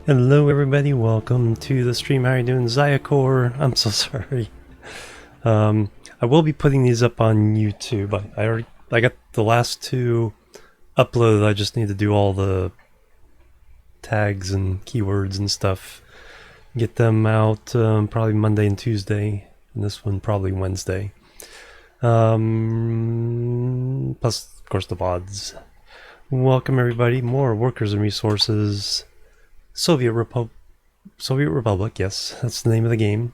Hello everybody, welcome to the stream. How are you doing? Zyakor, I'm so sorry. I will be putting these up on YouTube. I got the last two uploaded. I just need to do all the tags and keywords and stuff. Get them out probably Monday and Tuesday, and this one probably Wednesday. Plus, of course, the VODs. Welcome everybody, more workers and resources. Soviet Republic, yes, that's the name of the game.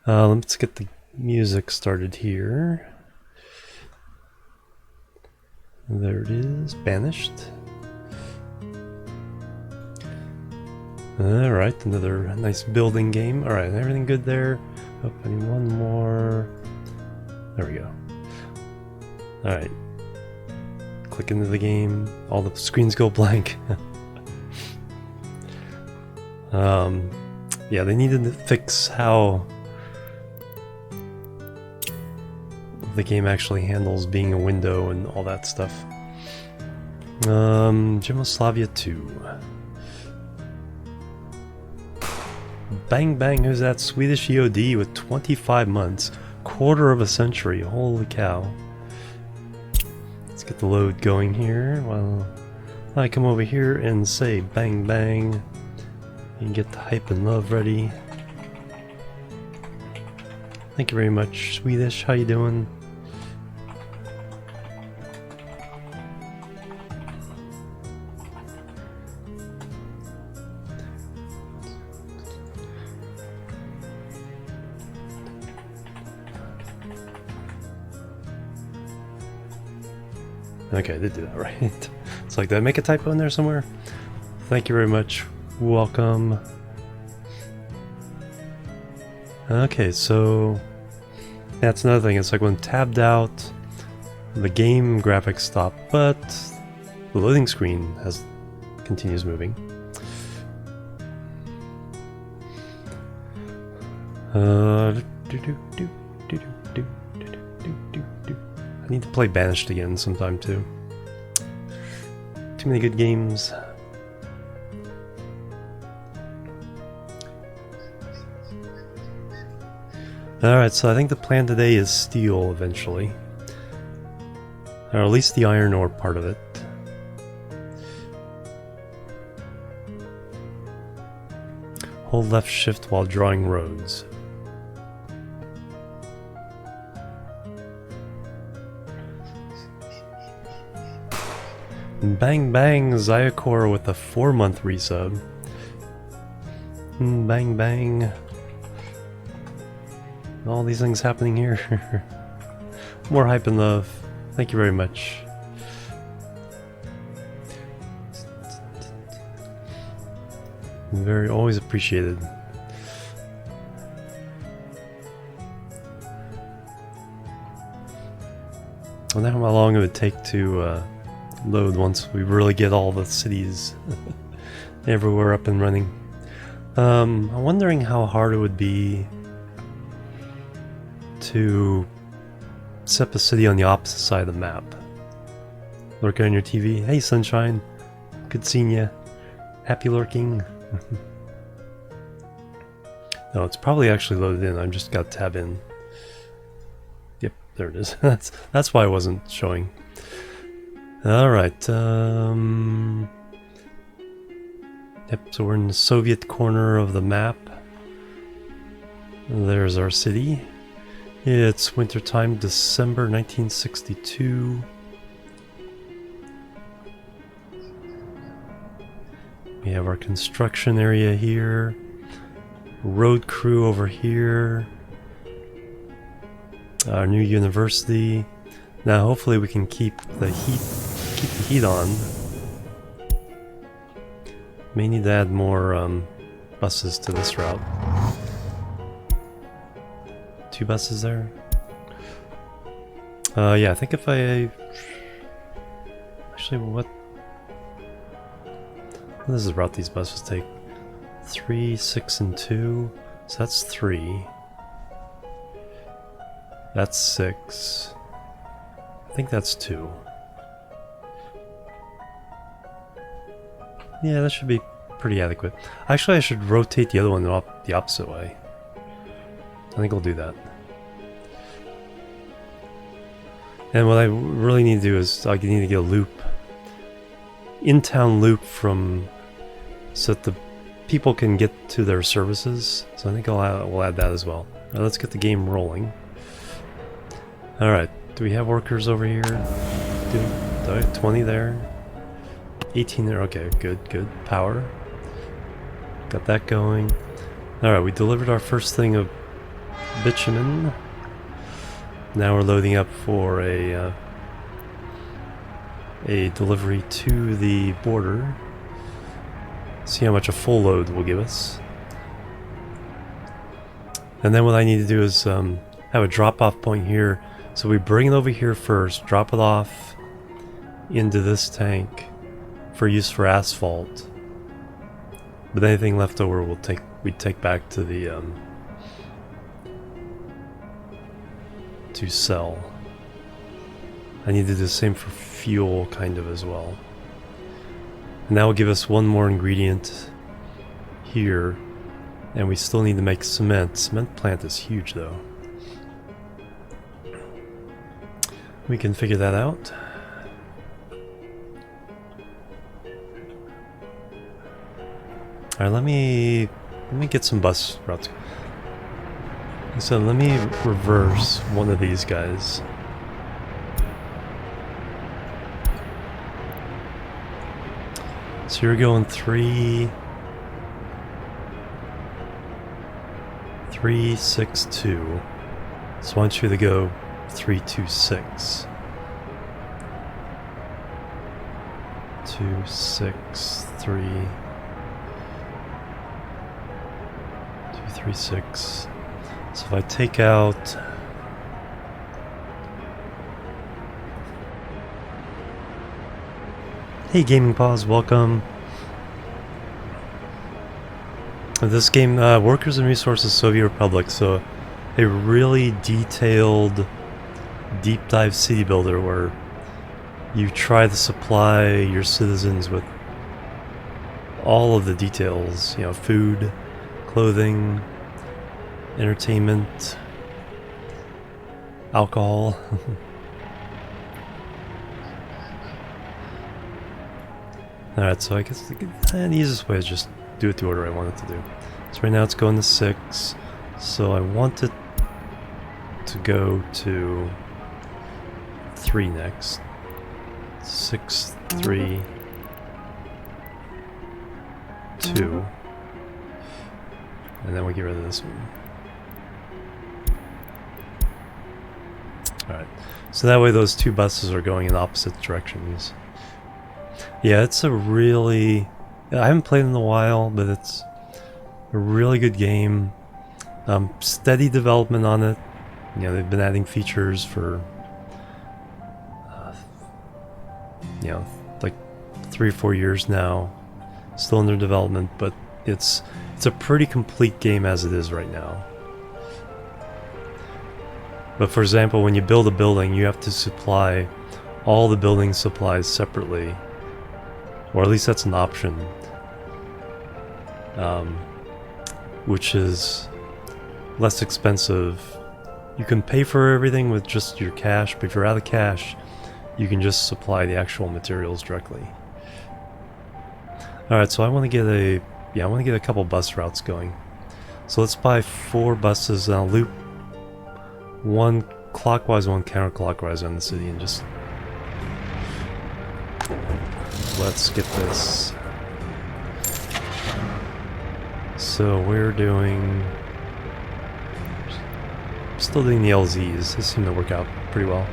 Let's get the music started here. There it is, banished. Alright, another nice building game. Alright, everything good there? Oh, I need one more. There we go. Alright. Click into the game. All the screens go blank. Yeah, they needed to fix how the game actually handles being a window and all that stuff. Jugoslavia 2. Bang bang, who's that? Swedish EOD with 25 months. Quarter of a century, holy cow. Let's get the load going here while I come over here and say bang bang. And get the hype and love ready. Thank you very much, Swedish. How you doing? Okay, I did do that right. It's like, did I make a typo in there somewhere? Thank you very much. Welcome. Okay, so that's another thing. It's like when tabbed out, the game graphics stop, but the loading screen continues moving. I need to play Banished again sometime too. Too many good games. Alright, so I think the plan today is steel eventually. Or at least the iron ore part of it. Hold left shift while drawing roads. Bang bang, Zyakor with a 4-month resub. Bang bang. All these things happening here. More hype and love. Thank you very much. Very, always appreciated. I wonder how long it would take to load once we really get all the cities everywhere up and running. I'm wondering how hard it would be to set up a city on the opposite side of the map. Lurking on your TV. Hey Sunshine, good seeing ya. Happy lurking. No, it's probably actually loaded in. I just got tab in. Yep, there it is. that's why I wasn't showing. All right. Yep. So we're in the Soviet corner of the map. There's our city. It's wintertime, December 1962. We have our construction area here. Road crew over here. Our new university. Now hopefully we can keep the heat on. May need to add more buses to this route. 2 buses there. Yeah, I think if I actually what is the route these buses take? 3, 6, and 2. So that's 3. That's 6. I think that's 2. Yeah, that should be pretty adequate. Actually, I should rotate the other one the opposite way. I think I'll do that. And what I really need to do is I need to get a loop, in-town loop so that the people can get to their services. So I think we'll add that as well. Now let's get the game rolling. All right, do we have workers over here? 20 there, 18 there. Okay, good. Power. Got that going. All right, we delivered our first thing of bitumen. Now we're loading up for a delivery to the border. See how much a full load will give us. And then what I need to do is have a drop-off point here. So we bring it over here first, drop it off into this tank for use for asphalt. But anything left over we'd take back to the to sell. I need to do the same for fuel kind of as well. And that will give us one more ingredient here, and we still need to make cement. Cement plant is huge though. We can figure that out. Alright, let me get some bus routes. So let me reverse one of these guys. So you're going 362. So I want you to go 326. 263. 236. So if I take out Hey Gaming Pause, welcome. This game, Workers and Resources Soviet Republic, so a really detailed deep dive city builder where you try to supply your citizens with all of the details, you know, food, clothing, entertainment, alcohol. Alright, so I guess the easiest way is just do it the order I want it to do. So right now it's going to 6, so I want it to go to 3 next. 6, 3, 2. And then we get rid of this one. Alright, so that way those two buses are going in opposite directions. Yeah, it's a really... I haven't played in a while, but it's a really good game. Steady development on it. You know, they've been adding features for... you know, like 3 or 4 years now. Still under development, but it's a pretty complete game as it is right now. But for example, when you build a building, you have to supply all the building supplies separately. Or at least that's an option. Which is less expensive. You can pay for everything with just your cash, but if you're out of cash, you can just supply the actual materials directly. Alright, so I want to get a couple bus routes going. So let's buy 4 buses and I'll loop one clockwise, one counterclockwise on the city and just... Let's get this. So we're still doing the LZs. This seemed to work out pretty well.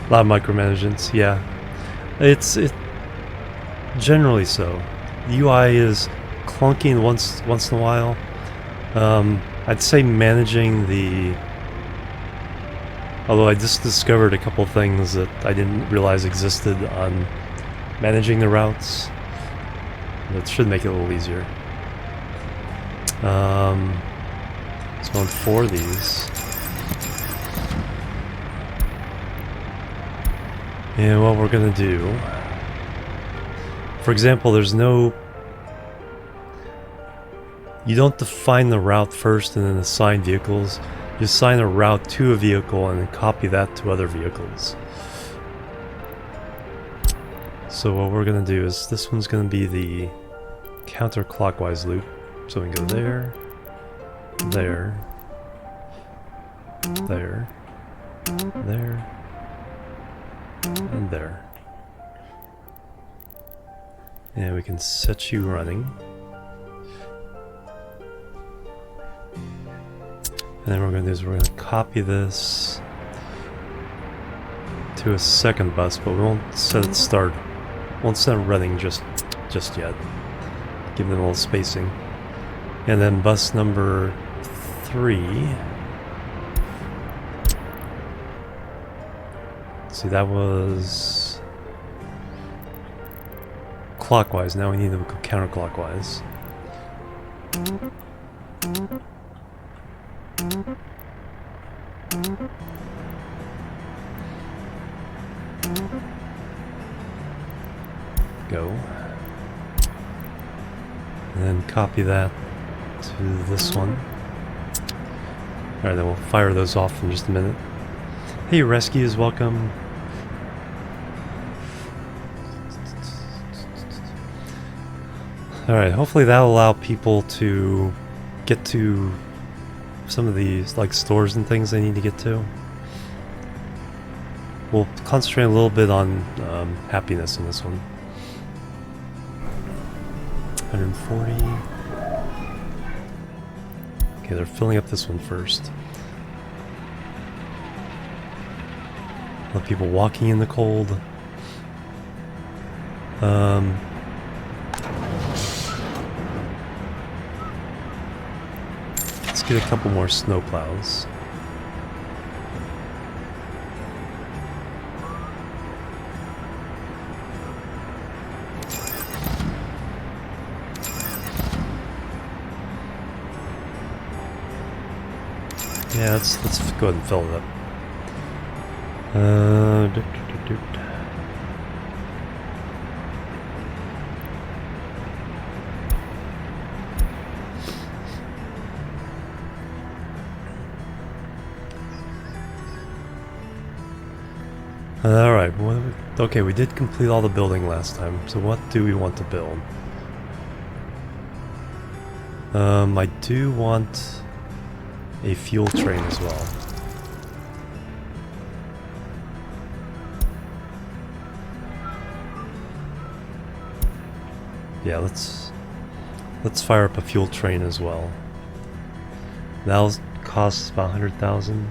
A lot of micromanagements, yeah. It generally so. The UI is clunky once in a while. I'd say managing the... Although I just discovered a couple things that I didn't realize existed on managing the routes. That should make it a little easier. Let's go on 4 of these. And what we're gonna do... For example, there's no you don't define the route first and then assign vehicles. You assign a route to a vehicle and then copy that to other vehicles. So what we're going to do is this one's going to be the counterclockwise loop. So we can go there, there, there, there, and there. And we can set you running. And then what we're going to do is we're going to copy this to a second bus, but we won't set it start. Won't set it running just yet. Give them a little spacing. And then bus number 3. Let's see, that was clockwise. Now we need to go counterclockwise. Go. And then copy that to this one. Alright, then we'll fire those off in just a minute. Hey, rescues, welcome. Alright, hopefully that'll allow people to get to some of these, like, stores and things they need to get to. We'll concentrate a little bit on happiness in this one. 140. Okay, they're filling up this one first. A lot of people walking in the cold. Let's get a couple more snowplows. Yeah, let's go ahead and fill it up. Alright, okay, we did complete all the building last time, so what do we want to build? I do want a fuel train as well. Yeah, let's fire up a fuel train as well. That'll cost about 100,000.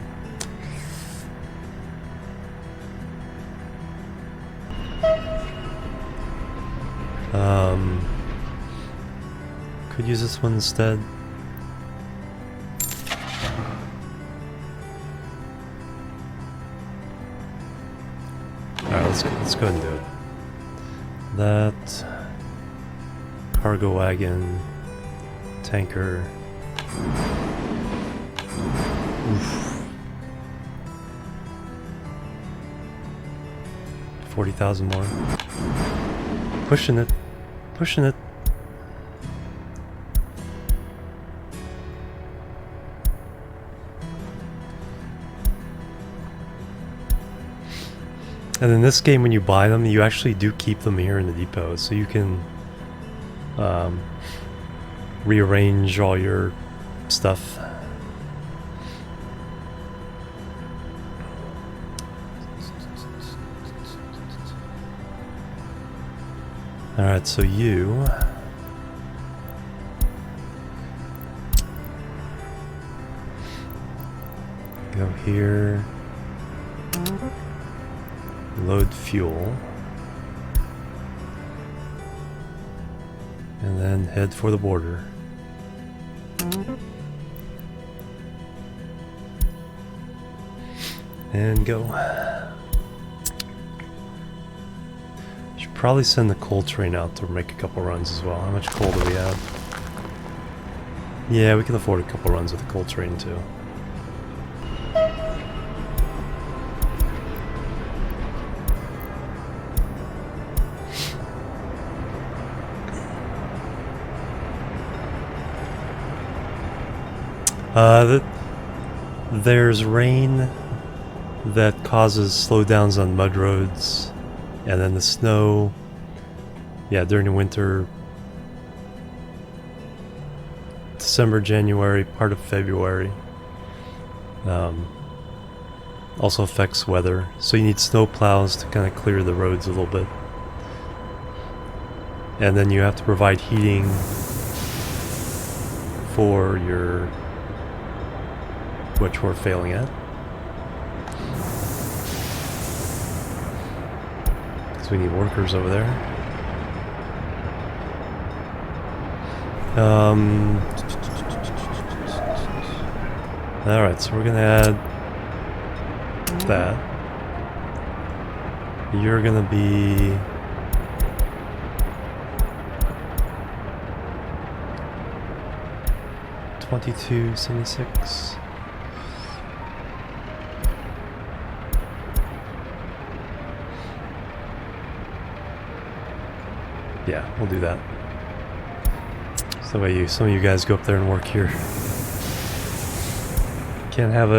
Could use this one instead. Alright, let's go ahead and do it. That cargo wagon, tanker. Oof. 40,000 more. Pushing it. Pushing it. And in this game, when you buy them, you actually do keep them here in the depot, so you can rearrange all your stuff. Alright, so you go here, load fuel, and then head for the border. And go. Should probably send the coal train out to make a couple runs as well. How much coal do we have? Yeah, we can afford a couple runs with the coal train too. There's rain that causes slowdowns on mud roads, and then the snow, yeah, during the winter, December, January, part of February, also affects weather. So you need snow plows to kind of clear the roads a little bit. And then you have to provide heating for your, which we're failing at. Because we need workers over there. Alright, so we're gonna add that. You're gonna be... $22.76. Yeah, we'll do that. So that way some of you guys go up there and work here. Can't have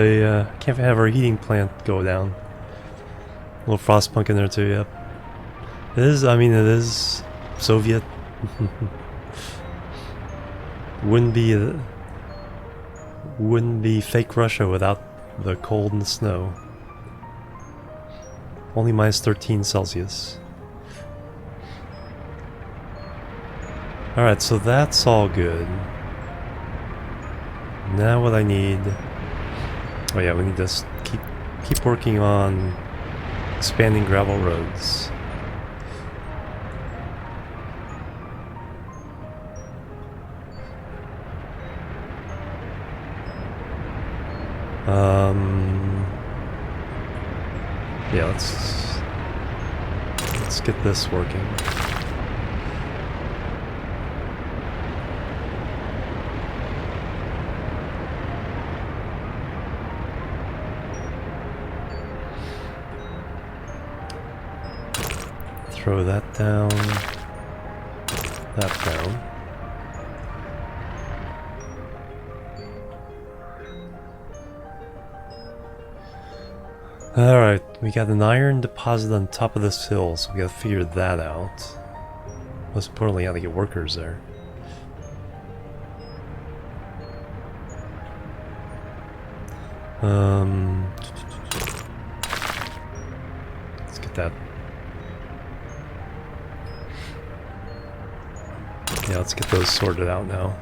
our heating plant go down. A little frostpunk in there too. Yep. It is. I mean, it is Soviet. Wouldn't be fake Russia without the cold and the snow. Only minus 13 Celsius. Alright, so that's all good. Now what I need... Oh yeah, we need to keep working on expanding gravel roads. Yeah, let's get this working. Throw that down. That down. Alright, we got an iron deposit on top of this hill, so we gotta figure that out. Most importantly, how to get workers there. Let's get that. Yeah, let's get those sorted out now.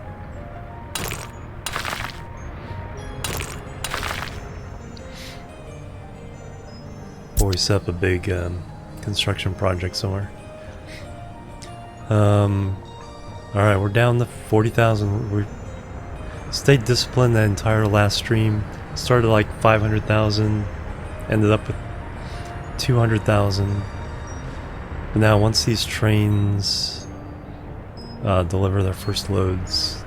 Before we set up a big construction project somewhere. Alright, we're down to 40,000. We stayed disciplined that entire last stream. Started like 500,000, ended up with 200,000. But now once these trains deliver their first loads,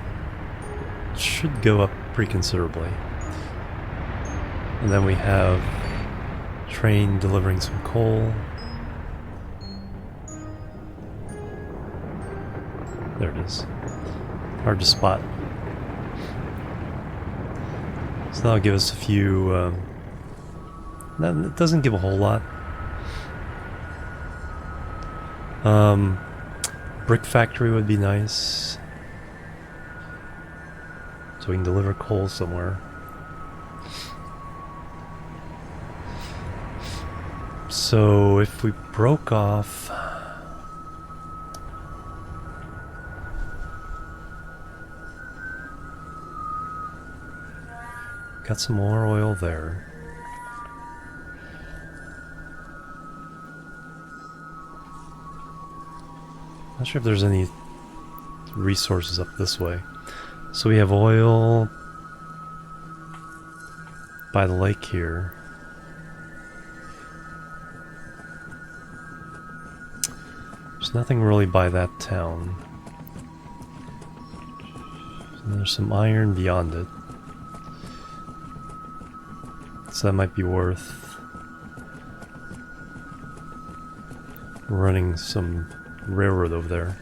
it should go up pretty considerably. And then we have train delivering some coal. There it is. Hard to spot. So that'll give us a few... it doesn't give a whole lot. Brick factory would be nice. So we can deliver coal somewhere. So if we broke off... Got some more oil there. Not sure if there's any resources up this way. So we have oil by the lake here. There's nothing really by that town. And there's some iron beyond it. So that might be worth running some railroad over there.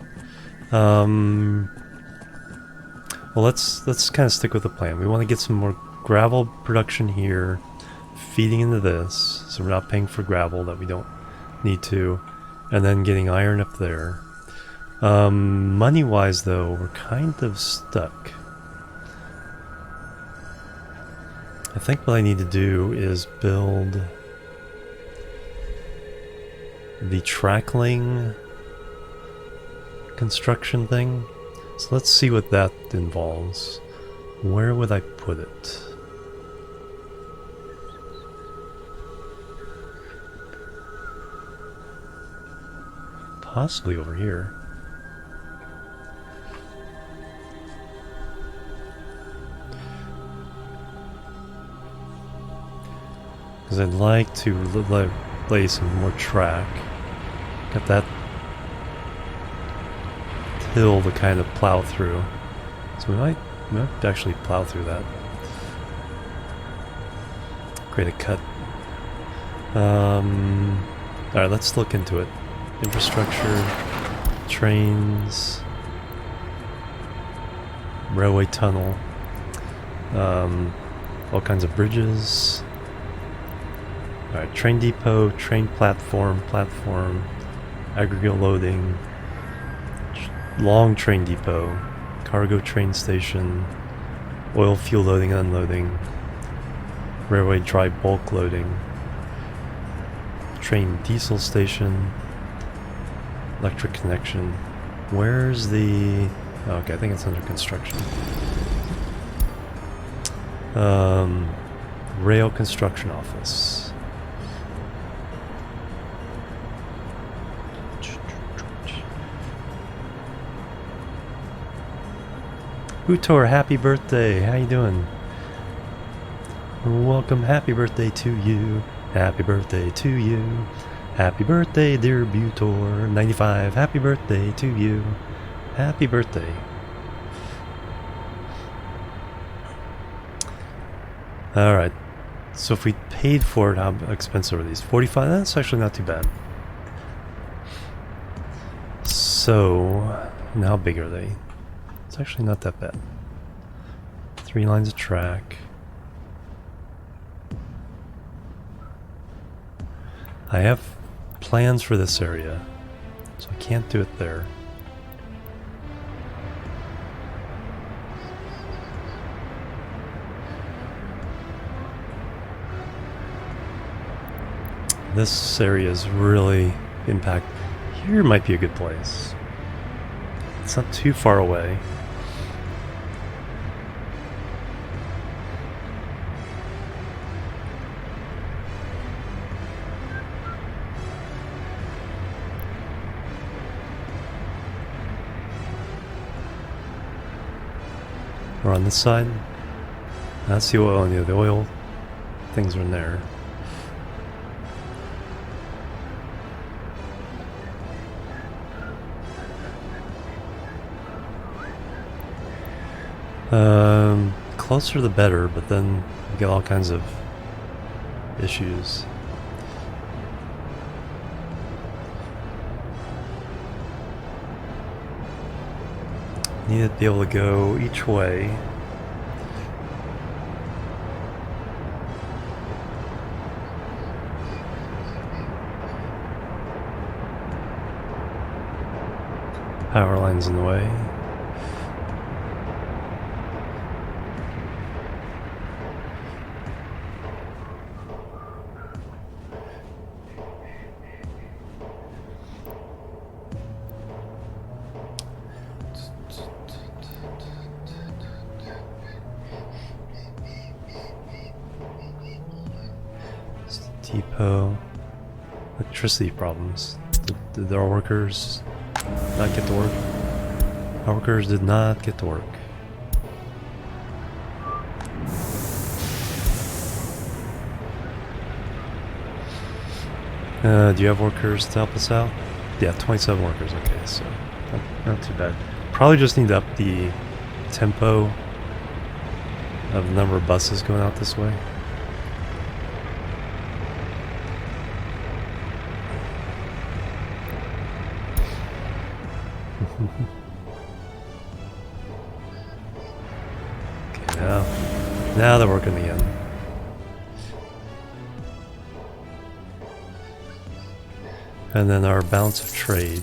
Well, let's kind of stick with the plan. We want to get some more gravel production here, feeding into this, so we're not paying for gravel that we don't need to, and then getting iron up there. Money-wise, though, we're kind of stuck. I think what I need to do is build the trackling construction thing. So let's see what that involves. Where would I put it? Possibly over here. Because I'd like to lay some more track. Got that hill to kind of plow through. So we might actually plow through that. Create a cut. Alright, let's look into it. Infrastructure, trains, railway tunnel, all kinds of bridges. Alright, train depot, train platform, aggregate loading, long train depot, cargo train station, oil fuel loading and unloading, railway dry bulk loading, train diesel station, electric connection. Where's the... oh, okay, I think it's under construction. Rail construction office. Utor, happy birthday! How you doing? Welcome, happy birthday to you. Happy birthday to you. Happy birthday, dear Butor. 95, happy birthday to you. Happy birthday. Alright, so if we paid for it, how expensive are these? 45? That's actually not too bad. So, and how big are they? It's actually not that bad. 3 lines of track. I have plans for this area, so I can't do it there. This area is really impact. Here might be a good place. It's not too far away. Or on this side. That's the oil, and the oil things are in there. Closer the better, but then we get all kinds of issues. Need to be able to go each way. Power lines in the way. Depot. Electricity problems. Did our workers not get to work? Our workers did not get to work. Do you have workers to help us out? Yeah, 27 workers. Okay, so not too bad. Probably just need to up the tempo of the number of buses going out this way. Now they're working again. And then our balance of trade.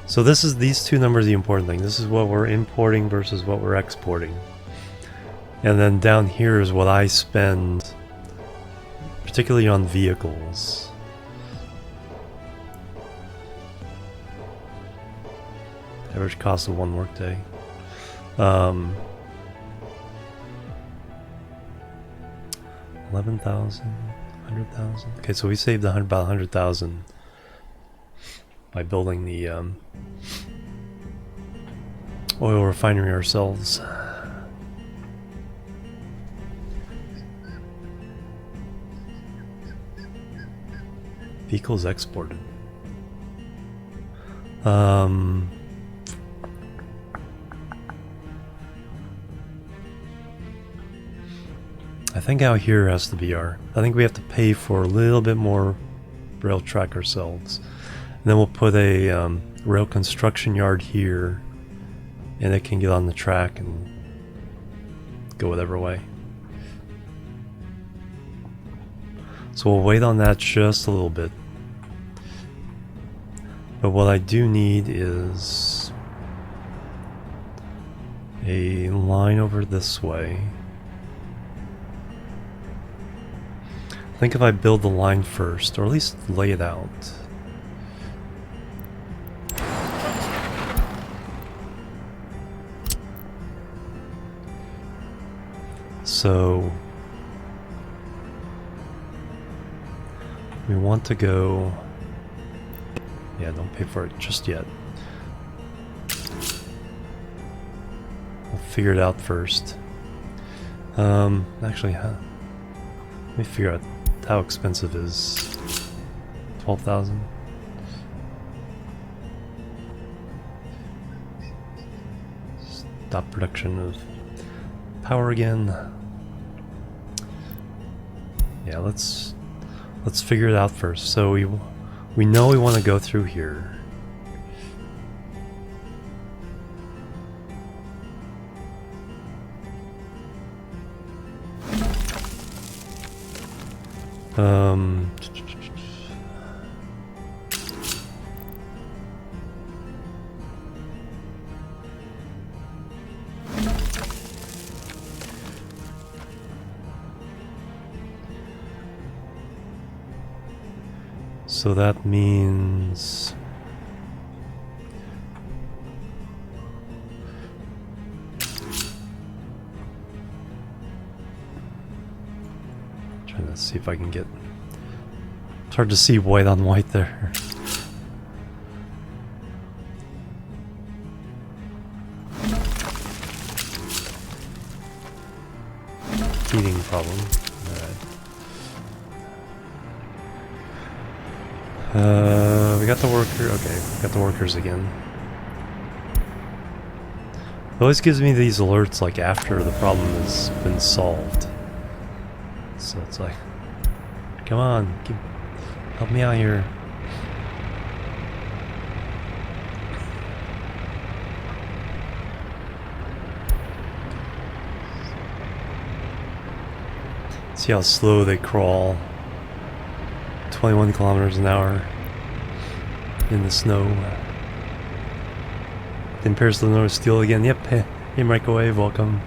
So this is these two numbers, the important thing. This is what we're importing versus what we're exporting. And then down here is what I spend, particularly on vehicles. Average cost of one workday. 11,000, 100,000. Okay, so we saved about 100,000 by building the oil refinery ourselves. Vehicles exported. I think out here has to be our... I think we have to pay for a little bit more rail track ourselves. And then we'll put a rail construction yard here, and it can get on the track and go whatever way. So we'll wait on that just a little bit. But what I do need is a line over this way. I think if I build the line first, or at least lay it out. So we want to go... Yeah, don't pay for it just yet. We'll figure it out first. Actually, let me figure out how expensive is 12,000. Stop production of power again. Yeah, let's figure it out first. So we know we want to go through here. So that means trying to see if I can get... It's hard to see white on white there. Heating problem. We got the worker. Okay, we got the workers again. It always gives me these alerts like after the problem has been solved. So it's like, come on, help me out here. See how slow they crawl. 21 kilometers an hour in the snow. Then Paris Lenore Steel again. Yep, hey microwave, welcome.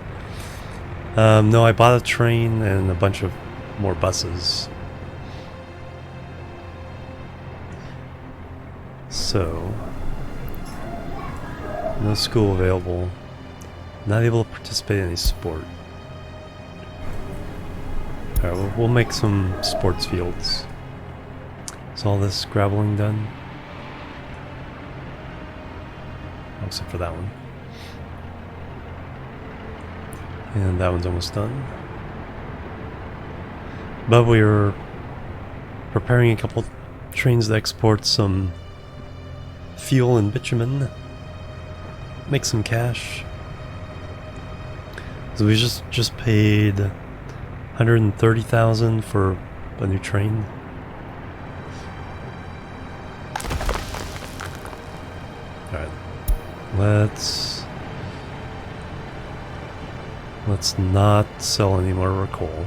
No, I bought a train and a bunch of more buses. So, no school available. Not able to participate in any sport. Alright, we'll make some sports fields. Is all this graveling done? Except for that one. And that one's almost done. But we're preparing a couple trains to export some fuel and bitumen. Make some cash. So we just paid 130,000 for a new train. Alright. Let's Let's not sell any more coal.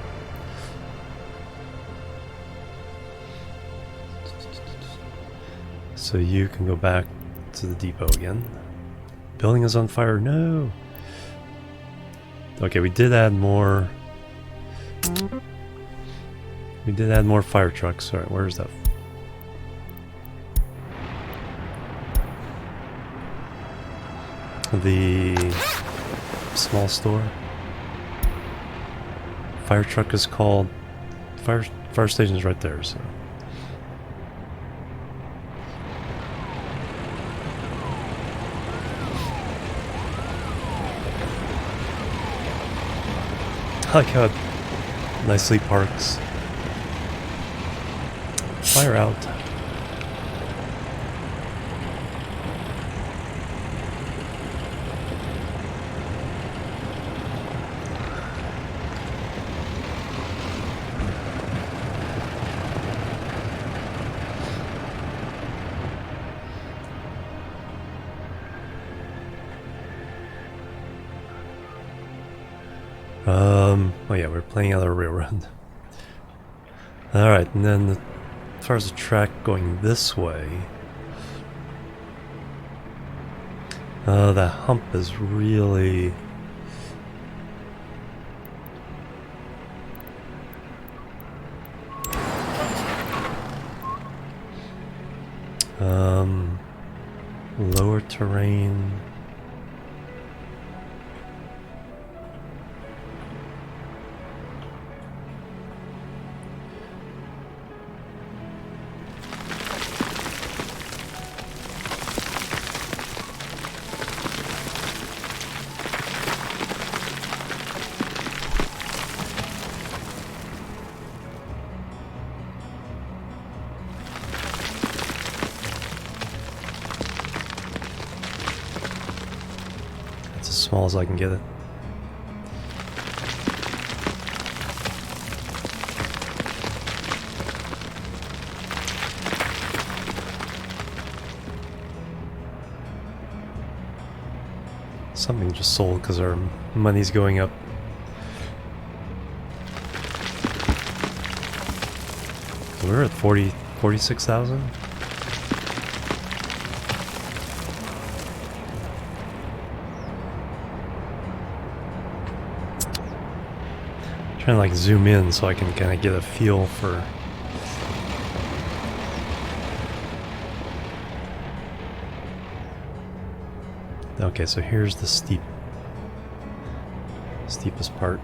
So you can go back to the depot again. Building is on fire. No. Okay, we did add more. We did add more fire trucks. Alright, where's that? The small store. Fire truck is called. Fire station is right there, so. I like how it nicely parks. Fire out. Oh yeah, we're playing out a railroad. Alright, and then as far as the track going this way, that hump is really... lower terrain. As small as I can get it. Something just sold because our money's going up. We're at 46,000. Trying to like zoom in so I can kind of get a feel for. Okay, so here's the steepest part.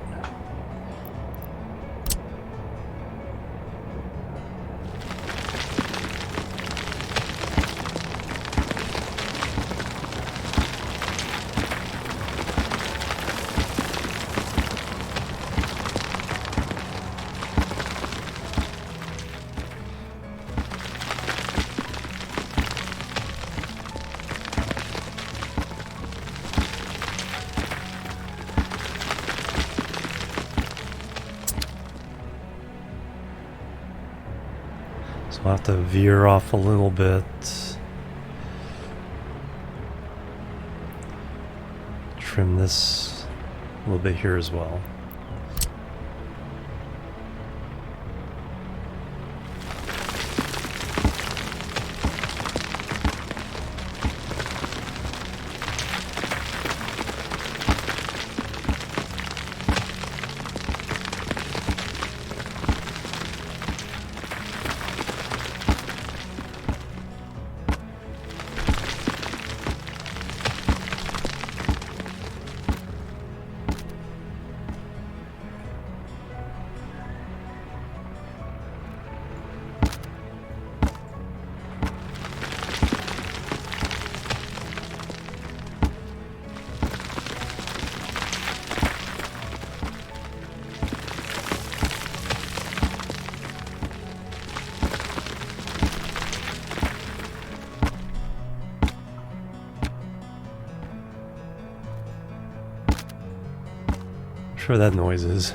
So I'll have to veer off a little bit. Trim this a little bit here as well. Sure that noise is.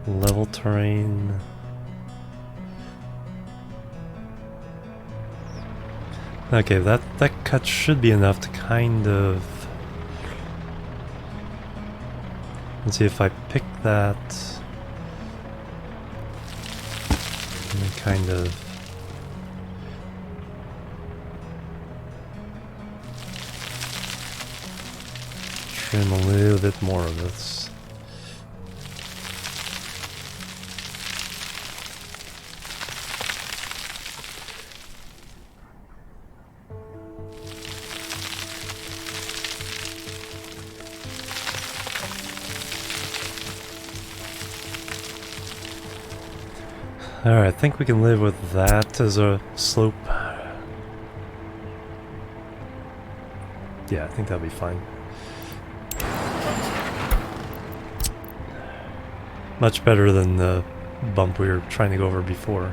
Level terrain. Okay, that cut should be enough to kind of Let's see if I pick that. And then kind of trim a little bit more of this. Alright, I think we can live with that as a slope. Yeah, I think that'll be fine. Much better than the bump we were trying to go over before.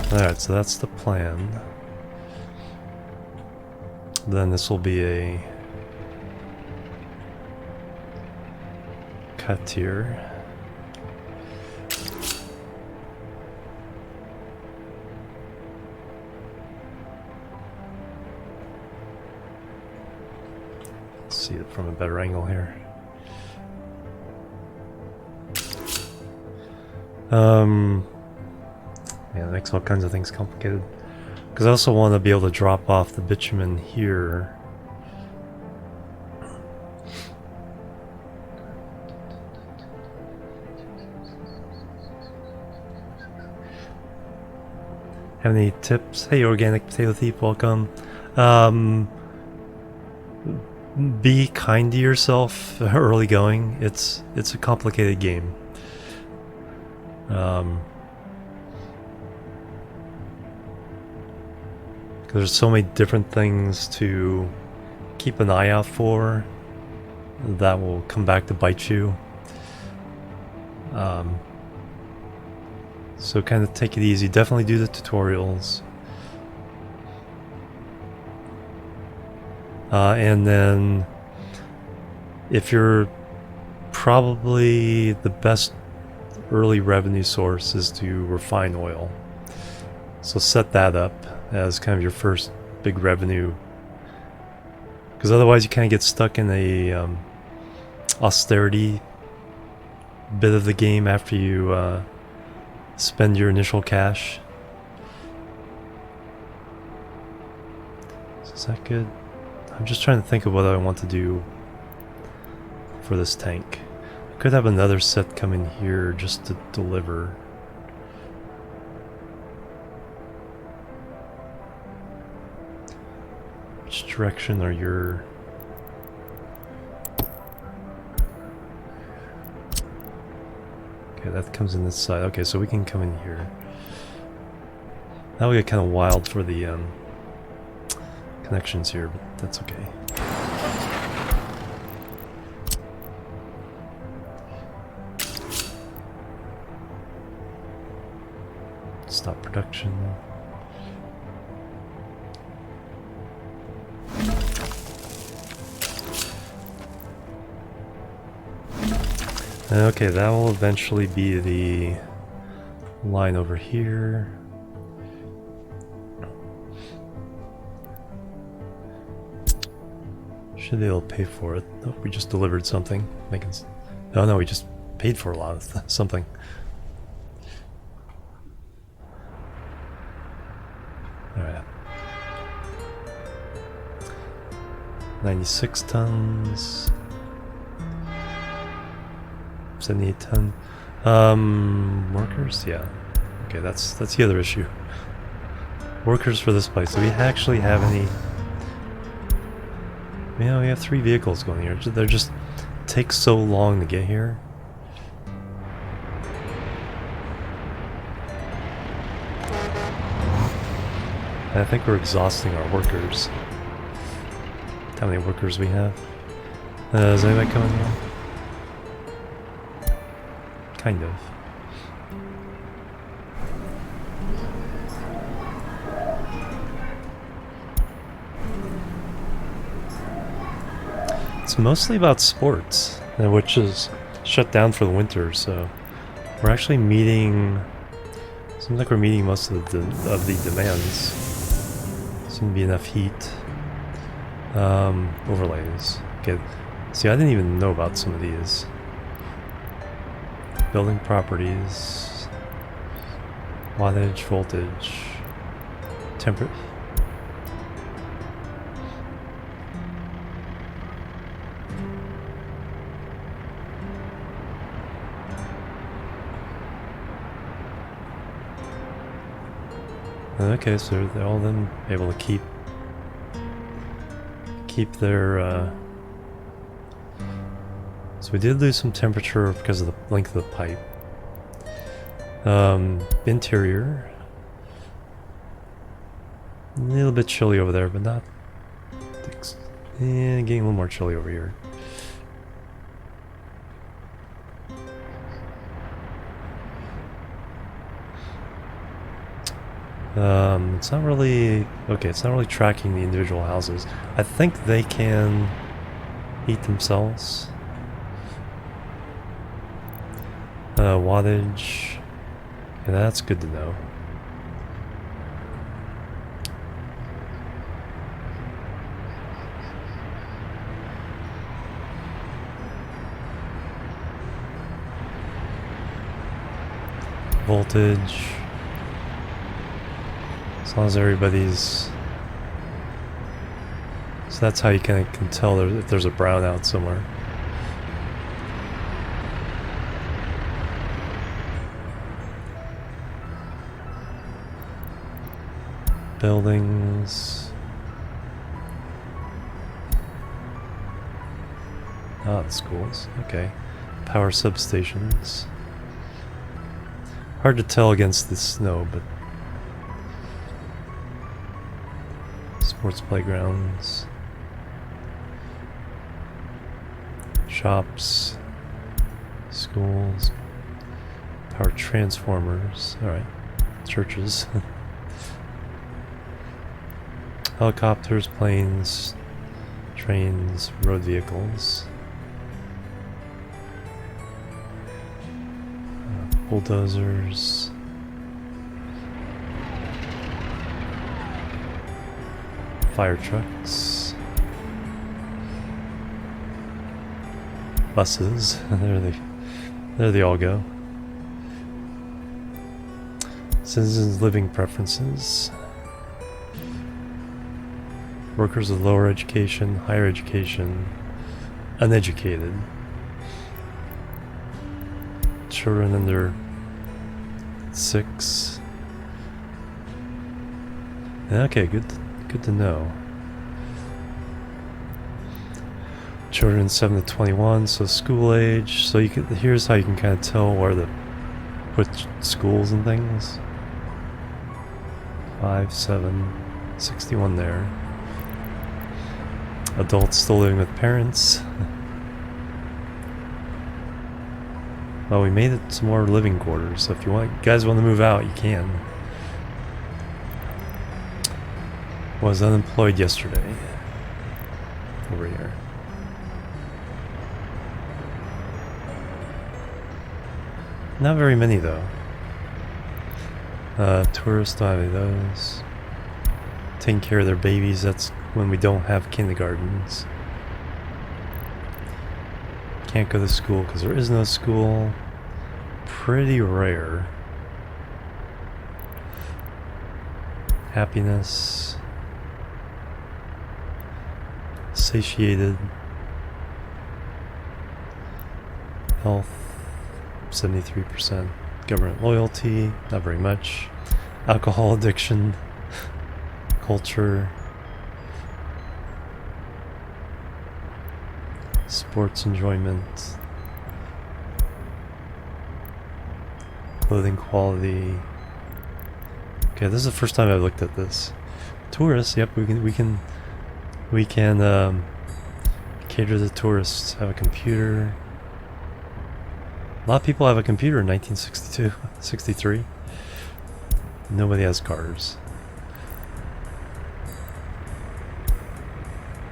Alright, so that's the plan. Then this will be a cut here. Let's see it from a better angle here. Yeah, that makes all kinds of things complicated. Because I also want to be able to drop off the bitumen here. Have any tips? Hey, Organic Potato Thief, welcome. Be kind to yourself early going. It's a complicated game. There's so many different things to keep an eye out for that will come back to bite you. So kind of take it easy. Definitely do the tutorials. And then if you're probably the best early revenue source is to refine oil. So set that up as kind of your first big revenue, because otherwise you kind of get stuck in a austerity bit of the game after you spend your initial cash. So is that good? I'm just trying to think of what I want to do for this tank. I could have another set come in here just to deliver. Which direction are your... Okay, that comes in this side. Okay, so we can come in here. That will get kind of wild for the connections here, but that's okay. Stop production. Okay, that will eventually be the line over here. Should they all pay for it? Oh, we just delivered something. Oh no, we just paid for a lot of something. Alright. 96 tons. 78 ton. Workers? Yeah. Okay, that's the other issue. Workers for this place. Do we actually have any? Yeah, we have 3 vehicles going here. They're just take so long to get here. And I think we're exhausting our workers. How many workers we have? Is anybody coming here? kind of. It's mostly about sports, which is shut down for the winter, so we're actually meeting. Seems like we're meeting most of the demands. Seems to be enough heat. Overlays. Okay. See, I didn't even know about some of these. Building properties. Wattage, voltage. Temperature. Okay, so they're all then able to keep their so we did lose some temperature because of the length of the pipe. Interior, a little bit chilly over there, but not getting a little more chilly over here. It's not really okay. It's not really tracking the individual houses. I think they can heat themselves. Wattage. Yeah, that's good to know. Voltage. As long as everybody's... So that's how you kind of can tell if there's a brownout somewhere. Buildings. Ah, the schools. Okay. Power substations. Hard to tell against the snow, but... Sports playgrounds. Shops. Schools. Power transformers. Alright. Churches. Helicopters, planes, trains, road vehicles. Bulldozers. Fire trucks. Buses. There they all go. Citizens' living preferences. Workers with lower education, higher education, uneducated. Children under 6. Okay, good to know. Children 7 to 21, so school age. So you could, here's how you can kind of tell where to put schools and things. 5, 7, 61 there. Adults still living with parents. Well, we made it some more living quarters, so if you guys want to move out, you can. Was unemployed yesterday. Over here. Not very many though. Tourists don't have any of those. Taking care of their babies, that's when we don't have kindergartens. Can't go to school because there is no school. Pretty rare. Happiness. Satiated. Health. 73%. Government loyalty. Not very much. Alcohol addiction. Culture. Sports enjoyment. Clothing quality. Okay, this is the first time I've looked at this. Tourists, yep, we can cater to tourists. Have a computer. A lot of people have a computer in 1962, 63. Nobody has cars.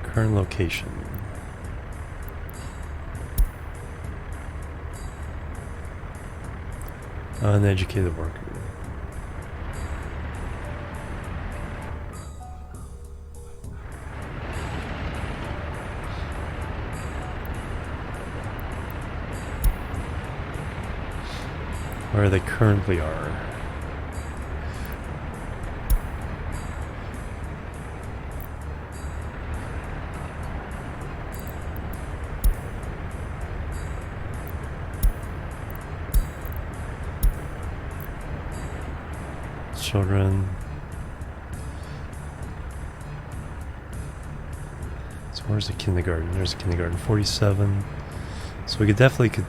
Current location. Uneducated worker. Where they currently are. Children. So where's the kindergarten? There's a kindergarten. 47. So we could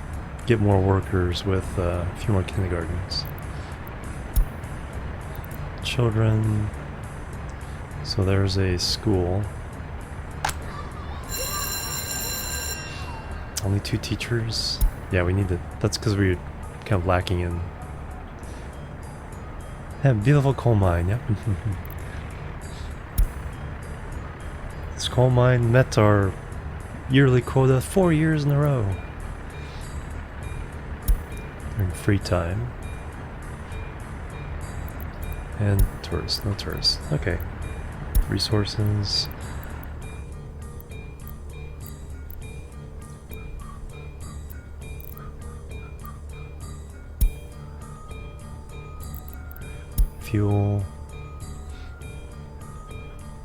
get more workers with a few more kindergartens. Children. So there's a school. Only 2 teachers. Yeah, we need to. That's because we're kind of lacking in. Yeah, beautiful coal mine. Yep. This coal mine met our yearly quota 4 years in a row. During free time. And tourists, no tourists. Okay. Resources. Fuel.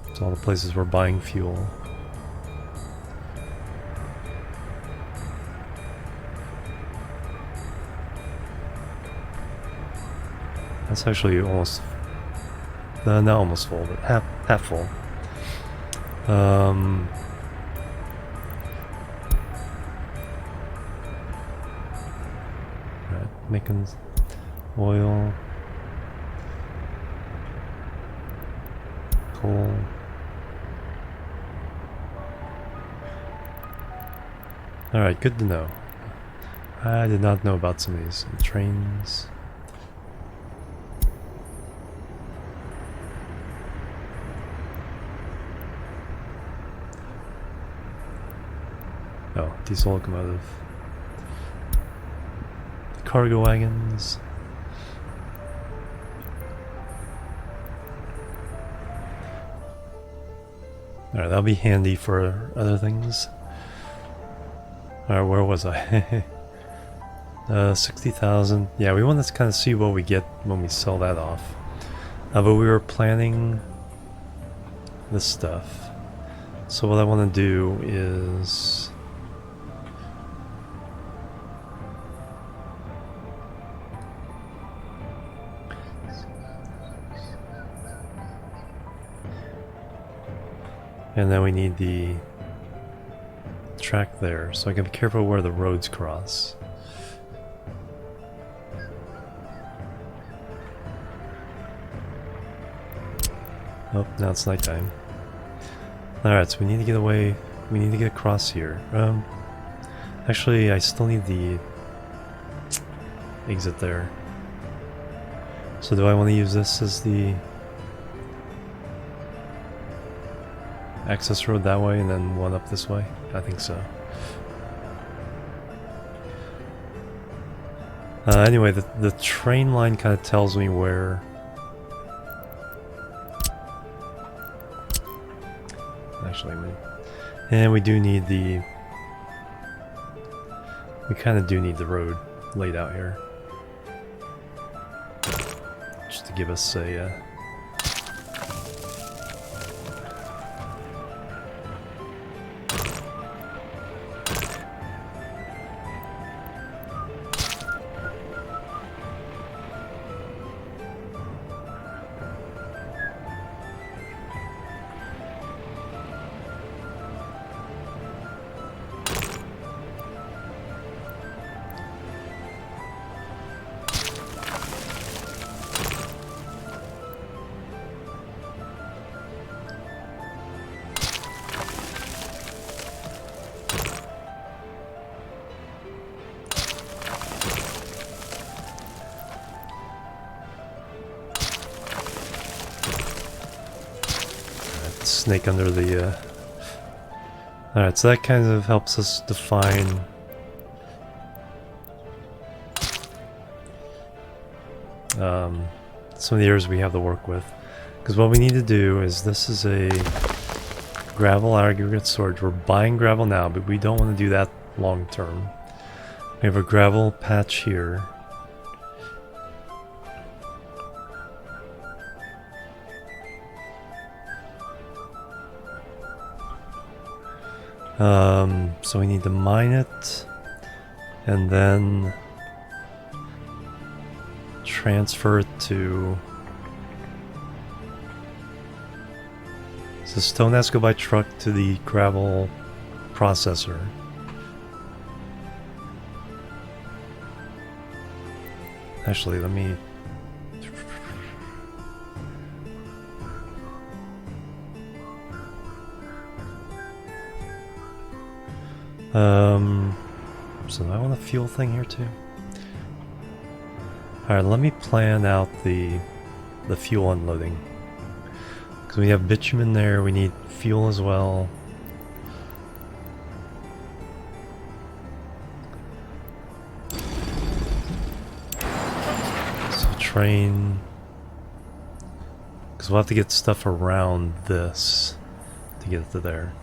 It's all the places we're buying fuel. That's actually almost, not almost full, but half full. Right, making oil, coal. All right, good to know. I did not know about some of these trains. Oh, diesel locomotive. Cargo wagons. Alright, that'll be handy for other things. Alright, where was I? 60,000. Yeah, we want to kind of see what we get when we sell that off. But we were planning this stuff. So what I want to do is... And then we need the track there, so I can be careful where the roads cross. Oh, now it's nighttime. Alright, so we need to get away, we need to get across here. Actually, I still need the exit there. So do I want to use this as the access road that way and then one up this way? I think so. Anyway, the train line kind of tells me where... Actually, and we do need the... We kind of do need the road laid out here. Just to give us a... snake under the... Alright, so that kind of helps us define... some of the areas we have to work with. Because what we need to do is, this is a gravel aggregate storage. We're buying gravel now, but we don't want to do that long term. We have a gravel patch here. So we need to mine it and then transfer it to... So stone has to go by truck to the gravel processor. Actually, let me... So I want a fuel thing here too. Alright, let me plan out the fuel unloading. Because we have bitumen there, we need fuel as well. So train... Because we'll have to get stuff around this to get it to there.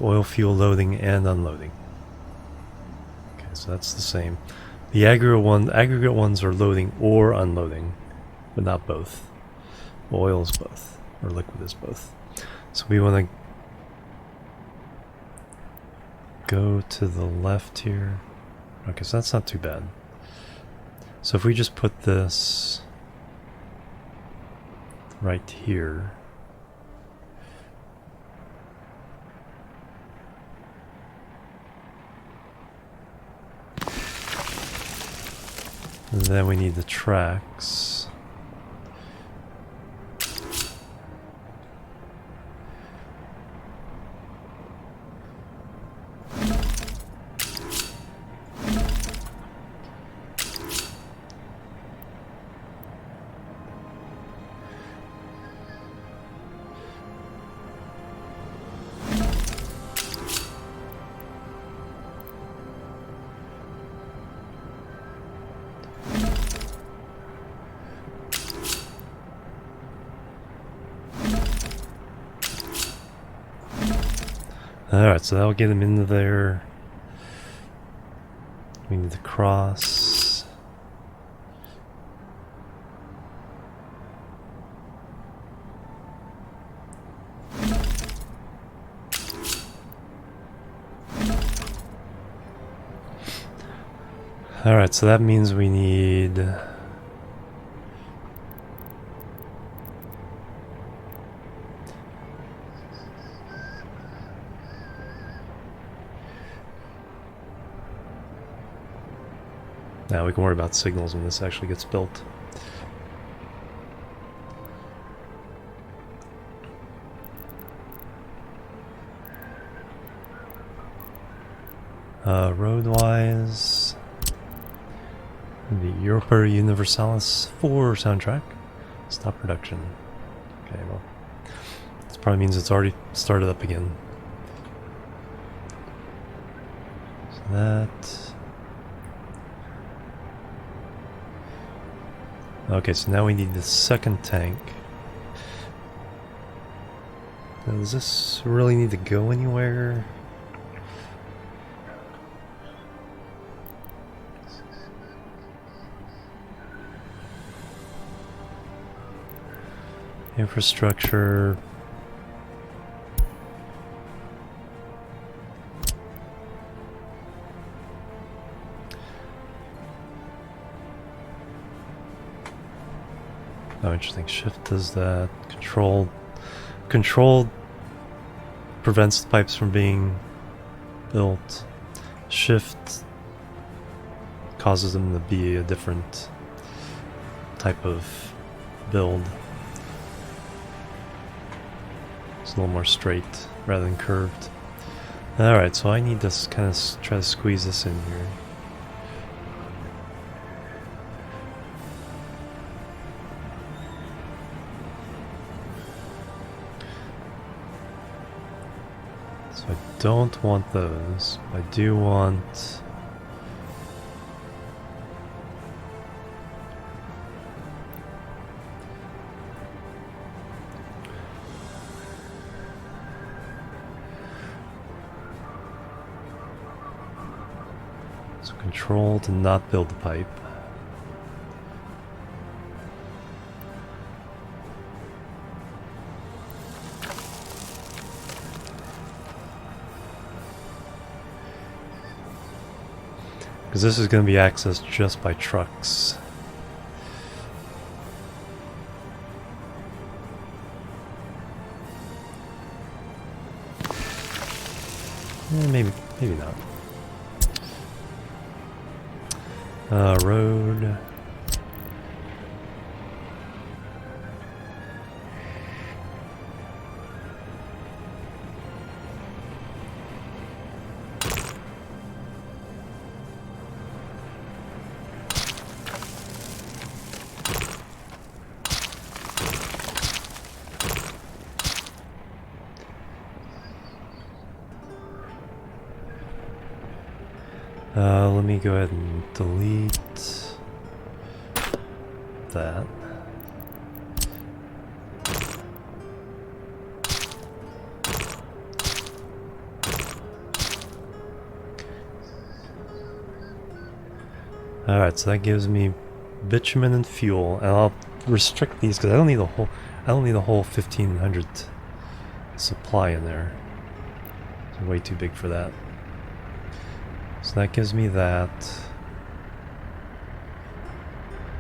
Oil, fuel loading and unloading. Okay, so that's the same. The aggregate ones are loading or unloading, but not both. Oil is both, or liquid is both. So we want to go to the left here. Okay, so that's not too bad. So if we just put this right here. And then we need the tracks. Alright, so that'll get him into there. We need to cross. Alright, so that means we need... Now we can worry about signals when this actually gets built. Road-wise, the Europa Universalis 4 soundtrack. Stop production. Okay, well, this probably means it's already started up again. So that... Okay, so now we need the second tank. Now, does this really need to go anywhere? Infrastructure. Oh, interesting. Shift does that. Control prevents the pipes from being built. Shift causes them to be a different type of build. It's a little more straight rather than curved. Alright, so I need to kind of try to squeeze this in here. So I don't want those. I do want... So control to not build the pipe. Because this is going to be accessed just by trucks. Maybe not. Road. Let me go ahead and delete that. Alright, so that gives me bitumen and fuel, and I'll restrict these because I don't need the whole 1500 supply in there. It's way too big for that. So that gives me that.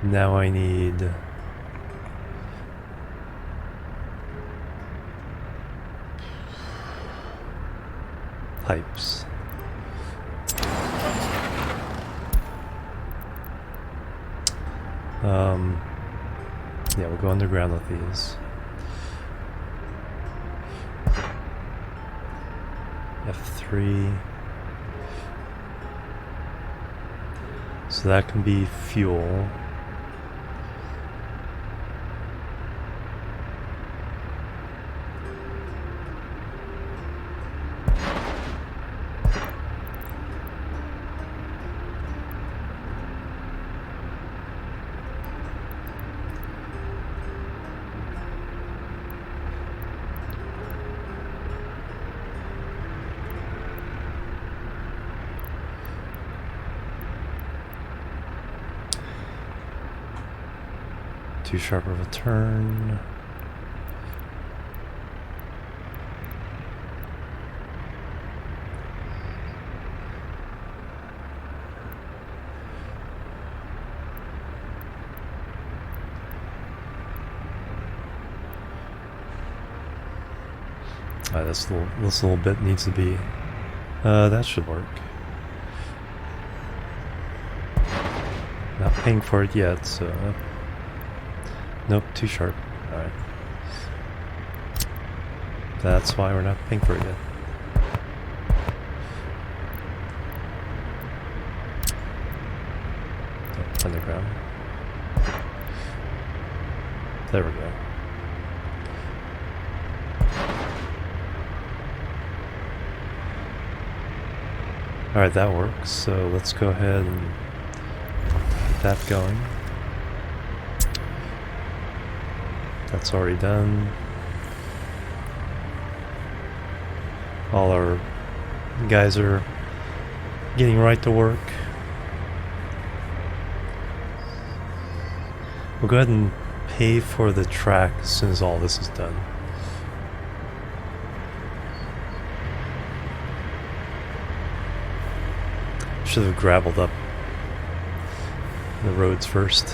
Now I need pipes. Yeah, we'll go underground with these. F3. So that can be fuel. Too sharp of a turn. This little bit needs to be. That should work. Not paying for it yet, so. Nope, too sharp. Alright. That's why we're not paying for it yet. Oh, underground. There we go. Alright, that works. So let's go ahead and get that going. That's already done. All our guys are getting right to work. We'll go ahead and pay for the track as soon as all this is done. Should have gravelled up the roads first.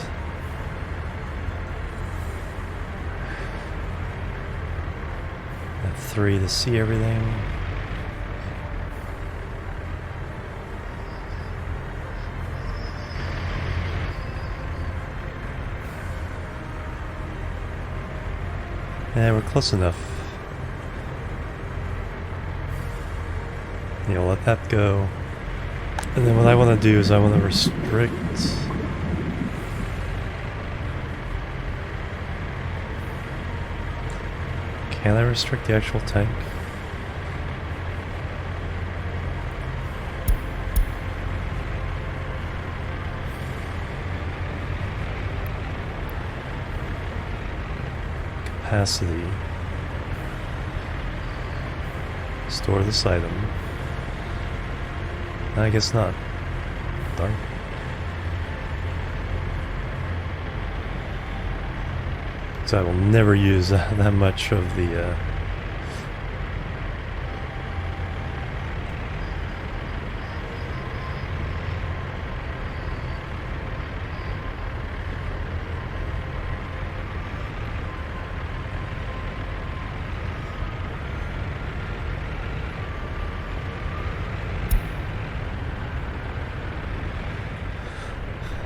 F3 to see everything. Yeah, we're close enough. Yeah, we'll let that go. And then what I want to do is I want to restrict. Can I restrict the actual tank? capacity. Store this item. I guess not. Darn. So I will never use that much of the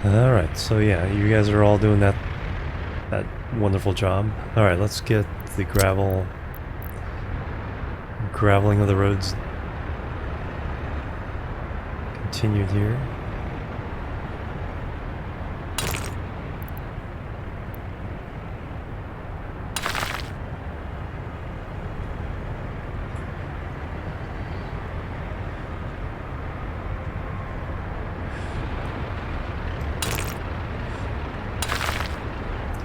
Alright, so yeah, you guys are all doing that wonderful job. Alright, let's get the graveling of the roads continued here.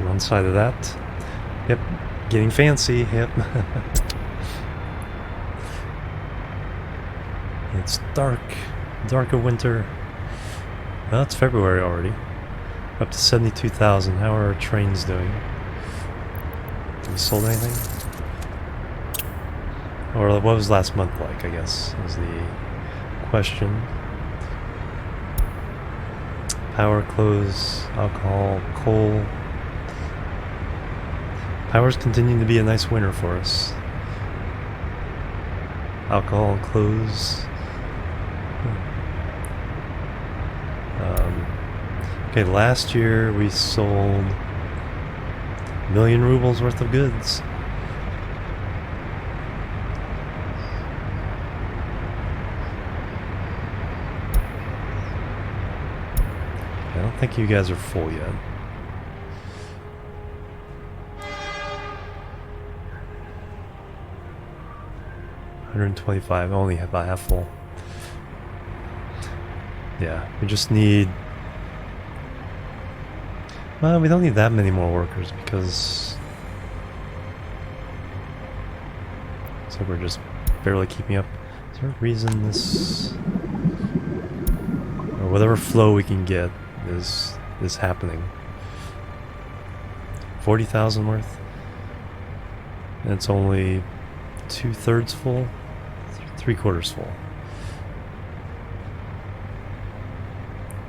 One side of that. Yep, getting fancy. Yep. It's dark of winter. Well, it's February already. Up to 72,000. How are our trains doing? Have we sold anything? Or what was last month like, I guess, is the question. Power, clothes, alcohol, coal. Power's continuing to be a nice winter for us. Alcohol and clothes. Okay, last year we sold 1 million rubles worth of goods. I don't think you guys are full yet. $125, only about half full. Yeah, we just need... Well, we don't need that many more workers because... So we're just barely keeping up. Is there a reason this... Or whatever flow we can get is happening. 40,000 worth? And it's only 2/3 full? 3/4 full.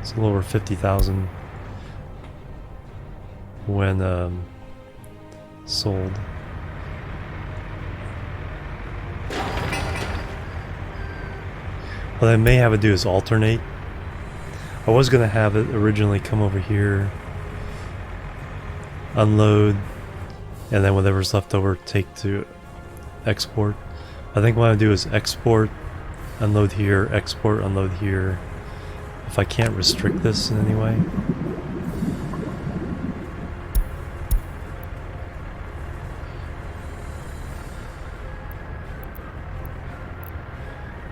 It's a little over 50,000 when sold. What I may have to do is alternate. I was going to have it originally come over here, unload, and then whatever's left over take to export. I think what I do is export, unload here, export, unload here. If I can't restrict this in any way.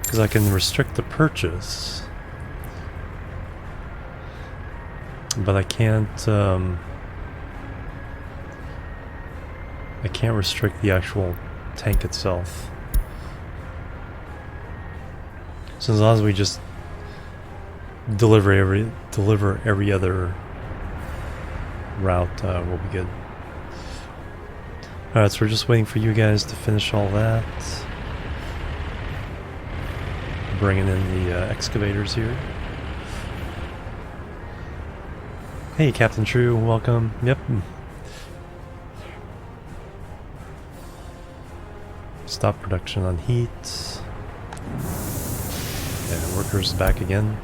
Because I can restrict the purchase. But I can't restrict the actual tank itself. So as long as we just deliver every other route, we'll be good. Alright, so we're just waiting for you guys to finish all that. Bringing in the excavators here. Hey, Captain True, welcome. Yep. Stop production on heat. Yeah, workers back again.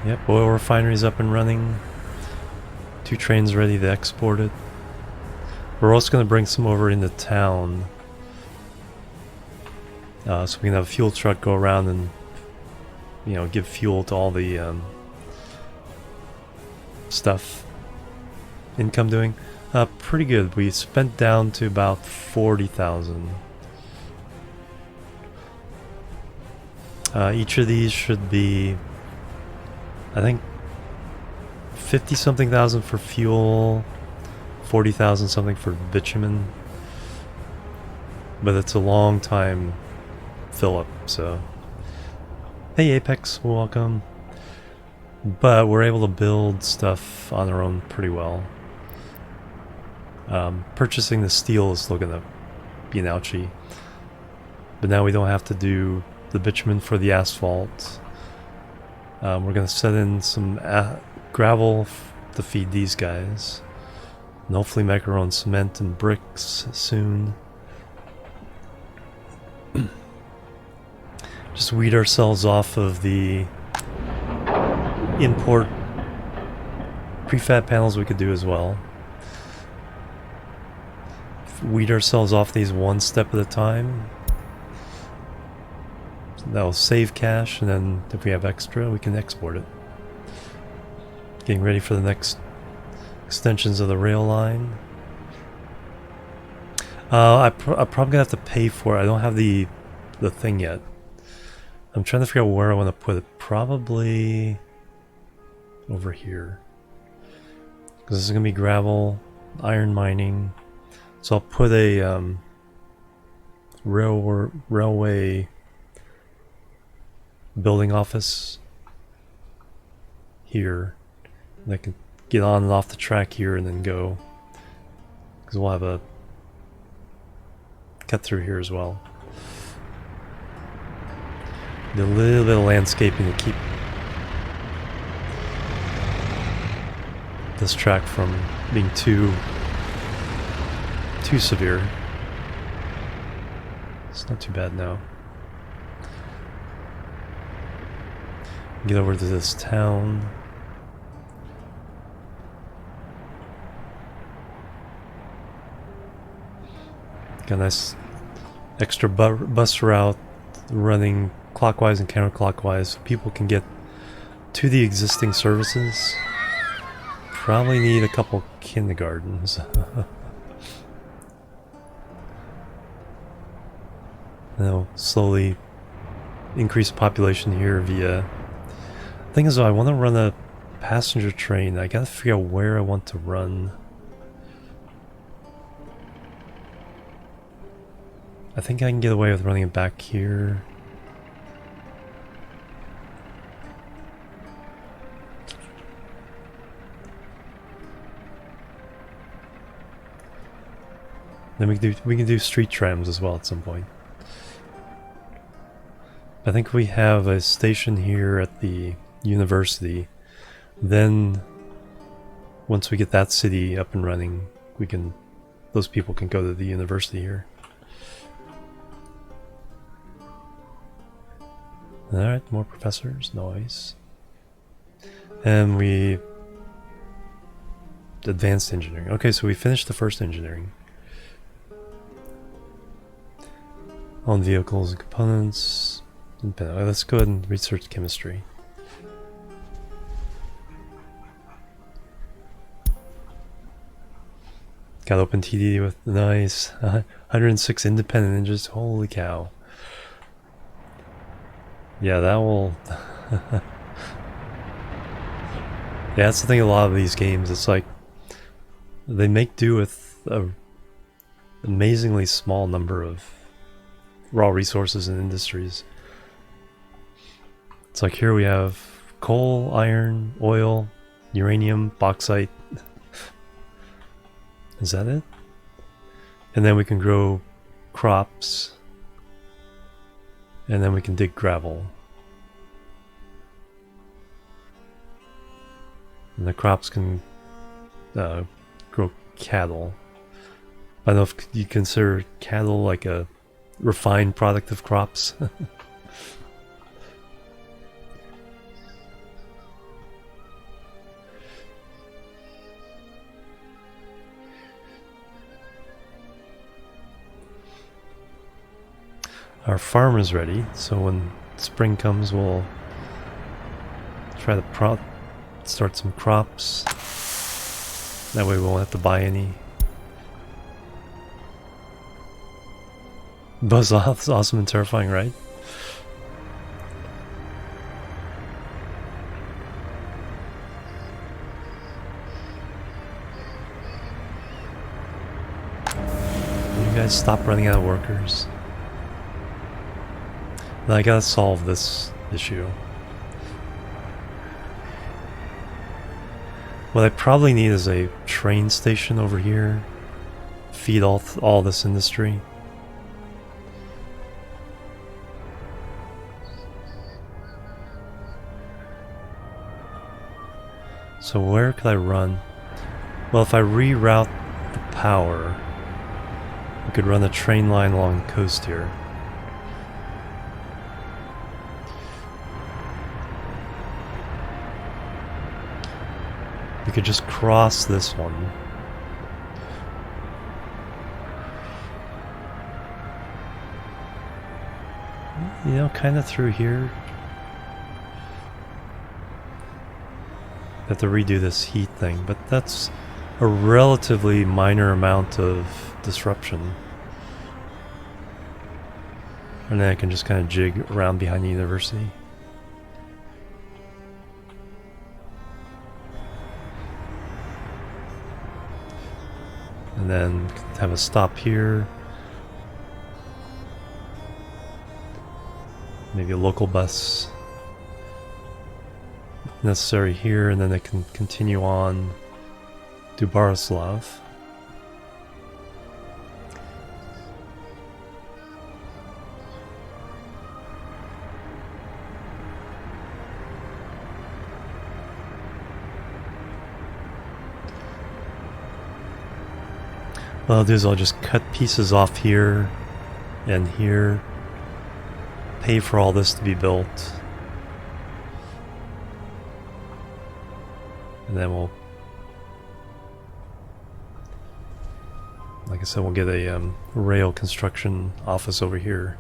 Yep, oil refinery's up and running. 2 trains ready to export it. We're also going to bring some over into town. So we can have a fuel truck go around and, you know, give fuel to all the stuff. Income doing pretty good. We spent down to about 40,000. Each of these should be, I think, 50 something thousand for fuel, 40,000 something for bitumen. But it's a long time fill up, so. Hey Apex, welcome. But we're able to build stuff on our own pretty well. Purchasing the steel is still gonna be an ouchie. But now we don't have to do the bitumen for the asphalt. We're gonna set in some gravel to feed these guys. And hopefully make our own cement and bricks soon. Just weed ourselves off of the import prefab panels we could do as well. Weed ourselves off these one step at a time. That'll save cash, and then if we have extra, we can export it. Getting ready for the next extensions of the rail line. I'm probably gonna have to pay for it. I don't have the thing yet. I'm trying to figure out where I want to put it. Probably over here. Because this is going to be gravel, iron mining. So I'll put a railway building office here. And I can get on and off the track here and then go. Because we'll have a cut through here as well. Do a little bit of landscaping to keep this track from being too severe. It's not too bad now. Get over to this town. Got a nice extra bus route running clockwise and counterclockwise so people can get to the existing services. Probably need a couple kindergartens. Now slowly increase population here via. Thing is though, I want to run a passenger train. I gotta figure out where I want to run. I think I can get away with running it back here. Then we can do street trams as well at some point. I think we have a station here at the university. Then once we get that city up and running, those people can go to the university here. Alright, more professors, nice. And we advanced engineering. Okay, so we finished the first engineering. On vehicles and components. Let's go ahead and research chemistry. Got open TD with nice 106 independent engines. Holy cow. Yeah, that will. Yeah, that's the thing. A lot of these games, it's like they make do with a amazingly small number of raw resources and industries. It's like here we have coal, iron, oil, uranium, bauxite. Is that it? And then we can grow crops. And then we can dig gravel. And the crops can grow cattle. I don't know if you consider cattle like a refined product of crops. Our farm is ready, so when spring comes we'll try to start some crops. That way we won't have to buy any. Buzz off is awesome and terrifying, right? guys stop running out of workers? Then I gotta solve this issue. What I probably need is a train station over here. Feed all this industry. So where could I run? Well, if I reroute the power, we could run a train line along the coast here. We could just cross this one. You know, kind of through here. Have to redo this heat thing, but that's a relatively minor amount of disruption. And then I can just kind of jig around behind the university. And then have a stop here. Maybe a local bus necessary here, and then they can continue on to Borislav. What I'll do is I'll just cut pieces off here and here, pay for all this to be built, and then we'll, like I said, we'll get a rail construction office over here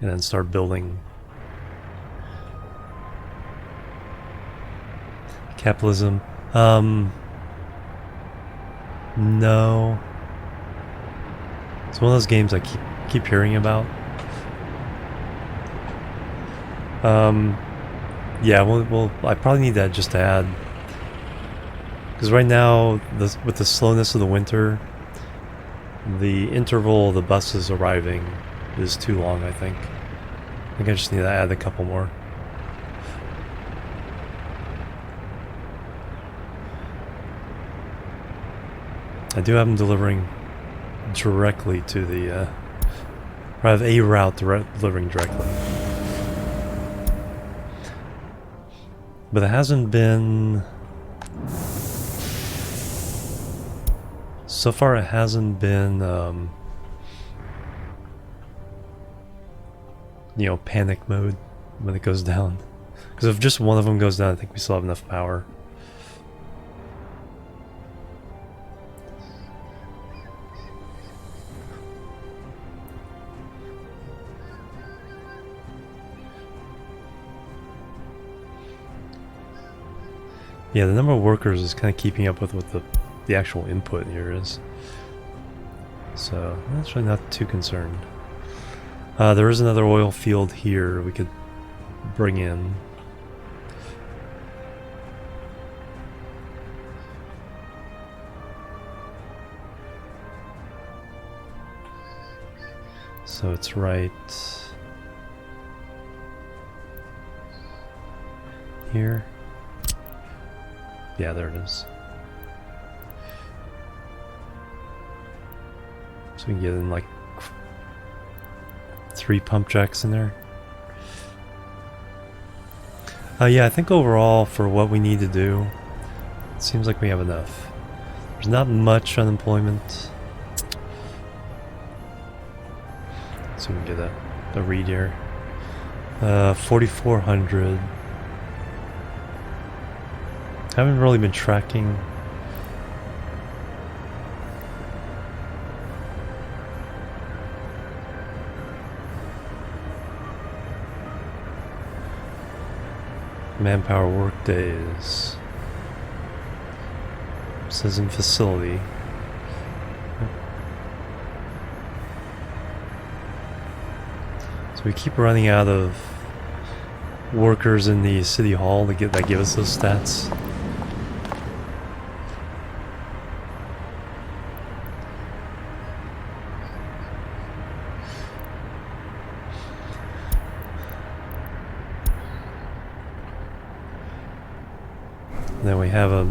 and then start building. Capitalism. No. It's one of those games I keep hearing about. Yeah, well, I probably need that just to add, because right now, with the slowness of the winter, the interval of the buses arriving is too long, I think. I think I just need to add a couple more. I do have them delivering directly to the, I have a route delivering directly. But it hasn't been... So far it hasn't been, you know, panic mode when it goes down. Because if just one of them goes down, I think we still have enough power. Yeah, the number of workers is kind of keeping up with what the actual input here is. So, I'm actually not too concerned. There is another oil field here we could bring in. So it's right here. Yeah, there it is. So we can get in like 3 pump jacks in there. Yeah, I think overall for what we need to do, it seems like we have enough. There's not much unemployment. So we can get a read here. 4,400. Haven't really been tracking. Manpower work days. It says in facility. So we keep running out of workers in the city hall that give us those stats. And then we have a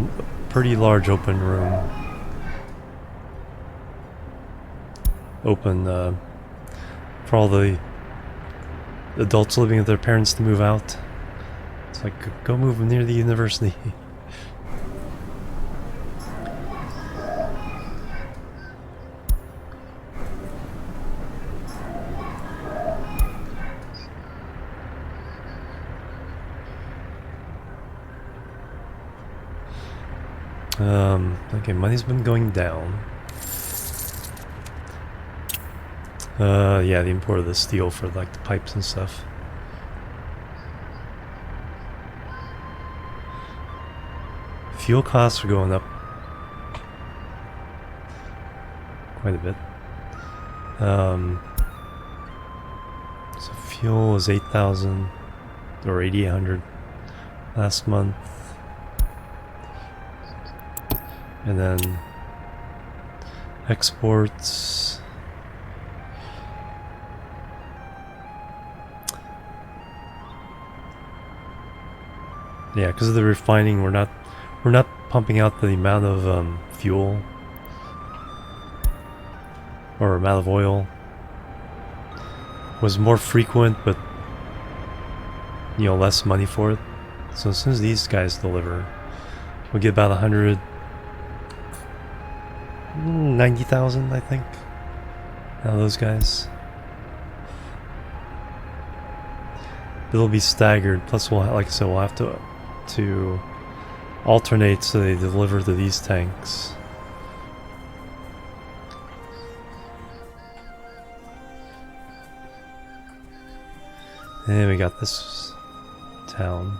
pretty large open room. Open for all the adults living with their parents to move out. It's like, go move near the university. Okay, money's been going down. Yeah, the import of the steel for like the pipes and stuff. Fuel costs are going up quite a bit. So fuel is 8,000 or 8,800 last month. And then exports. Yeah, because of the refining, we're not pumping out the amount of fuel or amount of oil. Was more frequent, but you know, less money for it. So as soon as these guys deliver, we'll get about 190,000, I think, out of those guys. It'll be staggered. Plus, we'll, like I said, we'll have to alternate so they deliver to these tanks. And then we got this town.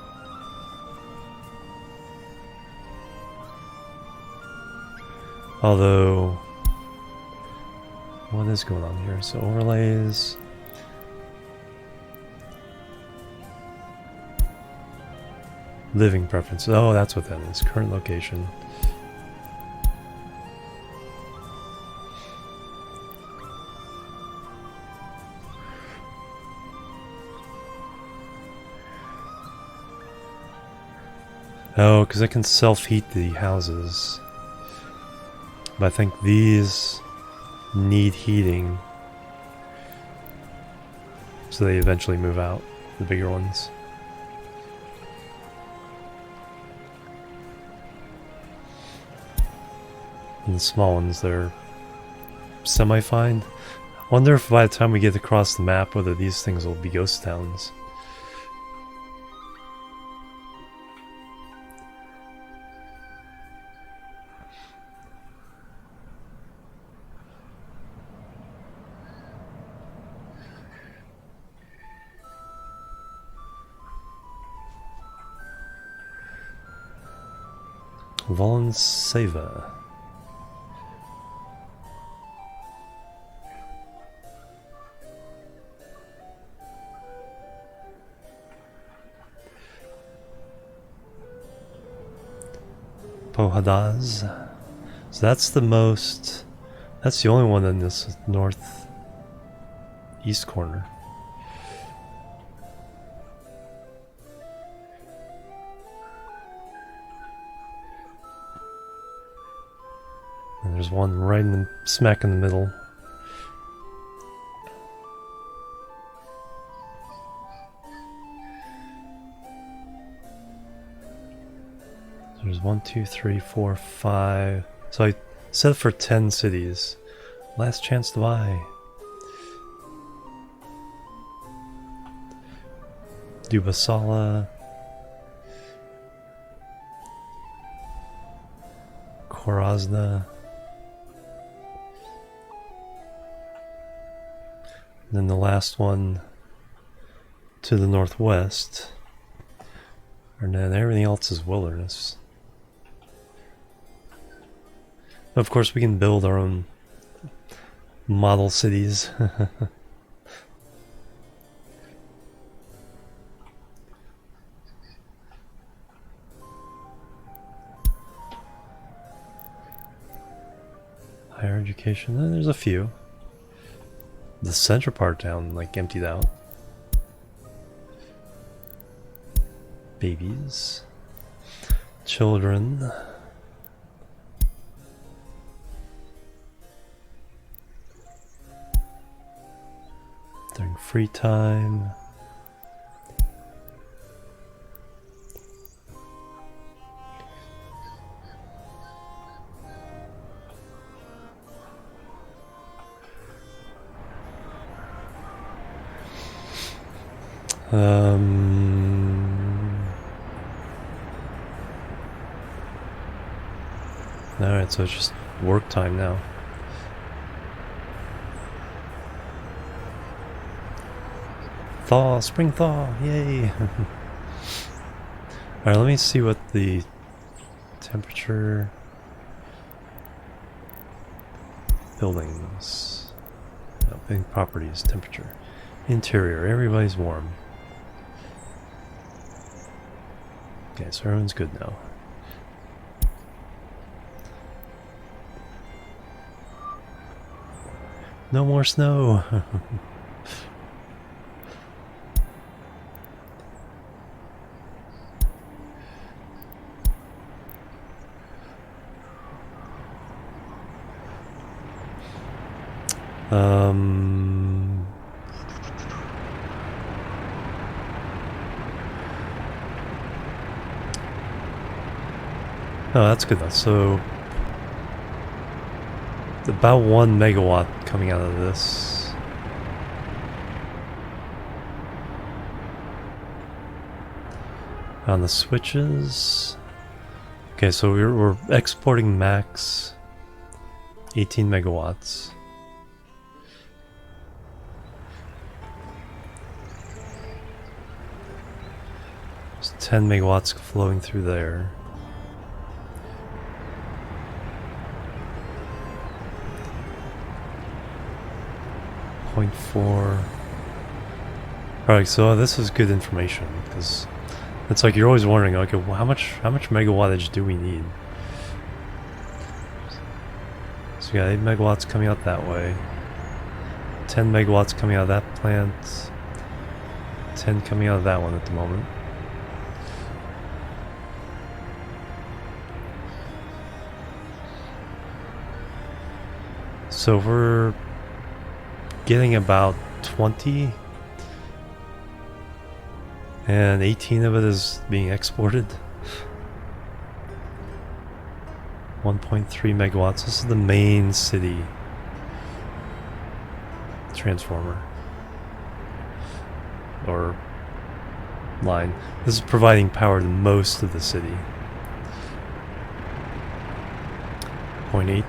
Although, what is going on here? So overlays. Living preferences. Oh, that's what that is. Current location. Oh, because I can self-heat the houses. But I think these need heating. So they eventually move out, the bigger ones. And the small ones, they're semi-fine. I wonder if by the time we get across the map, whether these things will be ghost towns. Volenseva. Pohadaz. So that's the most. That's the only one in this north east corner. And there's one right in the smack in the middle. There's 1, 2, 3, 4, 5. So I set for 10 cities. Last chance to buy. Dubasala. Korazna. And then the last one to the northwest. And then everything else is wilderness. Of course, we can build our own model cities. Higher education, there's a few. The central part of town, like, emptied out. Babies. children. During free time. Alright, so it's just work time now. Thaw, spring thaw, yay! Alright, let me see what the temperature... Buildings... No, building properties, temperature. Interior, everybody's warm. Okay, so everyone's good now. No more snow! Oh, that's good though. So about 1 megawatt coming out of this. On the switches. Okay, so we're exporting max 18 megawatts. There's 10 megawatts flowing through there. .4. Alright, so this is good information because it's like you're always wondering, okay, well, how much megawattage do we need? So we got 8 megawatts coming out that way, 10 megawatts coming out of that plant, 10 coming out of that one at the moment. So we're getting about 20, and 18 of it is being exported. 1.3 megawatts. This is the main city transformer or line. This is providing power to most of the city. 0.8.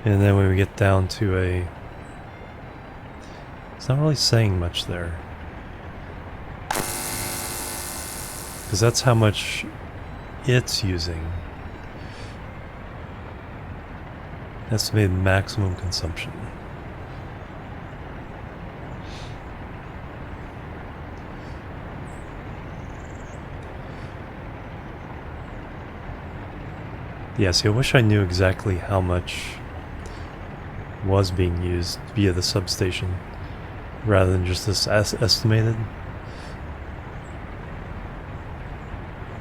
And then when we get down to a... It's not really saying much there. Because that's how much it's using. Estimated maximum consumption. Yeah, see, I wish I knew exactly how much was being used via the substation rather than just this estimated.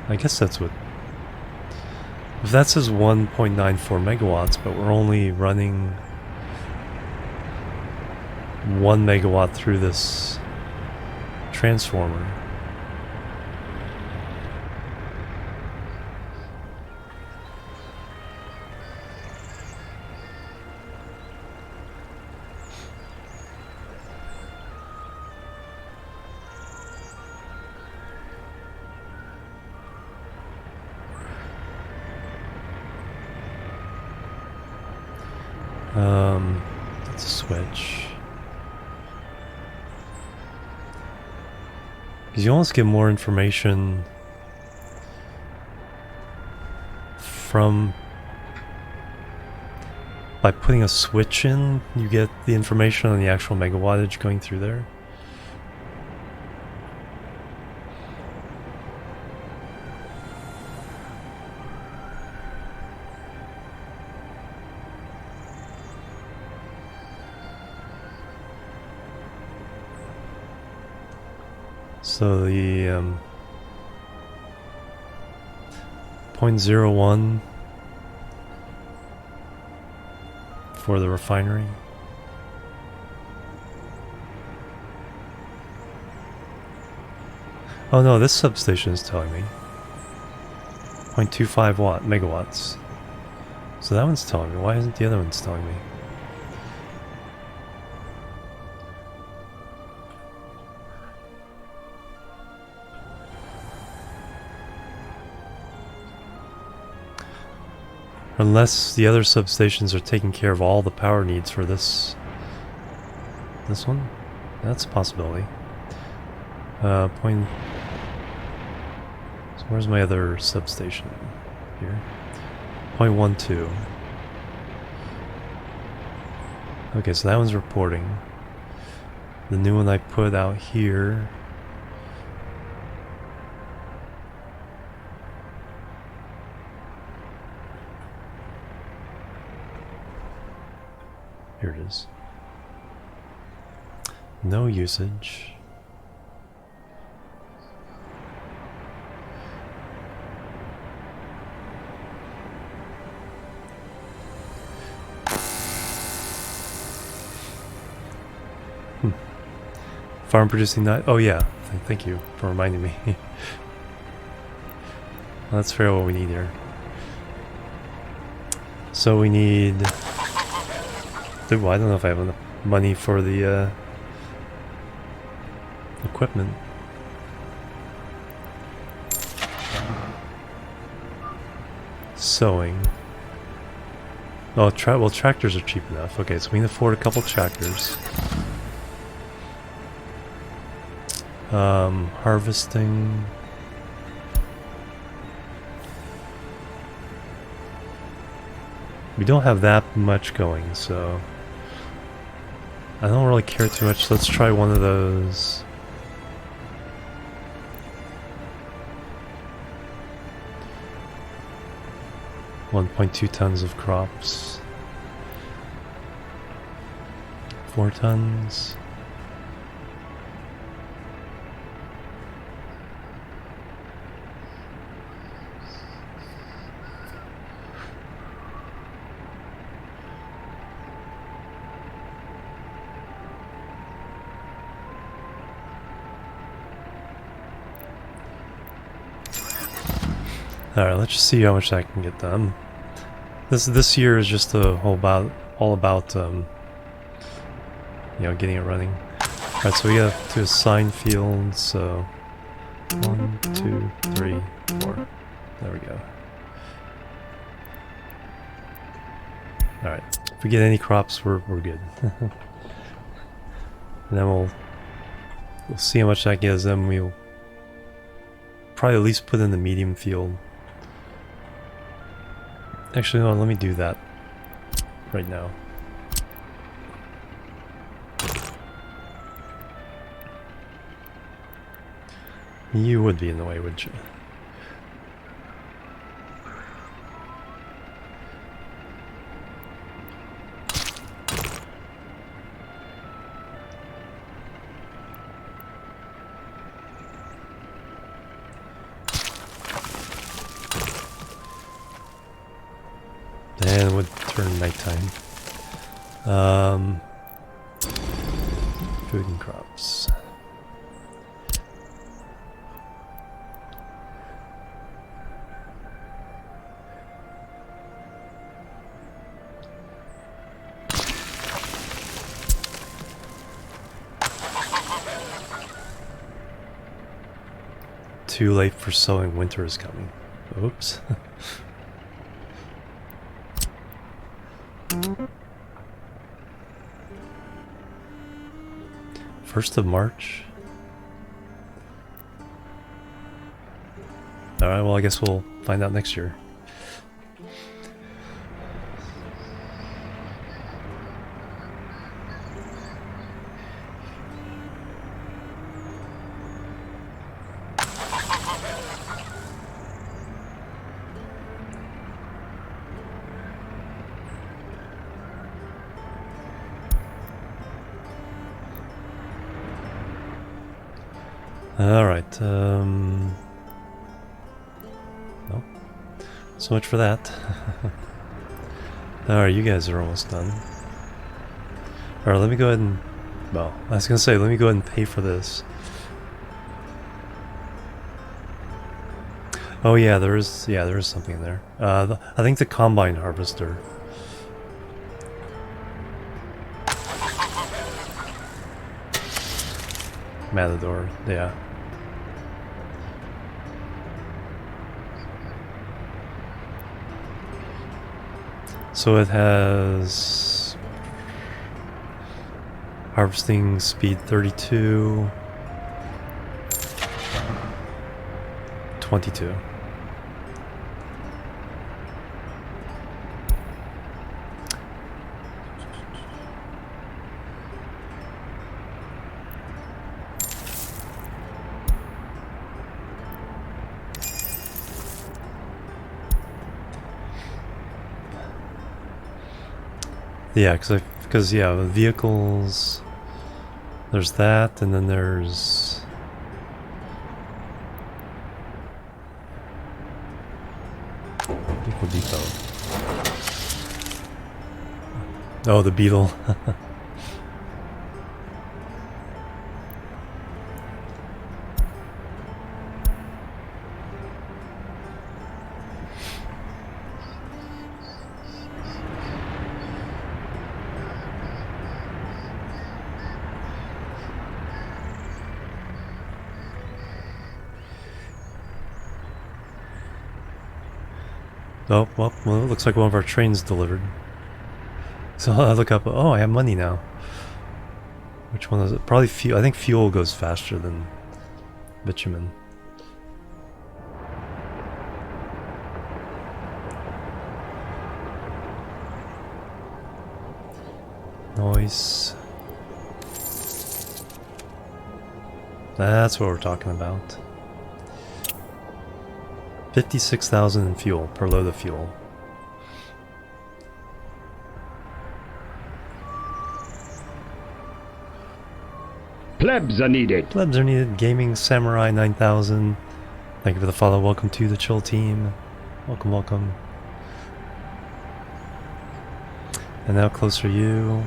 I guess that's what... If that says 1.94 megawatts, but we're only running 1 megawatt through this transformer. Let's switch. Because you almost get more information from... By putting a switch in, you get the information on the actual megawattage going through there. So the 0.01 for the refinery. Oh no, this substation is telling me 0.25 megawatts. So that one's telling me. Why isn't the other one's telling me? Unless the other substations are taking care of all the power needs for this one? That's a possibility. Point. So where's my other substation? Here. 0.12. Okay, so that one's reporting. The new one I put out here. Here it is. No usage. Farm producing that. Oh yeah, thank you for reminding me. Well, let's figure out what we need here. So we need. Well, I don't know if I have enough money for the equipment. Sowing. Oh, well, tractors are cheap enough. Okay, so we can afford a couple tractors. Harvesting. We don't have that much going, so I don't really care too much. Let's try one of those. $1.2 tons of crops. 4 tons. Alright, let's just see how much I can get done. This year is just all about you know, getting it running. Alright, so we have to assign fields, so 1, 2, 3, 4. There we go. Alright, if we get any crops, we're good. And then we'll see how much that gives, then we'll probably at least put in the medium field. Actually, no, let me do that right now. You would be in the way, wouldn't you? And it would turn nighttime. Food and crops. Too late for sowing, winter is coming. Oops. First of March? Alright, well I guess we'll find out next year. Alright, no. So much for that. Alright, you guys are almost done. Alright, let me go ahead and... Well, I was gonna say, let me go ahead and pay for this. Oh yeah, there is something in there. I think the combine harvester. Matador, yeah. So it has harvesting speed 32, 22. Yeah, because yeah, the vehicles, there's that, and then there's Vehicle Depot. Oh, the Beetle. Oh, well, it looks like one of our trains delivered. So I'll look up. Oh, I have money now. Which one is it? Probably fuel. I think fuel goes faster than bitumen. Noise. That's what we're talking about. 56,000 in fuel, per load of fuel. Plebs are needed. Plebs are needed. Gaming Samurai 9000. Thank you for the follow. Welcome to the chill team. Welcome, welcome. And now closer you.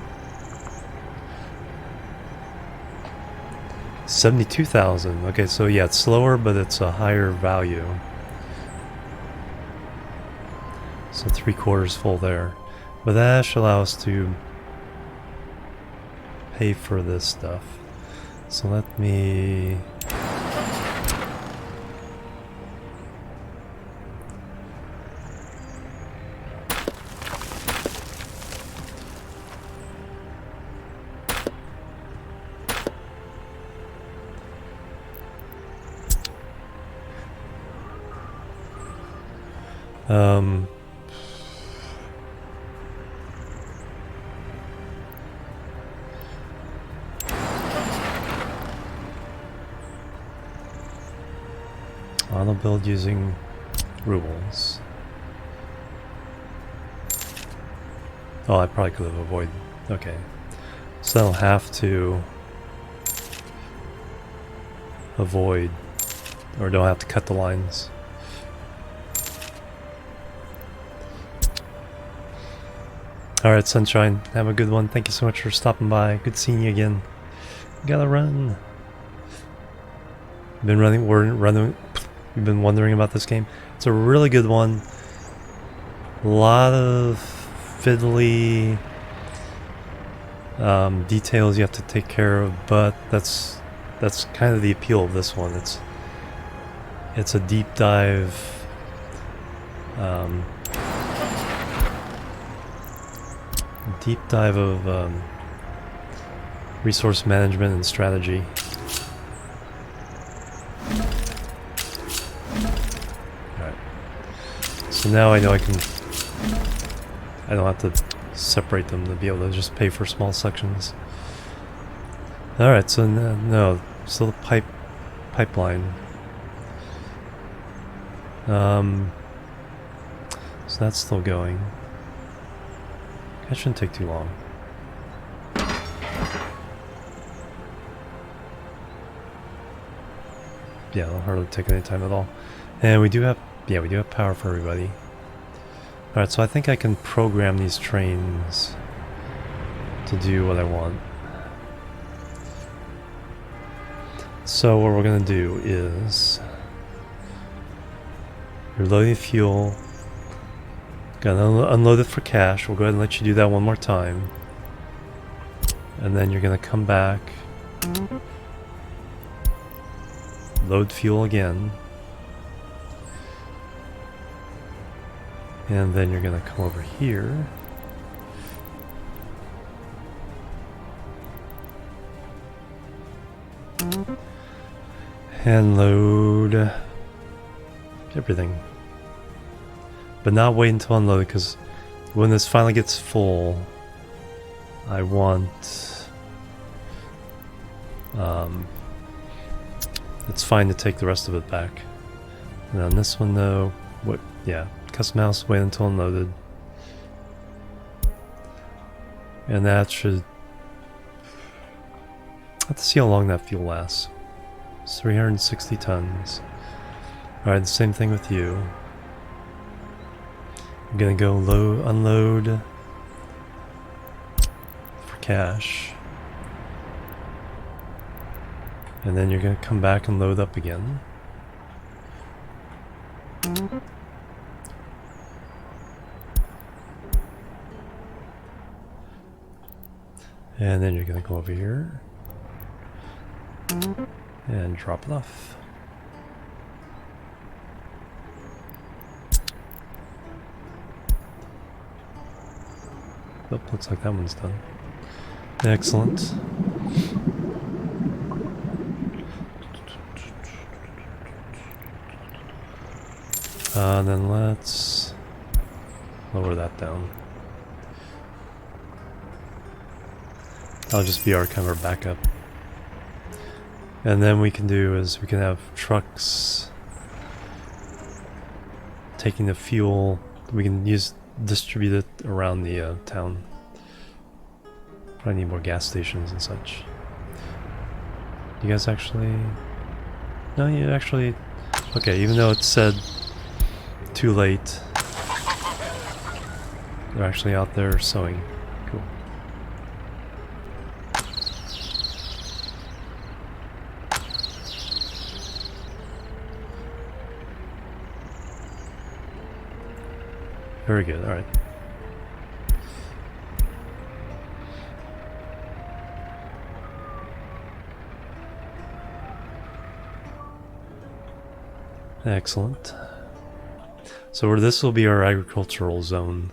72,000. Okay, so yeah, it's slower, but it's a higher value. So 3/4 full there. But that should allow us to pay for this stuff. So let me... Auto build using rubles. Oh, I probably could have avoided. Okay. So I'll have to avoid, or don't have to cut the lines. Alright, Sunshine, have a good one. Thank you so much for stopping by. Good seeing you again. Gotta run. We've been wondering about this game. It's a really good one. A lot of fiddly details you have to take care of, but that's kind of the appeal of this one. It's a deep dive. Deep dive of resource management and strategy. So now I know I don't have to separate them to be able to just pay for small sections. Alright, so no, still the pipeline. So that's still going. That shouldn't take too long. yeah, it'll hardly take any time at all. And we do have, yeah, we do have power for everybody. Alright, so I think I can program these trains to do what I want. So what we're gonna do is you're loading fuel, gonna unload it for cash. We'll go ahead and let you do that one more time. And then you're gonna come back, load fuel again, and then you're gonna come over here. And load everything. But not wait until unloaded, because when this finally gets full, I want... it's fine to take the rest of it back. And on this one though, what? Yeah, custom house, wait until unloaded. And that should... I have to see how long that fuel lasts. It's 360 tons. Alright, the same thing with you. I'm gonna go unload for cash. And then you're gonna come back and load up again. And then you're gonna go over here and drop it off. Oh, looks like that one's done. Excellent. Then let's lower that down. That'll just be our kind of our backup. And then we can do is we can have trucks taking the fuel. We can distribute it around the town. Probably need more gas stations and such. You guys actually... No, you actually... Okay, even though it said too late, they're actually out there sewing. Cool. Very good, alright. Excellent. So this will be our agricultural zone.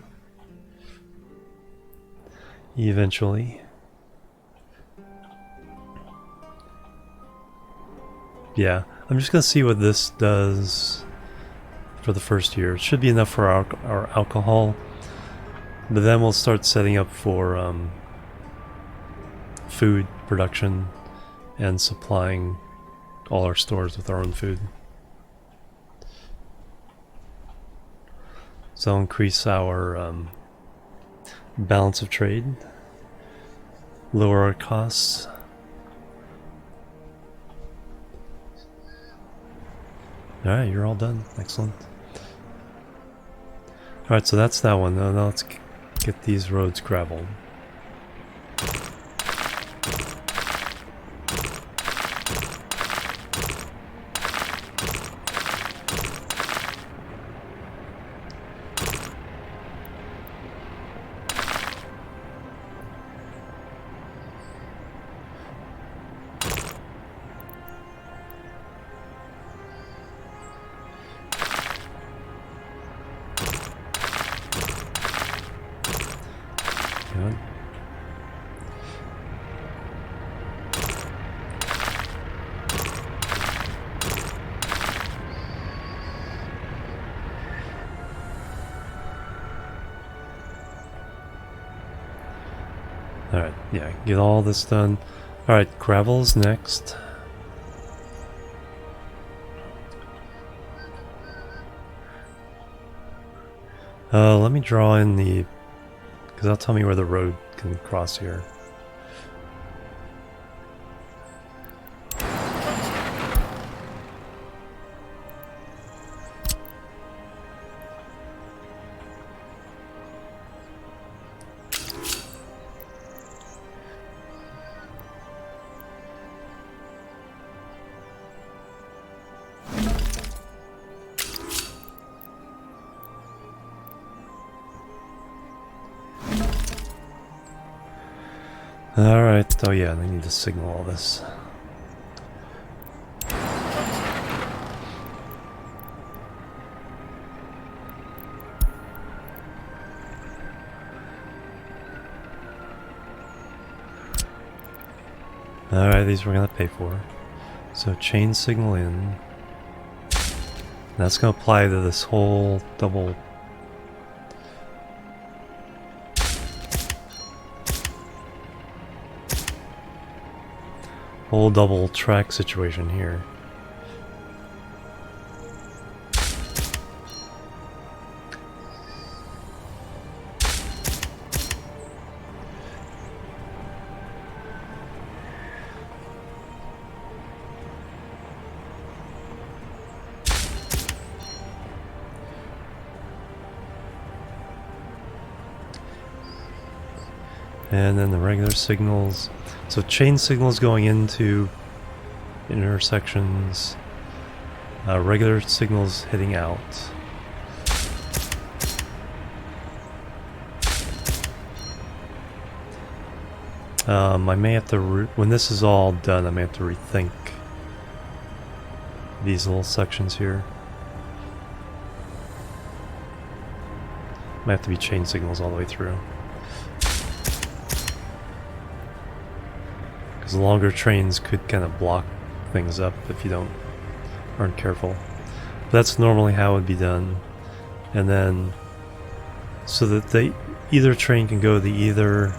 Eventually. Yeah, I'm just gonna see what this does for the first year. It should be enough for our alcohol, but then we'll start setting up for food production and supplying all our stores with our own food. So I'll increase our balance of trade, lower our costs. Alright, you're all done. Excellent. Alright, so that's that one. Now let's get these roads graveled. Good. Alright, yeah, get all this done. Alright, gravel's next. Let me draw in the... because that'll tell me where the road can cross here. Alright, oh yeah, they need to signal all this. Alright, these we're gonna pay for. So chain signal in. That's gonna apply to this whole double. Whole double track situation here. And then the regular signals. So chain signals going into intersections. Regular signals heading out. I may have to, when this is all done, I may have to rethink these little sections here. Might have to be chain signals all the way through. Because longer trains could kind of block things up if you aren't careful. But that's normally how it would be done. And then, so that either train can go to either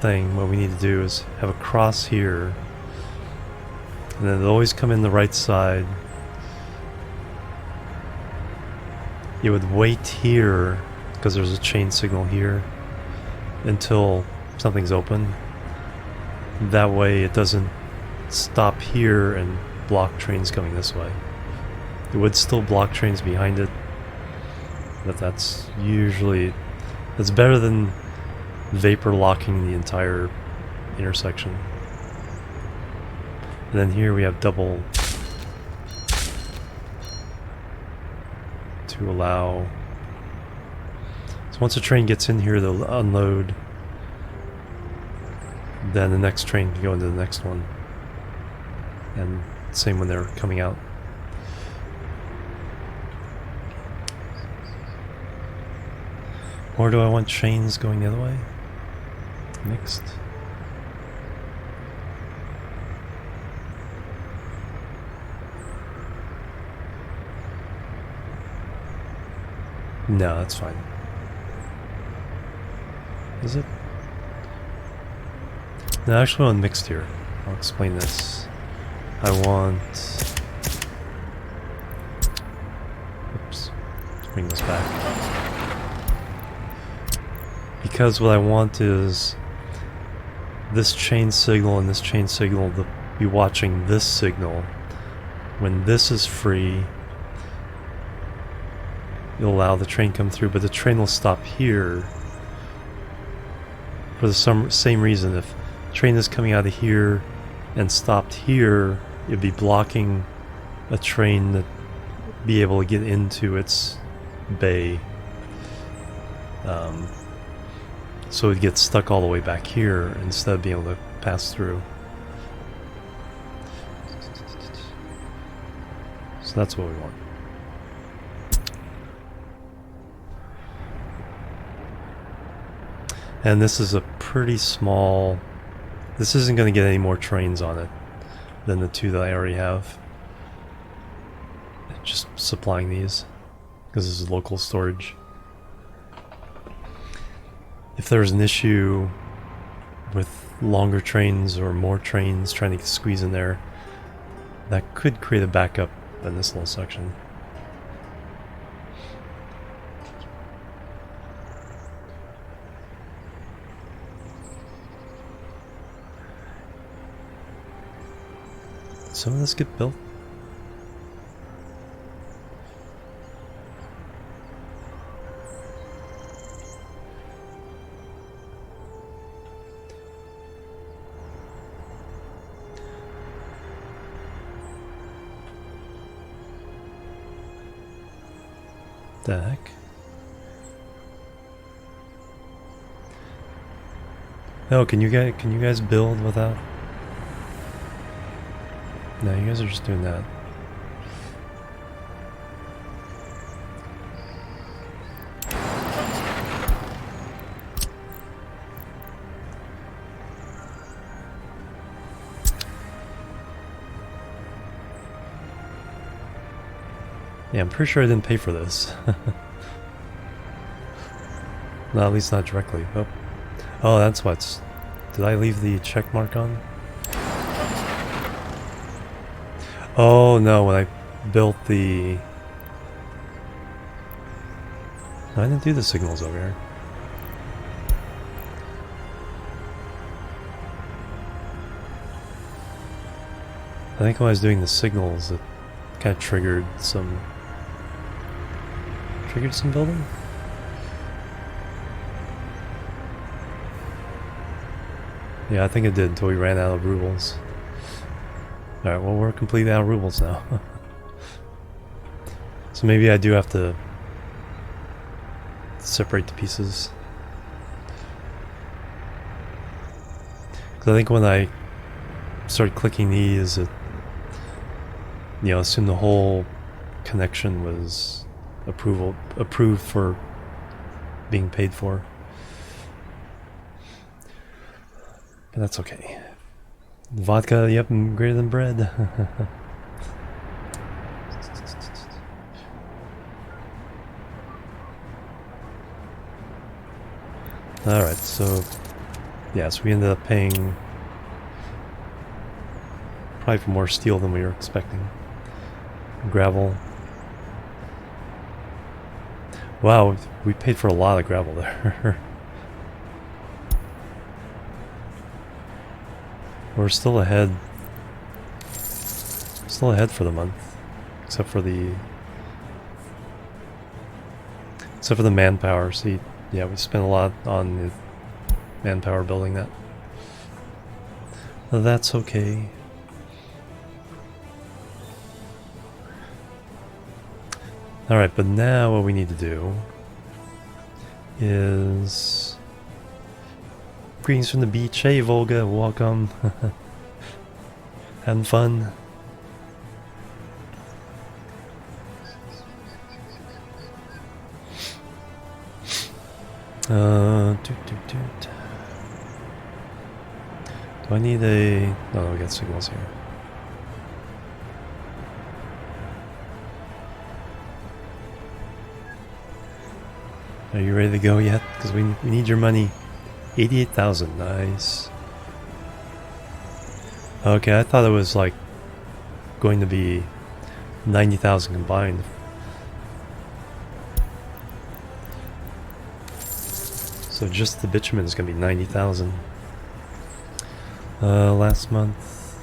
thing, what we need to do is have a cross here. And then they'll always come in the right side. You would wait here, because there's a chain signal here, until something's open. That way it doesn't stop here and block trains coming this way. It would still block trains behind it, but that's better than vapor locking the entire intersection. And then here we have double to allow. So once a train gets in here, they'll unload. Then the next train can go into the next one. And same when they're coming out. Or do I want trains going the other way? Mixed. No, that's fine. Is it? No, I actually want mixed here. I'll explain this. I want... Oops. Let's bring this back. Because what I want is this chain signal and this chain signal to be watching this signal. When this is free, you'll allow the train come through, but the train will stop here for the same reason. If the train is coming out of here and stopped here, it'd be blocking a train that be able to get into its bay. So it gets stuck all the way back here instead of being able to pass through. So that's what we want. And this is a pretty small... This isn't going to get any more trains on it than the two that I already have. Just supplying these, because this is local storage. If there's an issue with longer trains or more trains trying to squeeze in there, that could create a backup in this little section. Some of this get built. The heck? No, can you guys build without? No, you guys are just doing that. Yeah, I'm pretty sure I didn't pay for this. No, at least not directly. Oh, oh, that's what's. Did I leave the check mark on? Oh no, when I built the. No, I didn't do the signals over here. I think when I was doing the signals, it kind of triggered some building. Yeah, I think it did until we ran out of rubles. Alright, well, we're completely out of rubles now. So maybe I do have to separate the pieces. Because I think when I started clicking these, it, you know, assumed the whole connection was approved for being paid for. But that's okay. Vodka, yep, greater than bread. Alright, so yeah, so we ended up paying probably for more steel than we were expecting. Gravel. Wow, we paid for a lot of gravel there. We're still ahead. Still ahead for the month. Except for the manpower. See, yeah, we spent a lot on the manpower building that. That's okay. Alright, but now what we need to do is... Greetings from the beach. Hey Volga, welcome. Having fun. Do I need a... No, we got signals here. Are you ready to go yet? Because we need your money. 88,000, nice. Okay, I thought it was like going to be 90,000 combined. So just the bitumen is going to be 90,000. Last month.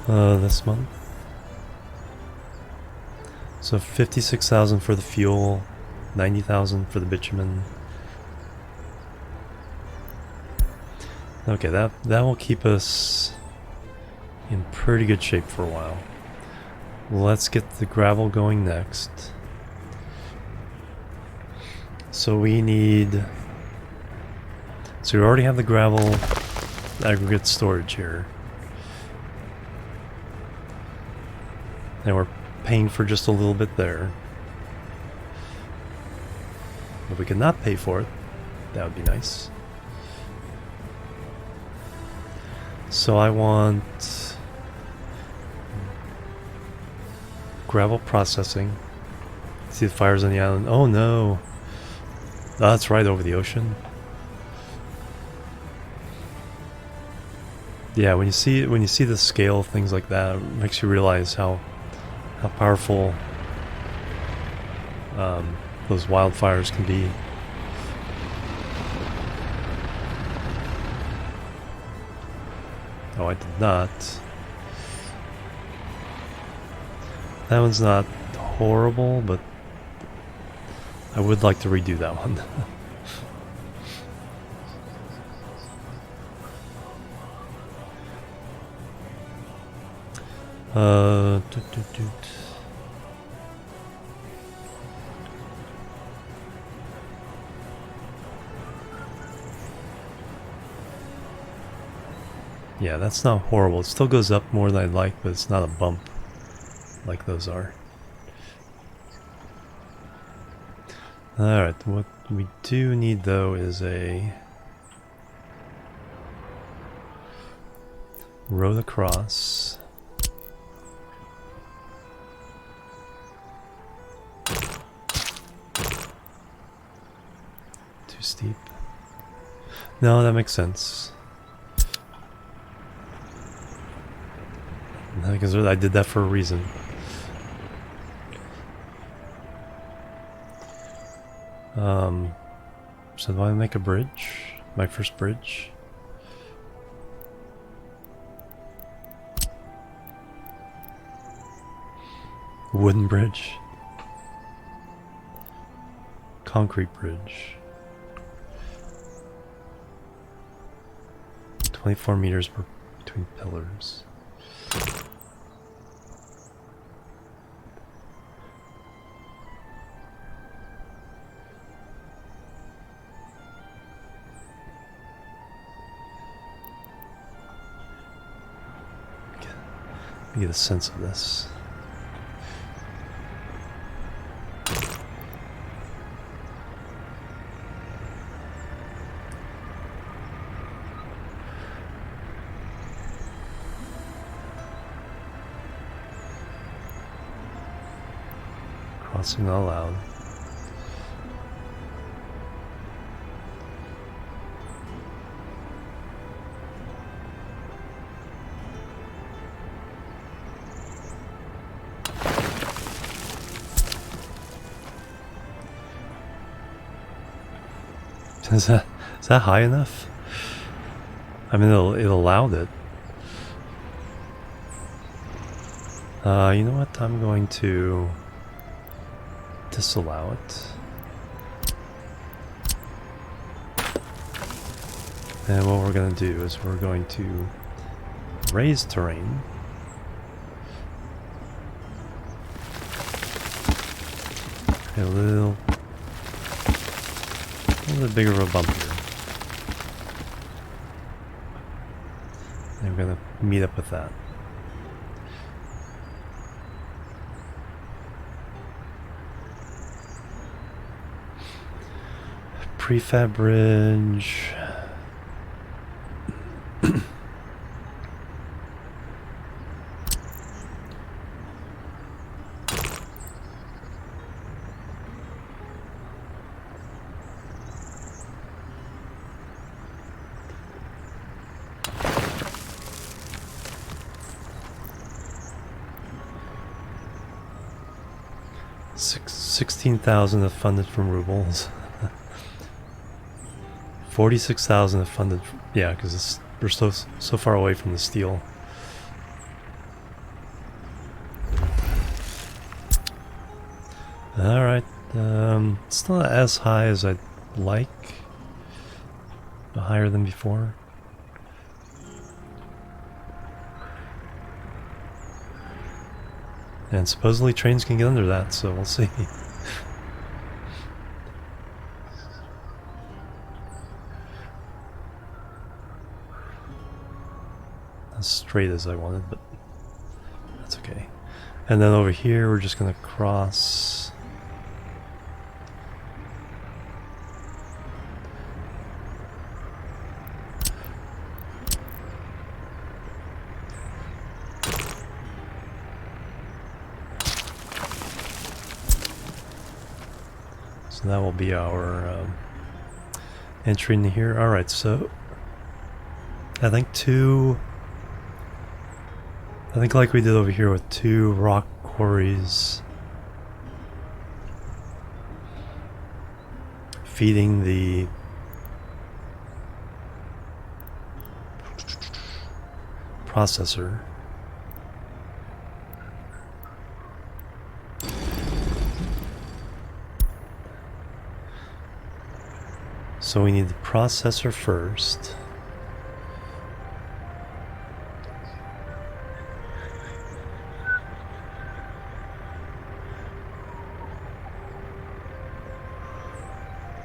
This month. So 56,000 for the fuel, 90,000 for the bitumen. Okay, that will keep us in pretty good shape for a while. Let's get the gravel going next. So we need... So we already have the gravel aggregate storage here. And we're paying for just a little bit there. If we could not pay for it, that would be nice. So I want gravel processing. See the fires on the island. Oh no! That's right, over the ocean. Yeah, when you see the scale of things like that, it makes you realize how powerful those wildfires can be. Oh, I did not. That one's not horrible, but I would like to redo that one. Yeah, that's not horrible. It still goes up more than I'd like, but it's not a bump like those are. Alright, what we do need though is a road across. Too steep. No, that makes sense. Because I did that for a reason. So do I make a bridge? My first bridge? Wooden bridge. Concrete bridge. 24 meters between pillars. Get a sense of this. Crossing not allowed. Is that high enough? I mean, it allowed it. You know what? I'm going to disallow it. And what we're going to do is we're going to raise terrain. A little bit bigger of a bump here. And we're going to meet up with that. Prefab bridge. $16,000 have funded from rubles. 46,000 have funded. Yeah, because we're so far away from the steel. All right, it's not as high as I'd like, but higher than before. And supposedly trains can get under that, so we'll see. As straight as I wanted, but that's okay. And then over here, we're just gonna cross. So that will be our entry into here. All right, so I think like we did over here with 2 rock quarries feeding the processor. So we need the processor first.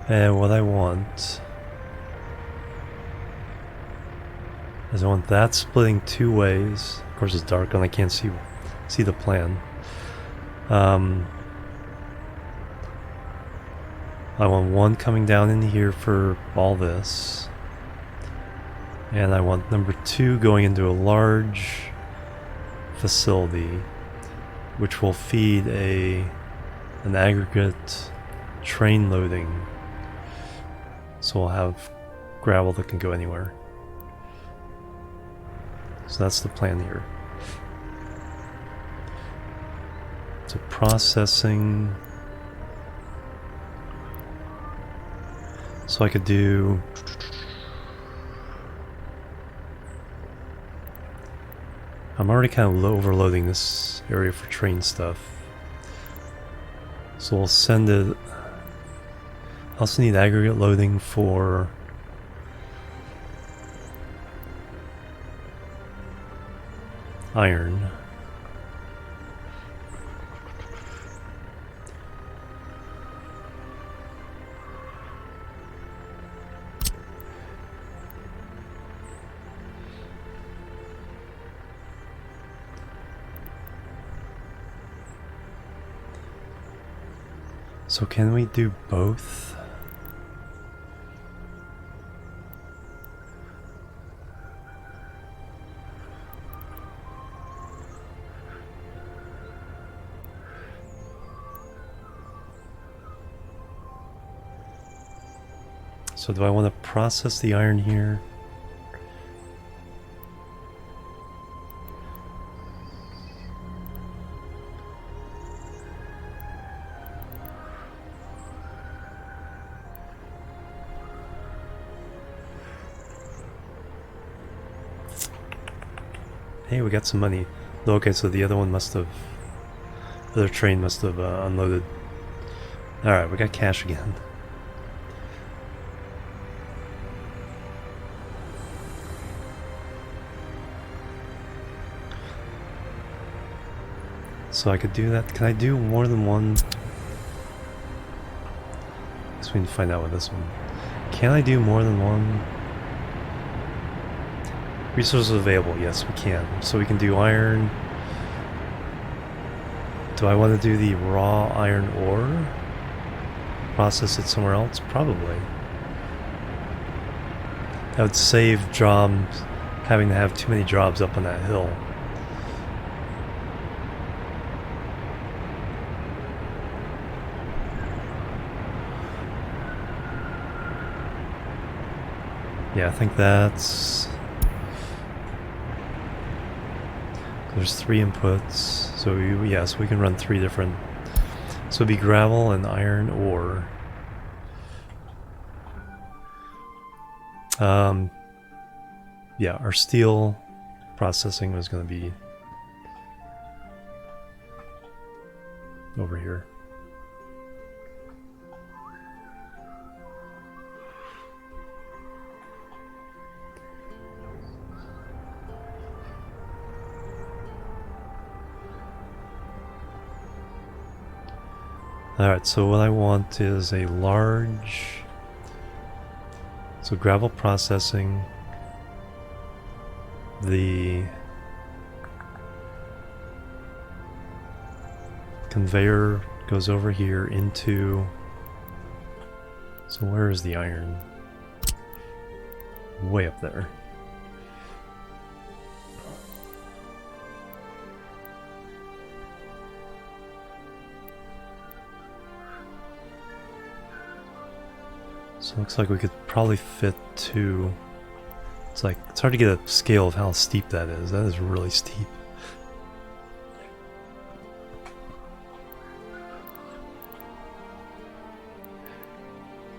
And what I want is I want that splitting two ways. Of course, it's dark and I can't see the plan. I want one coming down in here for all this, and I want number 2 going into a large facility, which will feed an aggregate train loading. So we'll have gravel that can go anywhere. So that's the plan here. So processing. So I could do... I'm already kind of overloading this area for train stuff. So we'll send it... I also need aggregate loading for... iron. So can we do both? So do I want to process the iron here? Hey, we got some money. Okay, so the other one must have... the other train must have unloaded. Alright, we got cash again. So I could do that. Can I do more than one? I guess we need to find out with this one. Can I do more than one? Resources available. Yes, we can. So we can do iron. Do I want to do the raw iron ore? Process it somewhere else? Probably. That would save jobs, having to have too many jobs up on that hill. Yeah, I think that's... there's 3 inputs, so yes, we can run 3 different... so it'd be gravel and iron ore. Yeah, our steel processing was going to be over here. Alright, so what I want is a large... so gravel processing, the conveyor goes over here into... so where is the iron? Way up there. So it looks like we could probably fit 2. It's like, it's hard to get a scale of how steep that is. That is really steep.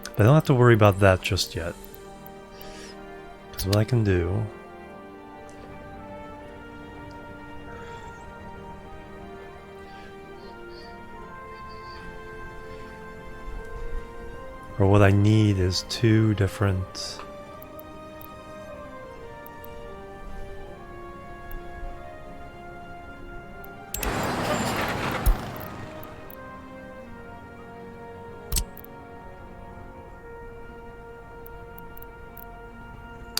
But I don't have to worry about that just yet. Because what I can do... or what I need is 2 different...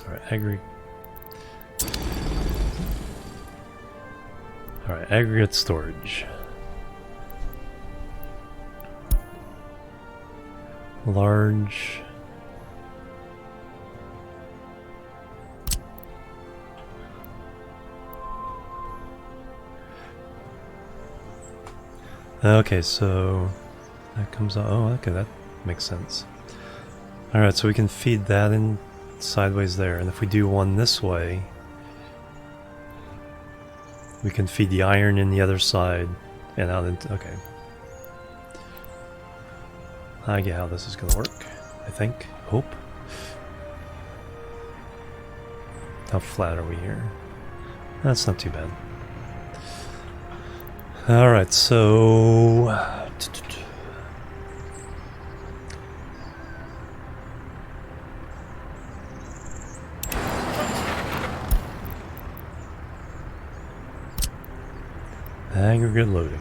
Alright, aggregate. Alright, aggregate storage. Large. Okay, so that comes out. Oh, okay, that makes sense. Alright, so we can feed that in sideways there, and if we do one this way, we can feed the iron in the other side and out into. Okay. I get how this is gonna work, I think. Hope. How flat are we here? That's not too bad. Alright, so aggregate loading.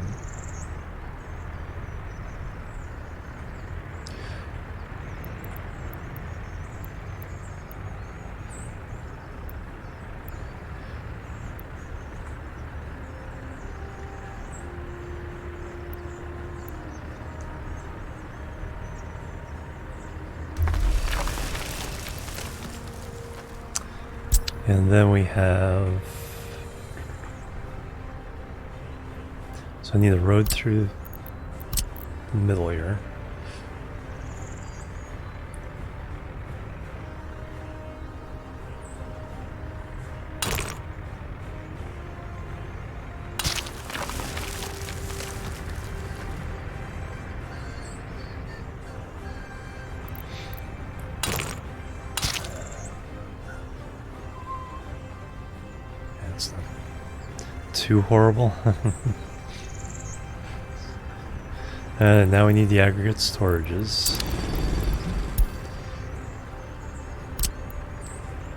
And then we have, so I need a road through the middle here. It's not too horrible. And now we need the aggregate storages.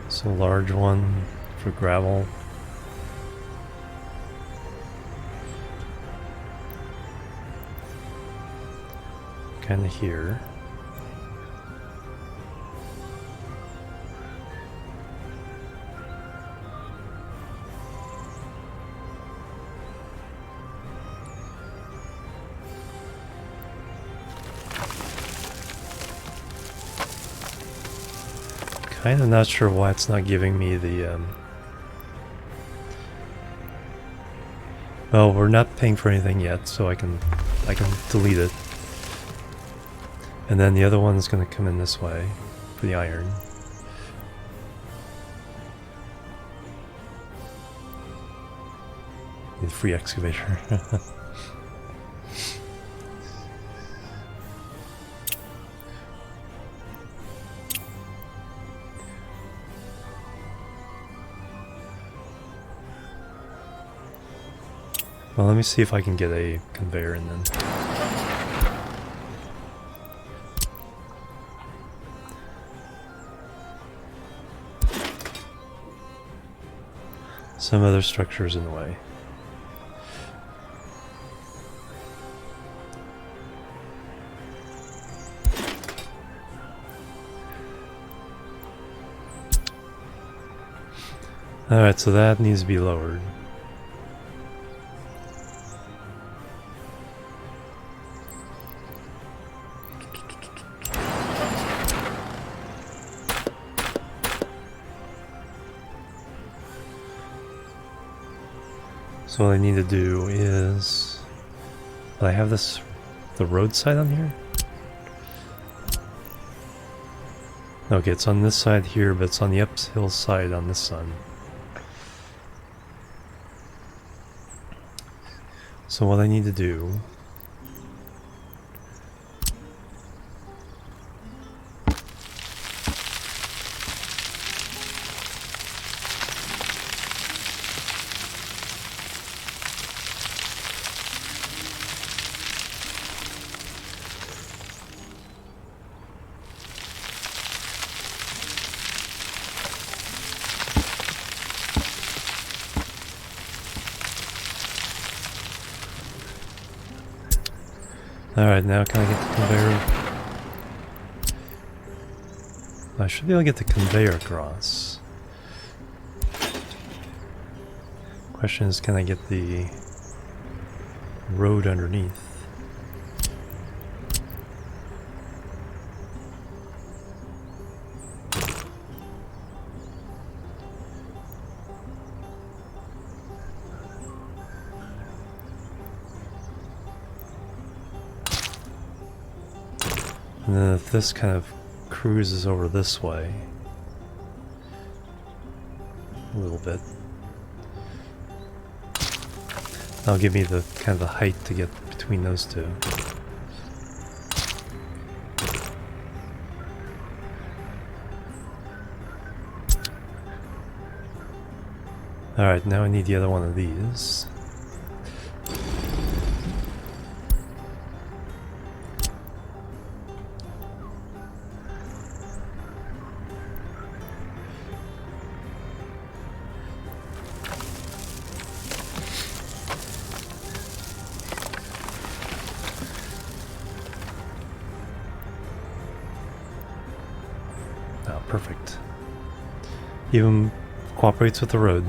So large one for gravel. Kind of here. Kind of not sure why it's not giving me the well, we're not paying for anything yet, so I can delete it. And then the other one's going to come in this way for the iron. Need a free excavator. Well, let me see if I can get a conveyor in then. Some other structures in the way. Alright, so that needs to be lowered. So what I need to do is, do I have this, the roadside on here? Okay, it's on this side here, but it's on the uphill side on this side. So what I need to do Alright, now can I get the conveyor? I should be able to get the conveyor across. Question is, can I get the road underneath. And then if this kind of cruises over this way a little bit, that'll give me the kind of the height to get between those two. Alright, now I need the other one of these. Oh, perfect. Even cooperates with the road.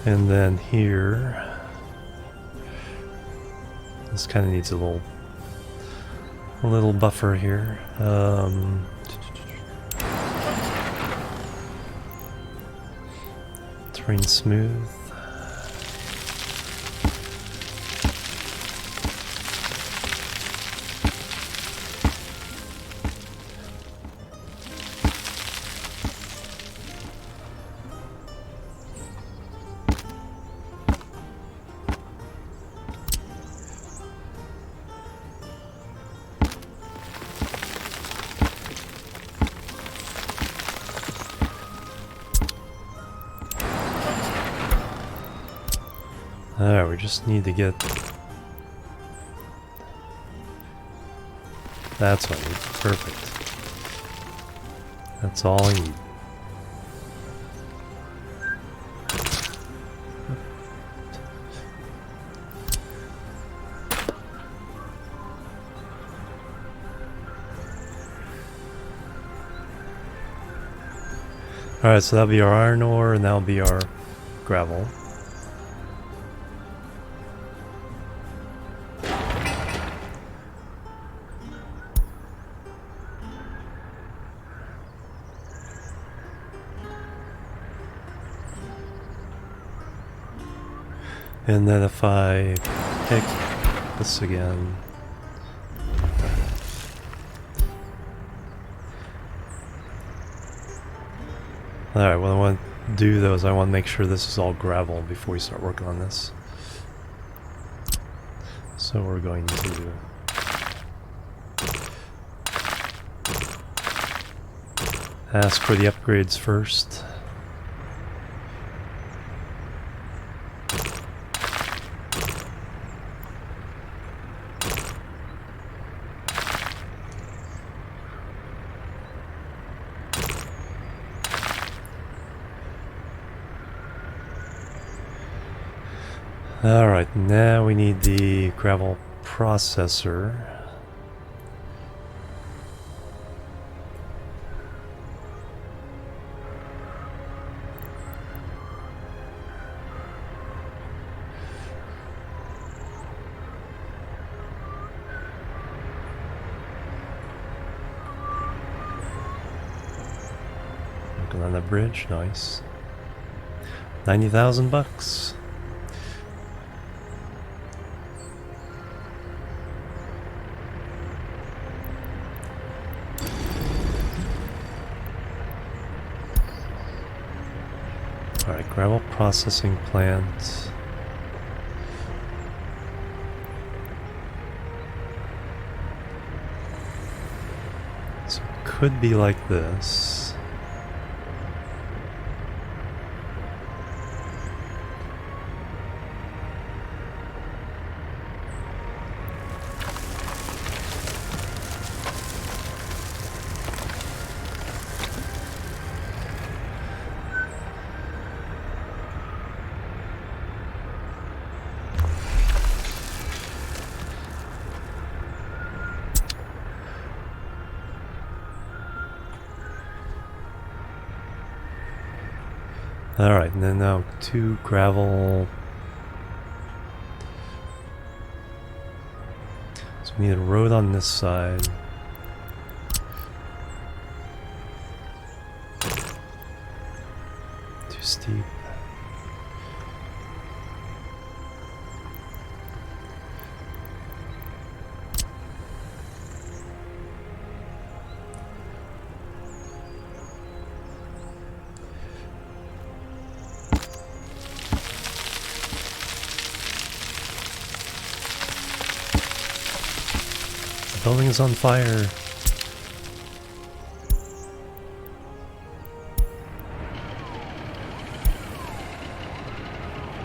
And then here, this kind of needs a little buffer here. Terrain smooth. Alright, we just need to get... That's what I need. Perfect. That's all I need. Alright, so that'll be our iron ore and that'll be our gravel. And then if I pick this again, alright, what I want to do though is I want to make sure this is all gravel before we start working on this. So we're going to ask for the upgrades first. Alright, now we need the gravel processor. Working on the bridge, nice. 90,000 bucks. Alright, gravel processing plant. So it could be like this. Alright, and then now 2 gravel. So we need a road on this side. Too steep. The building is on fire.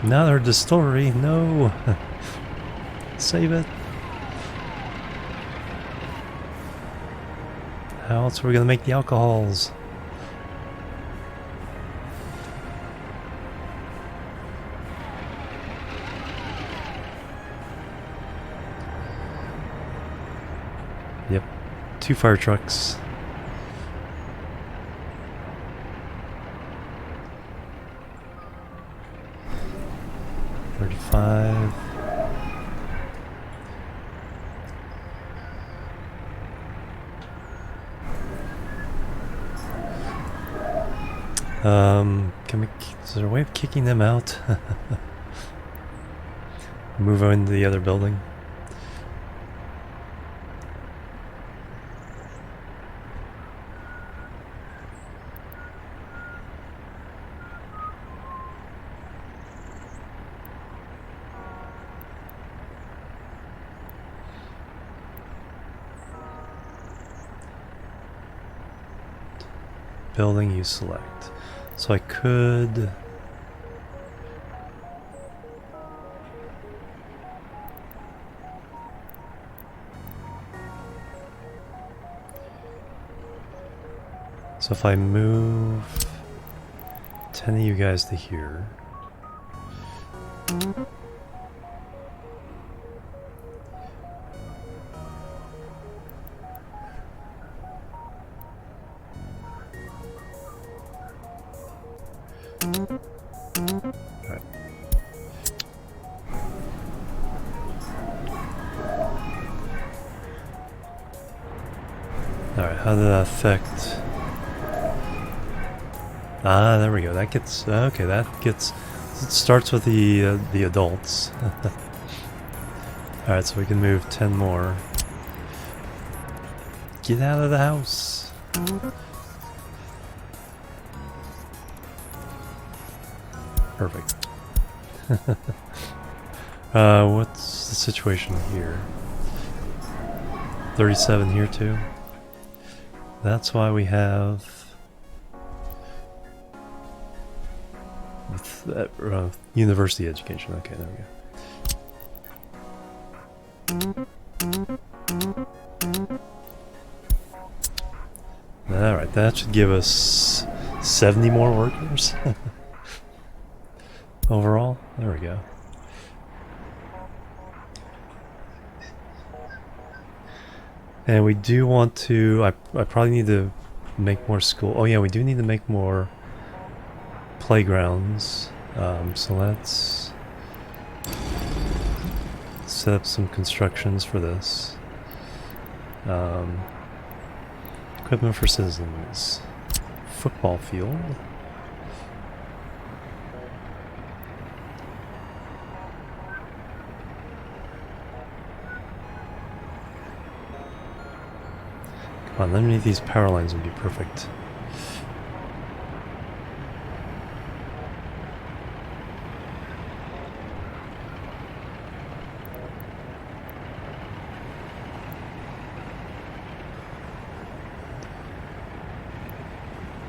Now I heard the story. No. Save it. How else are we gonna make the alcohols? Yep. 2 fire trucks. $35. Can we? Is there a way of kicking them out? Move on to the other building. Building you select. So I could... So if I move 10 of you guys to here... Alright, how did that affect... Ah, there we go. That gets... Okay, that gets... It starts with the adults. Alright, so we can move 10 more. Get out of the house! Perfect. What's the situation here? 37 here too? That's why we have... university education. Okay, there we go. Alright, that should give us 70 more workers. Overall. There we go. And we do want to... I probably need to make more school... Oh yeah, we do need to make more playgrounds. So let's set up some constructions for this. Equipment for citizens. Football field. Come on, underneath these power lines would be perfect.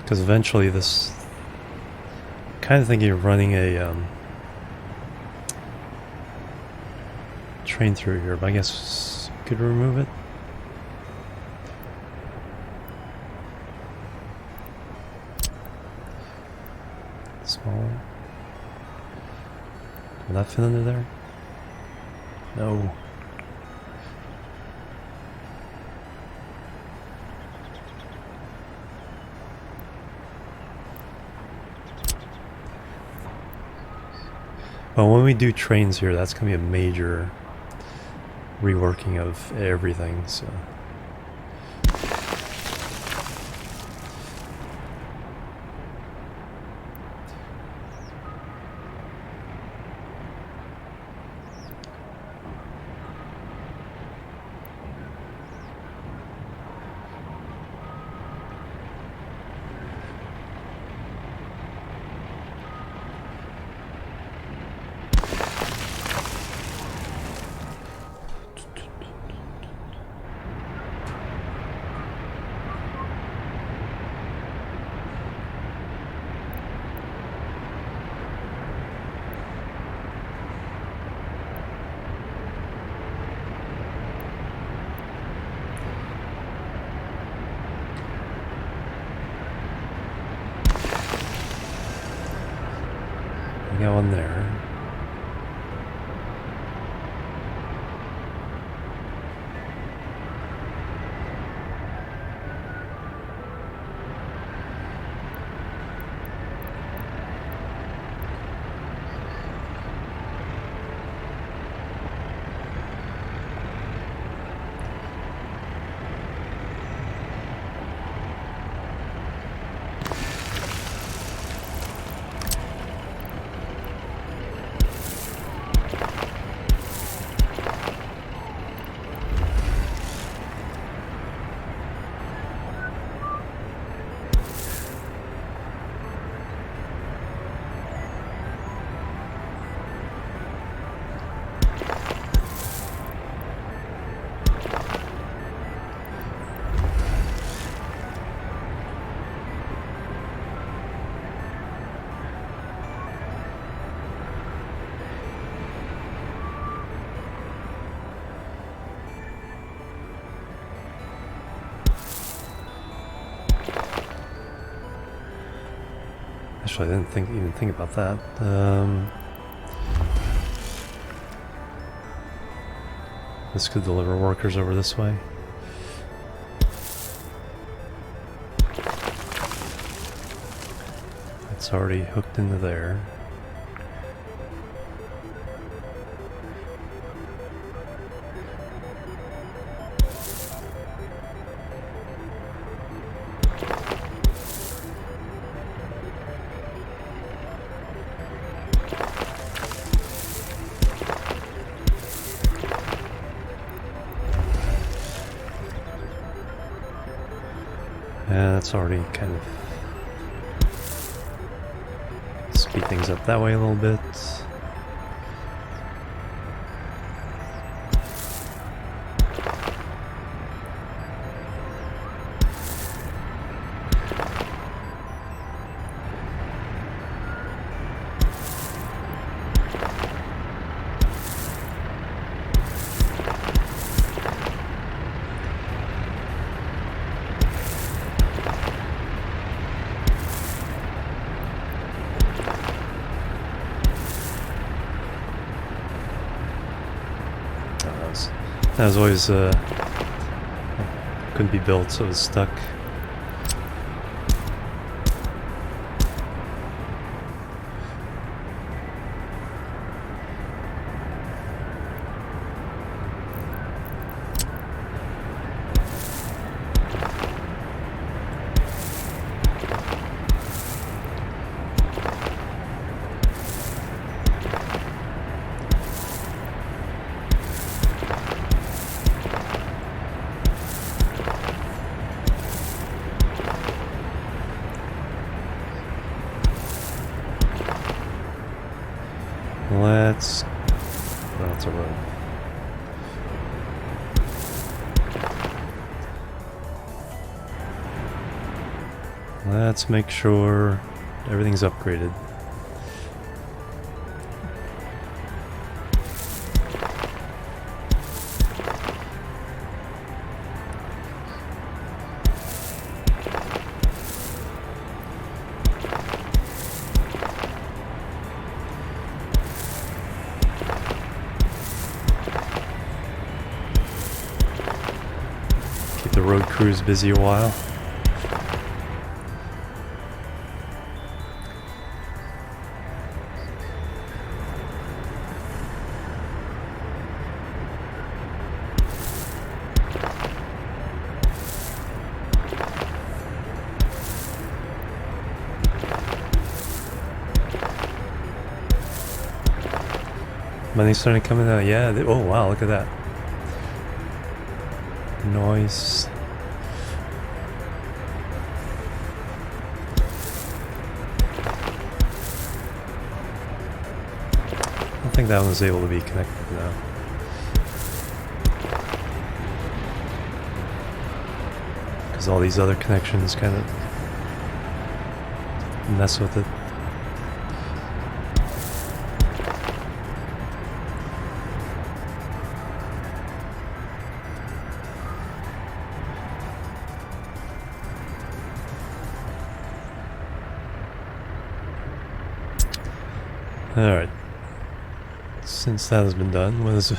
Because eventually this... kind of thinking of running a train through here, but I guess could remove it. Small. Will that fit under there? No. Well, when we do trains here, that's going to be a major reworking of everything, so... Go in there. Actually, I didn't even think about that. This could deliver workers over this way. It's already hooked into there. Yeah, that's already kind of speed things up that way a little bit. That was always, couldn't be built, so it was stuck. Well, that's a road. Let's make sure everything's upgraded. The road crew's busy a while. Money's starting coming out. Yeah. Oh wow, look at that. Noise. I don't think that one was able to be connected now. Because all these other connections kind of mess with it. Alright. Since that has been done, what is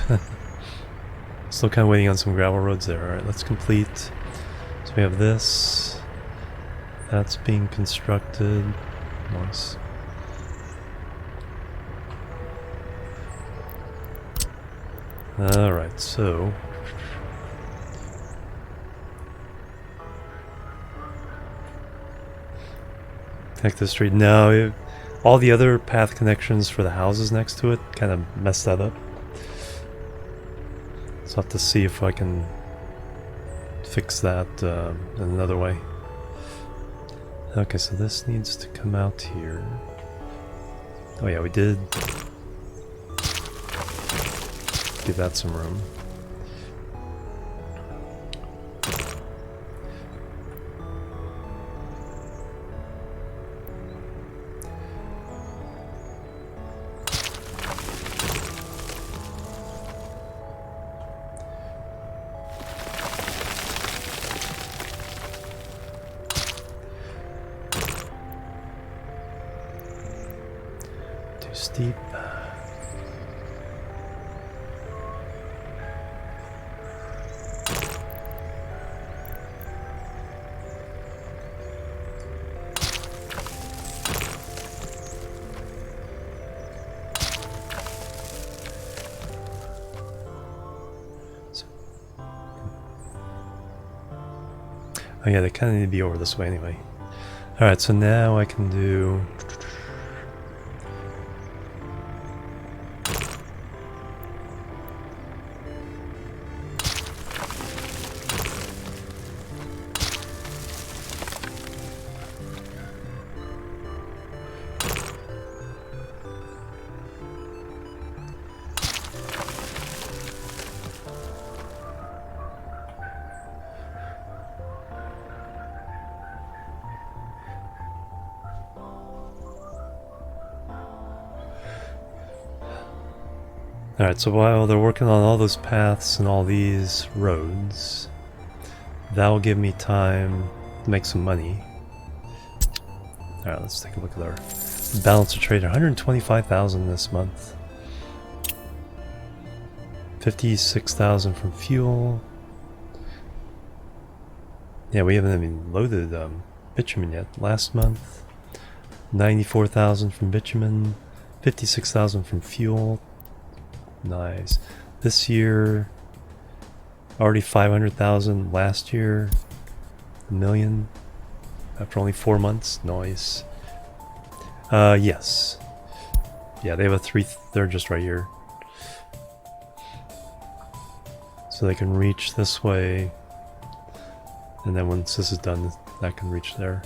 still kind of waiting on some gravel roads there. Alright, let's complete. So we have this. That's being constructed. Nice. Alright, so connect the street. No, all the other path connections for the houses next to it kind of messed that up. So I'll have to see if I can fix that in another way. Okay, so this needs to come out here. Oh yeah, we did give that some room. Too steep. Oh yeah, they kind of need to be over this way anyway. Alright, so now I can do... Alright, so while they're working on all those paths and all these roads, that will give me time to make some money. Alright, let's take a look at our balance of trade. 125,000 this month. 56,000 from fuel. Yeah, we haven't even loaded bitumen yet. Last month, 94,000 from bitumen, 56,000 from fuel. Nice. This year, already 500,000. Last year, a million. After only 4 months. Nice. Yes. Yeah, they have a they're just right here. So they can reach this way. And then once this is done, that can reach there.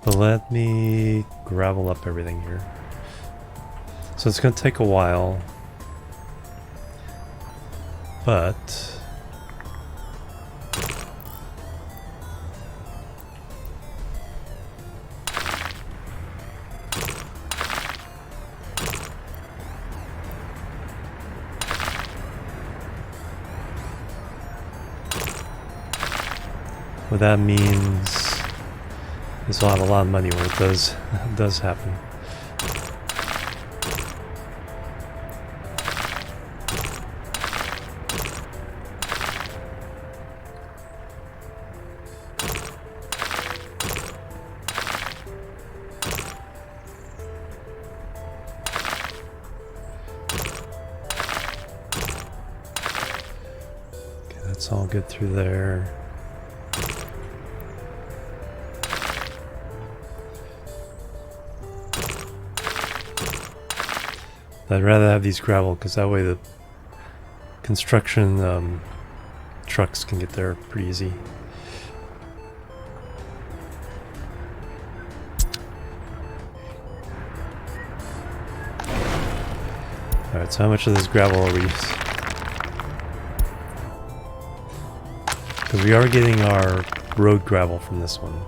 But let me gravel up everything here. So it's going to take a while. But what that means is I'll have a lot of money when it does happen. That's all good through there. I'd rather have these gravel because that way the construction trucks can get there pretty easy. Alright, so how much of this gravel are we using? Because we are getting our road gravel from this one.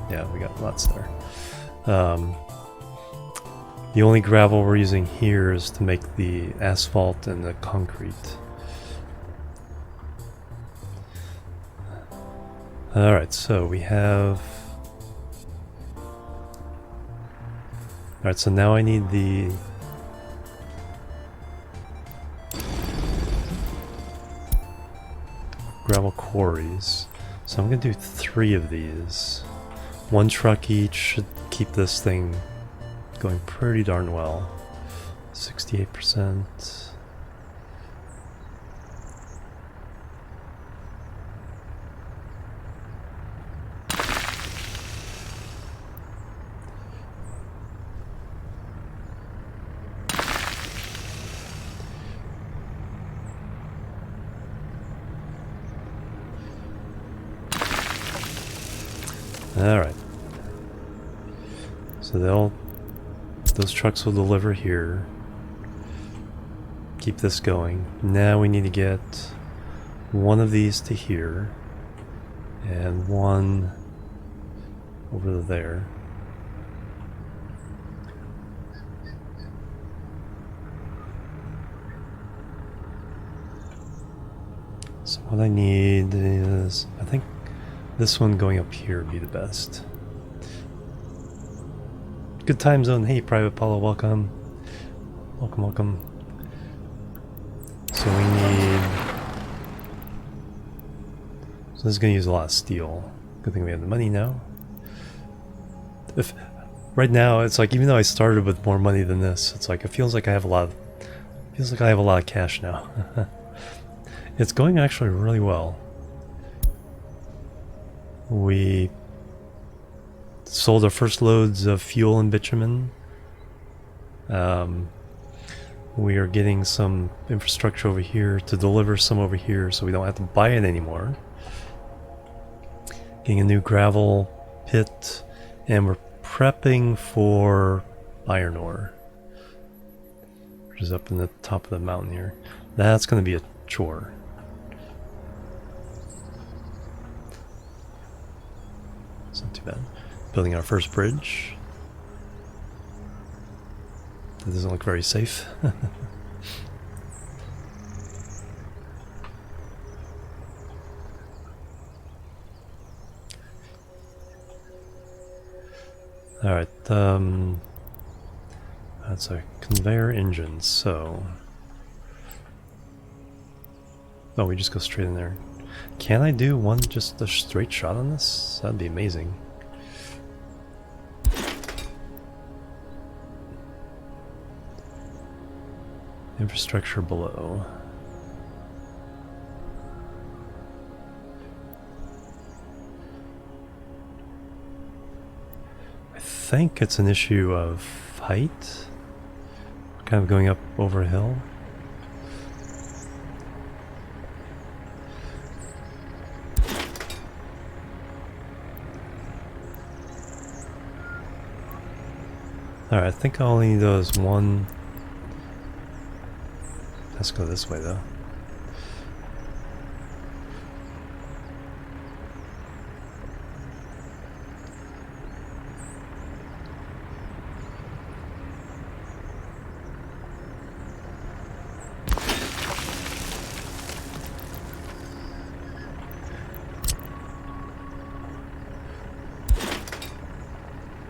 Yeah, we got lots there. The only gravel we're using here is to make the asphalt and the concrete. Alright, so we have... Alright, so now I need the... gravel quarries. So I'm going to do 3 of these. 1 truck each should keep this thing going pretty darn well. 68%. Alright. So those trucks will deliver here. Keep this going. Now we need to get 1 of these to here. And 1 over there. So what I need is, I think this one going up here would be the best. Good time zone. Hey, Private Paulo, welcome. Welcome, welcome. So we need... So this is going to use a lot of steel. Good thing we have the money now. If right now, it's like, even though I started with more money than this, it's like, it feels like I have a lot of cash now. It's going actually really well. We sold our first loads of fuel and bitumen. We are getting some infrastructure over here to deliver some over here so we don't have to buy it anymore. Getting a new gravel pit, and we're prepping for iron ore, which is up in the top of the mountain here. That's going to be a chore. It's not too bad. Building our first bridge. That doesn't look very safe. Alright, that's a conveyor engine, so... Oh, we just go straight in there. Can I do just a straight shot on this? That'd be amazing. Infrastructure below. I think it's an issue of height. Kind of going up over a hill. Alright, I think all I need though is 1. Let's go this way though.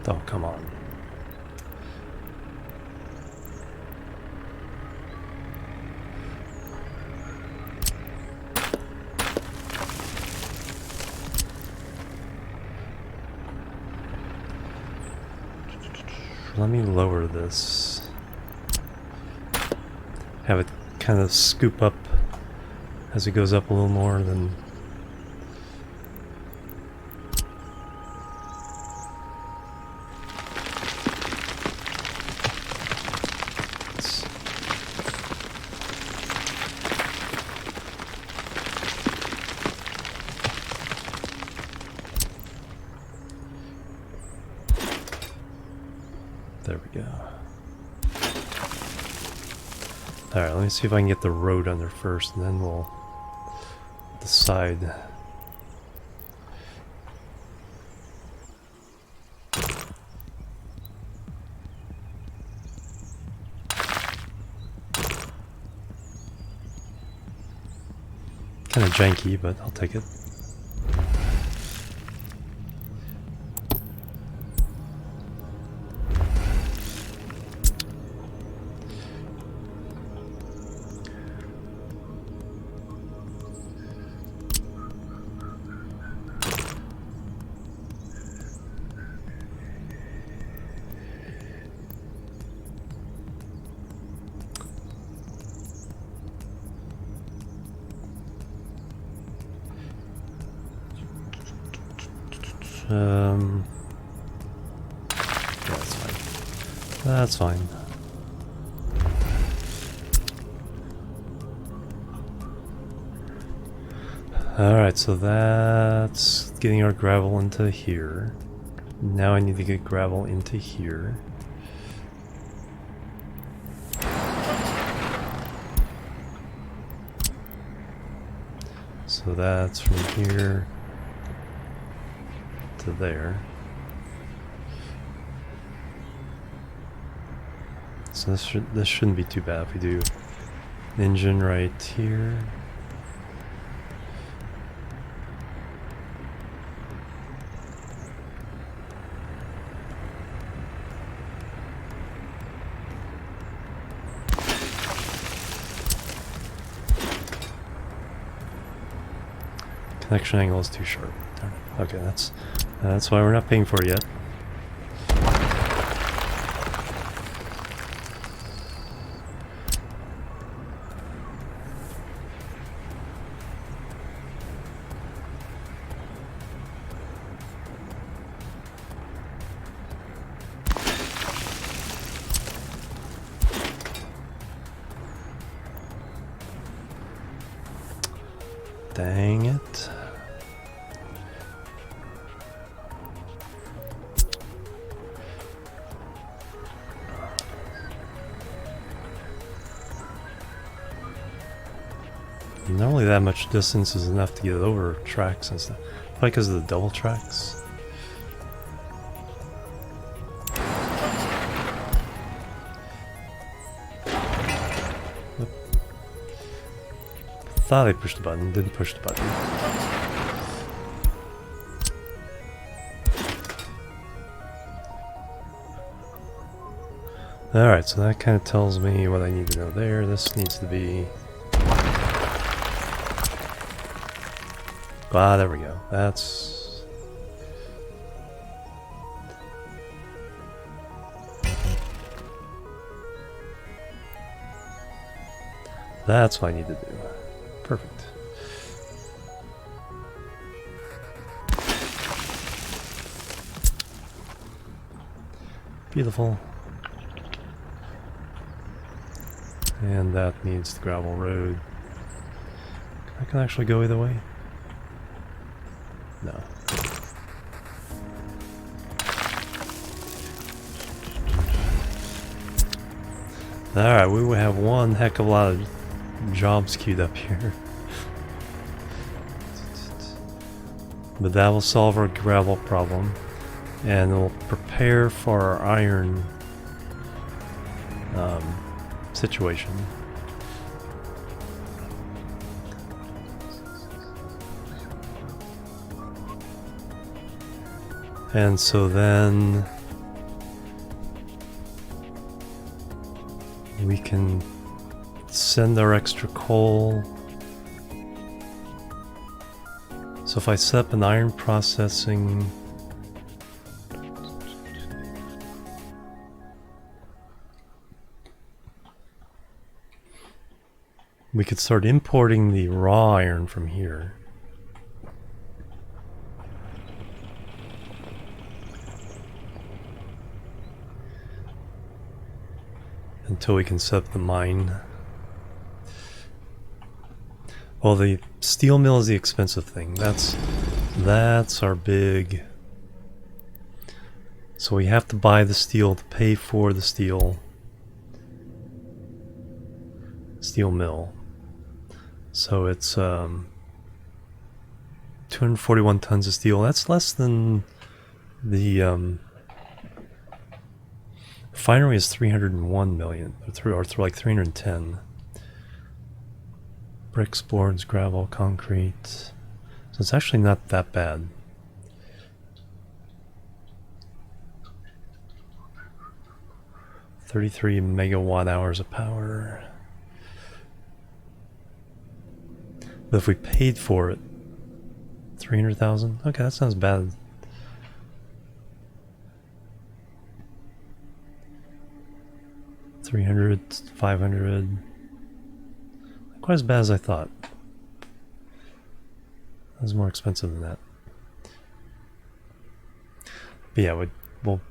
Oh, come on. Let me lower this. Have it kind of scoop up as it goes up a little more, then... Alright, let me see if I can get the road under first, and then we'll decide. Kind of janky, but I'll take it. Yeah, that's fine. That's fine. Alright, so that's getting our gravel into here. Now I need to get gravel into here. So that's from here to there. So this shouldn't be too bad if we do engine right here. Connection angle is too sharp. Darn it. Okay, that's why we're not paying for it yet. Dang it. Normally that much distance is enough to get over tracks and stuff. Probably because of the double tracks. Whoop. Thought I pushed the button, didn't push the button. Alright, so that kind of tells me what I need to know there. This needs to be... Ah, there we go. That's... That's what I need to do. Perfect. Beautiful. And that needs the gravel road. I can actually go either way. No. Alright, we will have one heck of a lot of jobs queued up here. But that will solve our gravel problem. And we'll prepare for our iron situation. And so then we can send our extra coal. So if I set up an iron processing, we could start importing the raw iron from here. Until we can set up the mine. Well, the steel mill is the expensive thing. That's our big... So we have to buy the steel to pay for the steel. steel mill. So it's 241 tons of steel. That's less than the refinery is 301 million, or like 310. Bricks, boards, gravel, concrete. So it's actually not that bad. $33 megawatt hours of power. But if we paid for it, 300,000? Okay, that sounds bad. $300, 500. Not quite as bad as I thought. That was more expensive than that. But yeah, we'll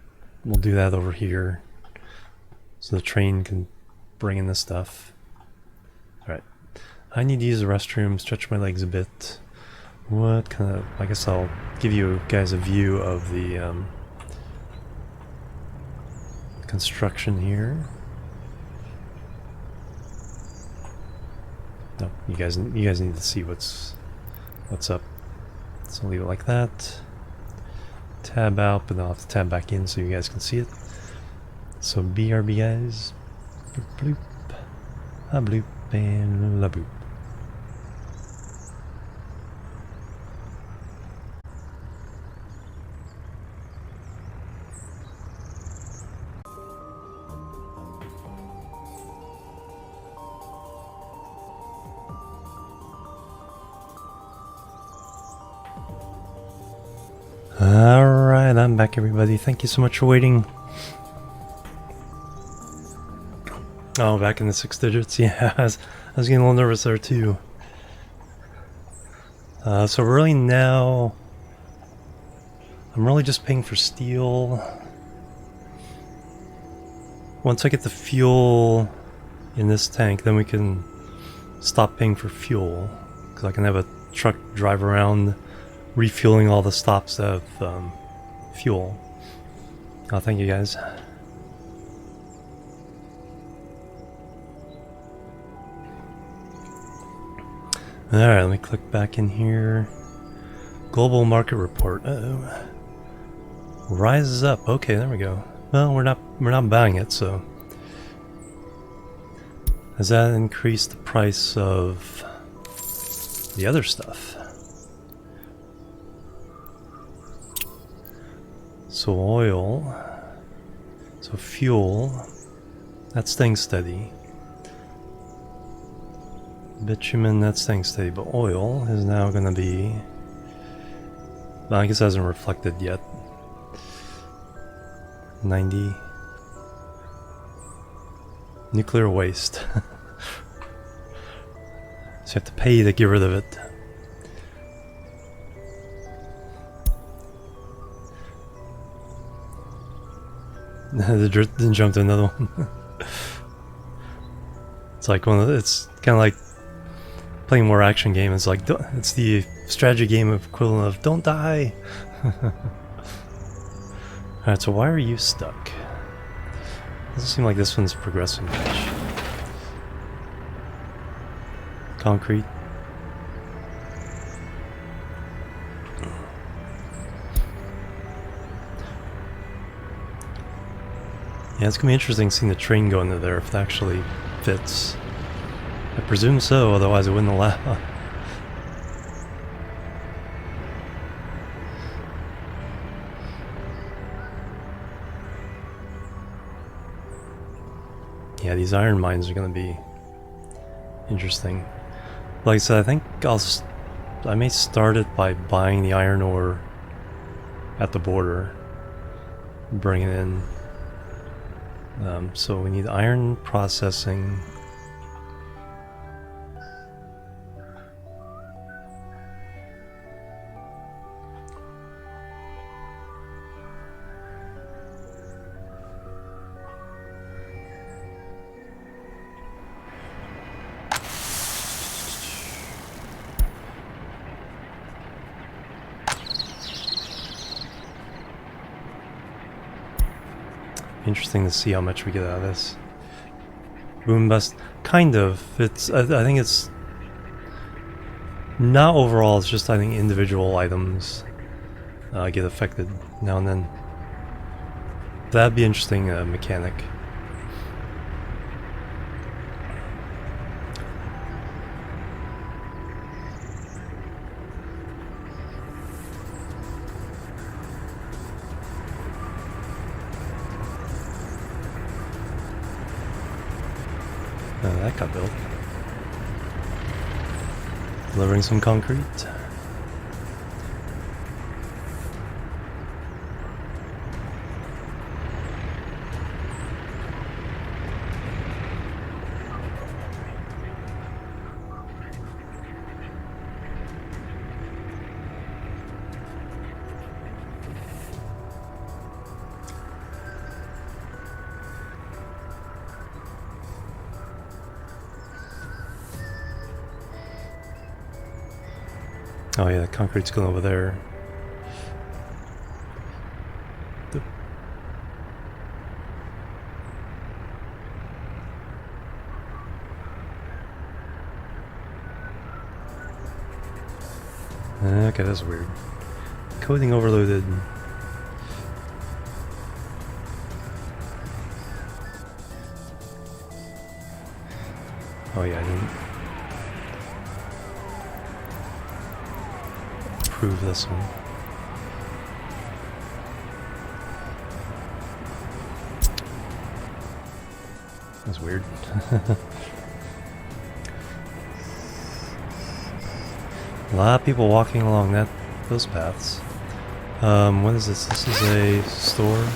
do that over here, so the train can bring in the stuff. All right. I need to use the restroom, stretch my legs a bit. What kind of... I guess I'll give you guys a view of the construction here. No, you guys need to see what's up. So leave it like that. Tab out, but then I'll have to tab back in so you guys can see it. So BRB guys. Bloop, a bloop, and la boop. Alright, I'm back everybody. Thank you so much for waiting. Oh, back in the 6 digits? Yeah, I was getting a little nervous there too. So really now, I'm really just paying for steel. Once I get the fuel in this tank, then we can stop paying for fuel. Because I can have a truck drive around refueling all the stops that have fuel. Oh, thank you guys. Alright, let me click back in here. Global market report. Uh-oh. Rises up. Okay, there we go. Well, we're not buying it, so has that increased the price of the other stuff? So oil, so fuel, that's staying steady. Bitumen, that's staying steady, but oil is now going to be, well, I guess it hasn't reflected yet. 90. Nuclear waste. So you have to pay to get rid of it. Then jump to another one. It's like it's kind of like playing more action game. It's like it's the strategy game equivalent of don't die. Alright, so why are you stuck? Doesn't seem like this one's progressing much. Concrete. Yeah, it's gonna be interesting seeing the train go into there if it actually fits. I presume so, otherwise it wouldn't allow. Yeah, these iron mines are gonna be interesting. Like I said, I think I may start it by buying the iron ore at the border, bring it in. So we need iron processing. Interesting to see how much we get out of this. boom bust. Kind of. It's. I think it's not overall. It's just I think individual items get affected now and then. That'd be interesting mechanic. That got built. Delivering some concrete. Oh yeah, the concrete's going over there. Okay, that's weird. Coding overloaded. Oh yeah, I didn't approve this one. That's weird. A lot of people walking along those paths. What is this? This is a store.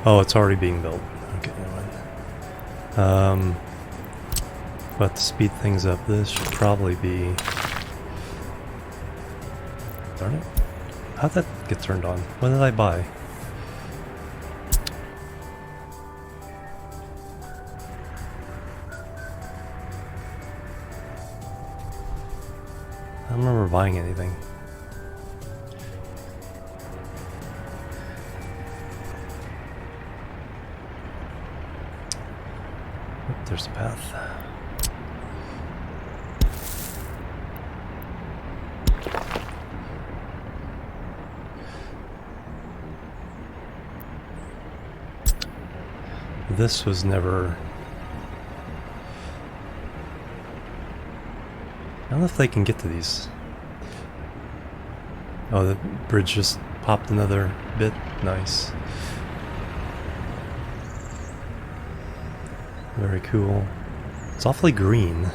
Oh, it's already being built. Okay, never mind. But to speed things up, this should probably be... Darn it. How'd that get turned on? What did I buy? I don't remember buying anything. Oh, there's the path. This was never... I don't know if they can get to these. Oh, the bridge just popped another bit. Nice. Very cool. It's awfully green.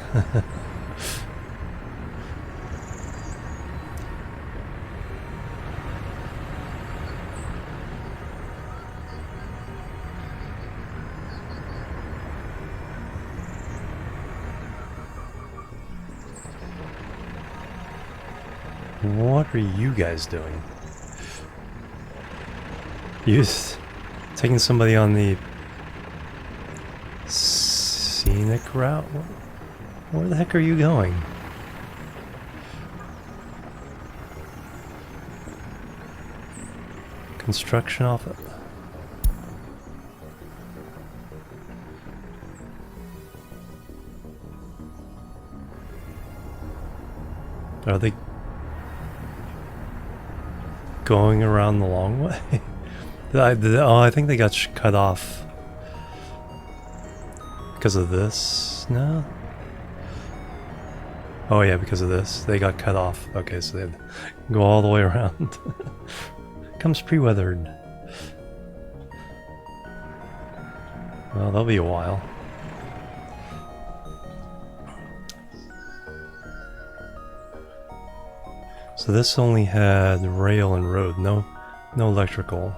What are you guys doing? You just taking somebody on the scenic route? Where the heck are you going? Construction off it. Are they going around the long way? Oh, I think they got cut off because of this. No. Oh yeah, because of this. They got cut off. Okay, so they had to go all the way around. Comes pre-weathered. Well, that'll be a while. So this only had rail and road, no electrical.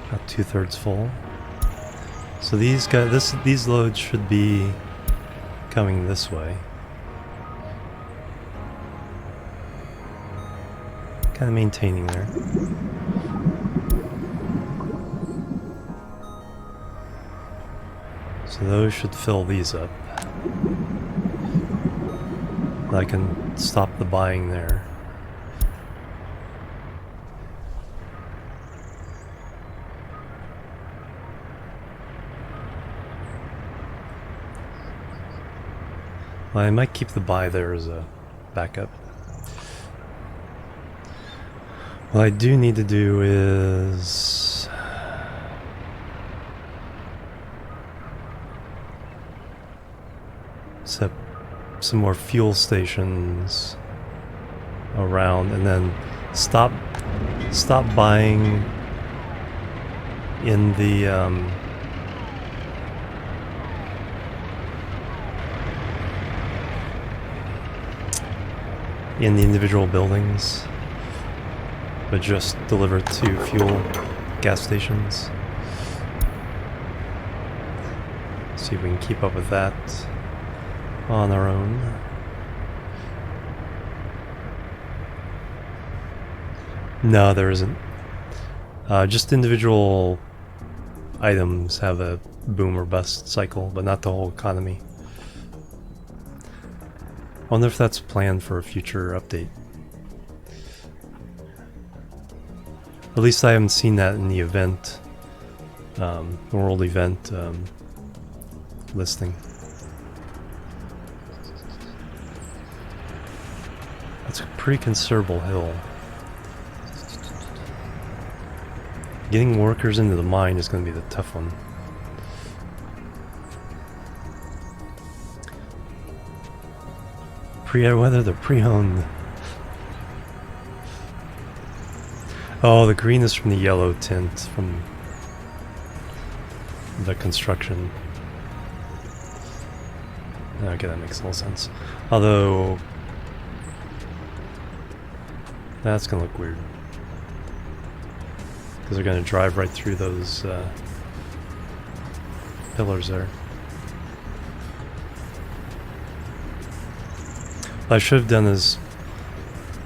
About 2/3 full. So these guys, these loads should be coming this way. Kind of maintaining there. So those should fill these up. I can stop the buying there. Well, I might keep the buy there as a backup. What I do need to do is set some more fuel stations around, and then stop buying in the individual buildings, but just deliver to fuel gas stations. See if we can keep up with that on our own. No, there isn't. Just individual items have a boom or bust cycle, but not the whole economy. I wonder if that's planned for a future update. At least I haven't seen that in the event, world event listing. That's a pretty considerable hill. Getting workers into the mine is going to be the tough one. Whether they're pre-owned. Oh, the green is from the yellow tint from the construction. Okay, that makes a little sense. Although that's gonna look weird because they're gonna drive right through those pillars there. What I should have done is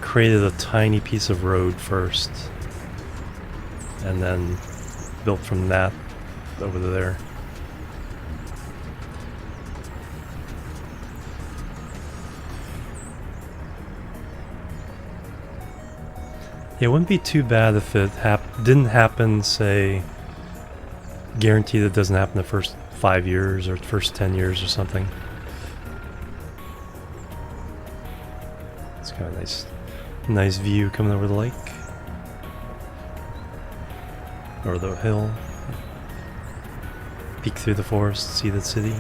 created a tiny piece of road first and then built from that over there. It wouldn't be too bad if it didn't happen, say, guaranteed it doesn't happen the first 5 years or the first 10 years or something. It's got a nice view coming over the lake. Or the hill. Peek through the forest, see the city.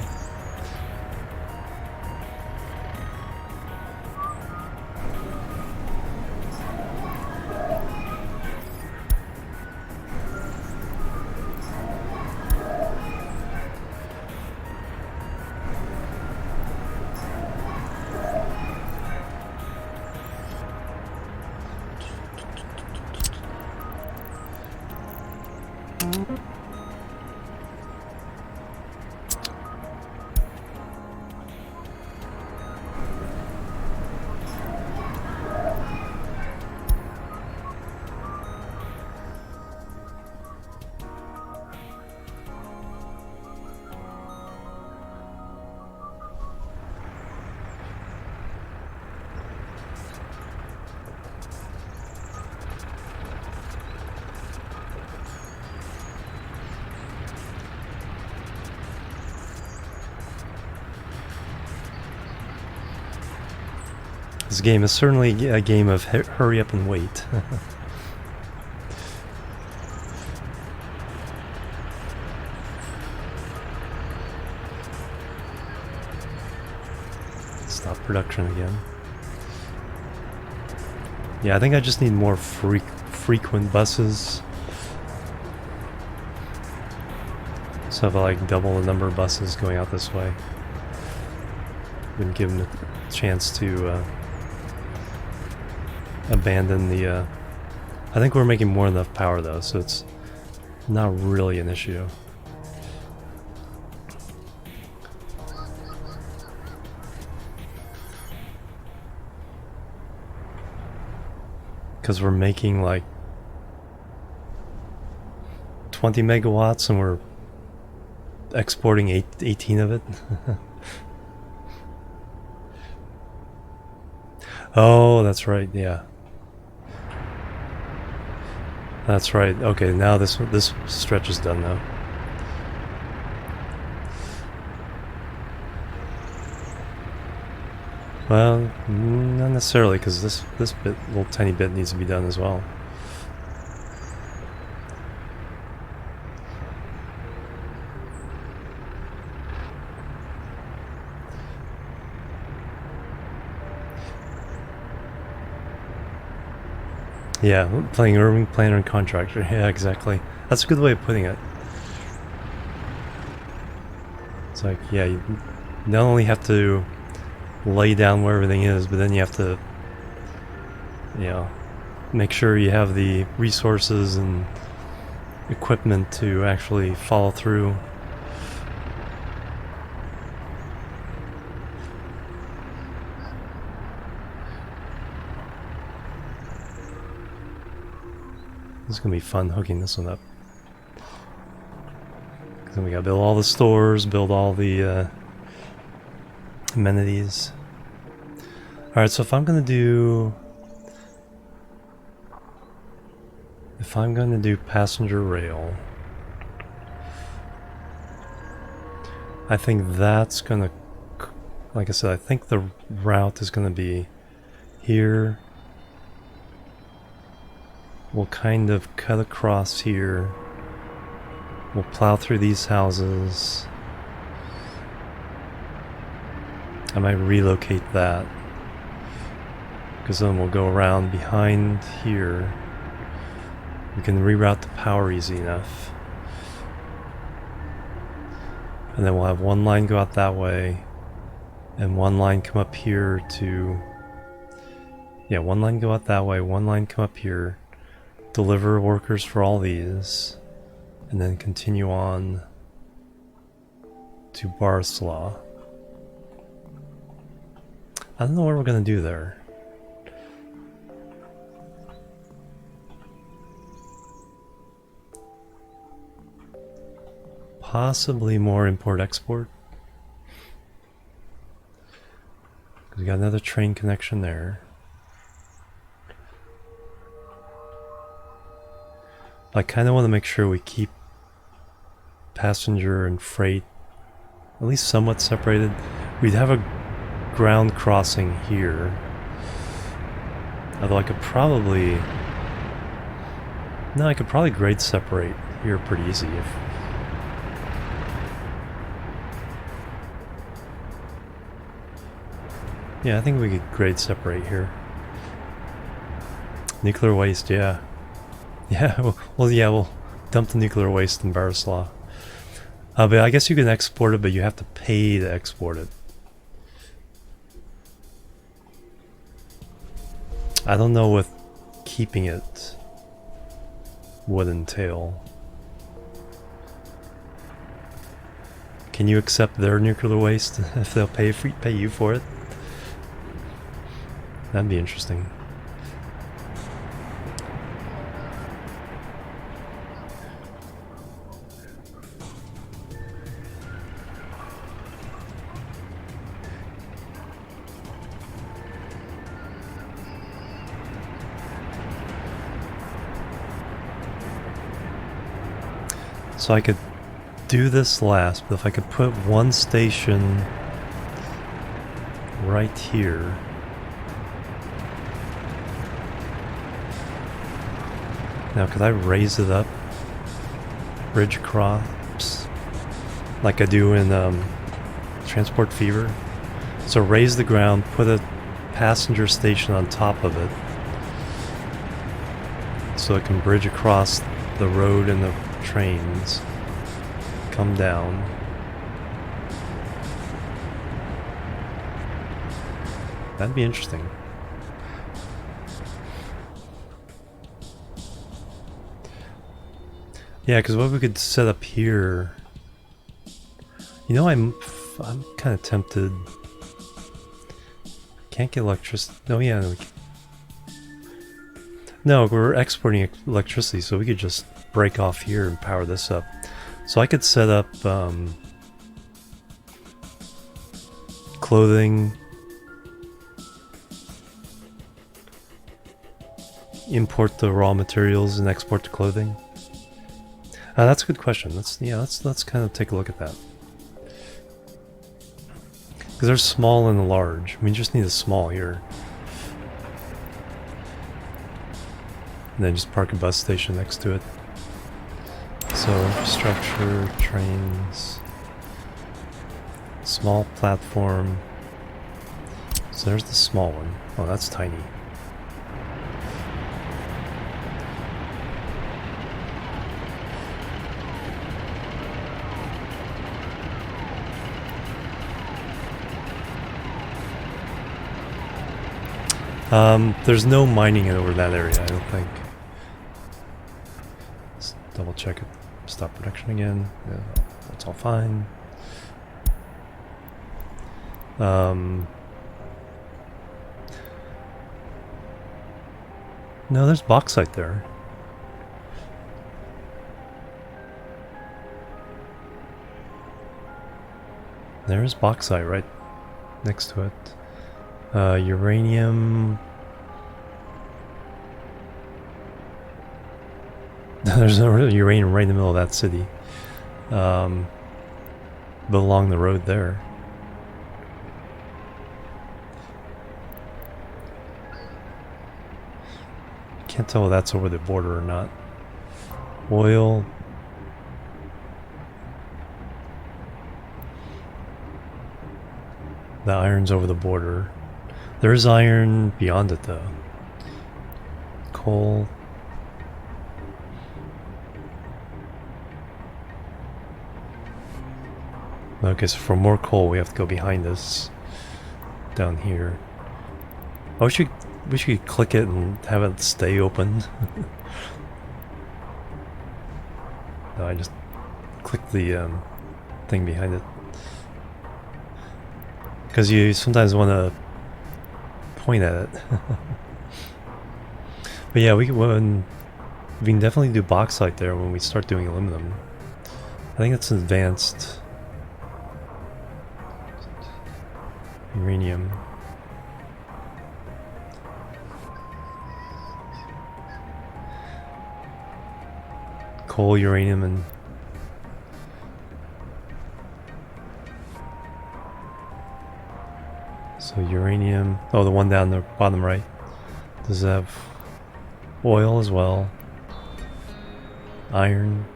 This game is certainly a game of hurry up and wait. Stop production again. Yeah, I think I just need more frequent buses. So if I like double the number of buses going out this way, wouldn't give them a chance to abandon the I think we're making more than enough power though, so it's not really an issue. because we're making like 20 megawatts and we're exporting 18 of it. Oh, that's right. Yeah, that's right. Okay, now this stretch is done now. Well, not necessarily, because this little tiny bit needs to be done as well. Yeah, playing urban planner and contractor. Yeah, exactly. That's a good way of putting it. It's like, yeah, you not only have to lay down where everything is, but then you have to, you know, make sure you have the resources and equipment to actually follow through. It's gonna be fun hooking this one up. Cause then we gotta build all the stores, build all the amenities. Alright, so if I'm gonna do passenger rail, I think that's gonna, like I said, I think the route is gonna be here. We'll kind of cut across here. We'll plow through these houses. I might relocate that, because then we'll go around behind here. We can reroute the power easy enough. And then we'll have one line go out that way, and one line come up here to... Yeah, one line go out that way, one line come up here, deliver workers for all these, and then continue on to Barslaw. I don't know what we're gonna do there. Possibly more import-export. We got another train connection there. I kind of want to make sure we keep passenger and freight at least somewhat separated. We'd have a ground crossing here. Although I could probably... No, I could probably grade separate here pretty easy if... Yeah, I think we could grade separate here. Nuclear waste, yeah. Yeah, we'll dump the nuclear waste in Barislaw. But I guess you can export it, but you have to pay to export it. I don't know what keeping it would entail. Can you accept their nuclear waste if they'll pay you for it? That'd be interesting. So I could do this last, but if I could put one station right here. Now, could I raise it up? Bridge crops? Like I do in Transport Fever? So raise the ground, put a passenger station on top of it, so it can bridge across the road and the trains, come down. That'd be interesting. Yeah, because what we could set up here... You know, I'm kind of tempted... Can't get electricity... Oh yeah, No, we're exporting electricity, so we could just break off here and power this up. So I could set up clothing, import the raw materials and export the clothing. That's a good question. Let's kind of take a look at that. Because there's small and large. We just need a small here. And then just park a bus station next to it. So infrastructure, trains, small platform. So there's the small one. Oh, that's tiny. There's no mining over that area, I don't think. Let's double check it. Stop production again. Yeah, that's all fine. No, there's bauxite there. There's bauxite right next to it. Uranium. There's no uranium right in the middle of that city. But along the road there. Can't tell if that's over the border or not. Oil. The iron's over the border. There is iron beyond it though. Coal. Okay, so for more coal we have to go behind us. Down here. Oh, we should click it and have it stay open. No, I just clicked the thing behind it. Because you sometimes want to point at it. But yeah, we can definitely do bauxite there when we start doing aluminum. I think it's advanced. Uranium. Coal, uranium, and so uranium. Oh, the one down the bottom right. Does it have oil as well? Iron.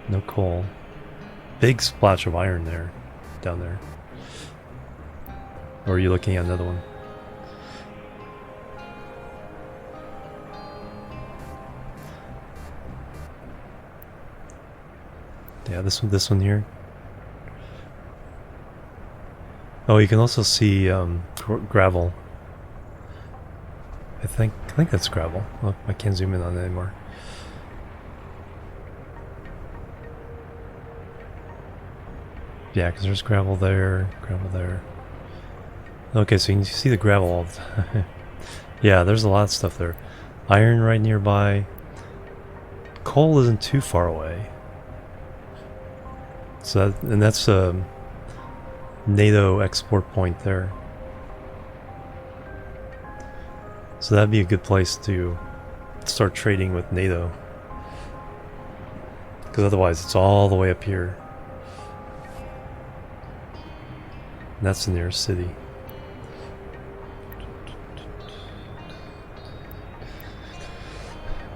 No coal. Big splash of iron there, down there. Or are you looking at another one? Yeah, this one here. Oh, you can also see gravel. I think that's gravel. Oh, I can't zoom in on it anymore. Yeah, because there's gravel there, gravel there. Okay, so you can see the gravel all the time. Yeah, there's a lot of stuff there. Iron right nearby. Coal isn't too far away. So that's a NATO export point there. So that'd be a good place to start trading with NATO. Because otherwise it's all the way up here. And that's the nearest city.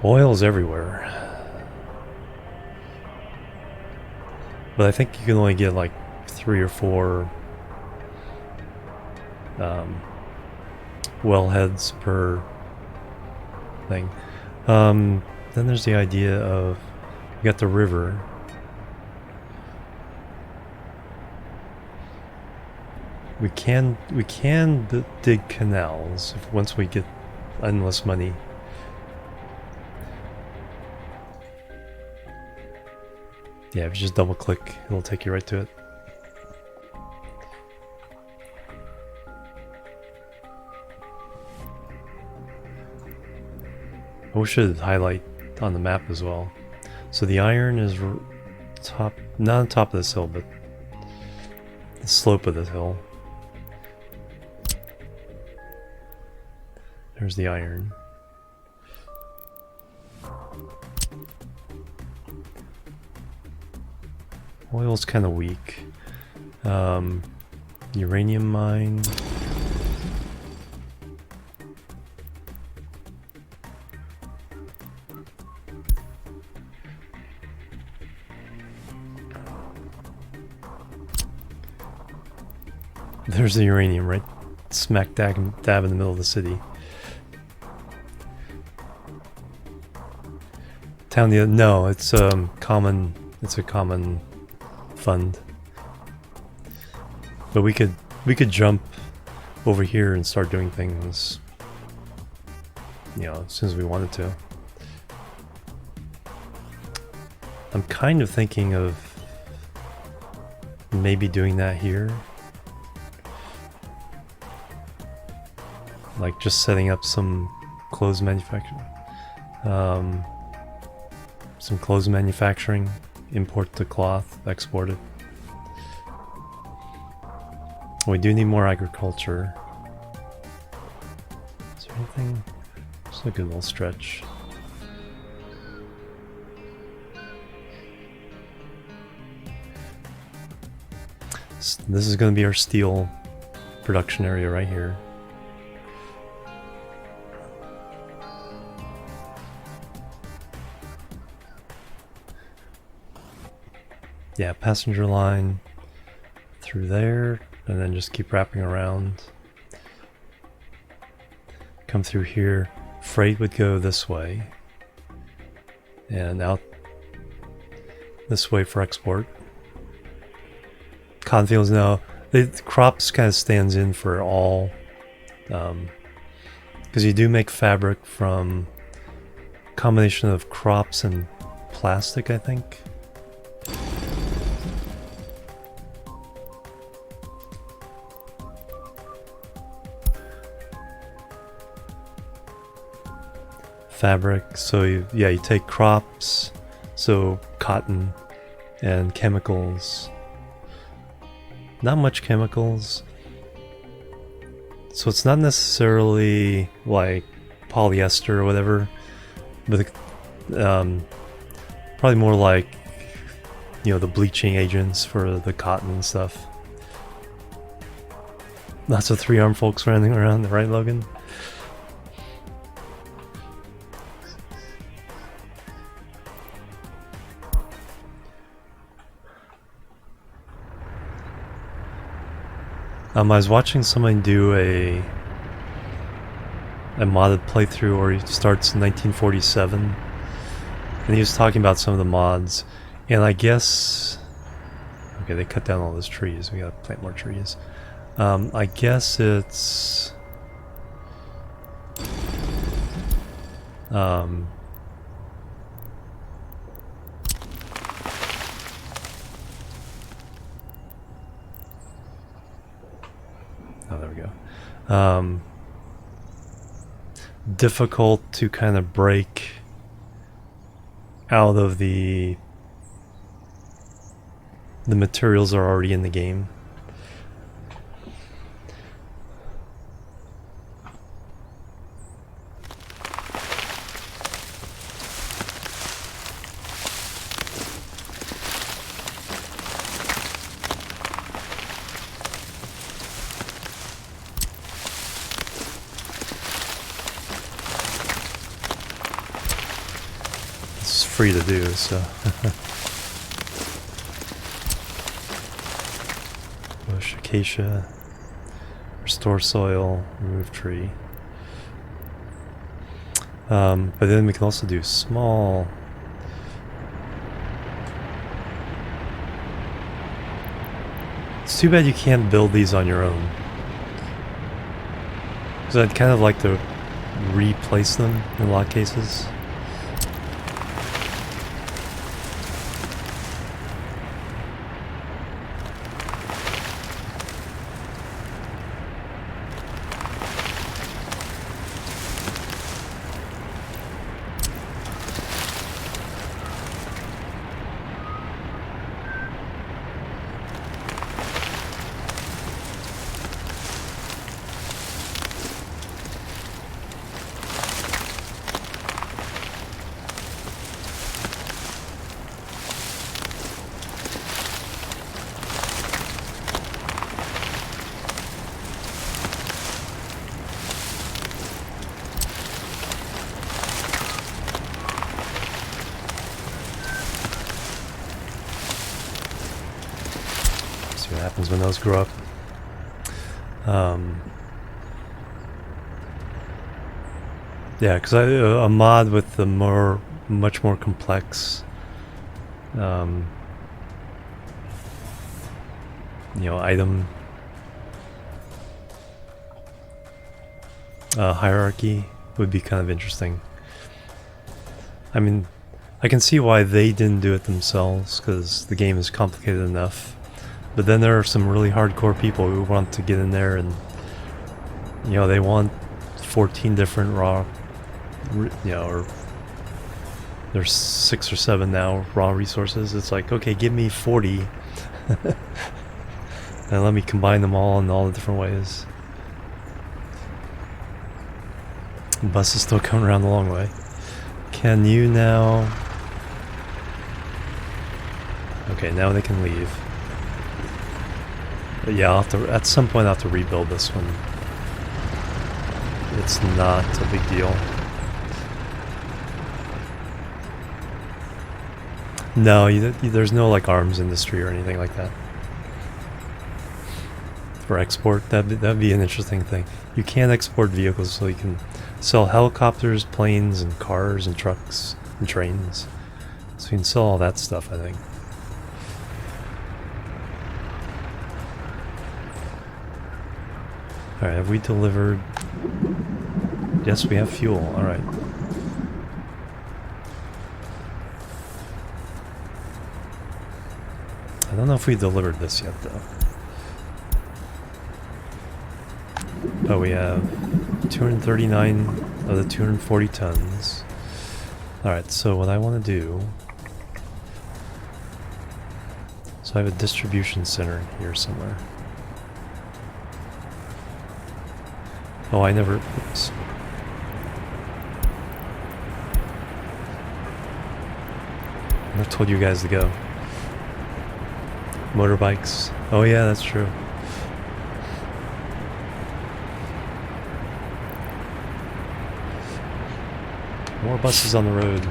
Oil's everywhere. But I think you can only get like 3 or 4 wellheads per thing. Then there's the idea of you got the river. We can dig canals once we get endless money. Yeah, if you just double click, it'll take you right to it. We should highlight on the map as well. So the iron is top, not on top of this hill, but the slope of this hill. There's the iron. Oil's kind of weak. Uranium mine. There's the uranium right smack dab in the middle of the city. Town the no, it's common. It's a common fund. But we could jump over here and start doing things, you know, as soon as we wanted to. I'm kind of thinking of maybe doing that here. Like just setting up some clothes manufacturing. Some clothes manufacturing. Import the cloth, export it. We do need more agriculture. Is there anything? Just a good little stretch. This is going to be our steel production area right here. Yeah, passenger line through there, and then just keep wrapping around. Come through here. Freight would go this way. And out this way for export. Cotton fields, no. The crops kind of stands in for all. Because you do make fabric from a combination of crops and plastic, I think. Fabric, so you take crops, so cotton and chemicals. Not much chemicals, so it's not necessarily like polyester or whatever, but probably more like, you know, the bleaching agents for the cotton and stuff. Lots of three-armed folks running around, right, Logan? I was watching someone do a modded playthrough where he starts in 1947, and he was talking about some of the mods, and I guess, okay, they cut down all those trees. We gotta plant more trees. I guess it's oh, there we go. Difficult to kind of break out of the materials are already in the game. Free to do, so bush, acacia, restore soil, remove tree. But then we can also do small. It's too bad you can't build these on your own, because I'd kind of like to replace them in a lot of cases. when those grow up. Yeah, because a mod with the much more complex, item hierarchy would be kind of interesting. I mean, I can see why they didn't do it themselves, because the game is complicated enough. But then there are some really hardcore people who want to get in there and, they want 14 different raw, or there's 6 or 7 now, raw resources. It's like, okay, give me 40 and let me combine them all in all the different ways. The bus is still coming around the long way. Can you now... Okay, now they can leave. But yeah, I'll have to, at some point I'll have to rebuild this one. It's not a big deal. No, there's no like arms industry or anything like that. For export, that'd be an interesting thing. You can export vehicles, so you can sell helicopters, planes, and cars, and trucks, and trains. So you can sell all that stuff, I think. Alright, have we delivered... Yes, we have fuel, alright. I don't know if we delivered this yet, though. But we have 239 of the 240 tons. Alright, so what I want to do... So I have a distribution center here somewhere. Oh, I never... Oops. I never told you guys to go. Motorbikes. Oh yeah, that's true. More buses on the road.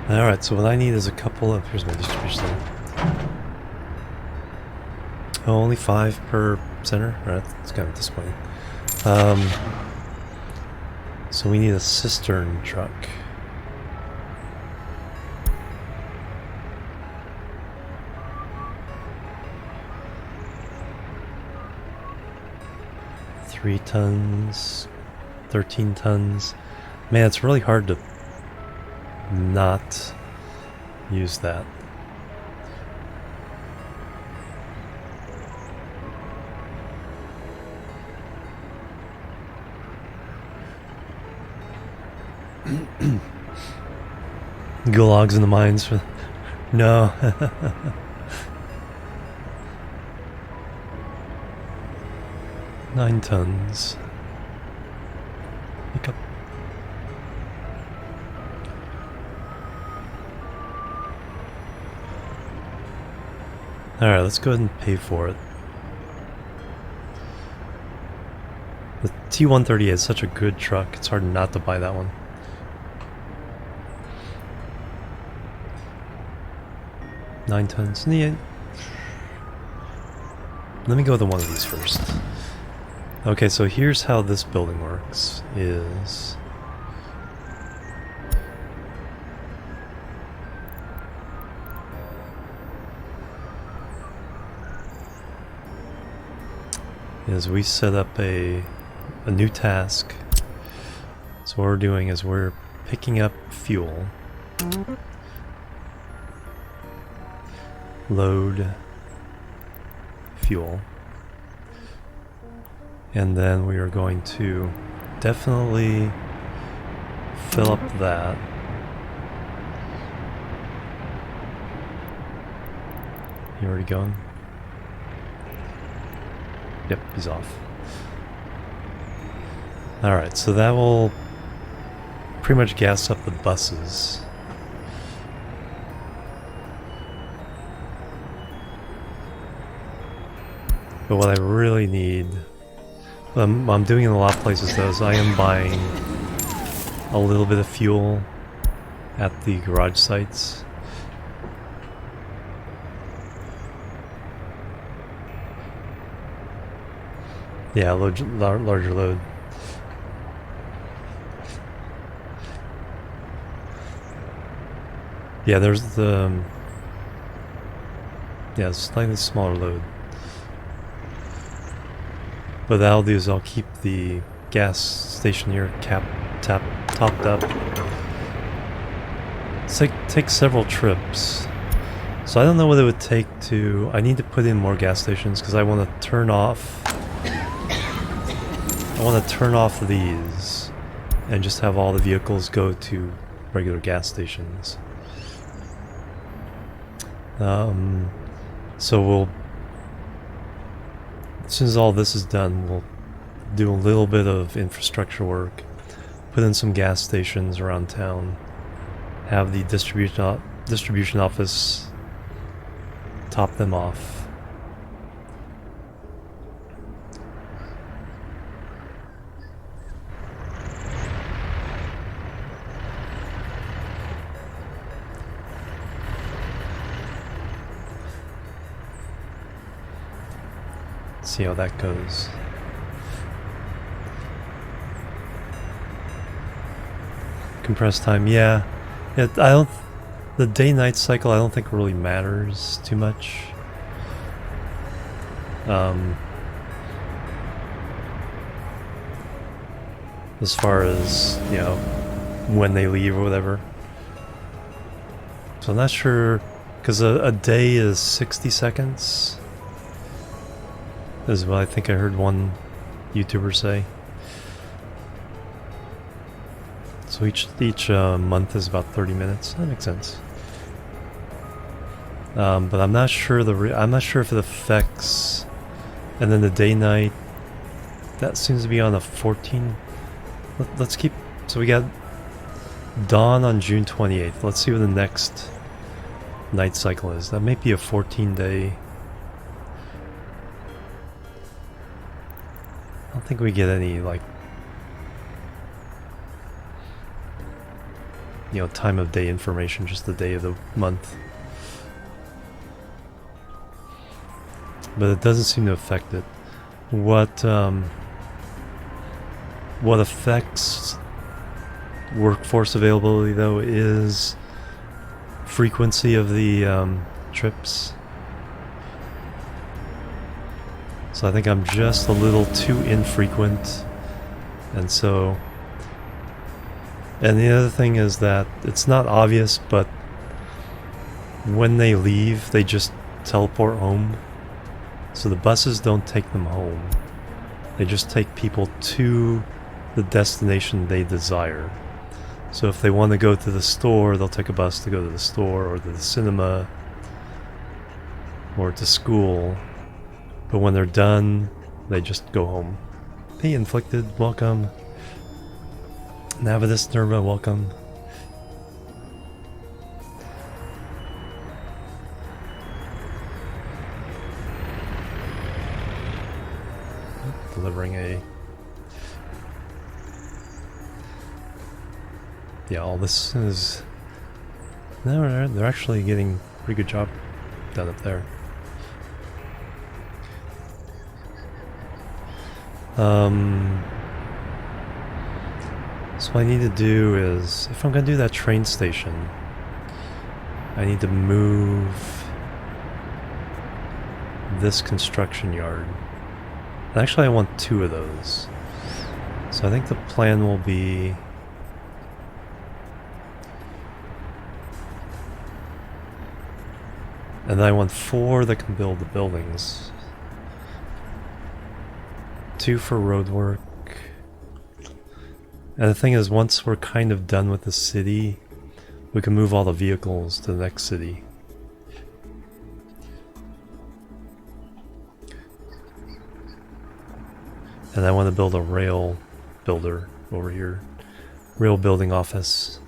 Alright, so what I need is a couple of... Here's my distribution center. Oh, only 5 per center? Alright, that's kind of disappointing. So we need a cistern truck. Three tons, 13 tons. Man, it's really hard to not use that. Gulags in the mines for... No. 9 tons. Pick up. Alright, let's go ahead and pay for it. The T-138 is such a good truck, it's hard not to buy that one. Nine tons. Yeah. Let me go with one of these first. Okay, so here's how this building works, is... we set up a new task. So what we're doing is we're picking up fuel. Load fuel. And then we are going to definitely fill up that. You already going? Yep, he's off. Alright, so that will pretty much gas up the buses. But what I really need... I'm doing it in a lot of places though, so I am buying a little bit of fuel at the garage sites. Yeah, larger load. Yeah, there's the... yeah, slightly smaller load. But what I'll do is I'll keep the gas station here topped up. It's like, take several trips. So I don't know what it would take to... I need to put in more gas stations because I want to turn off... I want to turn off these and just have all the vehicles go to regular gas stations. So we'll... as soon as all this is done, we'll do a little bit of infrastructure work, put in some gas stations around town, have the distribution office top them off. See how that goes. Compressed time, yeah. I don't. The day-night cycle, I don't think really matters too much. As far as, you know, when they leave or whatever. So I'm not sure, because a day is 60 seconds. This is what I think I heard one YouTuber say. So each month is about 30 minutes. That makes sense. But I'm not sure I'm not sure if it affects. And then the day-night, that seems to be on a 14. Let's keep. So we got dawn on June 28th. Let's see what the next night cycle is. That may be a 14-day. I don't think we get any, like, you know, time of day information, just the day of the month. But it doesn't seem to affect it. What affects workforce availability, though, is frequency of the trips. So I think I'm just a little too infrequent, and so... And the other thing is that it's not obvious, but when they leave, they just teleport home. So the buses don't take them home. They just take people to the destination they desire. So if they want to go to the store, they'll take a bus to go to the store, or to the cinema, or to school. But when they're done, they just go home. Hey, Inflicted, welcome. Navidus Nerva, welcome. Delivering a... Yeah, all this is... No, they're actually getting a pretty good job done up there. So what I need to do is, if I'm going to do that train station, I need to move this construction yard. And actually I want 2 of those. So I think the plan will be... And then I want 4 that can build the buildings. 2 for road work. And the thing is, once we're kind of done with the city, we can move all the vehicles to the next city. And I want to build a rail builder over here. Rail building office.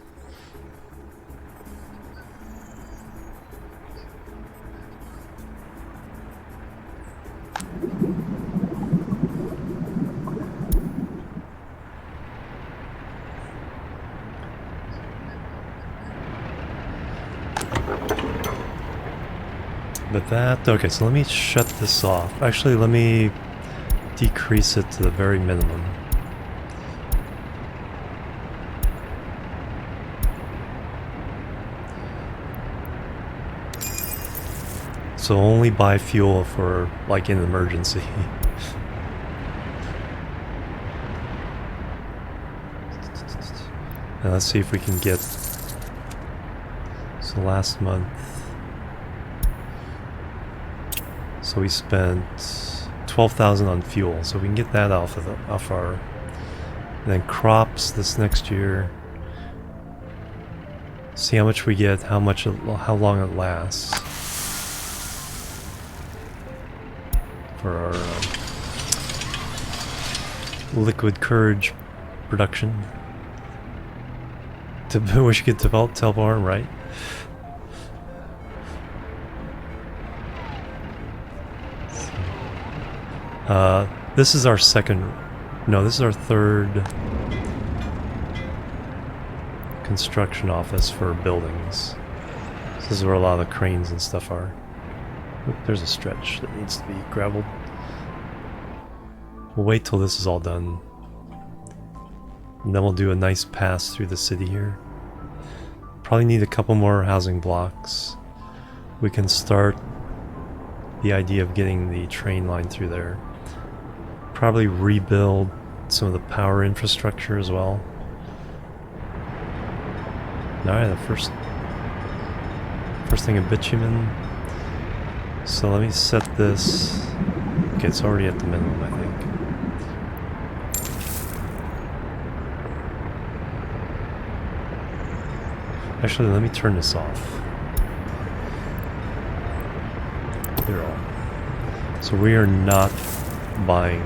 But that, okay, so let me shut this off. Actually, let me decrease it to the very minimum. So only buy fuel for, like, an emergency. And let's see if we can get... So last month... So we spent 12,000 on fuel, so we can get that off our... And then crops this next year. See how much we get, how long it lasts. For our liquid courage production. We should get developed teleport, right? This is our second... No, this is our third construction office for buildings. This is where a lot of the cranes and stuff are. Oop, there's a stretch that needs to be gravelled. We'll wait till this is all done. And then we'll do a nice pass through the city here. Probably need a couple more housing blocks. We can start the idea of getting the train line through there. Probably rebuild some of the power infrastructure as well. Alright, the first thing of bitumen. So let me set this. Okay, it's already at the minimum, I think. Actually, let me turn this off. They're all. So we are not buying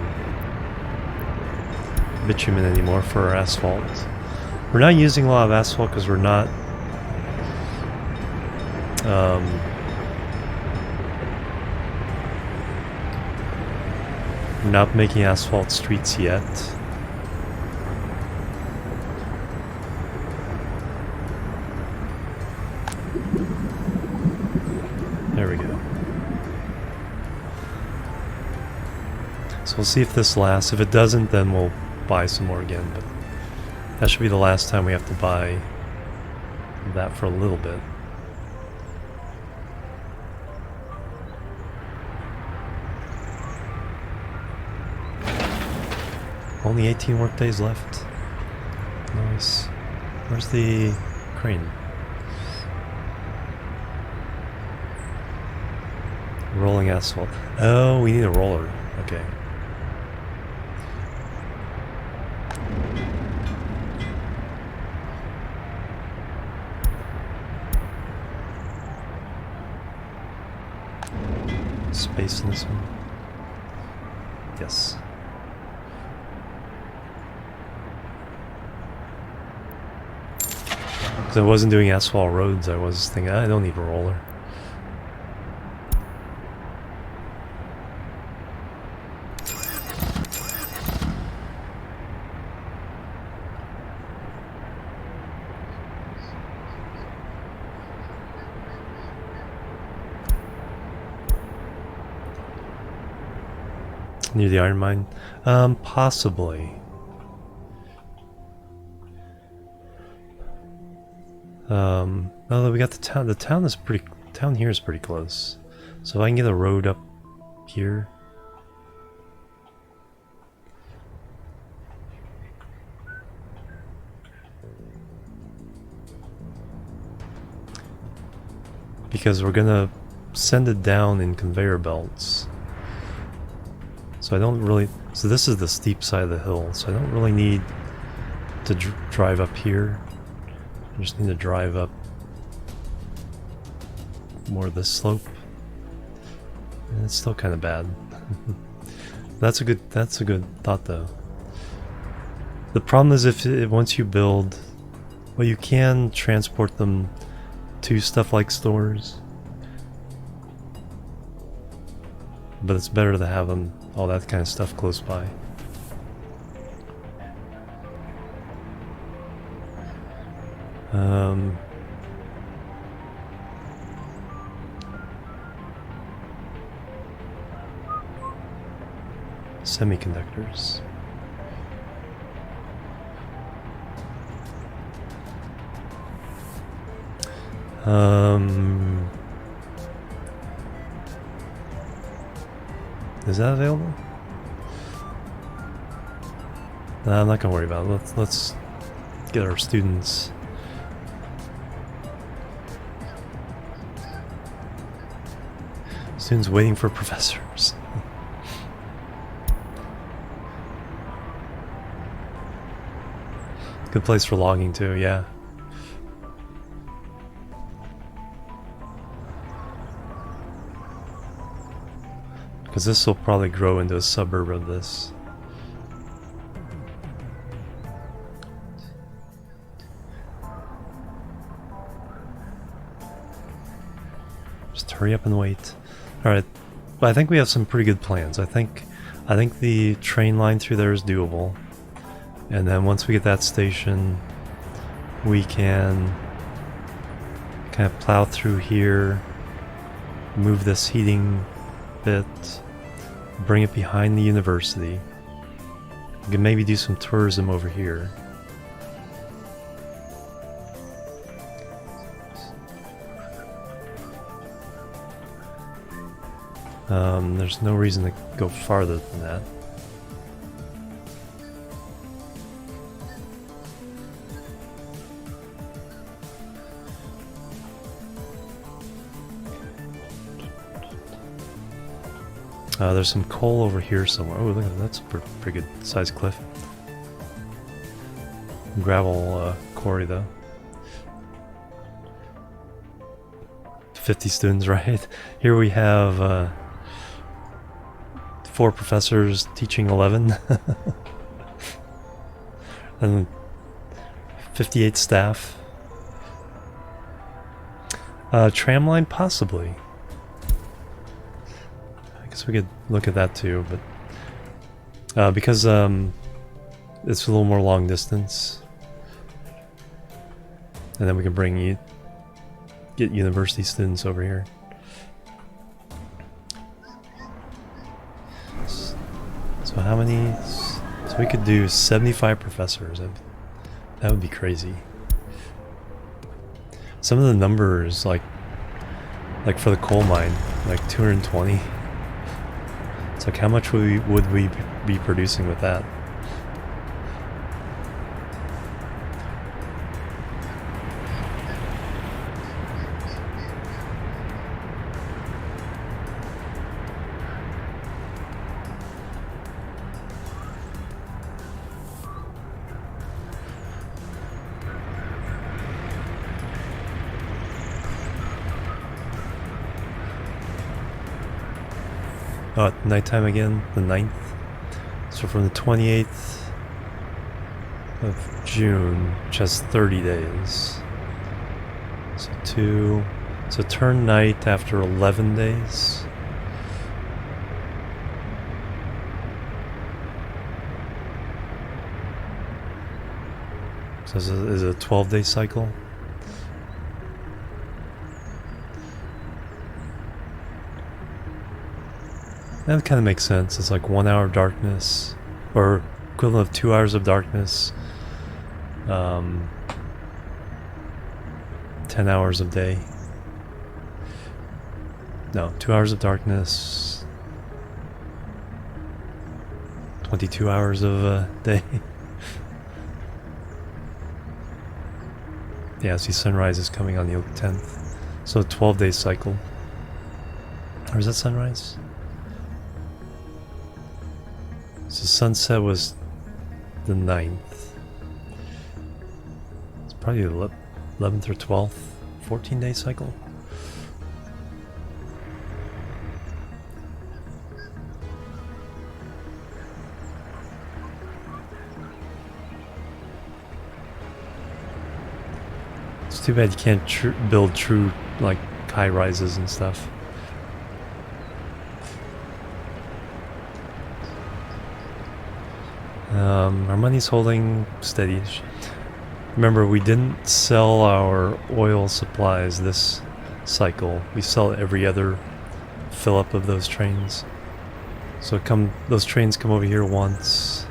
bitumen anymore for our asphalt. We're not using a lot of asphalt because we're not making asphalt streets yet. There we go. So we'll see if this lasts. If it doesn't, then we'll buy some more again, but that should be the last time we have to buy that for a little bit. Only 18 work days left. Nice. Where's the crane? Rolling asphalt. Oh, we need a roller. Okay. Space in this one? Yes. Because I wasn't doing asphalt roads, I was thinking, I don't need a roller. Near the iron mine? Possibly. Although we got the town. The town is pretty. Town here is pretty close. So if I can get a road up here. Because we're gonna send it down in conveyor belts. So I don't really... So this is the steep side of the hill, so I don't really need to drive up here. I just need to drive up more of this slope. And it's still kind of bad. That's a good thought though. The problem is if once you build... Well, you can transport them to stuff like stores. But it's better to have them, all that kind of stuff close by. Semiconductors. Is that available? Nah, I'm not gonna worry about it. Let's get our students. Students waiting for professors. Good place for logging too, yeah. Because this will probably grow into a suburb of this. Just hurry up and wait. Alright, but I think we have some pretty good plans. I think the train line through there is doable. And then once we get that station, we can kind of plow through here, move this heating bit, bring it behind the university. We can maybe do some tourism over here. There's no reason to go farther than that. There's some coal over here somewhere. Oh, look at that. That's a pretty good sized cliff. Gravel quarry, though. 50 students, right? Here we have 4 professors teaching 11. And 58 staff. Tram line, possibly. I guess we could look at that too, but because it's a little more long distance, and then we can bring you get university students over here. So how many? So we could do 75 professors. That would be crazy. Some of the numbers, like for the coal mine, like 220. It's like, how much would we be producing with that? Oh, at nighttime again, the 9th. So from the 28th of June, which has 30 days. So turn night after 11 days. So is it a 12-day cycle? That kind of makes sense. It's like 1 hour of darkness, or equivalent of 2 hours of darkness, 10 hours of day. No, 2 hours of darkness, 22 hours of day. Yeah, see, sunrise is coming on the 10th. So 12-day cycle. Or is that sunrise? So sunset was the 9th. It's probably the 11th or 12th, 14-day cycle. It's too bad you can't build true, like, high rises and stuff. Our money's holding steady. Remember, we didn't sell our oil supplies this cycle. We sell every other fill up of those trains. So those trains come over here once.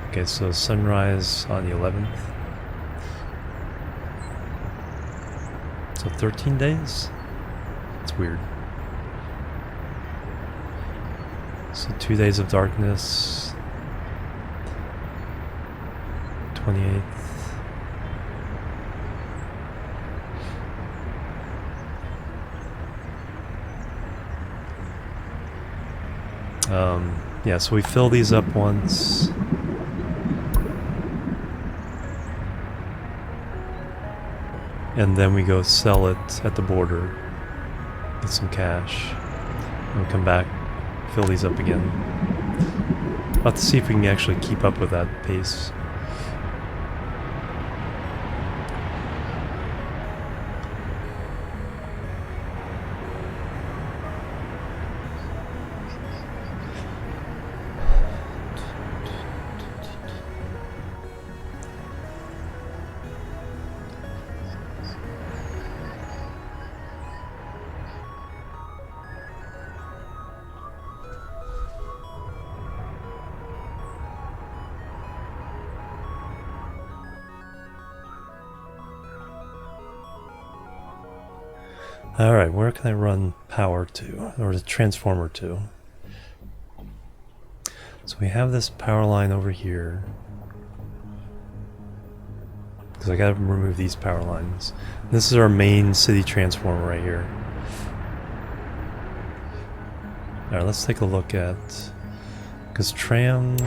Okay, so sunrise on the 11th. So 13 days? It's weird. So 2 days of darkness. 28th. Yeah, so we fill these up once. And then we go sell it at the border. Get some cash. And we come back, fill these up again. I'll have to see if we can actually keep up with that pace. Alright, where can I run power to? Or the transformer to? So we have this power line over here. Because I gotta remove these power lines. This is our main city transformer right here. Alright, let's take a look at... Because trams...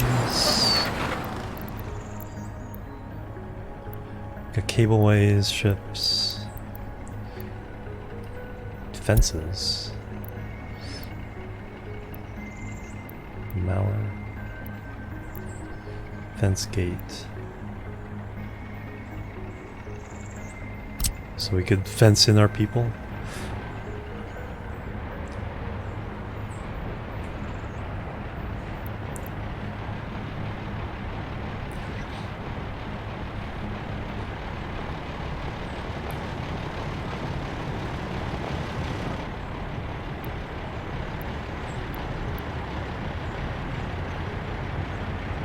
Got cableways, ships... Fences. Mallet. Fence gate. So we could fence in our people.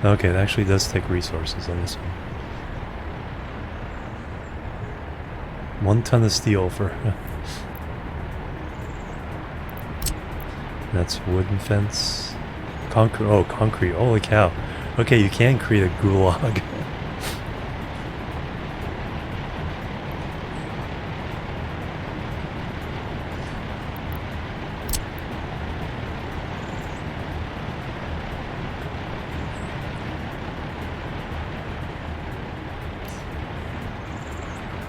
Okay, it actually does take resources on this one. 1 ton of steel for... That's wooden fence. Concrete. Oh, concrete. Holy cow. Okay, you can create a gulag.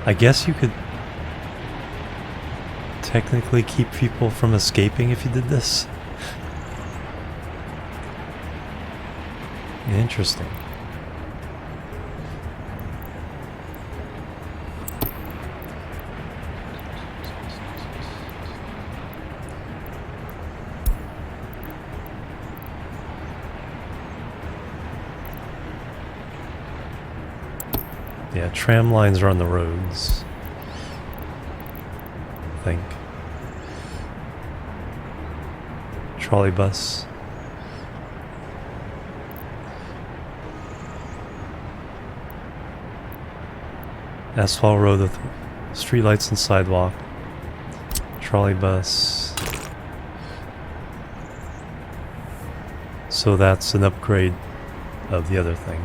I guess you could technically keep people from escaping if you did this. Interesting. Yeah, tram lines are on the roads, I think. Trolley bus. Asphalt road with streetlights and sidewalk. Trolley bus. So that's an upgrade of the other thing.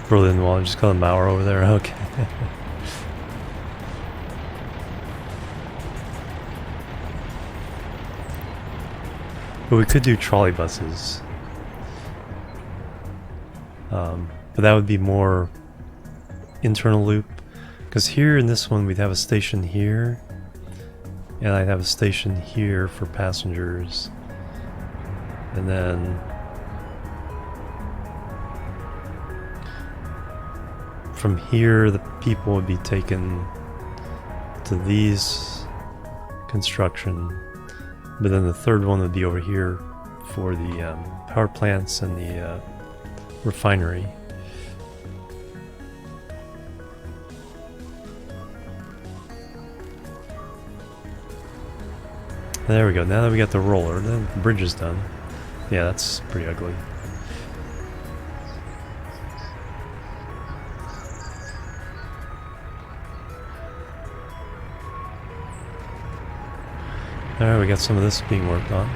Berlin Wall, just call it Mauer over there, okay. But we could do trolley buses. But that would be more internal loop. Because here in this one we'd have a station here. And I'd have a station here for passengers. And then... from here, the people would be taken to these construction, but then the third one would be over here for the power plants and the refinery. There we go. Now that we got the roller, the bridge is done. Yeah, that's pretty ugly. Alright, we got some of this being worked on.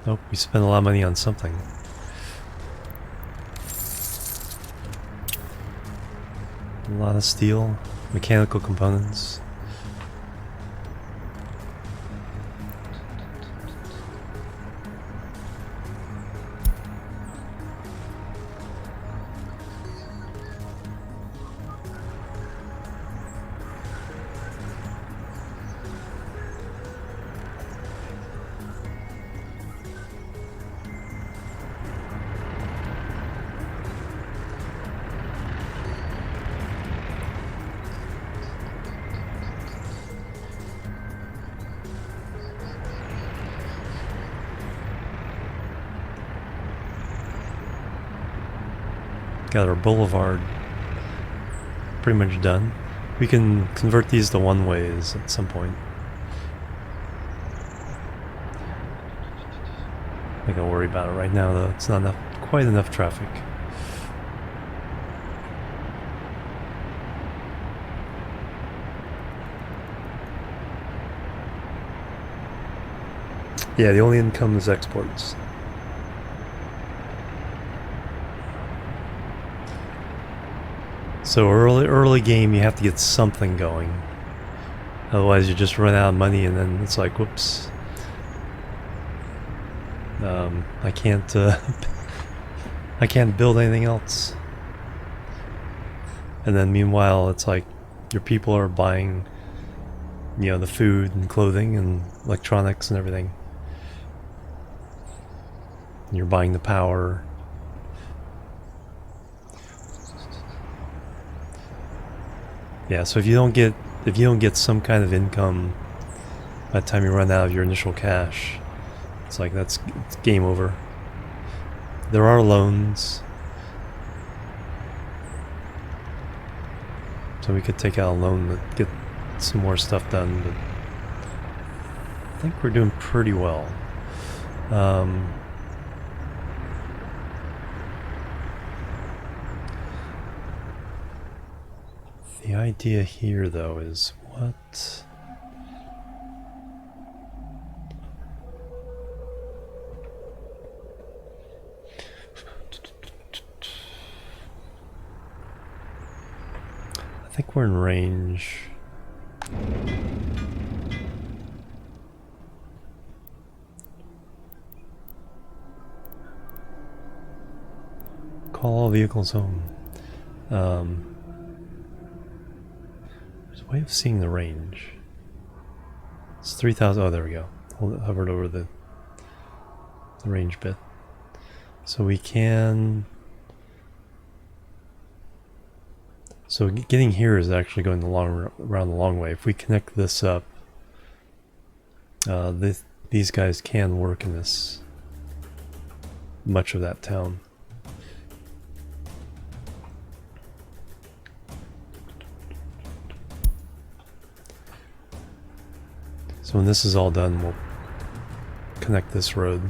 Nope, we spent a lot of money on something. A lot of steel, mechanical components. Got our boulevard pretty much done. We can convert these to one-ways at some point. I'm not gonna worry about it right now though, it's not enough, quite enough traffic. Yeah, the only income is exports. So early game, you have to get something going. Otherwise, you just run out of money, and then it's like, whoops. I can't. I can't build anything else. And then meanwhile, it's like your people are buying, you know, the food and clothing and electronics and everything. And you're buying the power. Yeah, so if you don't get some kind of income by the time you run out of your initial cash, it's like it's game over. There are loans, so we could take out a loan to get some more stuff done, but I think we're doing pretty well. The idea here, though, is what? I think we're in range. Call all vehicles home. There's a way of seeing the range. It's 3,000. Oh, there we go. Hovered over the range bit. So we can. So getting here is actually going around the long way. If we connect this up, these guys can work in this much of that town. So when this is all done, we'll connect this road.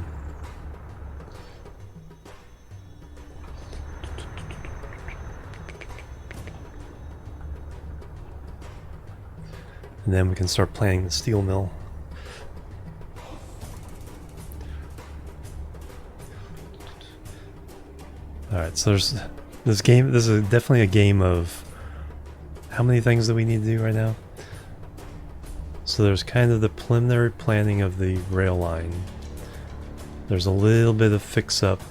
And then we can start planning the steel mill. Alright, so there's this game. This is definitely a game of how many things do we need to do right now? So there's kind of the preliminary planning of the rail line. There's a little bit of fix up.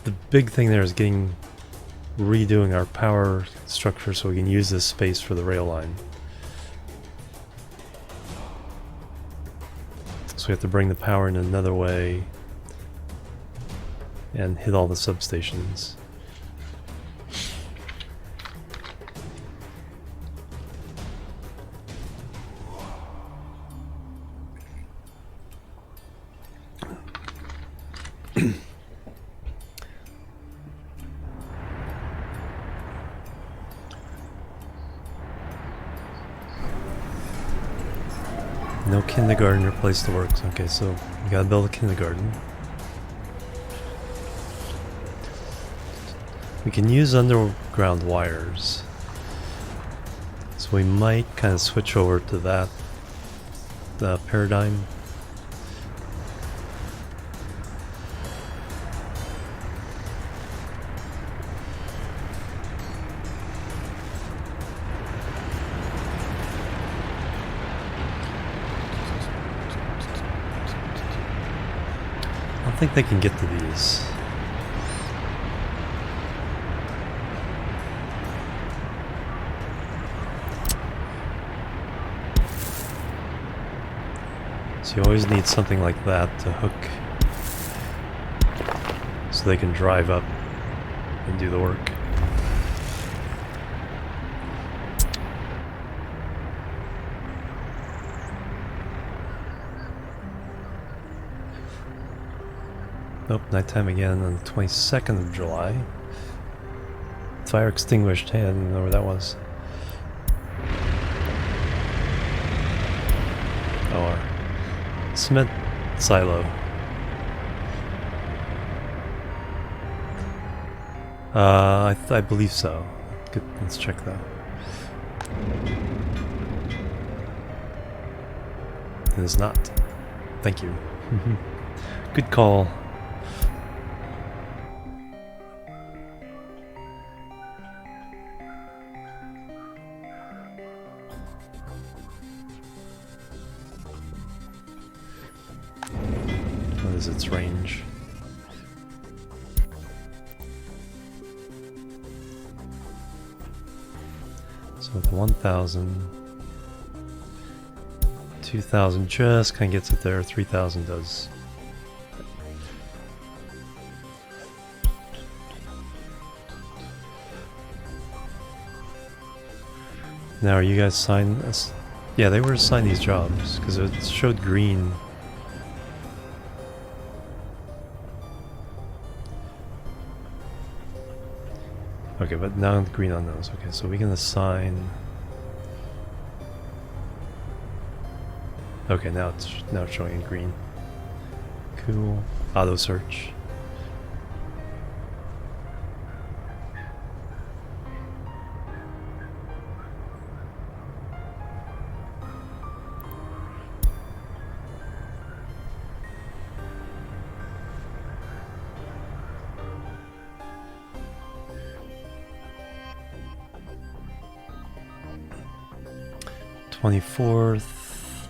The big thing there is redoing our power structure so we can use this space for the rail line. So we have to bring the power in another way and hit all the substations. No kindergarten or place to work. Okay, so we gotta build a kindergarten. We can use underground wires. So we might kind of switch over to that paradigm. I don't think they can get to these. So you always need something like that to hook so they can drive up and do the work. Nope, nighttime again on the 22nd of July. Fire extinguished. Hey, I didn't know where that was. Oh, our cement silo. I believe so. Good, let's check that. It is not. Thank you. Good call. What is its range? So with 1,000, 2,000 just kind of gets it there, 3,000 does. Now are you guys signed this? Yeah, they were assigned these jobs because it showed green. Okay, but now green on those. Okay, so we can assign. Okay, now it's showing in green. Cool. Auto search. '24th.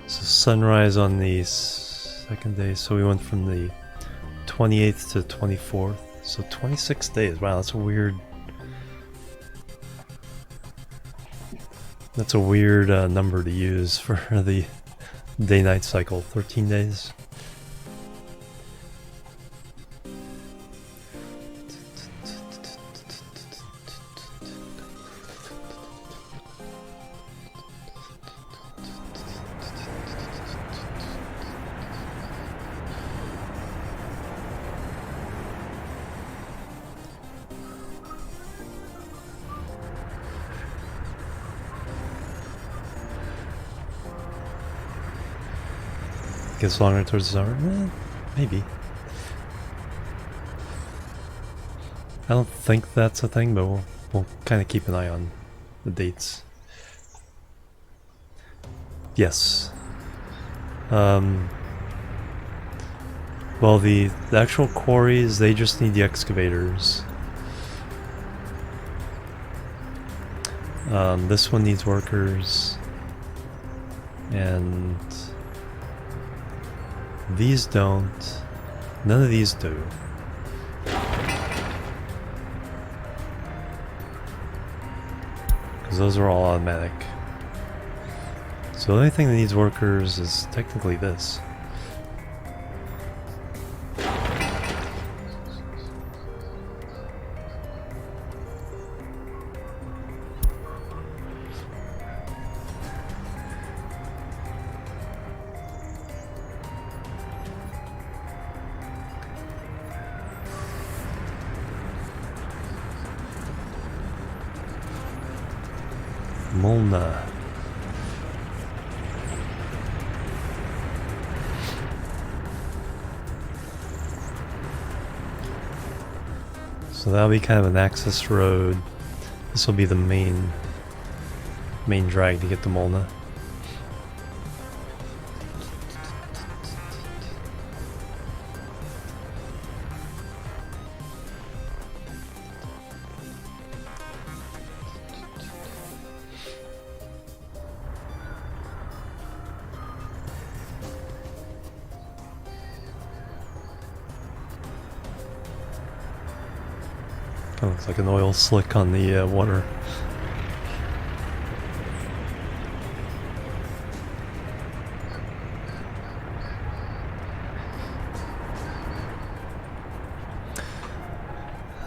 So sunrise on the second day. So we went from the 28th to 24th. So 26 days. Wow, that's a weird. That's a weird number to use for the day-night cycle. 13 days. Gets longer towards the summer? Maybe. I don't think that's a thing, but we'll kind of keep an eye on the dates. Yes. Well, the actual quarries, they just need the excavators. This one needs workers. And these don't. None of these do. Because those are all automatic. So the only thing that needs workers is technically this. Molna. So that'll be kind of an access road. This will be the main drag to get to Molna. Kind of looks like an oil slick on the water.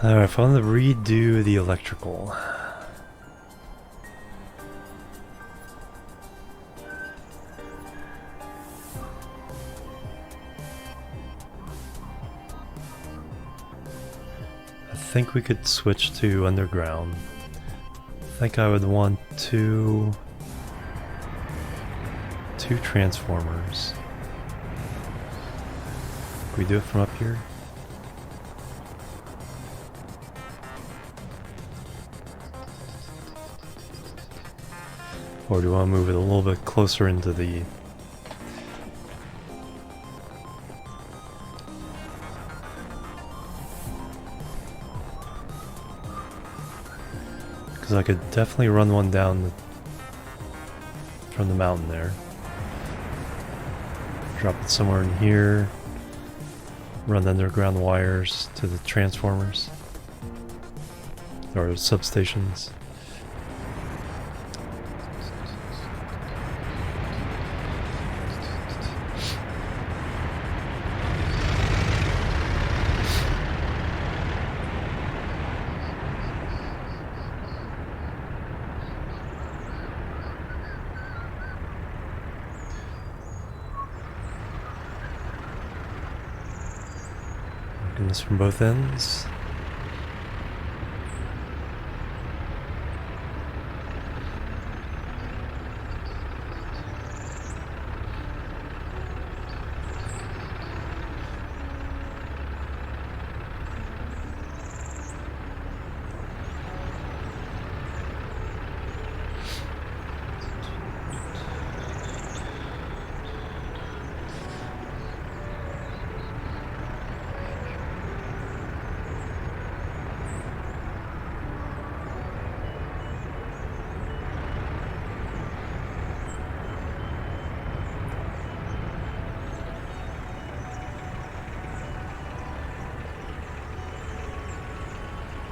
Alright, if I want to redo the electrical. I think we could switch to underground. I think I would want two transformers. Can we do it from up here? Or do you want to move it a little bit closer into the... Because I could definitely run one down from the mountain there. Drop it somewhere in here. Run underground wires to the transformers. Or substations. Working this from both ends.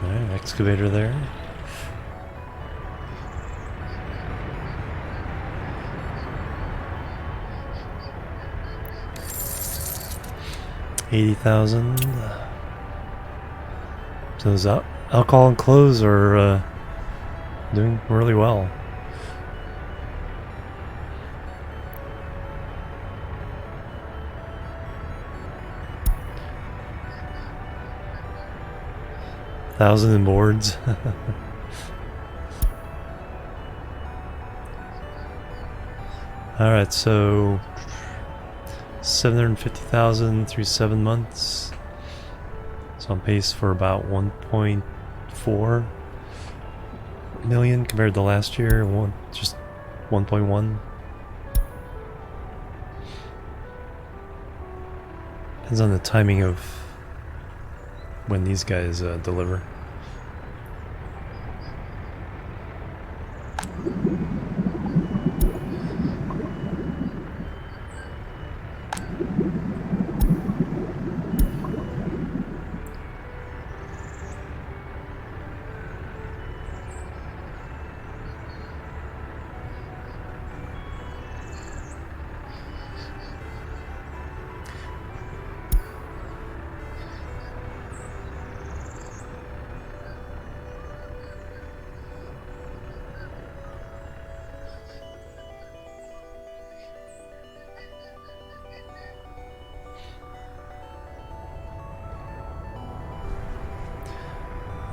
Alright, excavator there. $80,000. So those alcohol and clothes are doing really well. $1,000 in boards. Alright, so 750,000 through 7 months. So on pace for about 1.4 million compared to last year, just 1.1. Depends on the timing of when these guys deliver.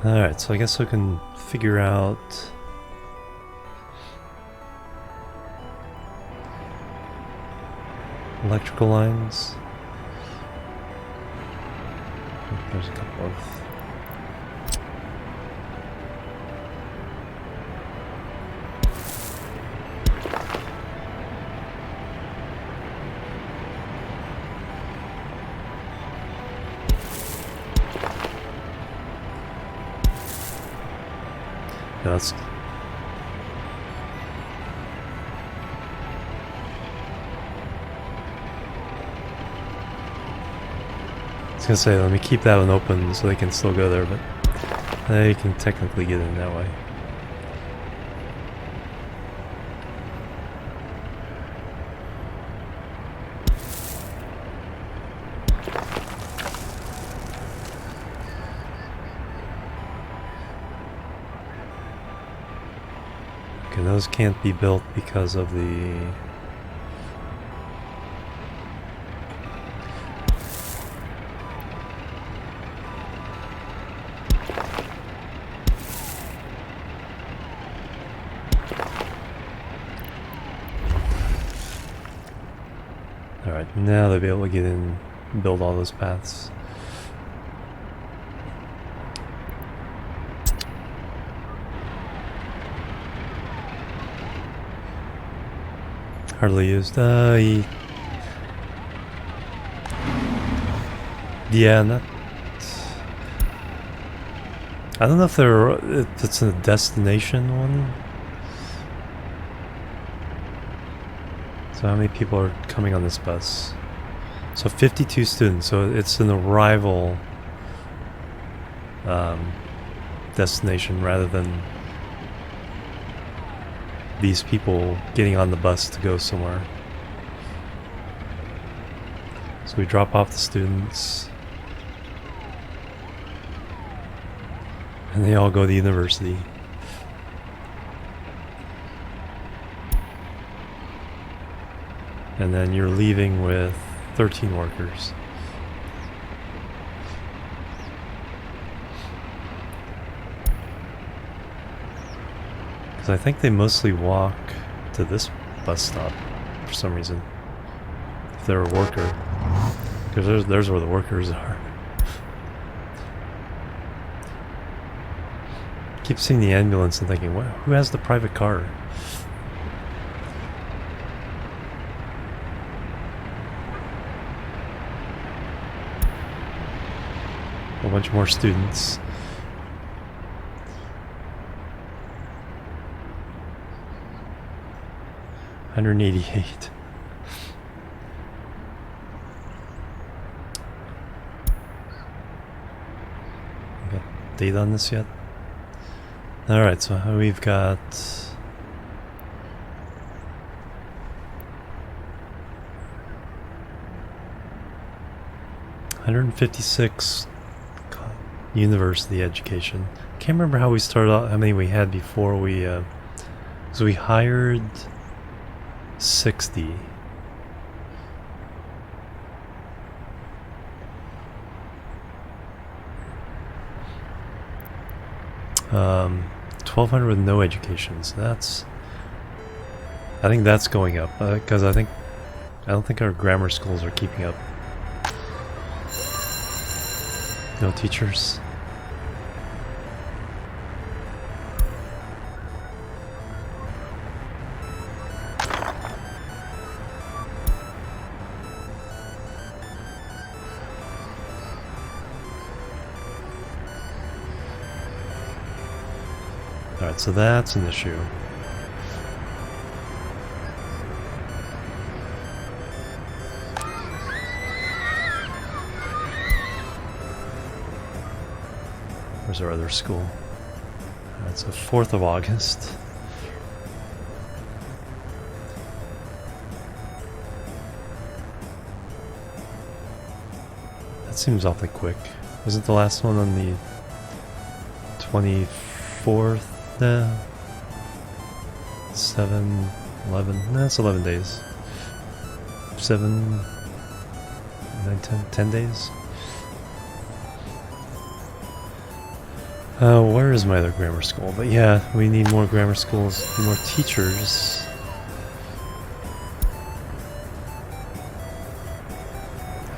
Alright, so I guess I can figure out electrical lines. There's a couple of That's. I was gonna say, let me keep that one open so they can still go there, but they can technically get in that way. Okay, those can't be built because of the... Alright, now they'll be able to get in and build all those paths. Hardly used. Yeah, not. I don't know if it's a destination one. So how many people are coming on this bus? So 52 students. So it's an arrival destination rather than these people getting on the bus to go somewhere. So we drop off the students and they all go to university. And then you're leaving with 13 workers. Because I think they mostly walk to this bus stop for some reason. If they're a worker. Because there's where the workers are. Keep seeing the ambulance and thinking, what, who has the private car? A bunch more students. $188. Got data on this yet? Alright, so we've got 156 university education. Can't remember how we started out, how many we had before we so we hired 60. 1,200 with no education, so that's... I think that's going up, because I don't think our grammar schools are keeping up. No teachers. Alright, so that's an issue. Where's our other school? It's the 4th of August. That seems awfully quick. Wasn't the last one on the 24th? No. 7, 11. No, it's 11 days. 7, 9, 10 days. Where is my other grammar school? But yeah, we need more grammar schools, more teachers.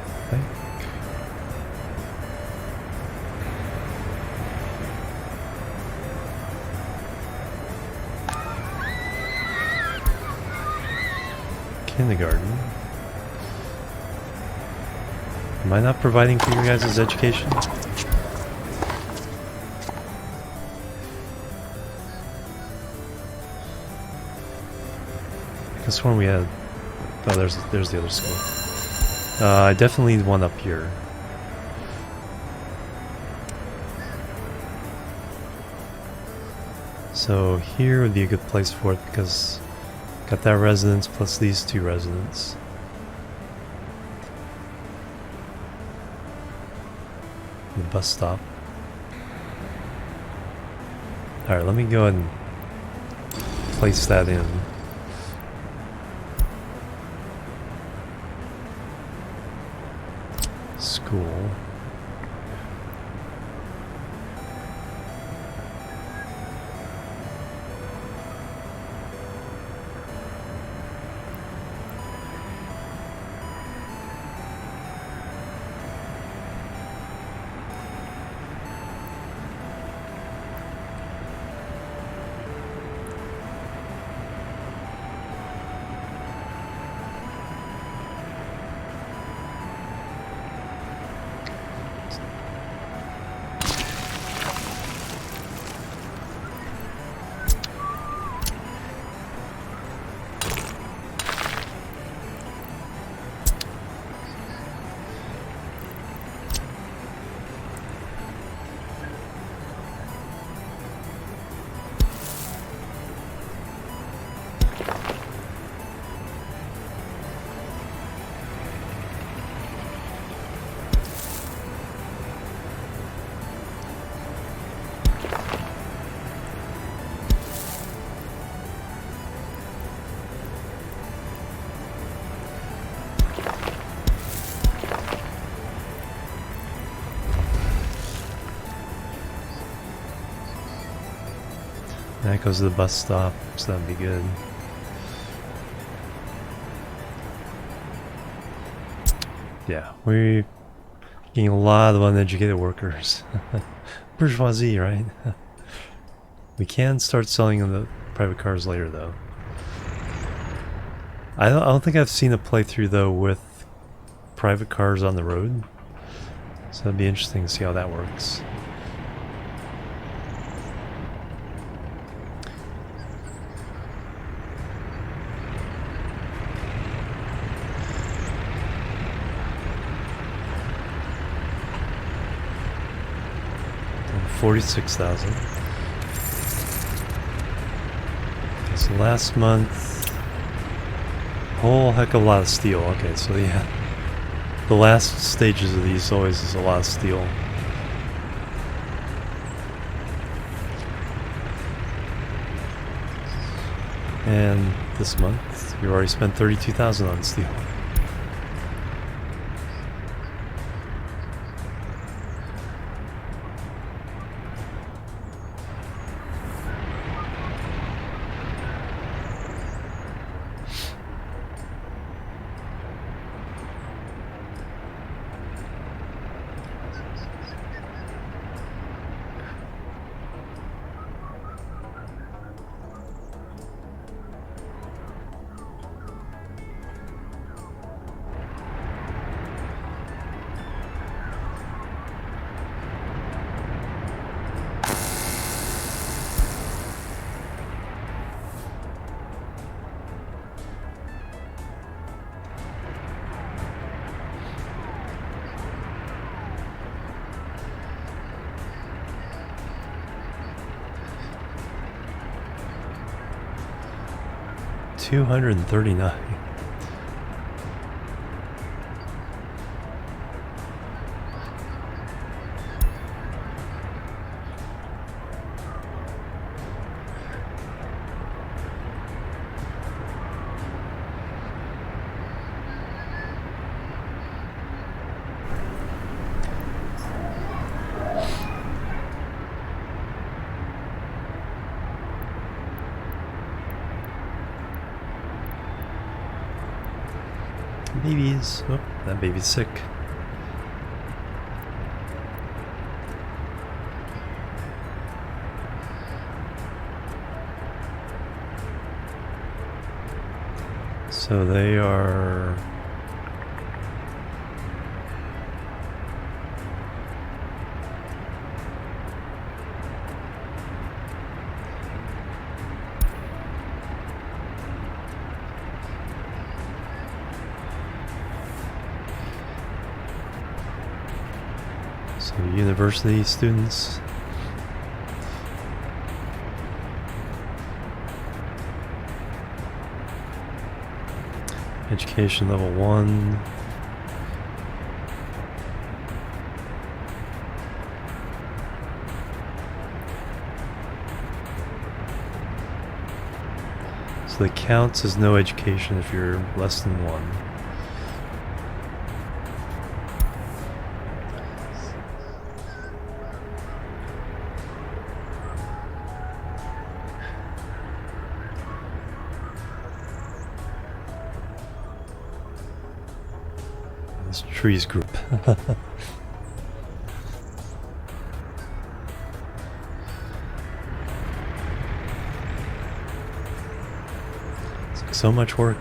I think. Kindergarten. Am I not providing for your guys' education? This one we had. Oh, there's the other school. I definitely need one up here. So here would be a good place for it because got that residence plus these two residents. The bus stop. Alright, let me go ahead and place that in. School. That goes to the bus stop, so that'd be good. Yeah, we're getting a lot of uneducated workers. Bourgeoisie, right? We can start selling the private cars later, though. I don't think I've seen a playthrough, though, with private cars on the road. So it'd be interesting to see how that works. $46,000. Okay, so last month, whole heck of a lot of steel. Okay, so yeah, the last stages of these always is a lot of steel. And this month, you already spent $32,000 on steel. $239. Babies. Oh, that baby's sick. So they are... university students. Education level 1. So that counts as no education if you're less than 1. This trees group. So much work.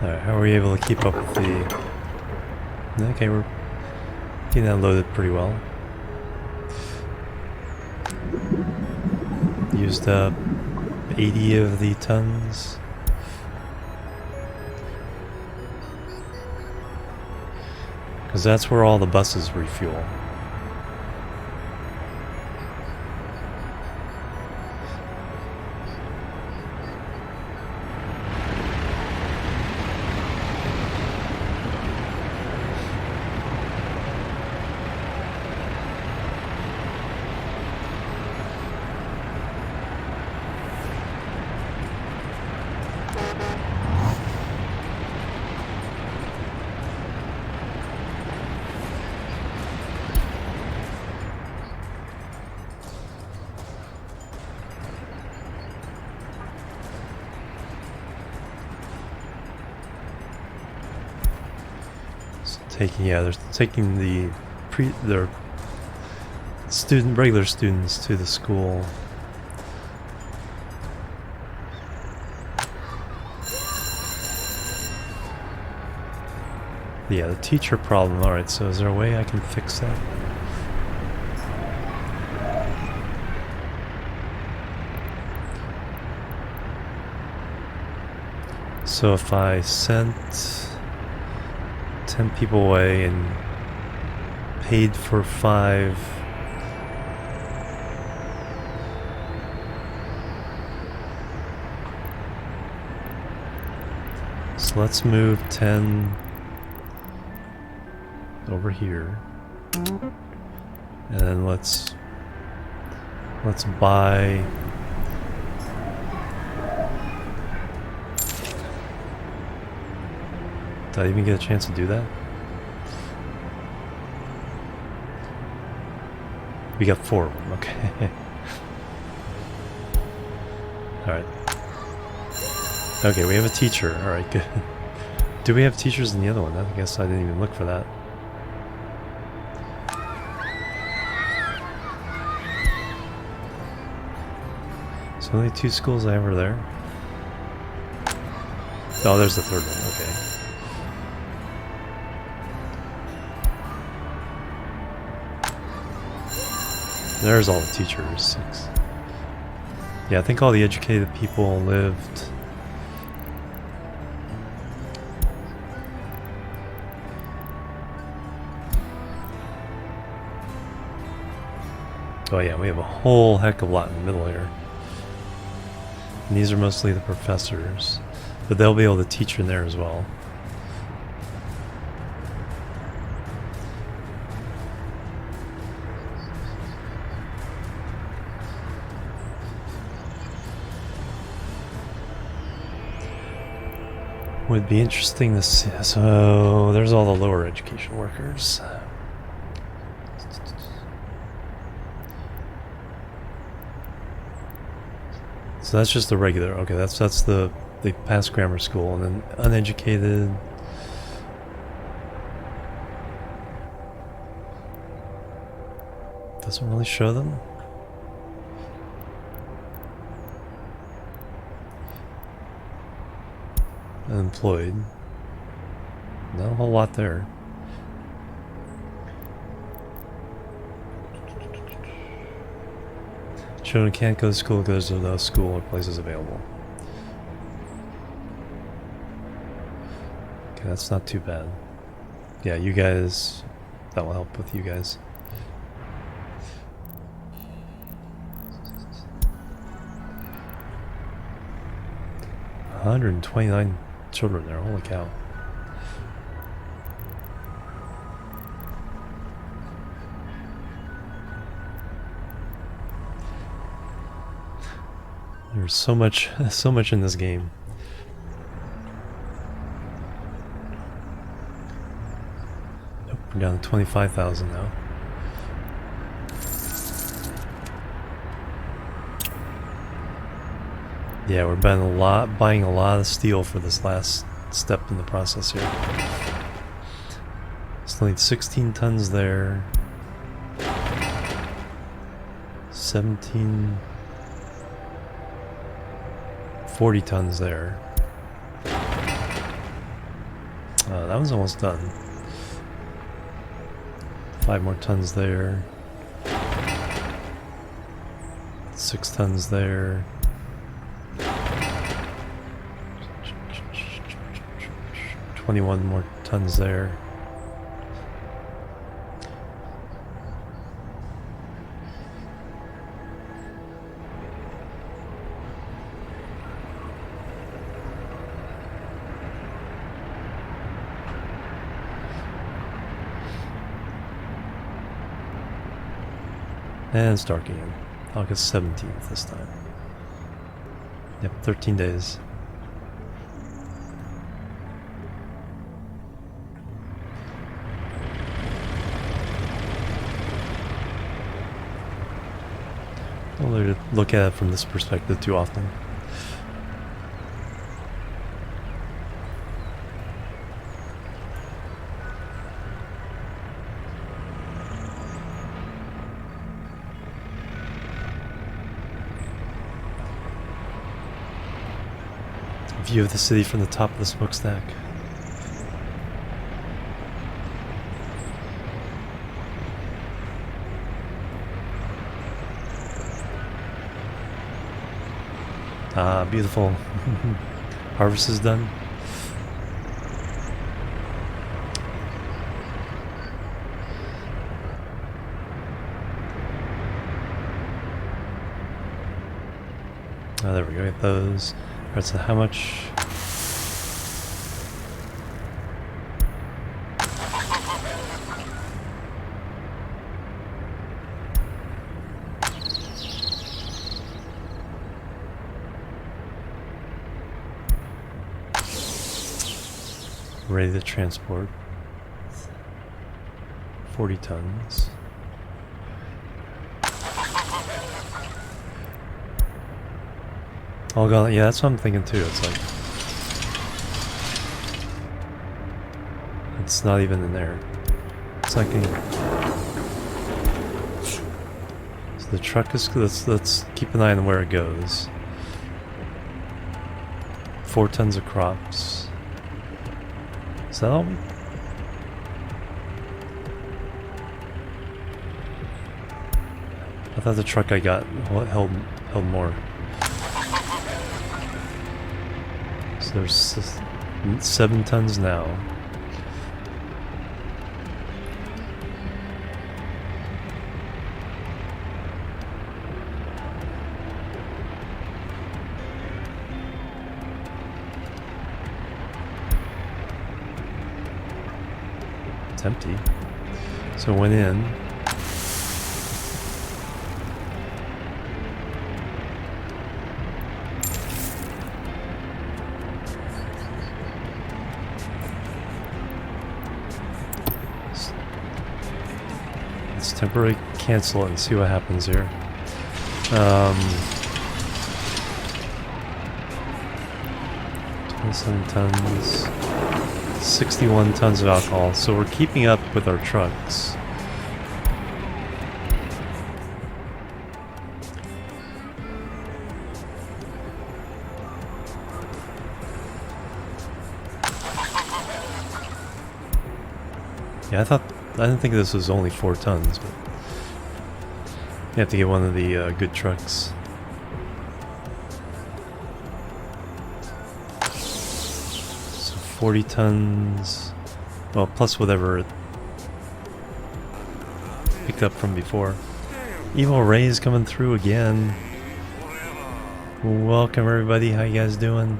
Alright, how are we able to keep up with the... Okay, we're getting that loaded pretty well. Used up 80 of the tons. Because that's where all the buses refuel. They're taking their regular students to the school. Yeah, the teacher problem. Alright, so is there a way I can fix that? So if I sent 10 people away and paid for 5. So let's move 10 over here. And then let's buy Did I even get a chance to do that? We got 4 of them, okay. Alright. Okay, we have a teacher. Alright, good. Do we have teachers in the other one? I guess I didn't even look for that. So only 2 schools I ever there? Oh, there's the 3rd one, okay. There's all the teachers. 6. Yeah, I think all the educated people lived. Oh yeah, we have a whole heck of a lot in the middle here. And these are mostly the professors, but they'll be able to teach in there as well. Would be interesting to see. So there's all the lower education workers. So that's just the regular. Okay, that's the they pass grammar school, and then uneducated. Doesn't really show them. Unemployed. Not a whole lot there. Children can't go to school because there's no school or places available. Okay, that's not too bad. Yeah, you guys, that will help with you guys. $129 children there, holy cow. There's so much in this game. Nope, we're down to 25,000 now. Yeah, we're buying a lot of steel for this last step in the process here. Still need 16 tons there. 40 tons there. That one's almost done. 5 more tons there. 6 tons there. 21 more tons there. And it's dark again. August 17th this time. Yep, 13 days. Don't really look at it from this perspective too often. View of the city from the top of the smokestack. Ah, beautiful. Harvest is done. Oh, there we go. Get those. Alright, so how much? Ready to transport. 40 tons. All gone. Yeah, that's what I'm thinking too. It's like it's not even in there. It's like so the truck is. Let's keep an eye on where it goes. 4 tons of crops. Is that all? I thought the truck I got held more. So there's 7 tons now. It's empty. So it went in. Let's temporarily cancel it and see what happens here. 27 tons. 61 tons of alcohol, so we're keeping up with our trucks. Yeah, I didn't think this was only 4 tons, but You have to get one of the good trucks. So 40 tons. Well, plus whatever it picked up from before. Evil Ray's coming through again. Welcome everybody, how you guys doing?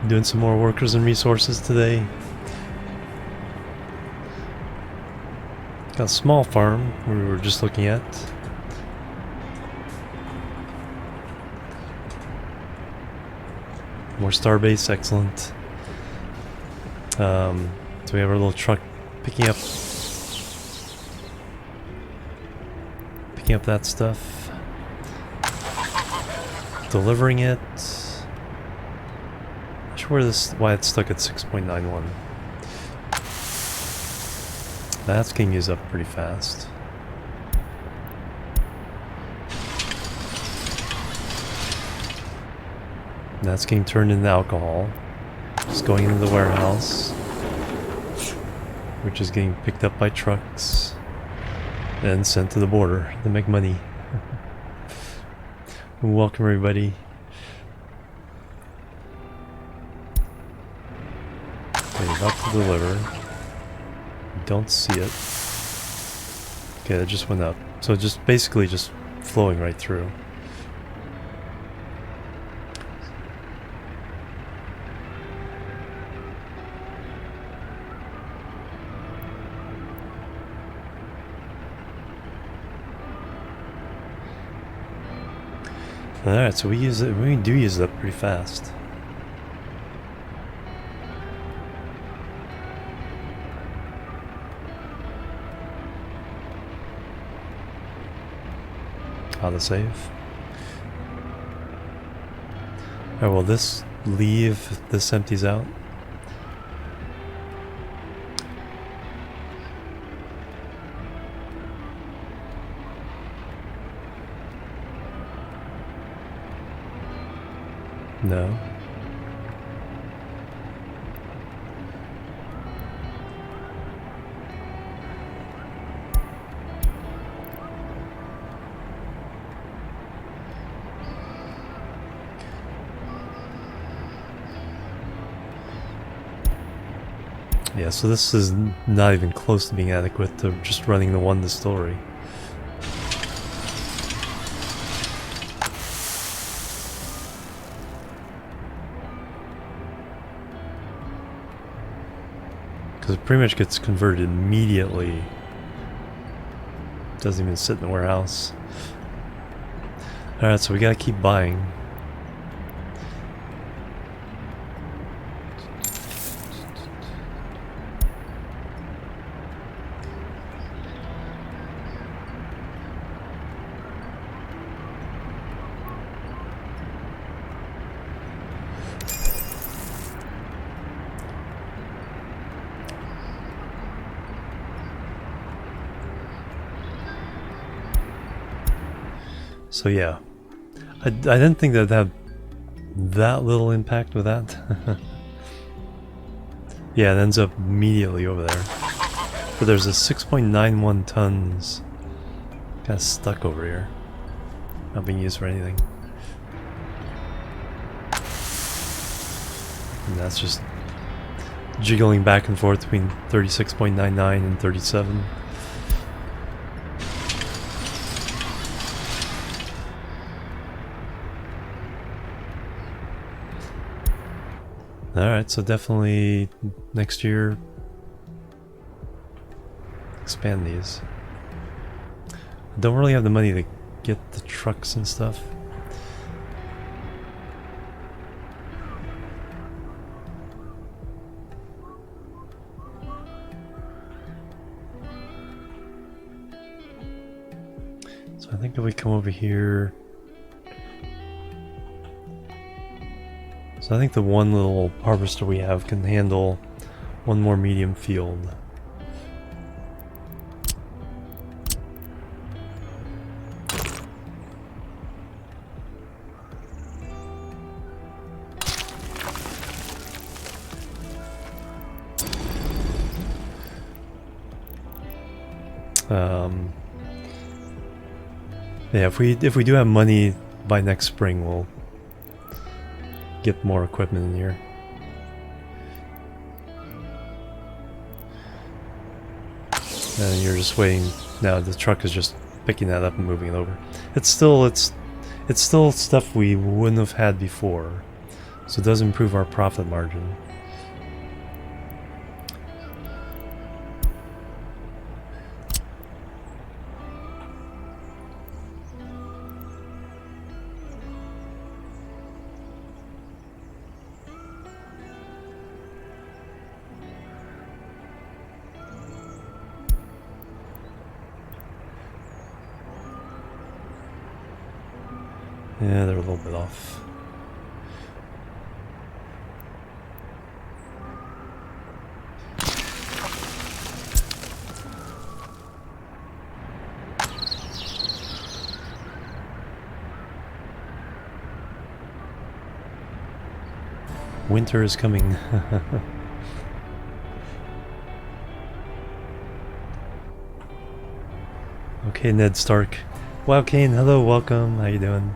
Doing some more workers and resources today. Got a small farm we were just looking at. More starbase, excellent. So we have our little truck picking up that stuff, delivering it. Not sure why it's stuck at 6.91. That's getting used up pretty fast. That's getting turned into alcohol. It's going into the warehouse, which is getting picked up by trucks and sent to the border to make money. Welcome everybody. Okay, about to deliver. Don't see it. Okay, that just went up. So just basically just flowing right through. Alright, so we do use it up pretty fast. How to save. Alright, will this leave if this empties out? No. Yeah, so this is not even close to being adequate to just running the one distillery. Because it pretty much gets converted immediately. Doesn't even sit in the warehouse. Alright, so we gotta keep buying. So yeah, I didn't think that'd have that little impact with that. Yeah, it ends up immediately over there. But there's a 6.91 tons kind of stuck over here, not being used for anything. And that's just jiggling back and forth between 36.99 and 37. Alright, so definitely next year expand these. I don't really have the money to get the trucks and stuff. So I think if we come over here, so I think the one little harvester we have can handle one more medium field. Yeah, if we do have money by next spring, we'll get more equipment in here. And you're just waiting. Now the truck is just picking that up and moving it over. It's still stuff we wouldn't have had before, so it does improve our profit margin. Yeah, they're a little bit off. Winter is coming. Okay, Ned Stark. Wow, Kane, hello, welcome. How you doing?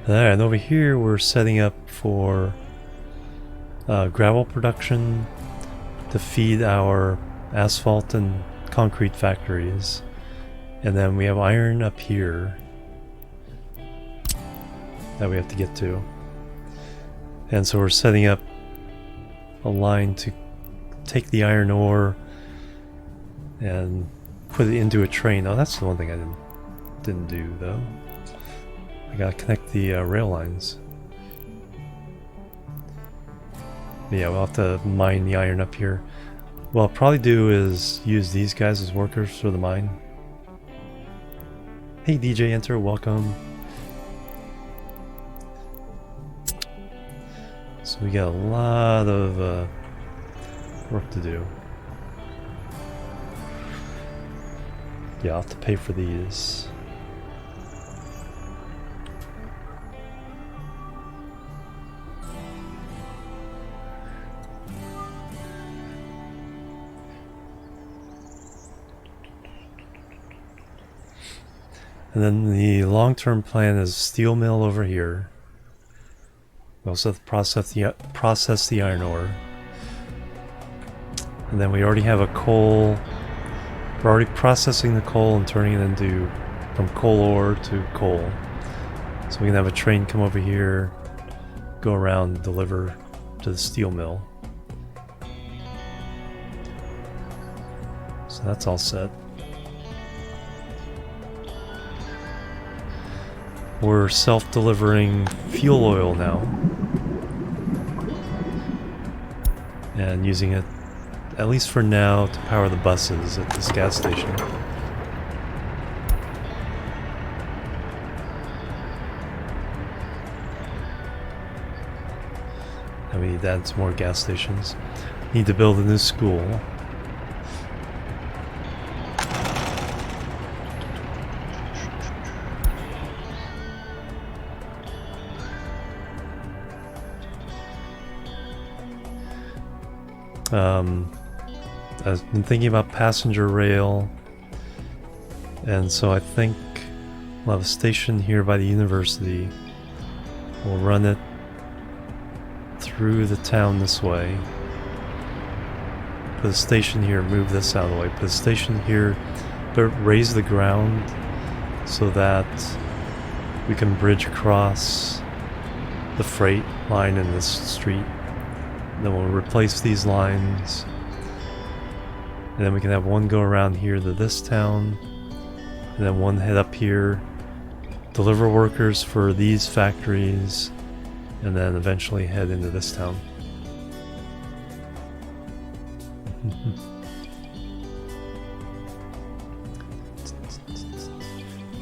Alright, and over here we're setting up for gravel production to feed our asphalt and concrete factories. And then we have iron up here that we have to get to. And so we're setting up a line to take the iron ore and put it into a train. Oh, that's the one thing I didn't do though. I gotta connect the rail lines. Yeah, we'll have to mine the iron up here. What I'll probably do is use these guys as workers for the mine. Hey DJ Enter, welcome. So we got a lot of work to do. Yeah, I'll have to pay for these. And then the long-term plan is steel mill over here. We also have to process the iron ore. And then we already have a coal. We're already processing the coal and turning it into from coal ore to coal. So we can have a train come over here, go around, and deliver to the steel mill. So that's all set. We're self-delivering fuel oil now. And using it, at least for now, to power the buses at this gas station. And we need to add some more gas stations. Need to build a new school. I've been thinking about passenger rail, and so I think we'll have a station here by the university. We'll run it through the town this way. Put a station here, move this out of the way. Put a station here, but raise the ground so that we can bridge across the freight line in this street. Then we'll replace these lines, and then we can have one go around here to this town, and then one head up here, deliver workers for these factories, and then eventually head into this town.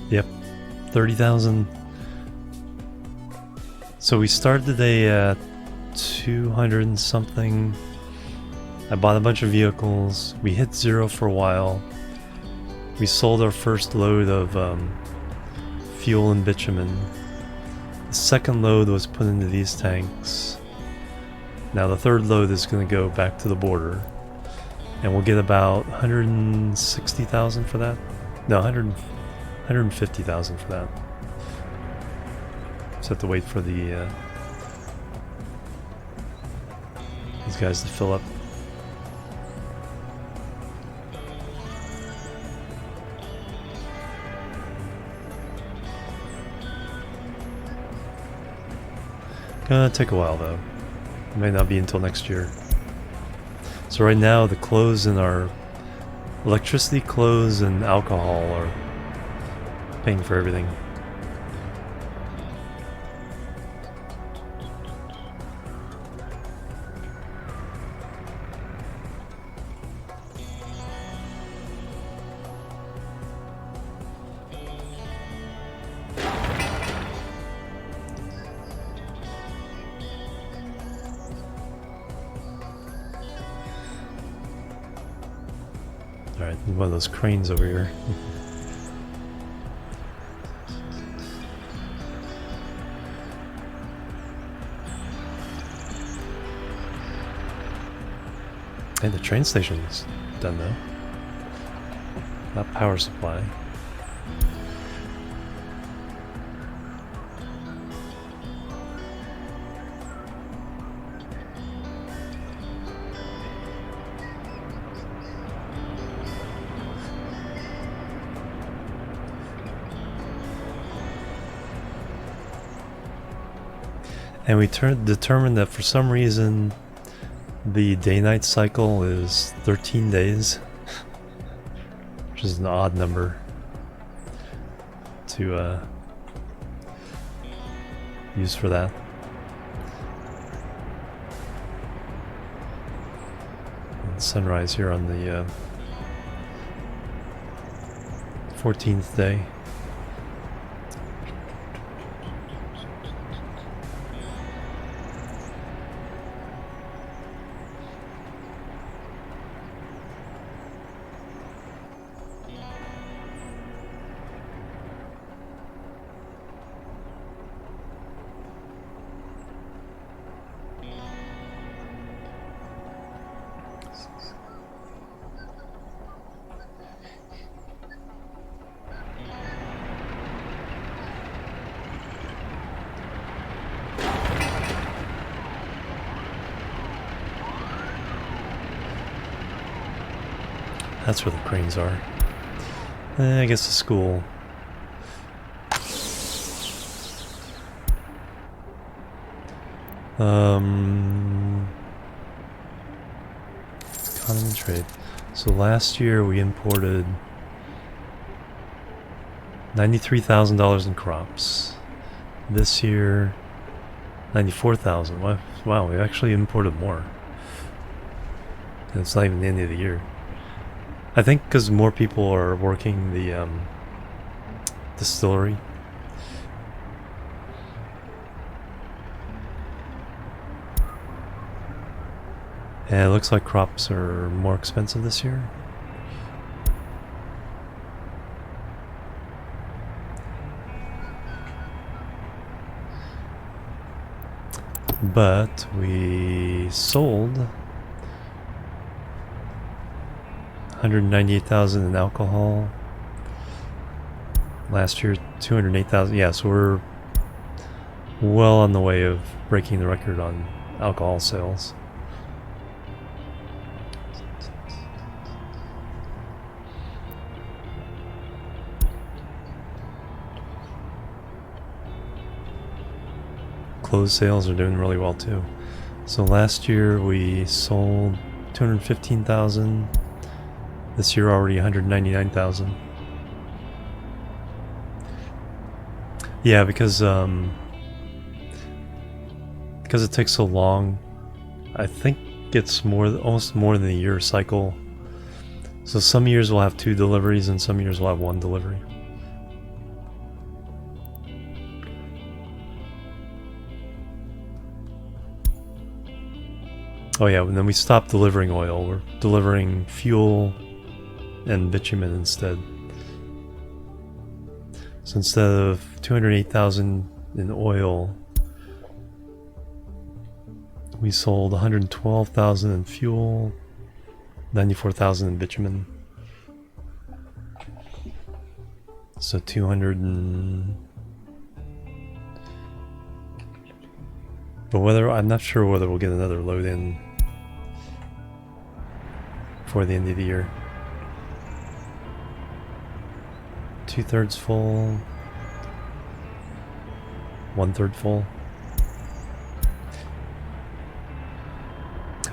Yep, 30,000. So we started the day at 200 and something. I bought a bunch of vehicles. We hit zero for a while. We sold our first load of fuel and bitumen. The second load was put into these tanks. Now the third load is going to go back to the border, and we'll get about 160,000 for that. No, 150,000 for that. Just have to wait for the these guys to fill up. Gonna take a while though. It might not be until next year. So right now the clothes in our electricity, clothes, and alcohol are paying for everything. Alright, one of those cranes over here. Hey, the train station's done though. Not power supply. And we determined that for some reason the day-night cycle is 13 days, which is an odd number to use for that. And sunrise here on the 14th day. That's where the cranes are. I guess the school. Economy and trade. So last year we imported $93,000 in crops. This year, $94,000. Wow, we actually imported more. And it's not even the end of the year. I think because more people are working the distillery. And it looks like crops are more expensive this year. But we sold 198,000 in alcohol. Last year, 208,000. Yeah, so we're well on the way of breaking the record on alcohol sales. Clothes sales are doing really well too. So last year we sold 215,000. This year already 199,000. Yeah, because it takes so long. I think it's almost more than a year cycle. So some years we'll have 2 deliveries and some years we'll have 1 delivery. Oh yeah, and then we stopped delivering oil. We're delivering fuel and bitumen instead. So instead of 208,000 in oil, we sold 112,000 in fuel, 94,000 in bitumen. So 200 and... But whether, I'm not sure whether we'll get another load in before the end of the year. 2/3 full. 1/3 full.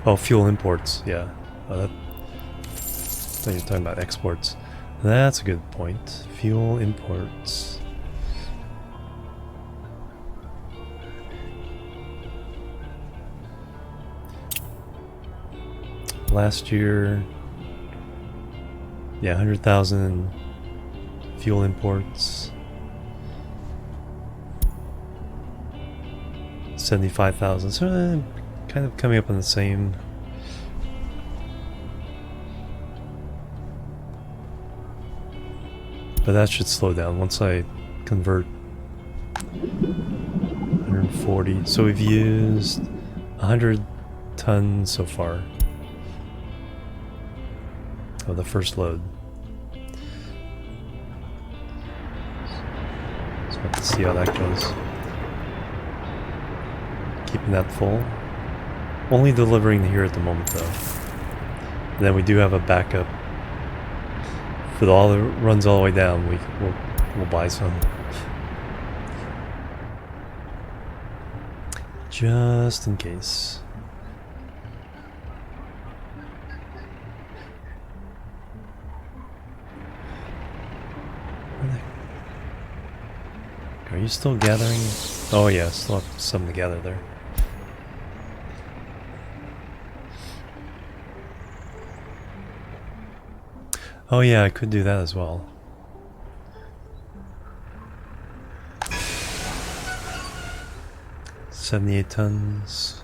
Oh, fuel imports, yeah. I thought you were talking about exports. That's a good point. Fuel imports. Last year, yeah, 100,000 fuel imports. 75,000, so kind of coming up on the same. But that should slow down once I convert 140. So we've used 100 tons so far of the first load. So we'll have to see how that goes. Keeping that full. Only delivering here at the moment though. And then we do have a backup. If it all runs all the way down, we'll buy some. Just in case. Are you still gathering? Oh yeah, still have some to gather there. Oh yeah, I could do that as well. $78 tons.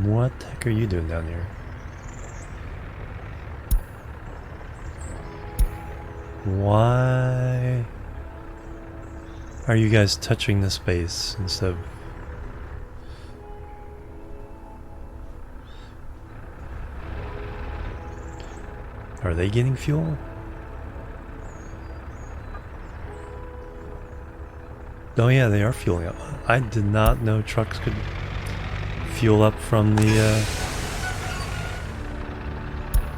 What the heck are you doing down here? Why are you guys touching the space instead of... Are they getting fuel? Oh yeah, they are fueling up. I did not know trucks could fuel up from the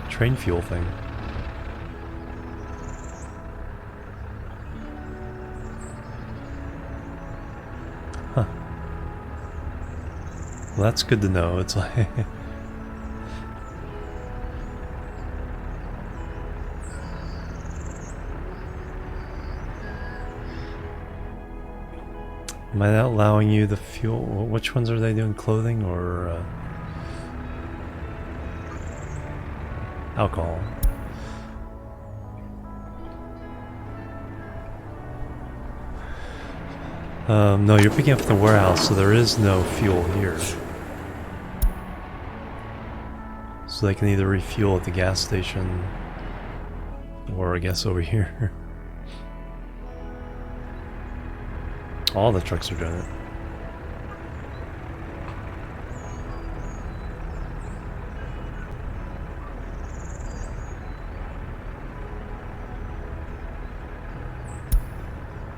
train fuel thing. Huh. Well, that's good to know. It's like... Am I not allowing you the fuel? Which ones are they doing? Clothing or alcohol? No, you're picking up the warehouse, so there is no fuel here. So they can either refuel at the gas station or I guess over here. All the trucks are doing it.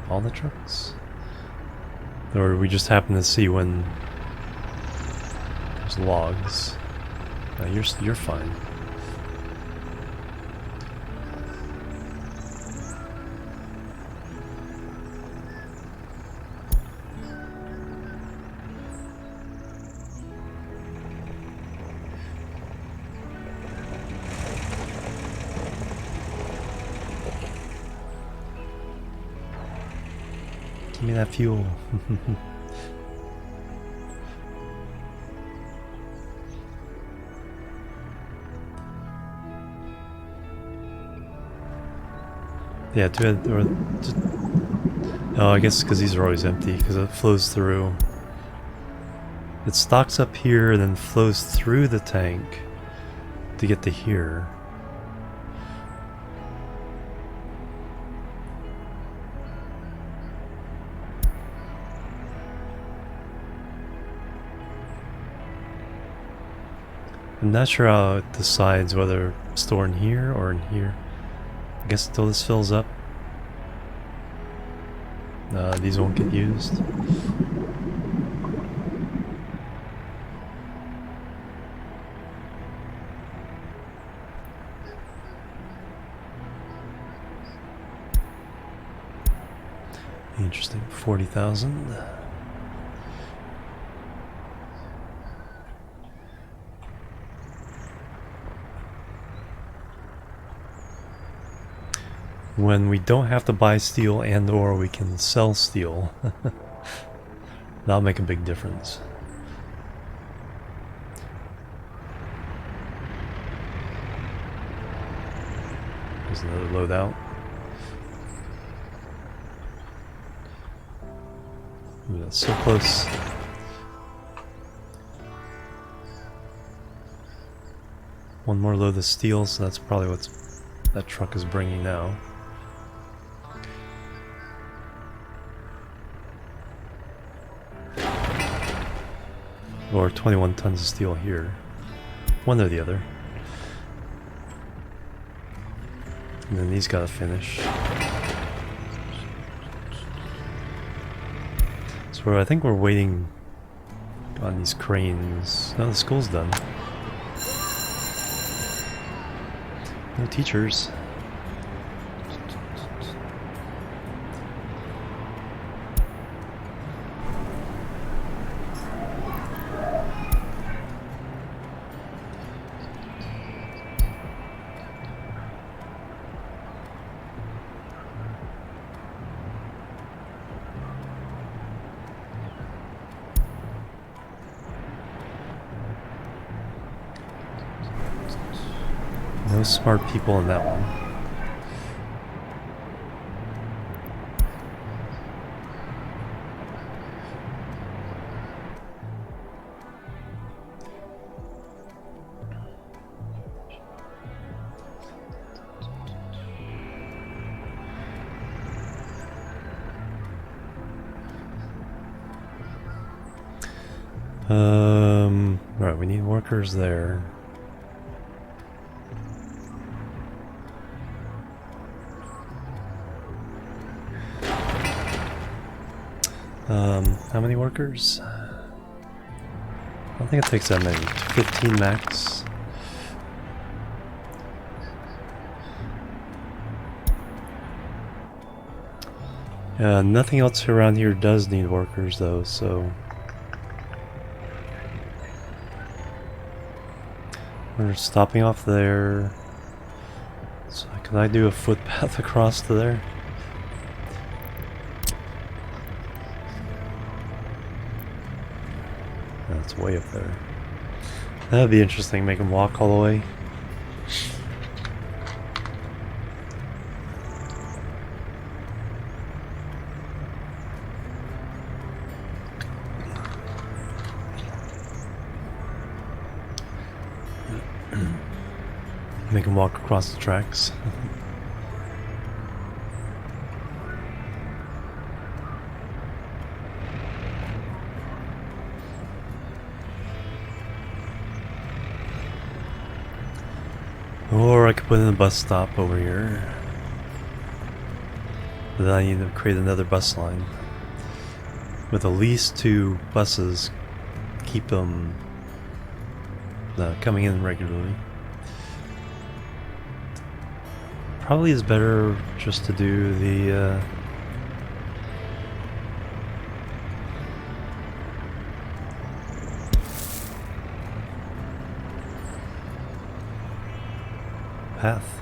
All the trucks? Or we just happen to see when there's logs. You're fine. Give me that fuel. Yeah, oh, I guess because these are always empty, because it flows through. It stocks up here and then flows through the tank to get to here. I'm not sure how it decides whether to store in here or in here. I guess until this fills up. These won't get used. Interesting. 40,000. When we don't have to buy steel and or we can sell steel, that'll make a big difference. There's another loadout. Ooh, that's so close. One more load of steel, so that's probably what that truck is bringing now. Or 21 tons of steel here. One or the other. And then these gotta finish. So I think we're waiting on these cranes. No, the school's done. No teachers. No smart people in that one. Right, we need workers there. How many workers? I don't think it takes that many. 15 max. Nothing else around here does need workers though, so we're stopping off there. So can I do a footpath across to there? That's way up there. That'd be interesting, make them walk all the way. Make them walk across the tracks. Or I could put in a bus stop over here. But then I need to create another bus line. With at least 2 buses, keep them coming in regularly. Probably is better just to do the path.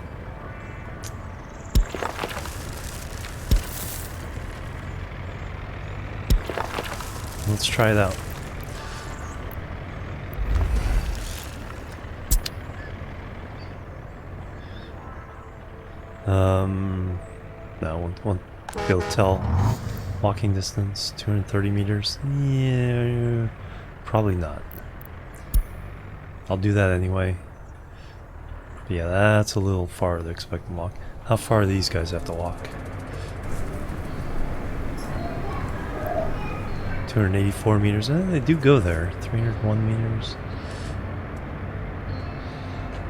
Let's try it out. No, won't be able to tell. Walking distance, 230 meters. Yeah, probably not. I'll do that anyway. But yeah, that's a little far to expect them to walk. How far do these guys have to walk? 284 meters. They do go there. 301 meters.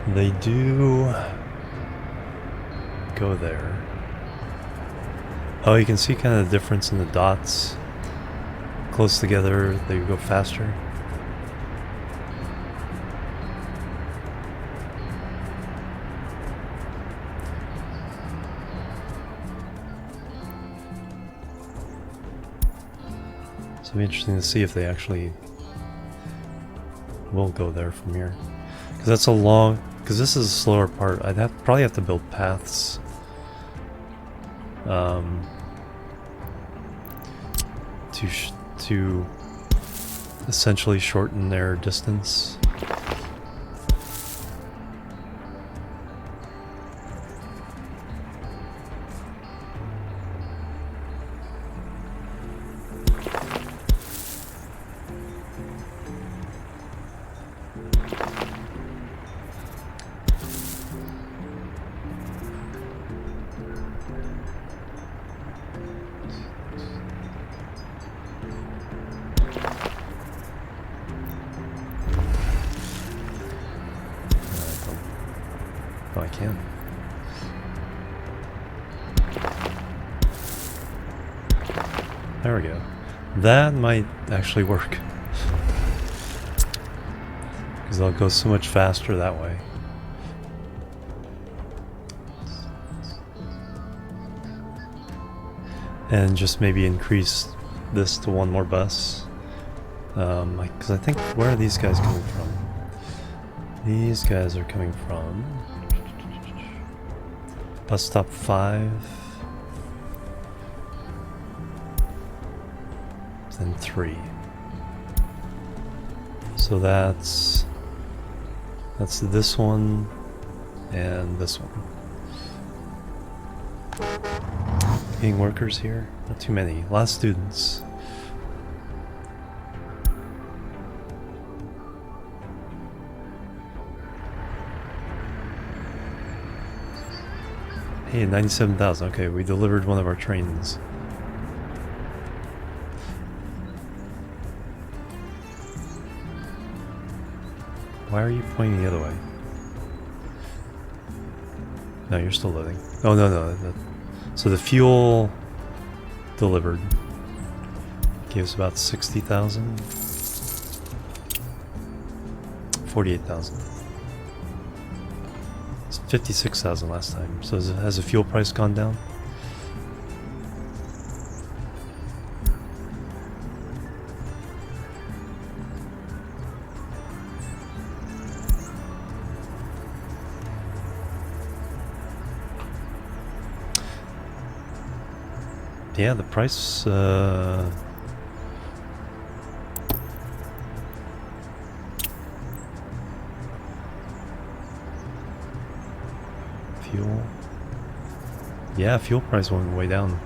They do go there. Oh, you can see kind of the difference in the dots. Close together, they go faster. So it'll be interesting to see if they actually will go there from here. Because that's a long... Because this is a slower part. I'd probably have to build paths. To essentially shorten their distance. Oh, I can. There we go. That might actually work. Because they'll go so much faster that way. And just maybe increase this to one more bus. Because I think, where are these guys coming from? These guys are coming from bus stop 5, then 3. So that's this one and this one. Getting workers here? Not too many. A lot of students. Hey, 97,000. Okay, we delivered one of our trains. Why are you pointing the other way? No, you're still loading. Oh, no. So the fuel delivered gives about 60,000. 48,000. 56,000 last time. So has the fuel price gone down? Yeah, the price fuel. Yeah, fuel price went way down.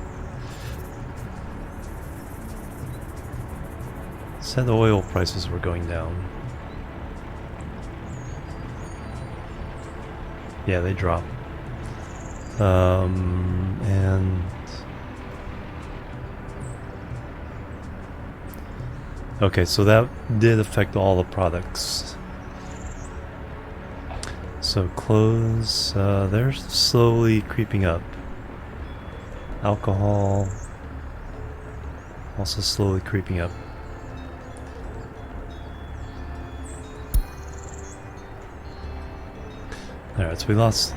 Said oil prices were going down. Yeah, they dropped. And okay, so that did affect all the products. So clothes, they're slowly creeping up. Alcohol, also slowly creeping up. Alright, so we lost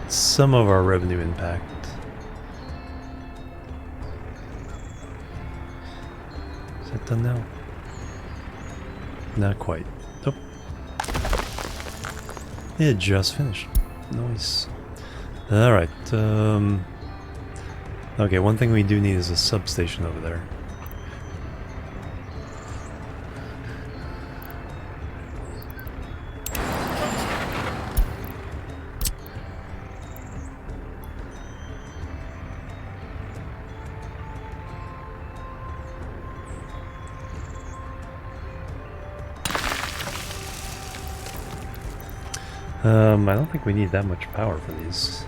some of our revenue impact. Is that done now? Not quite. Nope. It just finished. Nice. Alright, okay, one thing we do need is a substation over there. I don't think we need that much power for these.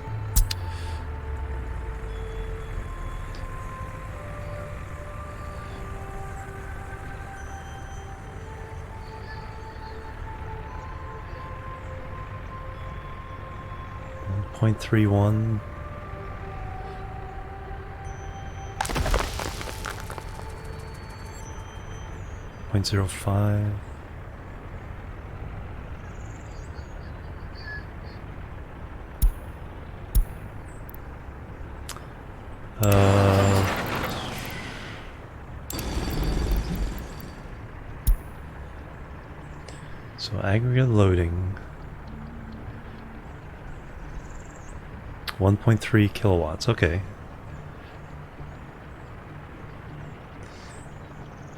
0.31. .05. So aggregate loading 1.3 kilowatts. Okay.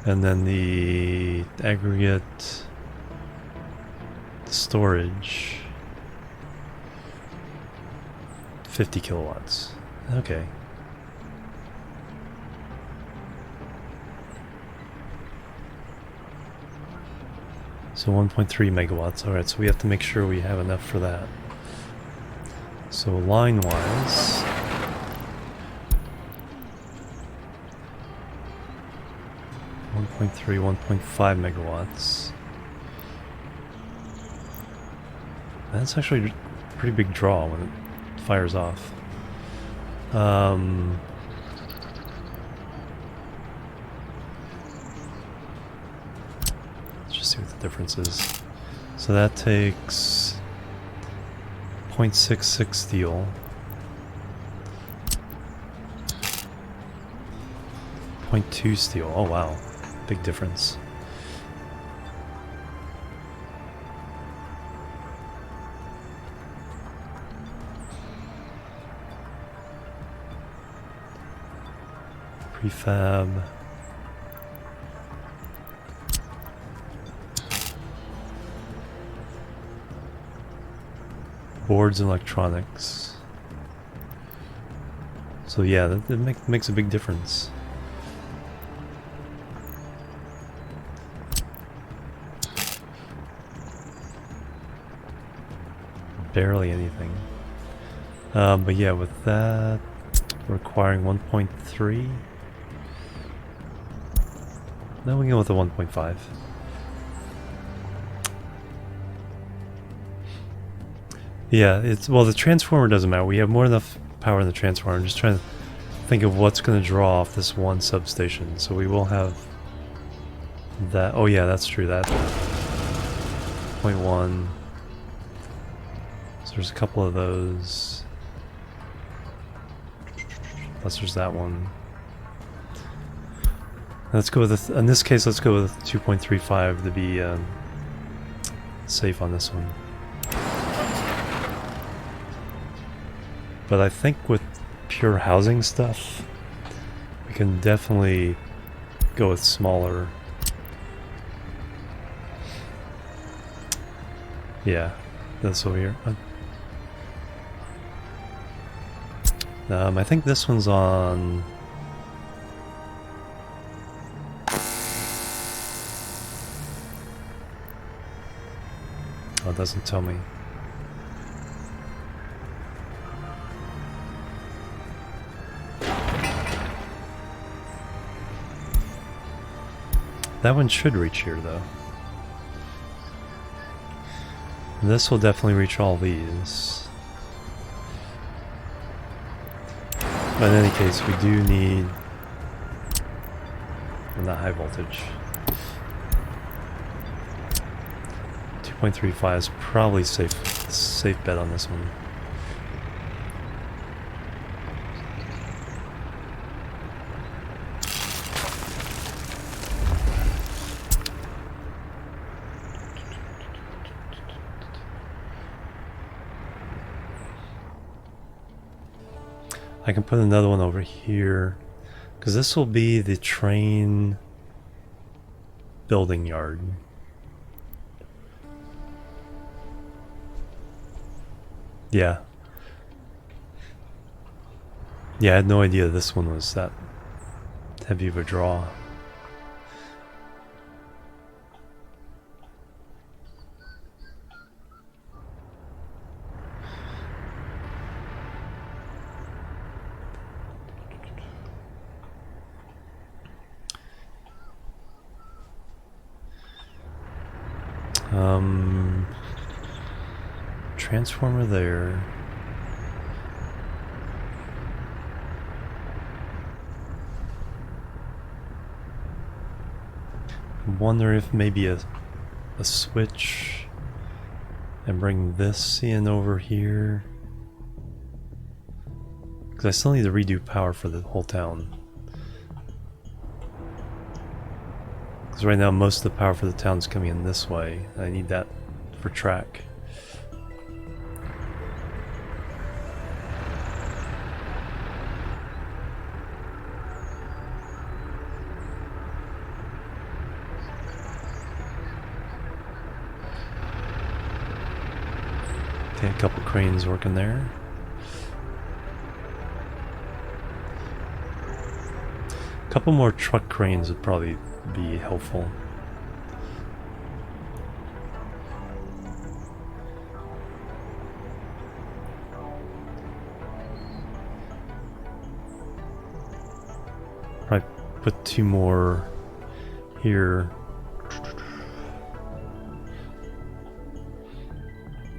And then the aggregate storage 50 kilowatts. Okay. So 1.3 megawatts. Alright, so we have to make sure we have enough for that. So line-wise, .3, 1.5 megawatts. That's actually a pretty big draw when it fires off. Let's just see what the difference is. So that takes 0.66 steel. 0.2 steel. Oh wow, big difference. Prefab. Boards and electronics. So yeah, that makes a big difference. Barely anything. But yeah, with that, requiring 1.3. Now we go with the 1.5. Yeah, well, the transformer doesn't matter. We have more than enough power in the transformer. I'm just trying to think of what's going to draw off this one substation. So we will have that. Oh yeah, that's true. That 0.1. So there's a couple of those. Plus there's that one. Let's go with in this case, let's go with 2.35 to be safe on this one. But I think with pure housing stuff, we can definitely go with smaller. Yeah, this over here. I think this one's on. Oh, it doesn't tell me. That one should reach here, though. This will definitely reach all these. But in any case, we do need not high voltage. 2.35 is probably safe bet on this one. I can put another one over here, because this will be the train building yard. Yeah. Yeah, I had no idea this one was that heavy of a draw. Transformer there. wonder if maybe a switch and bring this in over here. Because I still need to redo power for the whole town. Because right now most of the power for the town is coming in this way. I need that for track. Okay, a couple cranes working there. A couple more truck cranes would probably be helpful. Probably put 2 more here.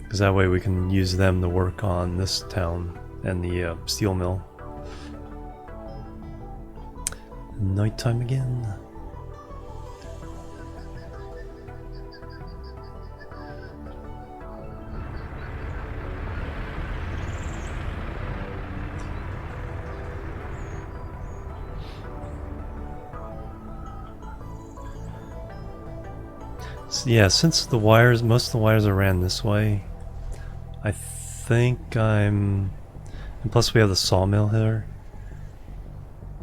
Because that way we can use them to work on this town and the steel mill. Nighttime again. So yeah, since the wires, most of the wires are ran this way, I think and plus we have the sawmill here.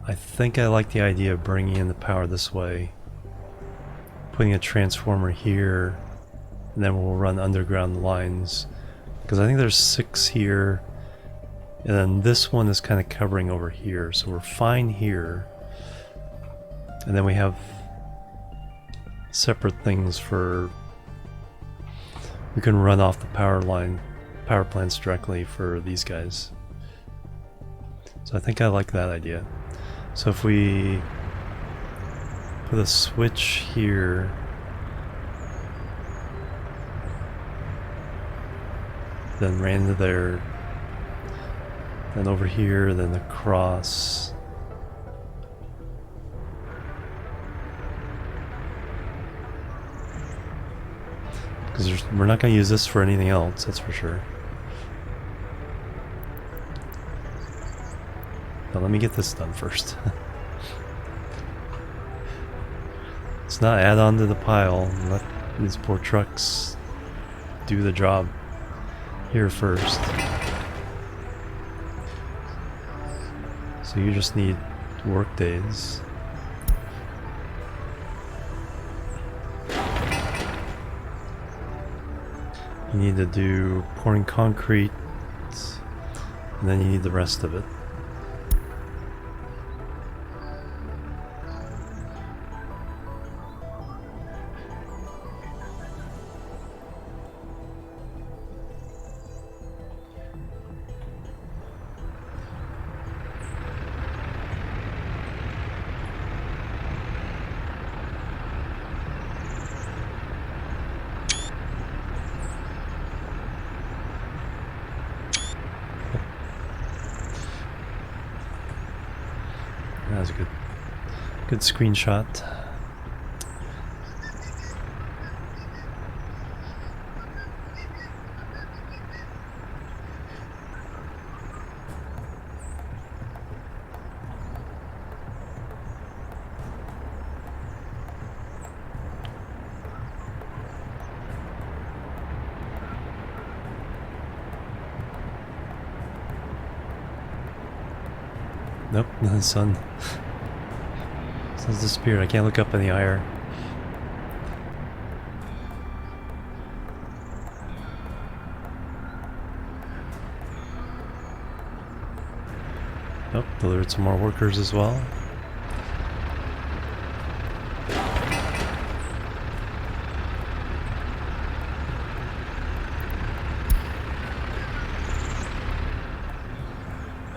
I think I like the idea of bringing in the power this way, putting a transformer here, and then we'll run underground lines. Because I think there's 6 here, and then this one is kind of covering over here, so we're fine here. And then we have separate things for, we can run off the power plants directly for these guys. So I think I like that idea. So if we put a switch here, then ran into there, then over here, then across. Because we're not going to use this for anything else, that's for sure. Now let me get this done first. Let's not add on to the pile and let these poor trucks do the job here first. So you just need work days. You need to do pouring concrete, and then you need the rest of it. That was a good screenshot. Nope, the sun. Sun's disappeared. I can't look up any higher. Nope, delivered some more workers as well.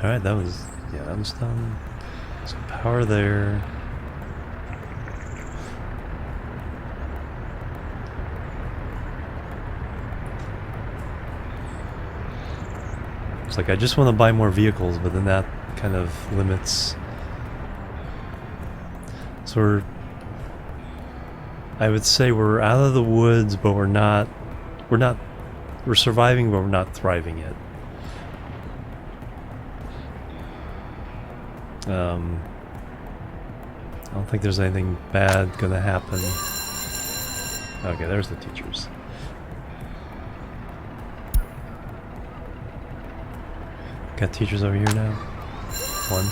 Alright, that was done. Some power there. It's like I just want to buy more vehicles, but then that kind of limits. So I would say we're out of the woods, but we're not. We're surviving, but we're not thriving yet. I don't think there's anything bad gonna happen. Okay, there's the teachers. Got teachers over here now. One.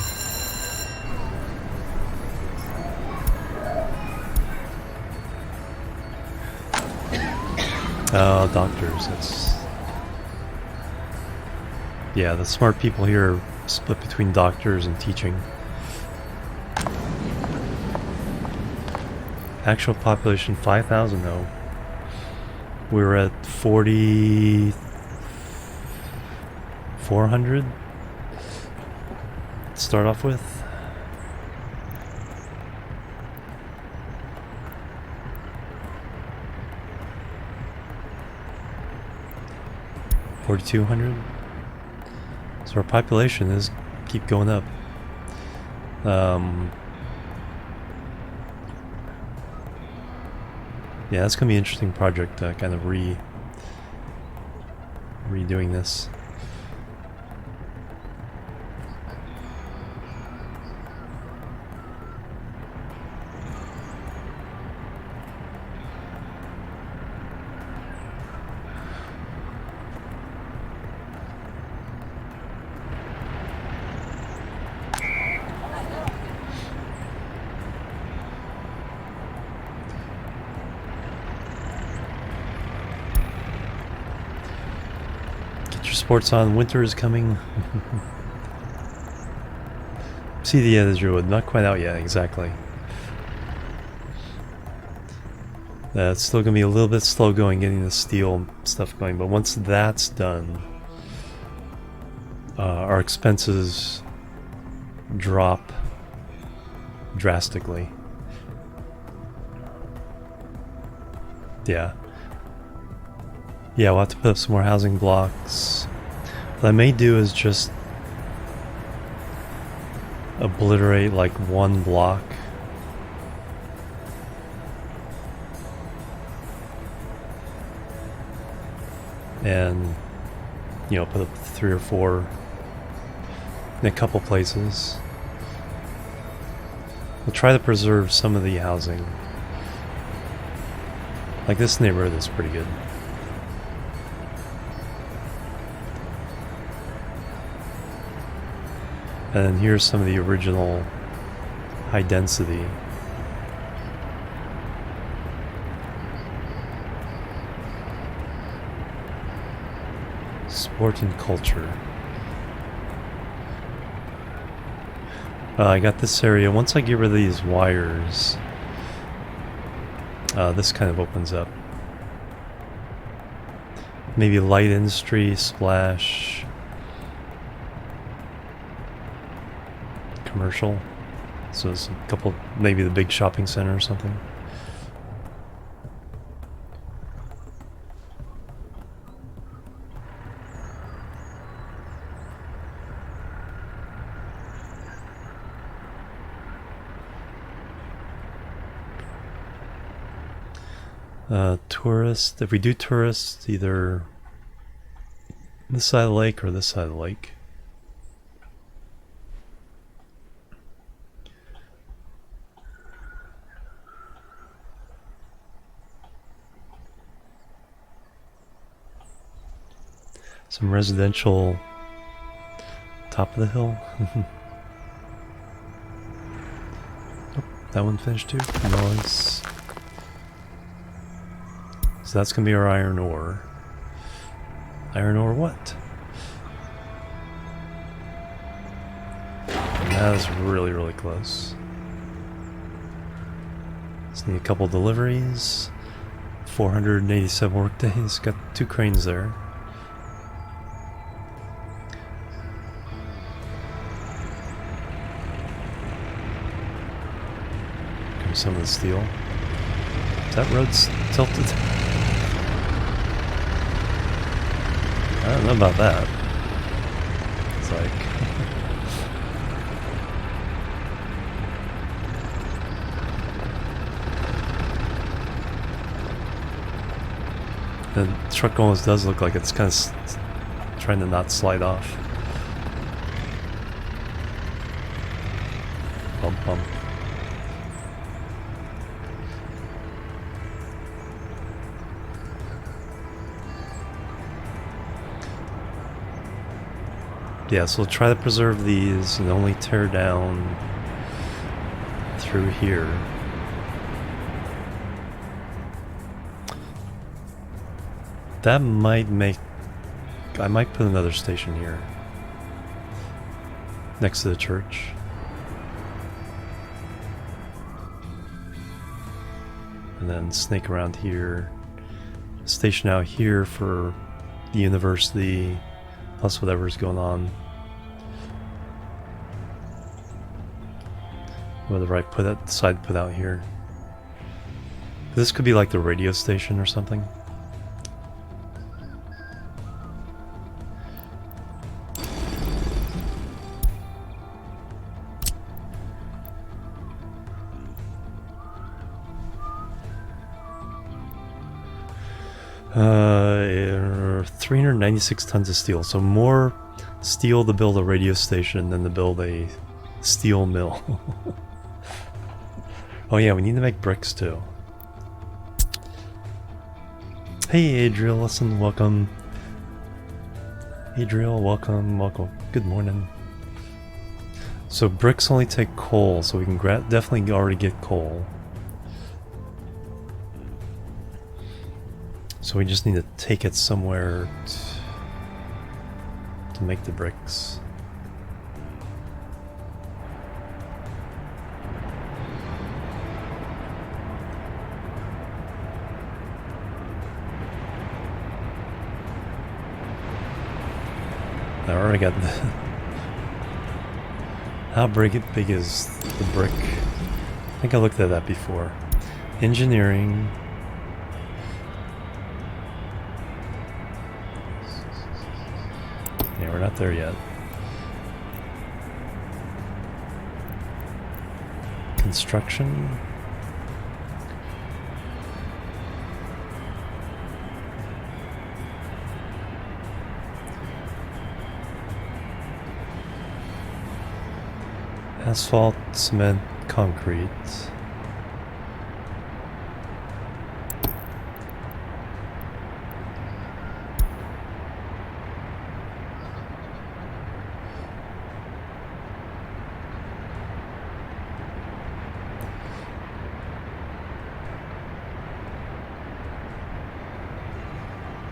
Oh, doctors. That's... Yeah, the smart people here are split between doctors and teaching. Actual population 5,000 though. We were at 4,400 to start off with. $4,200. So our population is keep going up. Yeah, that's gonna be an interesting project. Kind of redoing this. Sports on, winter is coming. See the end of the wood, not quite out yet, exactly. It's still gonna be a little bit slow going, getting the steel stuff going, but once that's done, our expenses drop drastically. Yeah. Yeah, we'll have to put up some more housing blocks. What I may do is just obliterate like one block. And, you know, put up 3 or 4 in a couple places. We'll try to preserve some of the housing. Like this neighborhood is pretty good. And then here's some of the original high density. Sport and culture. I got this area. Once I get rid of these wires, this kind of opens up. Maybe light industry, splash. Commercial, so it's a couple, maybe the big shopping center or something. Tourist, if we do tourists, either this side of the lake or this side of the lake. Some residential top of the hill. Oh, that one finished too. Nice. So that's gonna be our iron ore. Iron ore what? And that is really, really close. Just need a couple deliveries. 487 work days. Got 2 cranes there. Some of the steel. Is that road's tilted? I don't know about that. It's like... The truck almost does look like it's kind of trying to not slide off. Bump, bump. Yeah, so we'll try to preserve these and only tear down through here. That might make... I might put another station here. Next to the church. And then snake around here. Station out here for the university, plus whatever's going on. Whether I put it, decide to put out here. This could be like the radio station or something. Uh, 396 tons of steel. So more steel to build a radio station than to build a steel mill. Oh yeah, we need to make bricks too. Hey Adriel, listen, welcome. Adriel, welcome, welcome. Good morning. So bricks only take coal, so we can definitely already get coal. So we just need to take it somewhere to make the bricks. I already got the... How big is the brick? I think I looked at that before. Engineering. Yeah, we're not there yet. Construction. Asphalt, cement, concrete.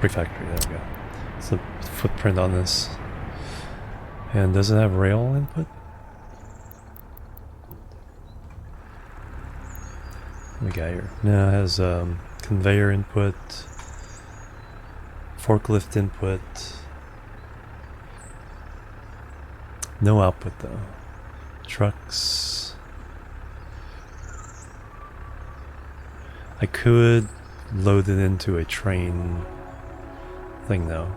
Brick factory, there we go. It's the footprint on this. And does it have rail input? What we got here? No, it has conveyor input, forklift input. No output though. Trucks. I could load it into a train thing though.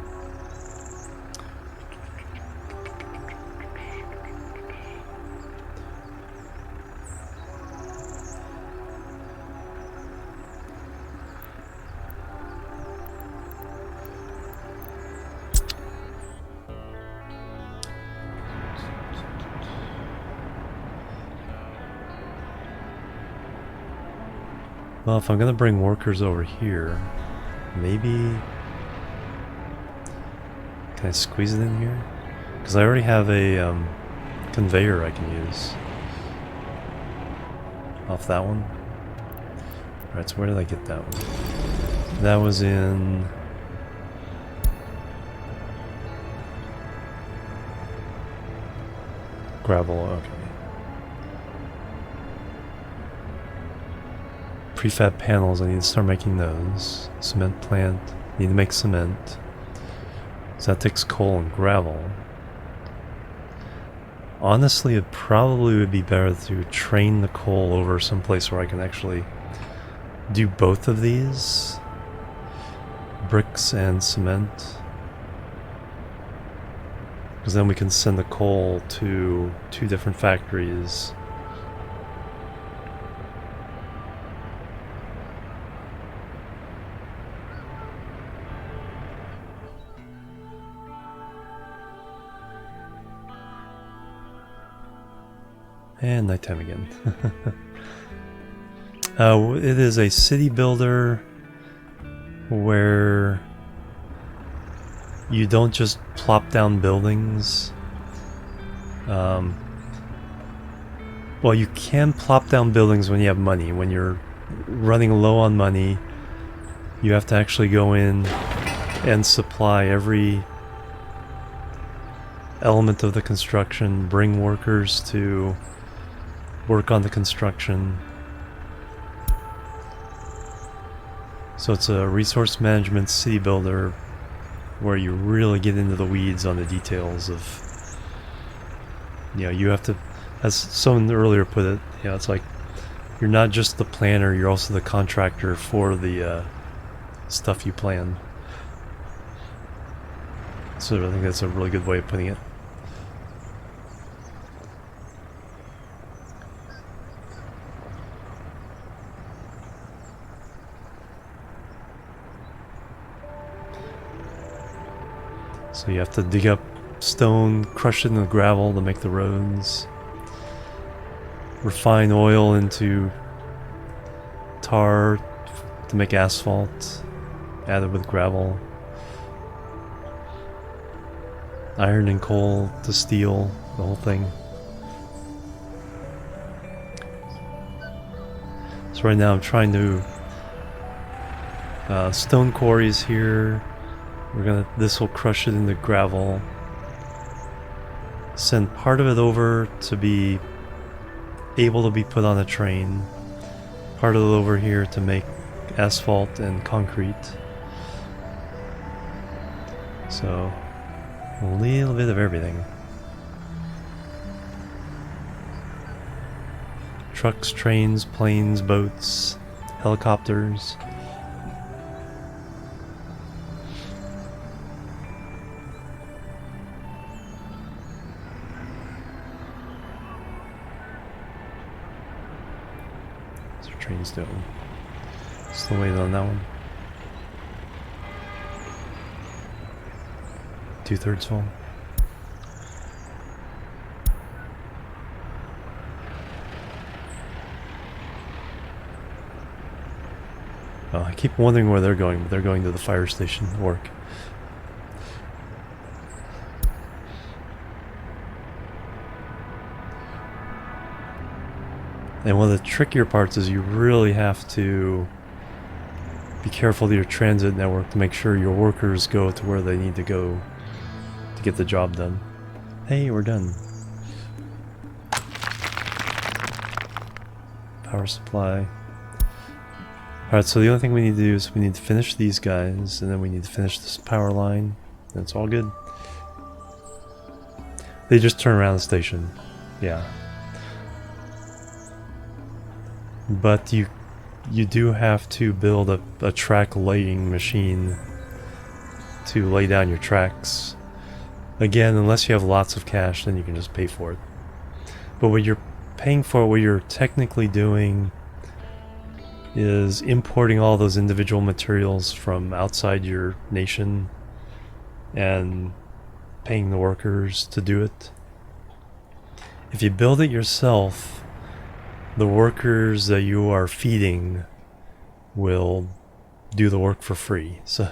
Well, if I'm gonna bring workers over here, maybe... Can I squeeze it in here? Because I already have a conveyor I can use. Off that one. Alright, so where did I get that one? That was in... Gravel, okay. Prefab panels, I need to start making those. Cement plant, need to make cement. So that takes coal and gravel. Honestly, it probably would be better to train the coal over someplace where I can actually do both of these. Bricks and cement. Because then we can send the coal to 2 different factories. And nighttime again. It is a city builder where you don't just plop down buildings. Well, you can plop down buildings when you have money. When you're running low on money, you have to actually go in and supply every element of the construction, bring workers to work on the construction. So it's a resource management city builder where you really get into the weeds on the details of, you have to, as someone earlier put it, it's like you're not just the planner, you're also the contractor for the stuff you plan. So I think that's a really good way of putting it. So you have to dig up stone, crush it into gravel to make the roads, refine oil into tar to make asphalt, add it with gravel, iron and coal to steel, the whole thing. So right now I'm trying to stone quarries here. This will crush it into gravel. Send part of it over to be able to be put on a train. Part of it over here to make asphalt and concrete. So, a little bit of everything. Trucks, trains, planes, boats, helicopters. Train's doing. Still waiting on that one. 2/3 full. Oh, I keep wondering where they're going, but they're going to the fire station to work. And one of the trickier parts is you really have to be careful of your transit network to make sure your workers go to where they need to go to get the job done. Hey, we're done. Power supply. Alright, so the only thing we need to do is we need to finish these guys, and then we need to finish this power line. And it's all good. They just turn around the station. Yeah. But you do have to build a track laying machine to lay down your tracks. Again, unless you have lots of cash, then you can just pay for it. But what you're paying for, what you're technically doing, is importing all those individual materials from outside your nation and paying the workers to do it. If you build it yourself, the workers that you are feeding will do the work for free. So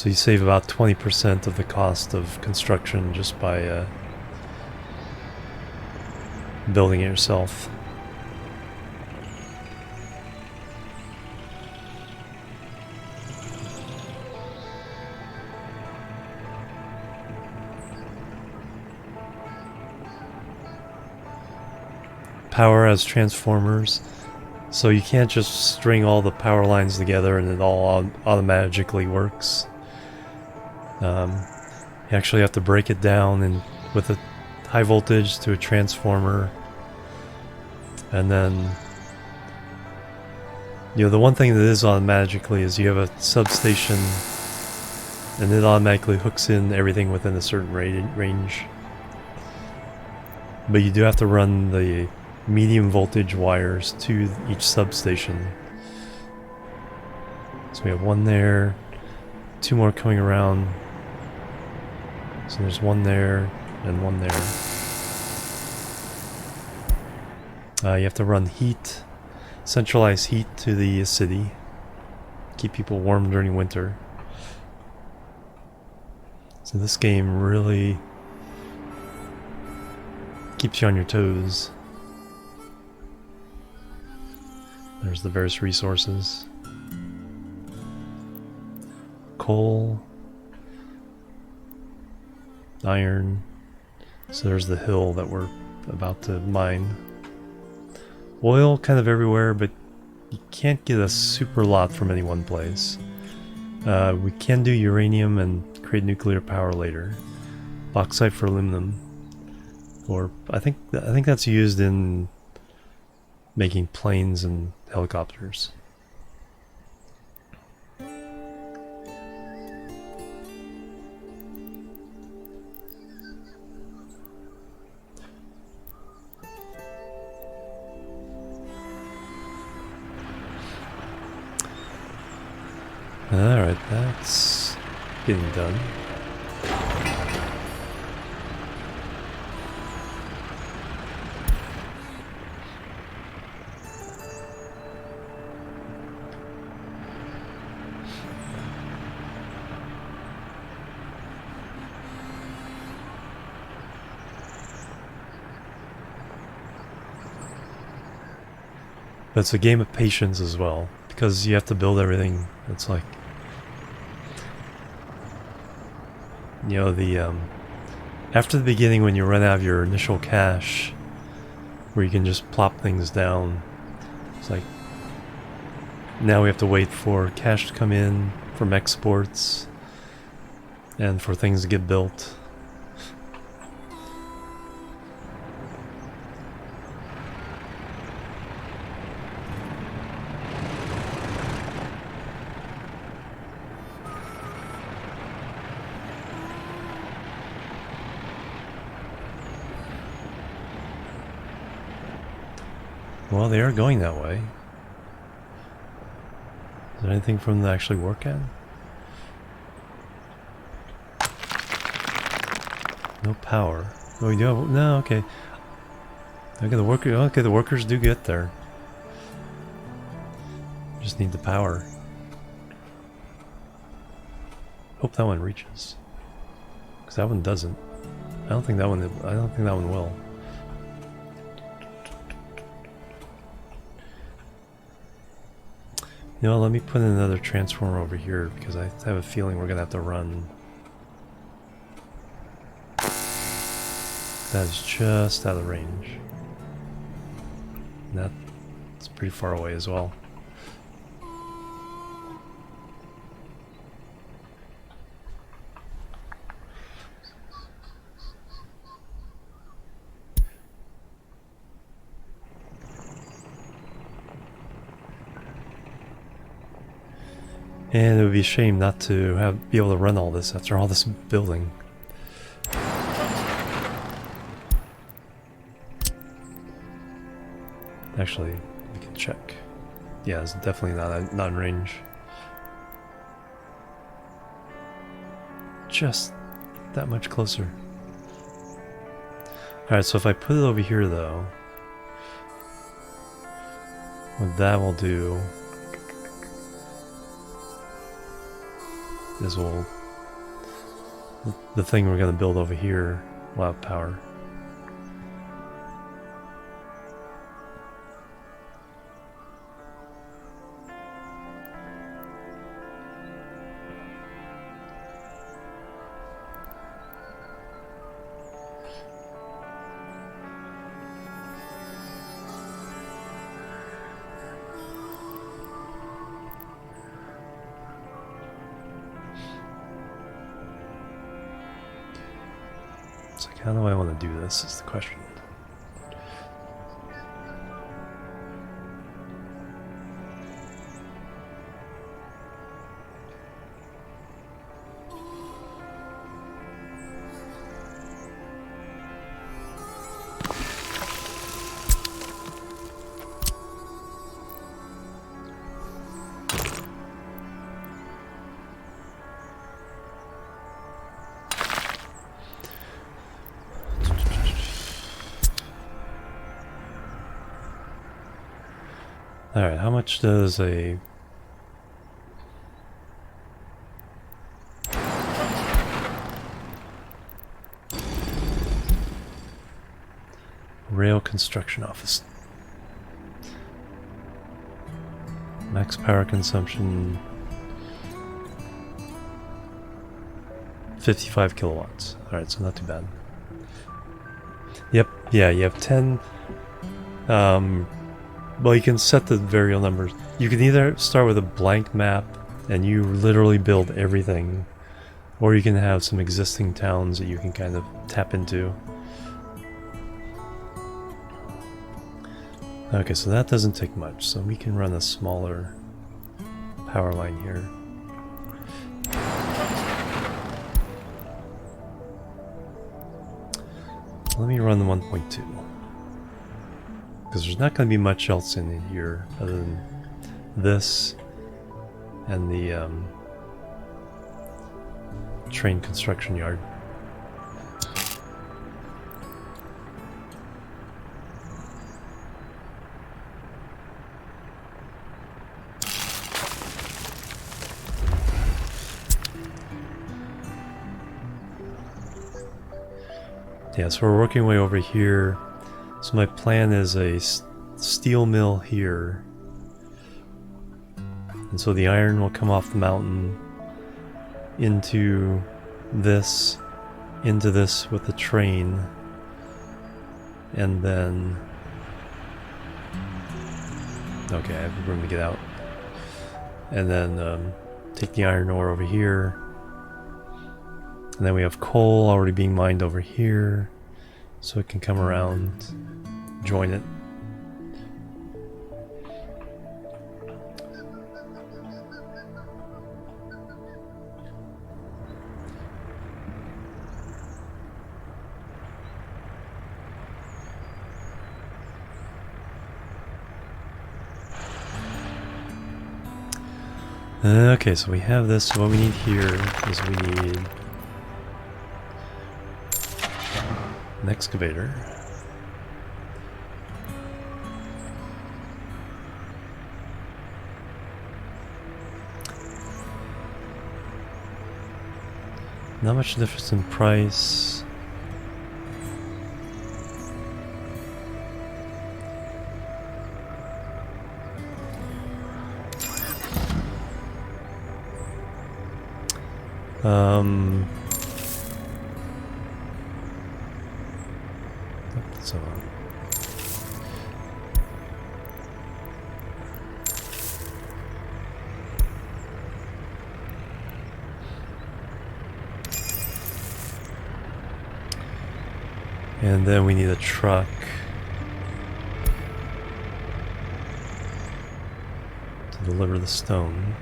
you save about 20% of the cost of construction just by building it yourself. Power has transformers, so you can't just string all the power lines together and it all automatically works. You actually have to break it down and with a high voltage to a transformer, and then the one thing that is automatically is you have a substation and it automatically hooks in everything within a certain range, but you do have to run the medium voltage wires to each substation. So we have one there, two more coming around. So there's one there, and one there. You have to run heat, centralized heat to the city, keep people warm during winter. So this game really keeps you on your toes. There's the various resources. Coal, iron. So there's the hill that we're about to mine. Oil kind of everywhere, but you can't get a super lot from any one place. We can do uranium and create nuclear power later. Bauxite for aluminum. Or I think that's used in making planes and helicopters. Alright, that's getting done. But it's a game of patience as well, because you have to build everything. It's like, you know, the after the beginning when you run out of your initial cash, where you can just plop things down, it's like now we have to wait for cash to come in from exports and for things to get built. Well, they are going that way. Is there anything for them to actually work at? No power. Oh, we do have, no, okay. Okay, the workers do get there. Just need the power. Hope that one reaches. Because that one doesn't. I don't think that one will. You know, let me put in another transformer over here because I have a feeling we're gonna have to run. That is just out of range. And that's pretty far away as well. And it would be a shame not to be able to run all this after all this building. Actually, we can check. Yeah, it's definitely not in range. Just that much closer. Alright, so if I put it over here though, what that will do is the thing we're going to build over here will have power. It's like, how do I want to do this is the question. Alright, how much does a... rail construction office? Max power consumption 55 kilowatts. Alright, so not too bad. Yep, yeah, you have 10. Well, you can set the variable numbers. You can either start with a blank map and you literally build everything, or you can have some existing towns that you can kind of tap into. Okay, so that doesn't take much, so we can run a smaller power line here. Let me run the 1.2. Because there's not going to be much else in here other than this and the train construction yard. Yeah, so we're working our way over here. So my plan is a steel mill here. And so the iron will come off the mountain into this with the train. And then... okay, I have room to get out. And then take the iron ore over here. And then we have coal already being mined over here, so it can come around, join it. Okay, so we have this. So what we need here is we need an excavator. Not much difference in price. So and then we need a truck to deliver the stone.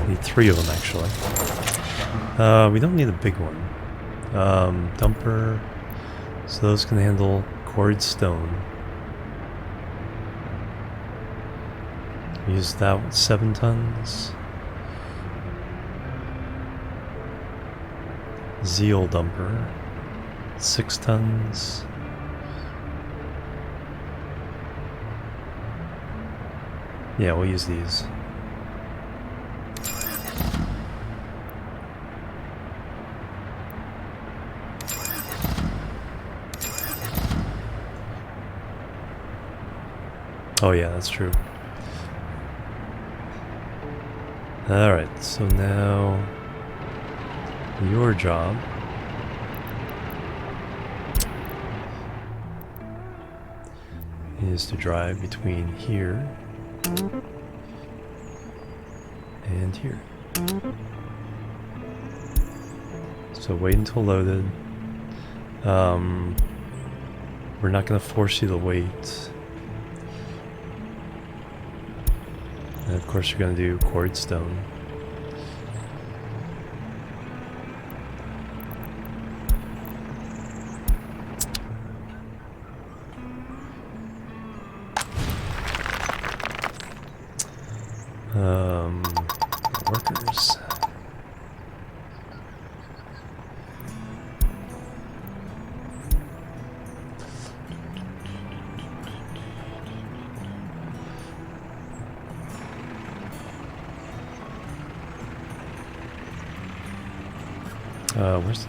Need 3 of them actually. We don't need a big one. Dumper, so those can handle quarried stone. Use that with 7 tons. Zeal dumper, 6 tons. Yeah, we'll use these. Oh yeah, that's true. Alright, so now your job is to drive between here and here. So wait until loaded. We're not going to force you to wait. And of course you're going to do quarried stone. Workers. Where's...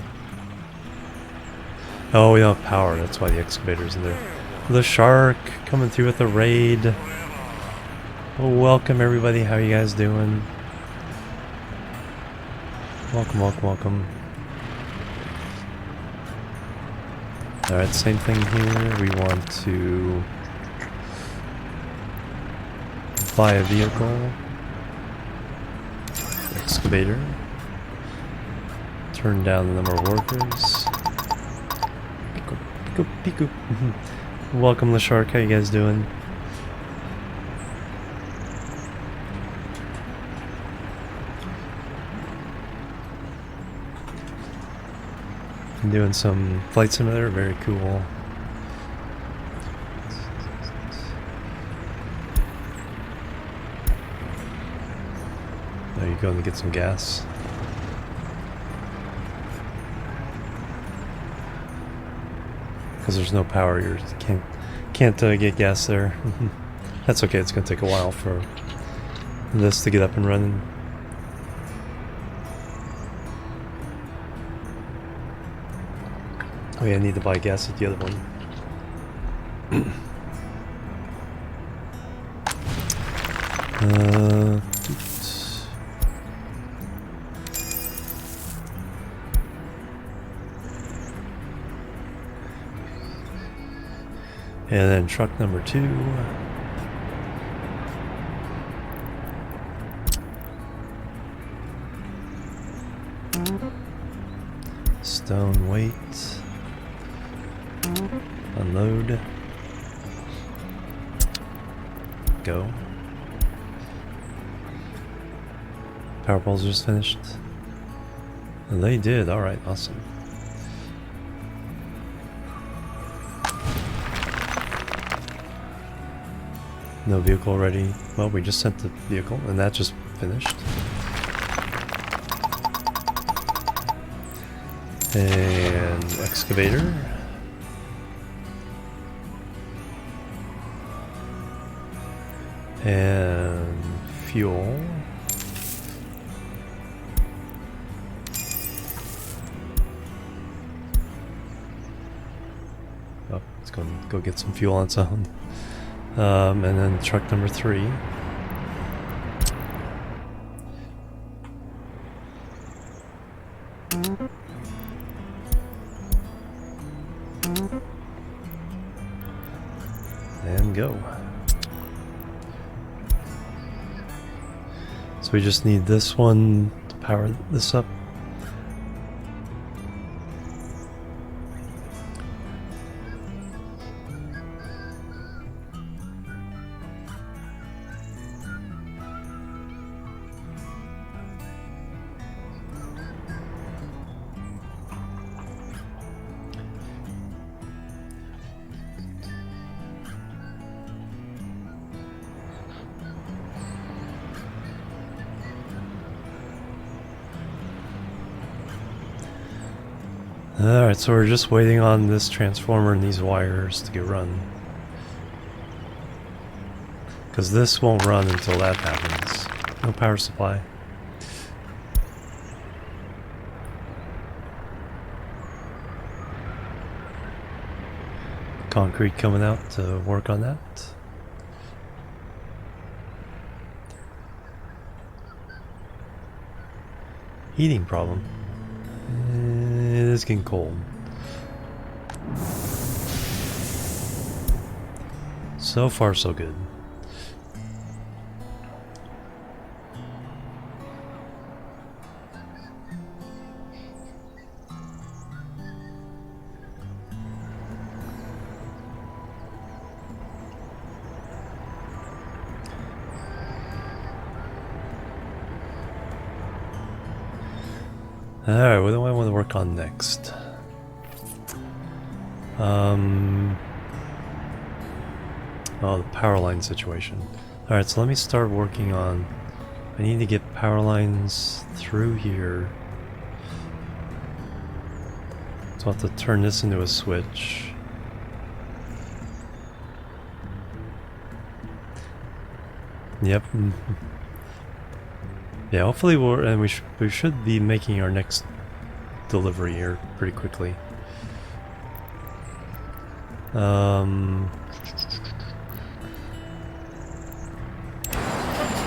Oh, we don't have power. That's why the excavator's in there. The shark coming through with the raid. Well, welcome everybody. How you guys doing? Welcome, welcome, welcome. Alright, same thing here. We want to buy a vehicle. Excavator. Turn down the number of workers. Pico, pico, pico. Welcome, the shark. How you guys doing? I'm doing some flight simulator. Very cool. There you go to get some gas. Because there's no power, you can't get gas there. That's okay. It's gonna take a while for this to get up and running. Oh yeah, I need to buy gas at the other one. Oops. And then truck number 2. Stone weight. Unload. Go. Power poles just finished. And they did. Alright, awesome. No vehicle ready. Well, we just sent the vehicle, and that just finished. And excavator. And fuel. Oh, let's go get some fuel on its own. And then truck number 3. And go. So we just need this one to power this up. Alright, so we're just waiting on this transformer and these wires to get run. Because this won't run until that happens. No power supply. Concrete coming out to work on that. Heating problem. It is getting cold. So far, so good. Alright, what do I want to work on next? Oh, the power line situation. Alright, so let me start working on... I need to get power lines through here. So I'll have to turn this into a switch. Yep. Yeah, hopefully we should be making our next delivery here pretty quickly.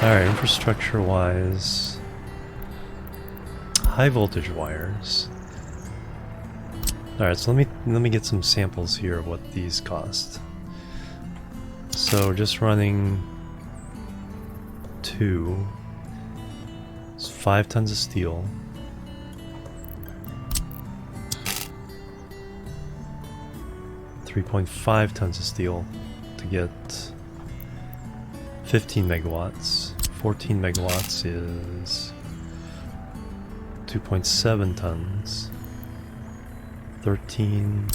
Alright, infrastructure-wise, high voltage wires. Alright, so let me get some samples here of what these cost. So just running 2, it's 5 tons of steel. .5 tons of steel to get 15 megawatts. 14 megawatts is 2.7 tons. 13,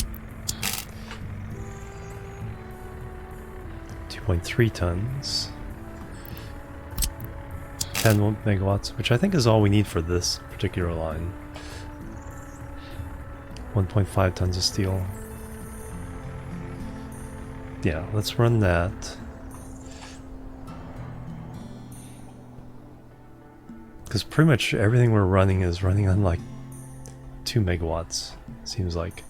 2.3 tons. 10 megawatts, which I think is all we need for this particular line. 1.5 tons of steel. Yeah, let's run that. Because pretty much everything we're running is running on like 2 megawatts, seems like.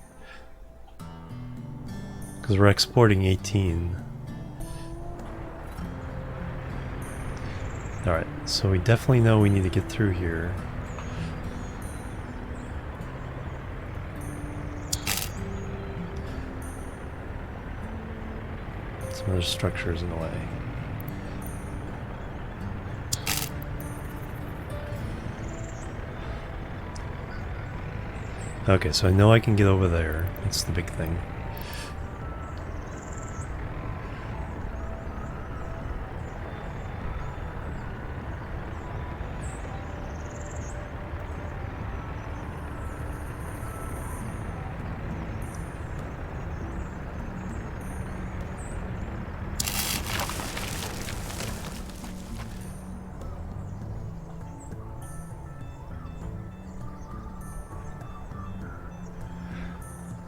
Because we're exporting 18. Alright, so we definitely know we need to get through here. Some other structures in the way. Okay, so I know I can get over there. That's the big thing.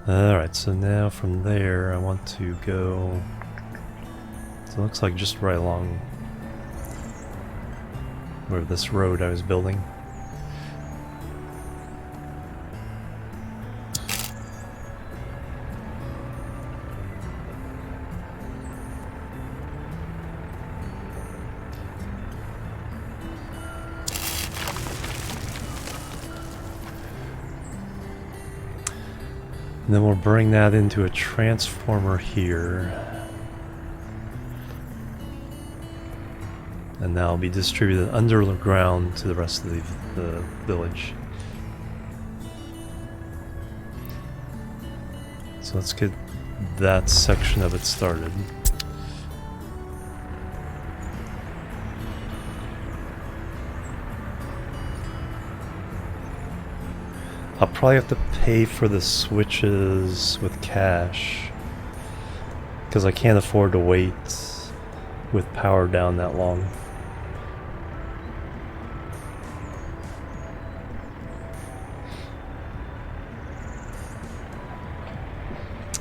Alright, so now from there I want to go, so it looks like just right along where this road I was building. And then we'll bring that into a transformer here. And that'll be distributed underground to the rest of the village. So let's get that section of it started. I'll probably have to pay for the switches with cash, because I can't afford to wait with power down that long.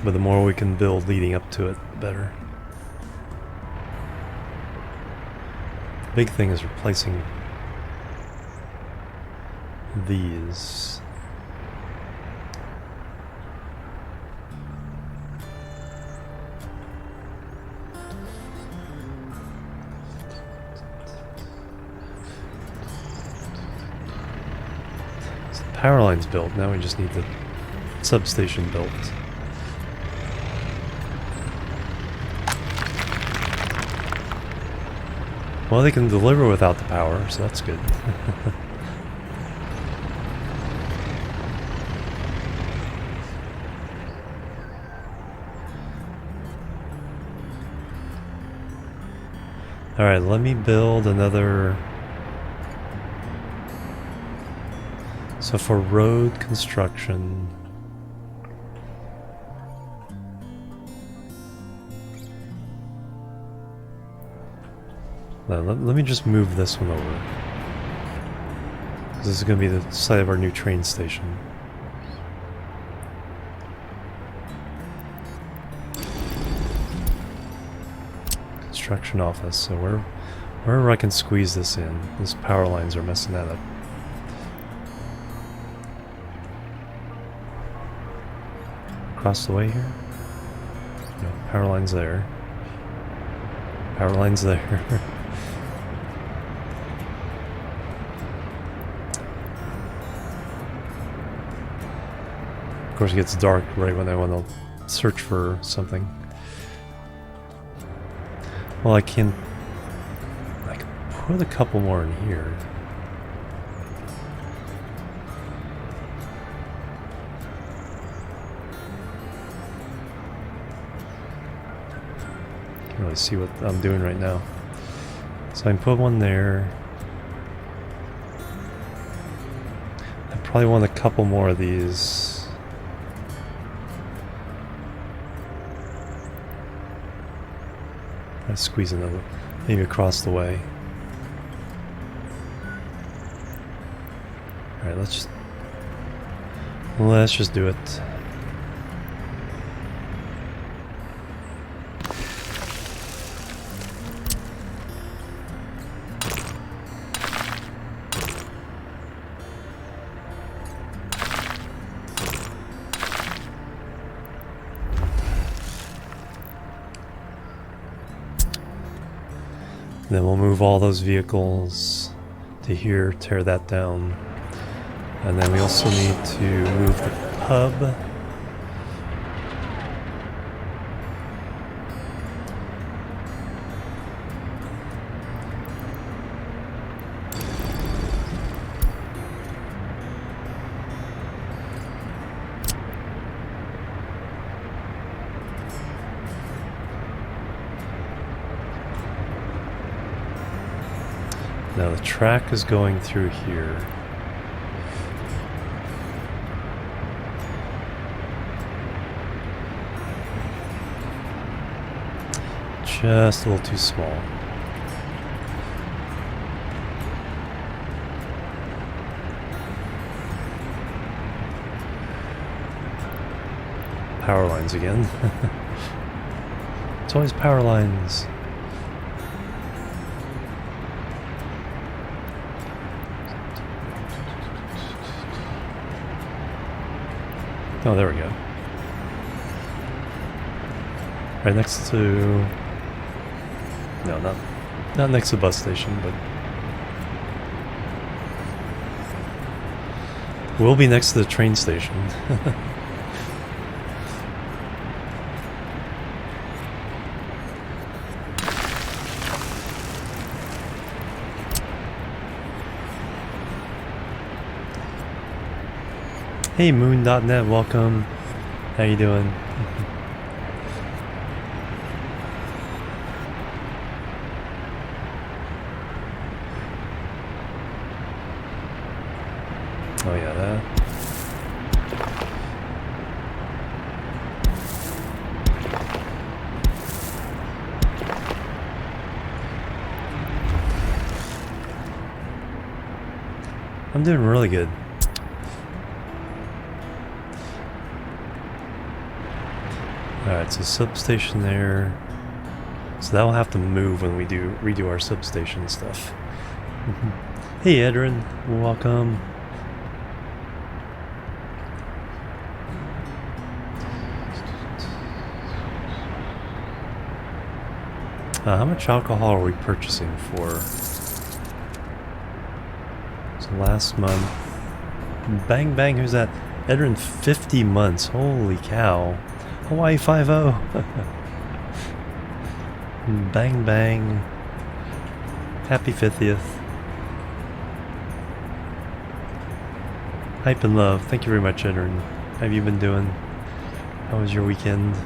But the more we can build leading up to it, the better. The big thing is replacing these. Power line's built, now we just need the substation built. Well, they can deliver without the power, so that's good. Alright, let me build another. So for road construction, let me just move this one over. This is going to be the site of our new train station. Construction office, so wherever I can squeeze this in. These power lines are messing that up. across the way here? No, power line's there. Power line's there. Of course it gets dark right when I want to search for something. Well, I can put a couple more in here. Can't really see what I'm doing right now. So I can put one there. I probably want a couple more of these. I squeeze another, maybe across the way. All right, let's just do it. Then we'll move all those vehicles to here, tear that down. And then we also need to move the pub. Now the track is going through here. Just a little too small. Power lines again. It's always power lines. Oh, there we go. Right next to... No, not next to the bus station, but... We'll be next to the train station. Hey Moon.net, welcome. How you doing? Oh yeah, that. I'm doing really good. Alright, so substation there. So that will have to move when we redo our substation stuff. Hey Edrin, welcome. How much alcohol are we purchasing for? So last month. Bang bang, who's that? Edrin, 50 months. Holy cow. Hawaii 5-0. Bang bang. Happy 50th. Hype and love. Thank you very much, Edrin. How have you been doing? How was your weekend?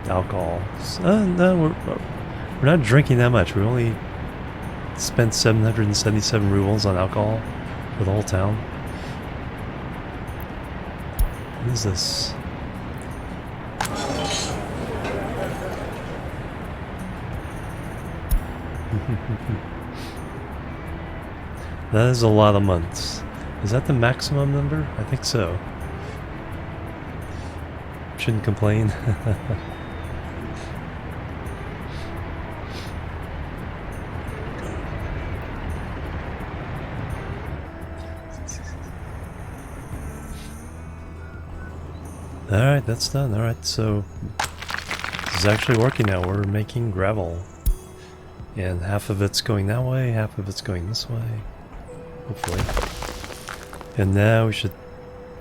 Alcohol. No, we're not drinking that much. We only spent 777 rubles on alcohol for the whole town. What is this? That is a lot of months. Is that the maximum number? I think so. Shouldn't complain. Alright, that's done. Alright, so this is actually working now. We're making gravel. And half of it's going that way, half of it's going this way. Hopefully. And now we should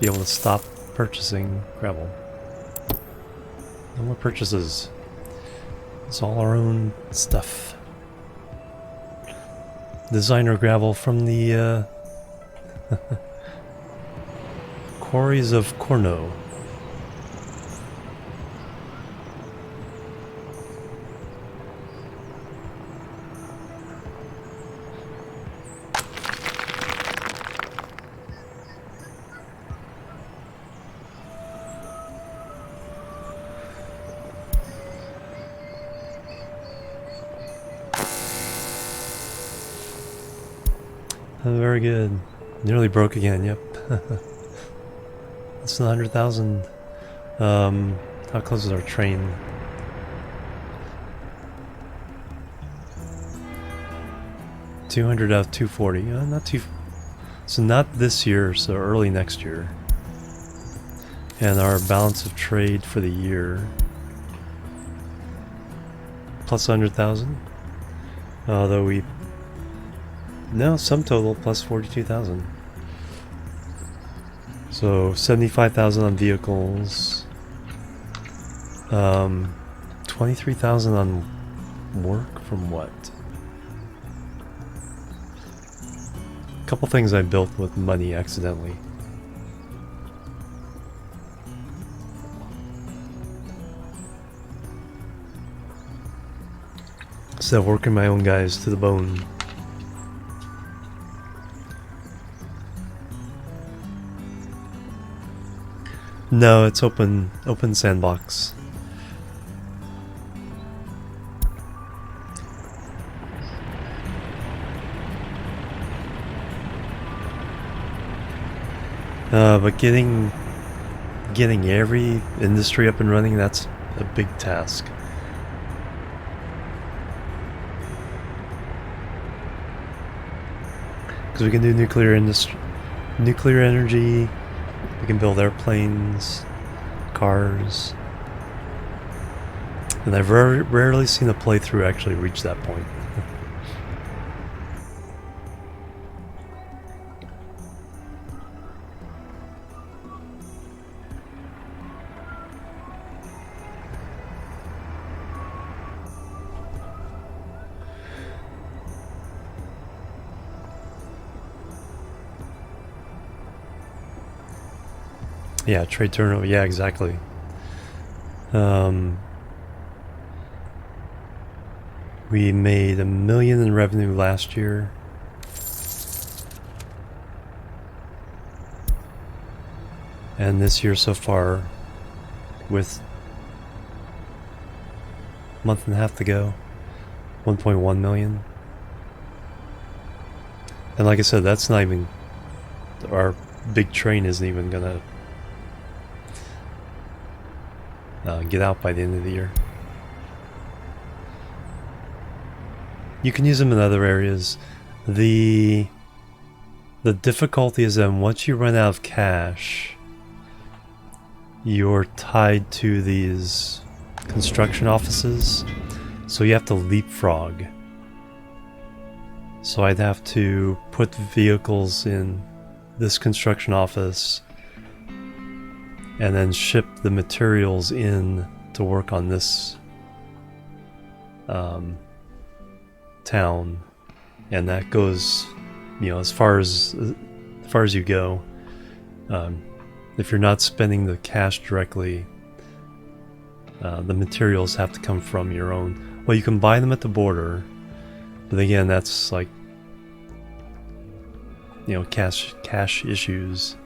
be able to stop purchasing gravel. No more purchases. It's all our own stuff. Designer gravel from the quarries of Corno. Very good. Nearly broke again, yep. That's 100,000. How close is our train? $200 out of 240. Not too. So not this year, so early next year. And our balance of trade for the year plus 100,000. Although we. No, sum total plus 42,000. So 75,000 on vehicles. 23,000 on work from what? A couple things I built with money accidentally. So working my own guys to the bone. No, it's open sandbox. But getting every industry up and running, that's a big task. Because we can do nuclear energy. We can build airplanes, cars, and I've rarely seen a playthrough actually reach that point. Yeah, trade turnover. Yeah, exactly. We made $1 million in revenue last year. And this year so far, with a month and a half to go, 1.1 million. And like I said, that's not even, our big train isn't even gonna get out by the end of the year. You can use them in other areas. The difficulty is that once you run out of cash, you're tied to these construction offices, so you have to leapfrog. So I'd have to put vehicles in this construction office and then ship the materials in to work on this town, and that goes, you know, as far as you go. If you're not spending the cash directly, the materials have to come from your own. Well, you can buy them at the border, but again, that's like, you know, cash issues.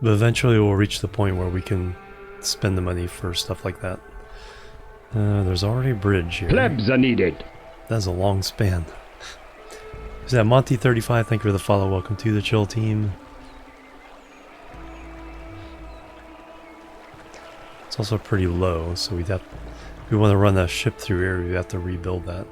But eventually we'll reach the point where we can spend the money for stuff like that. There's already a bridge here. Plebs are needed. That's a long span. Is that Monty35? Thank you for the follow. Welcome to the chill team. It's also pretty low, so we'd have, if we want to run a ship through here, we have to rebuild that.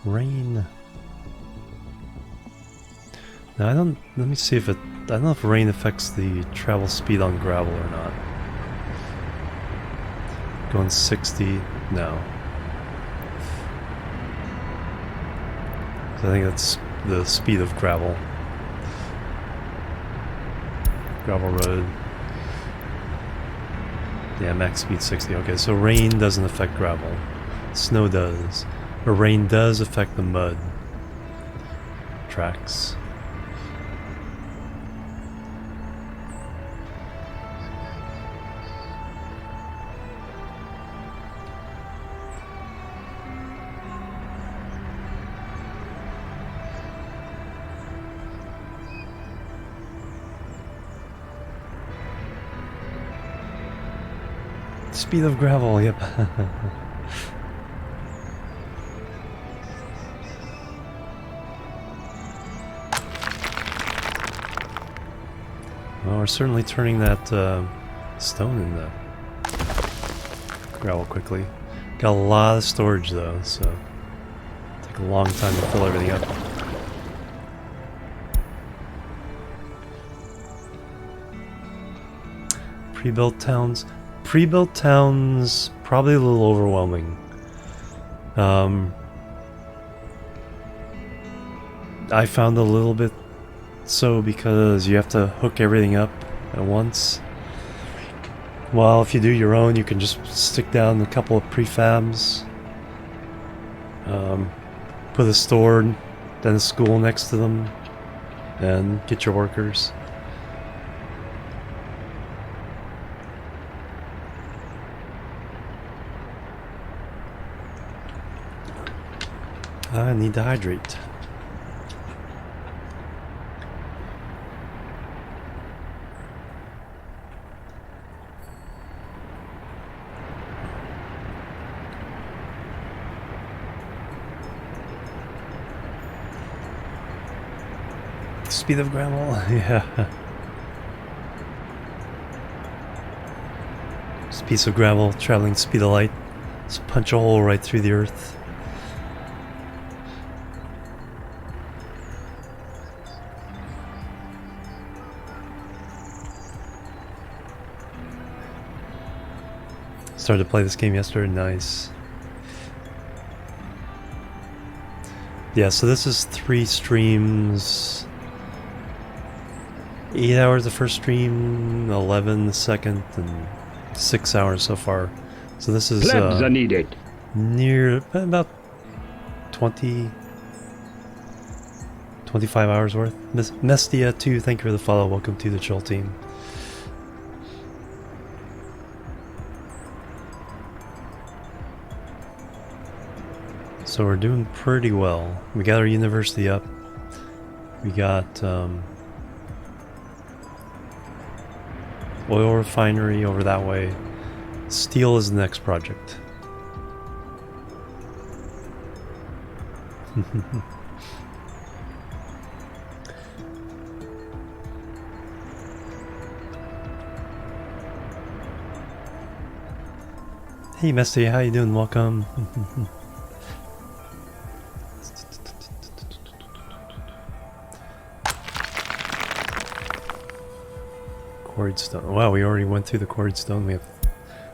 Rain. Now I don't. Let me see if it. I don't know if rain affects the travel speed on gravel or not. Going 60. No. So I think that's the speed of gravel. Gravel road. Yeah, max speed 60. Okay, so rain doesn't affect gravel. Snow does. But rain does affect the mud tracks. Speed of gravel, yep. Well, we're certainly turning that stone into gravel quickly. Got a lot of storage though, so it'll take a long time to fill everything up. Pre-built towns. Pre-built towns, probably a little overwhelming. I found a little bit so because you have to hook everything up at once. Well, if you do your own, you can just stick down a couple of prefabs, put a store, then a school next to them, and get your workers. I need to hydrate. Speed of gravel, yeah. Just a piece of gravel traveling speed of light. Just punch a hole right through the earth. Started to play this game yesterday, nice. Yeah, so this is 3 streams. 8 hours the first stream, 11 the second, and 6 hours so far. So this is Plebs are needed. near about 20, 25 hours worth. Mestia 2, thank you for the follow. Welcome to the chill team. So we're doing pretty well. We got our university up. We got oil refinery over that way. Steel is the next project. Hey Mesty, how you doing? Welcome. Quarried stone. Wow, we already went through the quarried stone. We have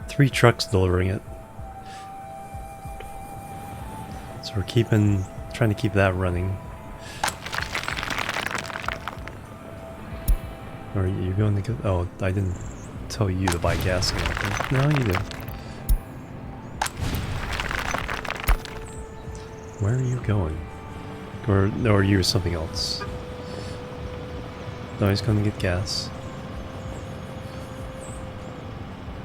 3 trucks delivering it. So we're trying to keep that running. Or you're going to go? Oh, I didn't tell you to buy gas again. No, you did. Where are you going? Or are you something else? No, he's going to get gas.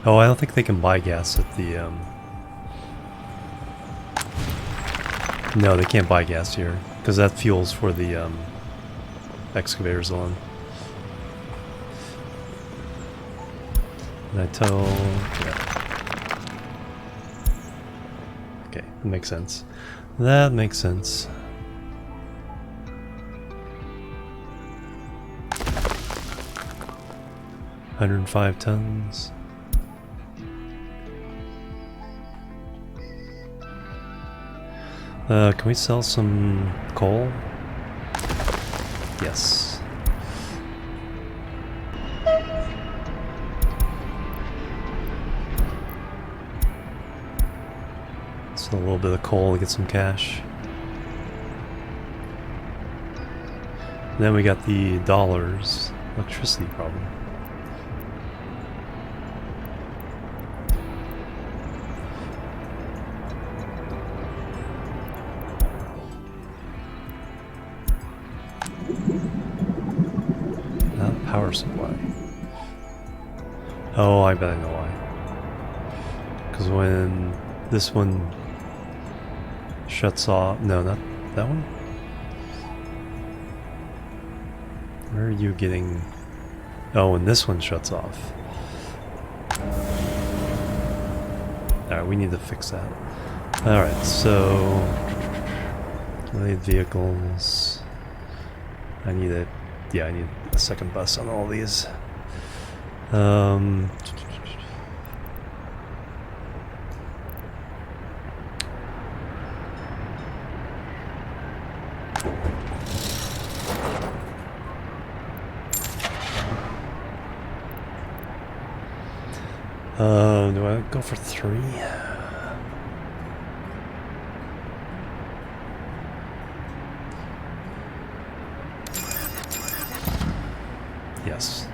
Oh, I don't think they can buy gas at the, No, they can't buy gas here, because that fuel's for the, excavators alone. And I tell... yeah. Okay, that makes sense. That makes sense. $105 tons. Can we sell some coal? Yes. So a little bit of coal to get some cash. And then we got the dollars. Electricity problem. Power supply. Oh, I bet I know why. Because when this one shuts off... No, not that one? Where are you getting... Oh, when this one shuts off. Alright, we need to fix that. Alright, so... I need vehicles. I need a... Yeah, I need a second bus on all these. Do I go for 3? Yes.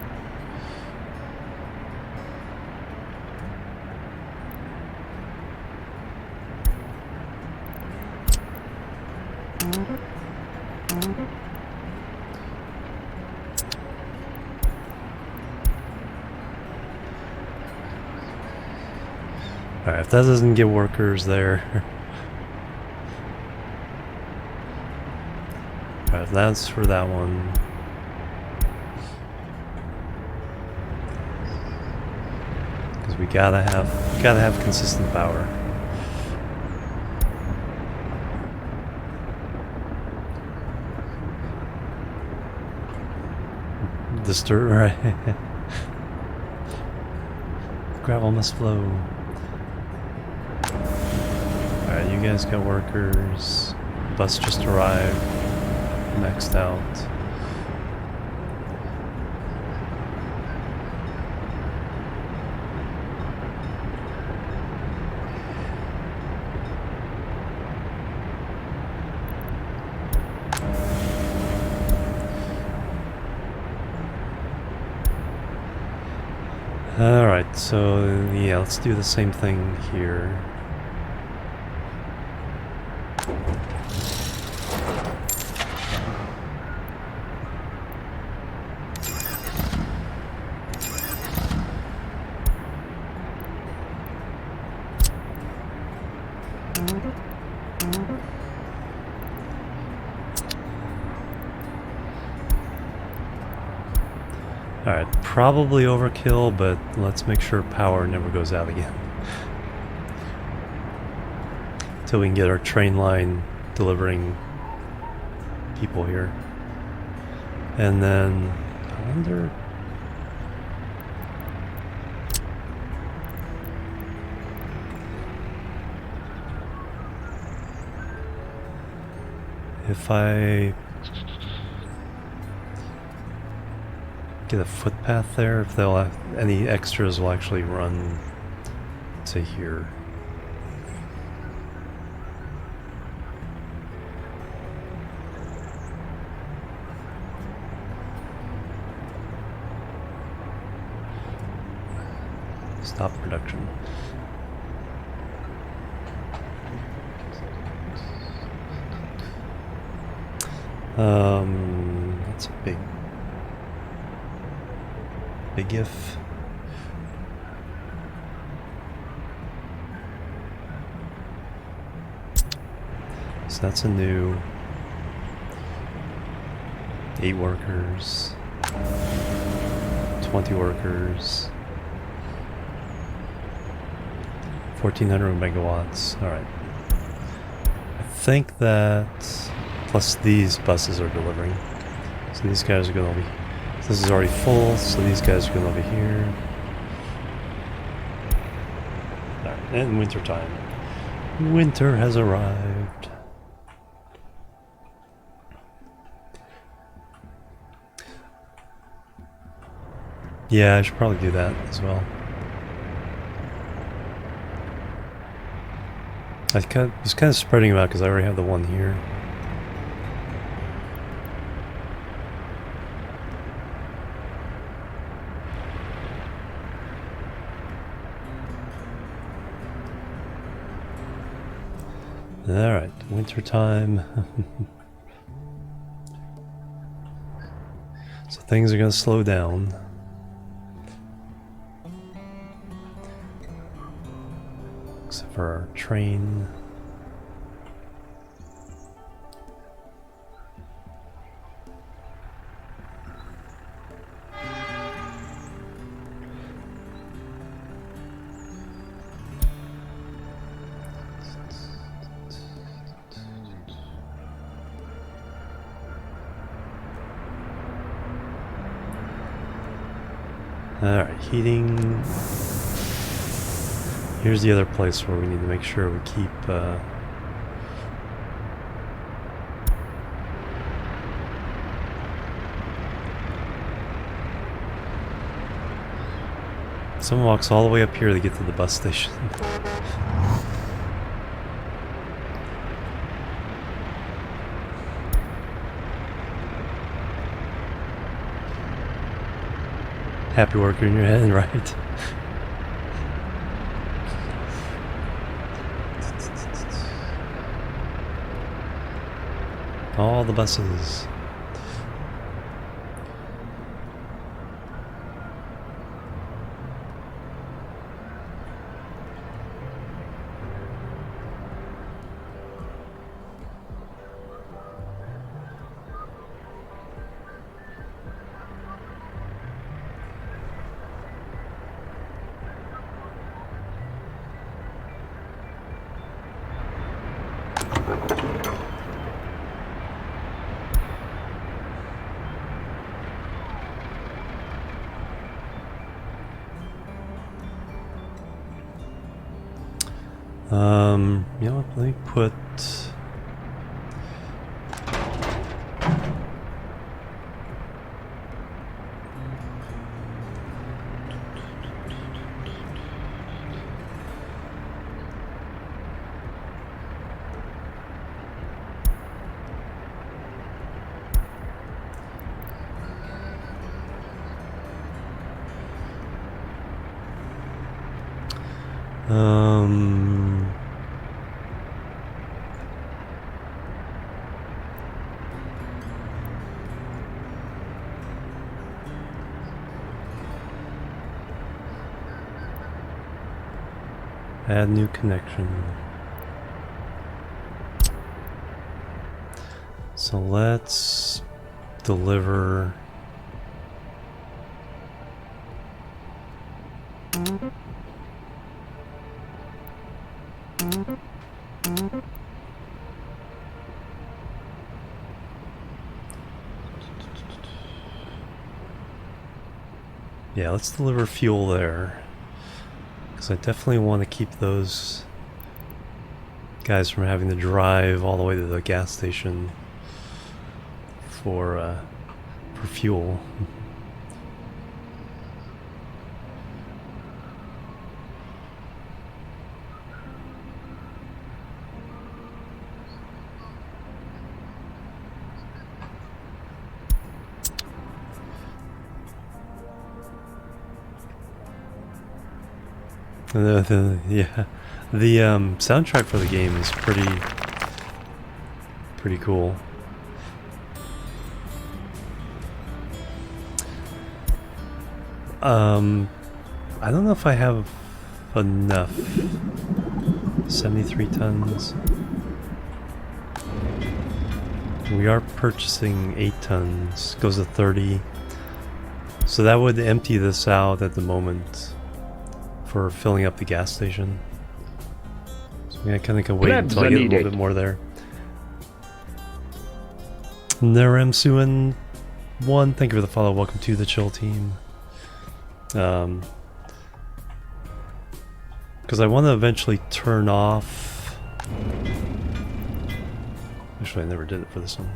Alright, if that doesn't get workers there. Alright, that's for that one. Because we gotta have consistent power. Disturb, right? Gravel must flow. Alright, you guys got workers. Bus just arrived. Maxed out. Alright, so yeah, let's do the same thing here. Alright, probably overkill, but let's make sure power never goes out again. Till we can get our train line delivering people here. And then, I wonder... if I get a footpath there, if they'll have, any extras will actually run to here. Stop production. That's a big if. So that's a new 8 workers, 20 workers, 1400 megawatts. All right. I think that plus these buses are delivering. So these guys are going to be... This is already full, so these guys are going to be here. Alright, and winter time. Winter has arrived. Yeah, I should probably do that as well. I was kind of spreading them out because I already have the one here. Alright, winter time. So things are going to slow down. Except for our train. Alright, heating. Here's the other place where we need to make sure we keep someone walks all the way up here to get to the bus station. Happy worker in your head, right? All the buses. You know what, let me put add new connection. So let's deliver let's deliver fuel there. Because I definitely want to keep those guys from having to drive all the way to the gas station for fuel. Yeah, the soundtrack for the game is pretty cool. I don't know if I have enough. 73 tons. We are purchasing 8 tons. Goes to 30. So that would empty this out at the moment for filling up the gas station. So I kind of can wait until I get a little bit more there. Neremsuan 1, thank you for the follow. Welcome to the chill team. Because I want to eventually turn off. Actually, I never did it for this one.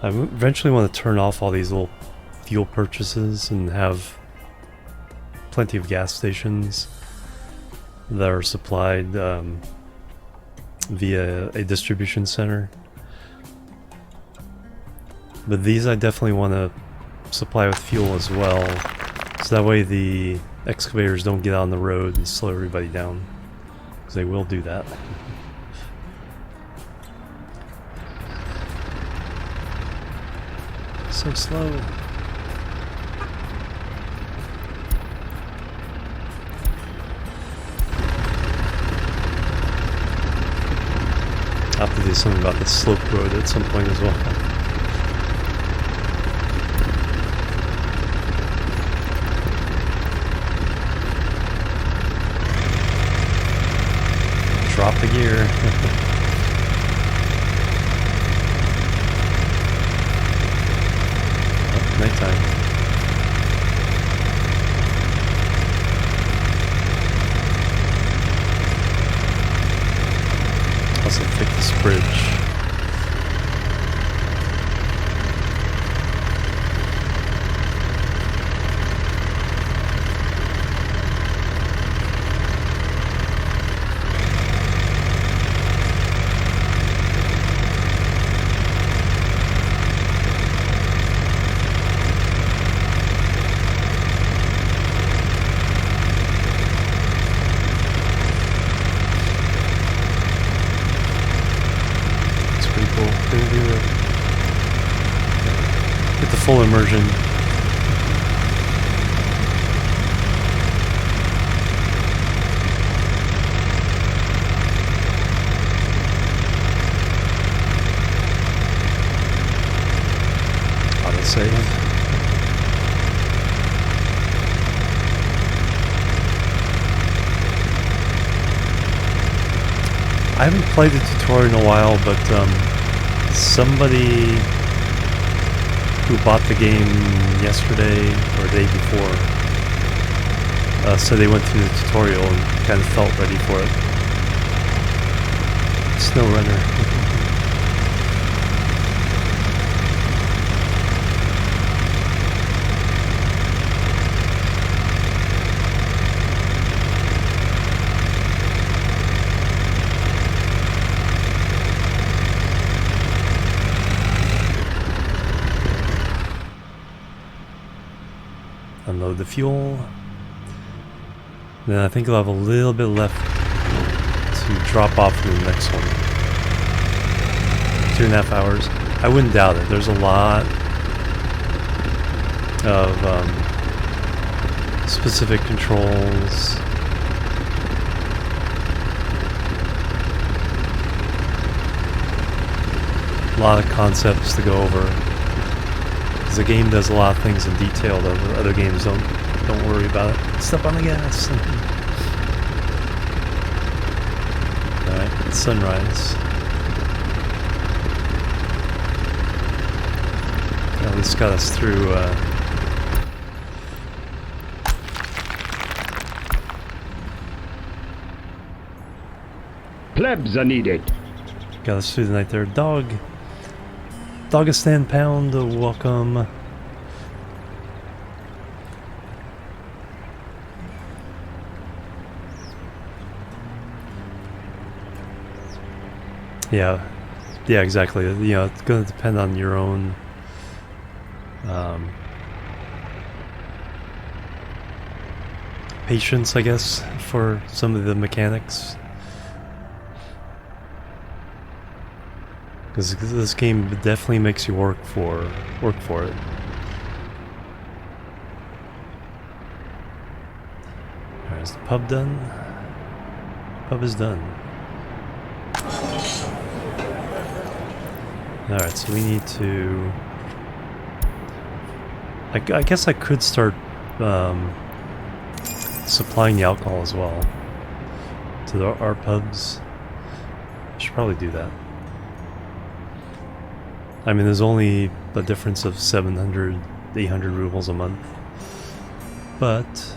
I eventually want to turn off all these little fuel purchases and have plenty of gas stations that are supplied via a distribution center. But these I definitely want to supply with fuel as well, so that way the excavators don't get on the road and slow everybody down, because they will do that. So slow. I'll have to do something about the slope road at some point as well. Drop the gear. Oh, nighttime. Also fix this bridge. Get the full immersion. Autosave. I haven't played the tutorial in a while, but somebody who bought the game yesterday or the day before said they went through the tutorial and kind of felt ready for it. Snow Runner. Unload the fuel. Then I think I'll have a little bit left to drop off in the next one. 2.5 hours. I wouldn't doubt it. There's a lot of specific controls. A lot of concepts to go over. The game does a lot of things in detail that other games don't worry about it. Step on the gas. Alright, it's sunrise. At least got us through Plebs are needed. got us through the night there. Dagestan Pound, welcome. Yeah, exactly. You know, it's going to depend on your own patience, I guess, for some of the mechanics. Because this game definitely makes you work for it. Alright, is the pub done? Pub is done. Alright, so we need to... I guess I could start supplying the alcohol as well to our pubs. I should probably do that. I mean, there's only a difference of 700, 800 rubles a month, but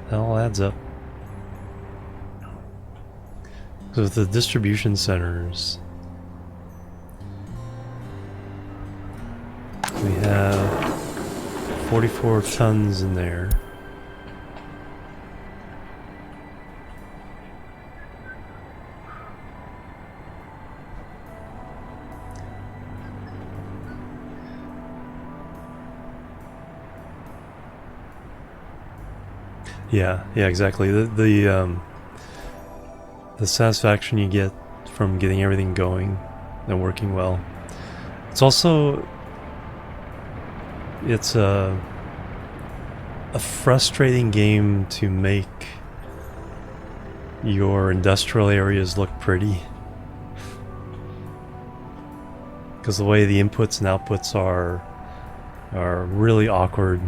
that all adds up. So with the distribution centers, We have 44 tons in there. Yeah, exactly. The satisfaction you get from getting everything going and working well. It's also a frustrating game to make your industrial areas look pretty, because the way the inputs and outputs are really awkward.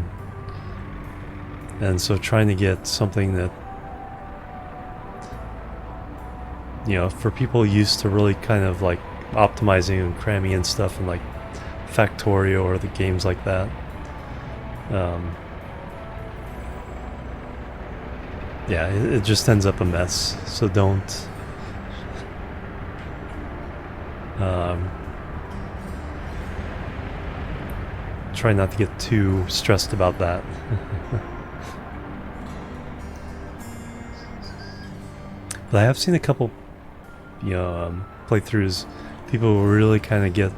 And so trying to get something that, you know, for people used to really kind of like optimizing and cramming in stuff in like Factorio or the games like that, yeah, it just ends up a mess. So don't try not to get too stressed about that. But I have seen a couple, playthroughs. People really kind of get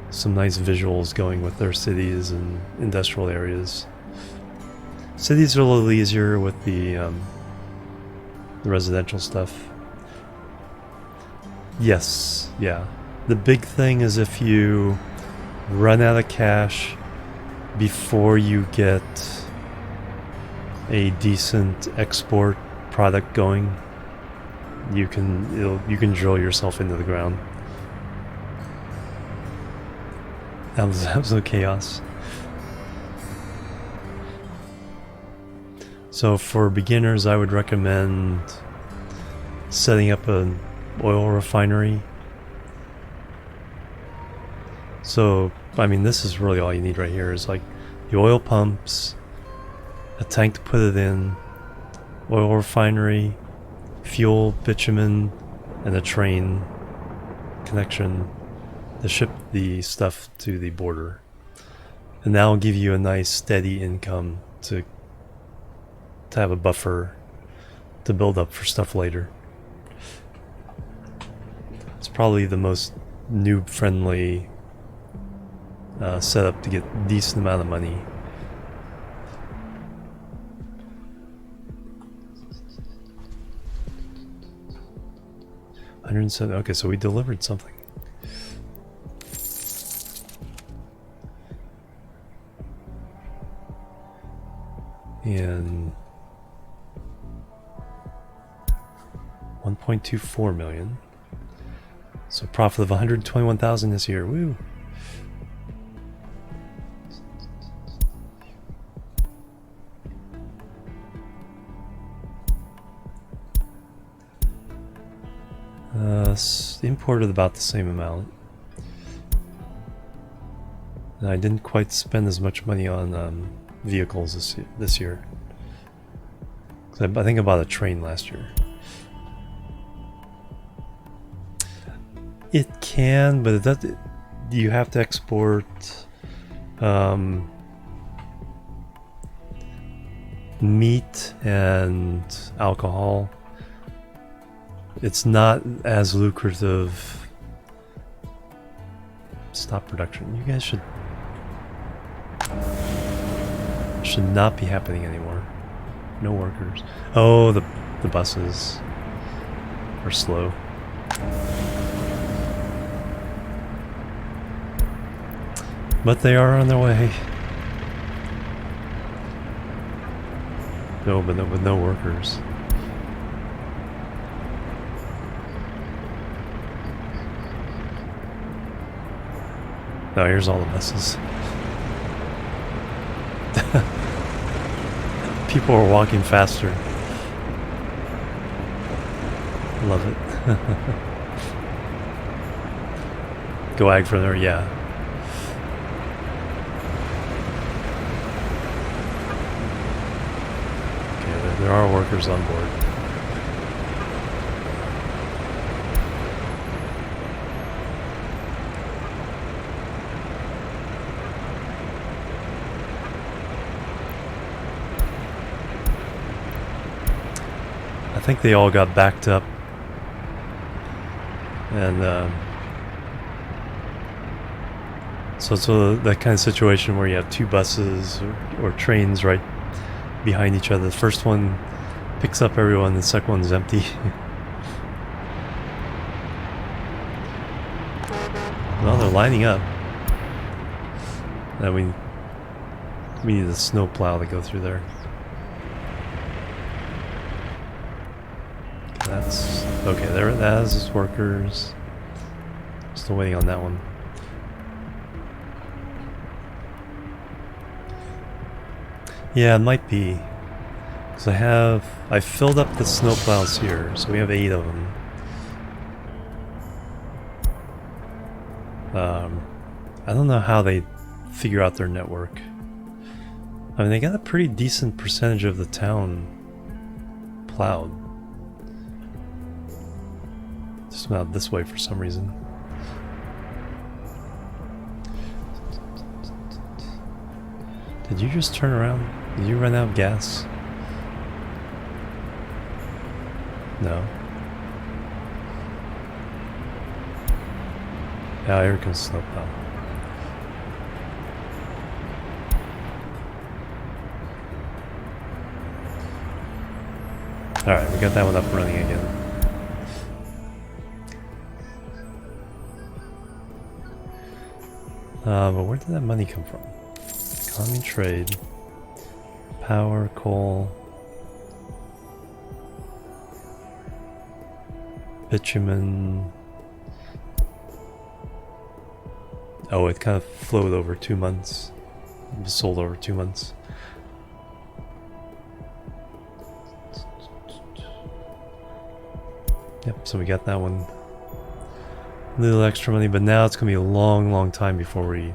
some nice visuals going with their cities and industrial areas. Cities are a little easier with the residential stuff. Yes, yeah. The big thing is if you run out of cash before you get a decent export product going, you can drill yourself into the ground. That was a chaos. So for beginners, I would recommend setting up an oil refinery. So, I mean, this is really all you need right here is like the oil pumps, a tank to put it in, oil refinery, fuel, bitumen, and a train connection to ship the stuff to the border. And that will give you a nice steady income to have a buffer to build up for stuff later. It's probably the most noob friendly setup to get a decent amount of money. $107. Okay, so we delivered something. And 1.24 million. So profit of 121,000 this year. Woo! Imported about the same amount. And I didn't quite spend as much money on vehicles this year. 'Cause I think I bought a train last year. It can, but it does. You have to export meat and alcohol. It's not as lucrative. Stop production. You guys should not be happening anymore. No workers. Oh, the buses are slow. But they are on their way. No, but with no workers. Oh, here's all the buses. People are walking faster. Love it. Go ag for there, yeah. Okay, there are workers on board. think they all got backed up. And so it's that kind of situation where you have two buses or trains right behind each other. The first one picks up everyone, the second one's empty. Well, they're lining up. Now we need a snow plow to go through there. That's okay. There it has its workers. Still waiting on that one. Yeah, it might be. Because I filled up the snow plows here, so we have 8 of them. I don't know how they figure out their network. I mean, they got a pretty decent percentage of the town plowed. Just not this way for some reason. Did you just turn around? Did you run out of gas? No. Yeah, here comes snowplow. Alright, we got that one up and running again. But where did that money come from? Economy, trade, power, coal, bitumen. Oh, it kind of flowed over 2 months. It was sold over 2 months. Yep, so we got that one. A little extra money, but now it's going to be a long, long time before we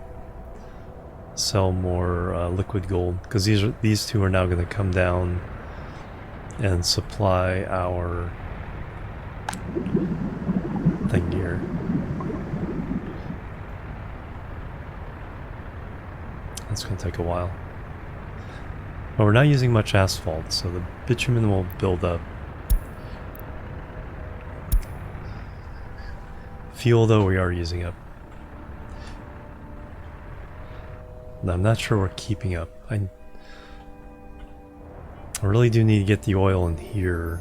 sell more liquid gold, because these two are now going to come down and supply our thing here. That's going to take a while. But we're not using much asphalt, so the bitumen will build up. Fuel, though, we are using up. I'm not sure we're keeping up. I really do need to get the oil in here.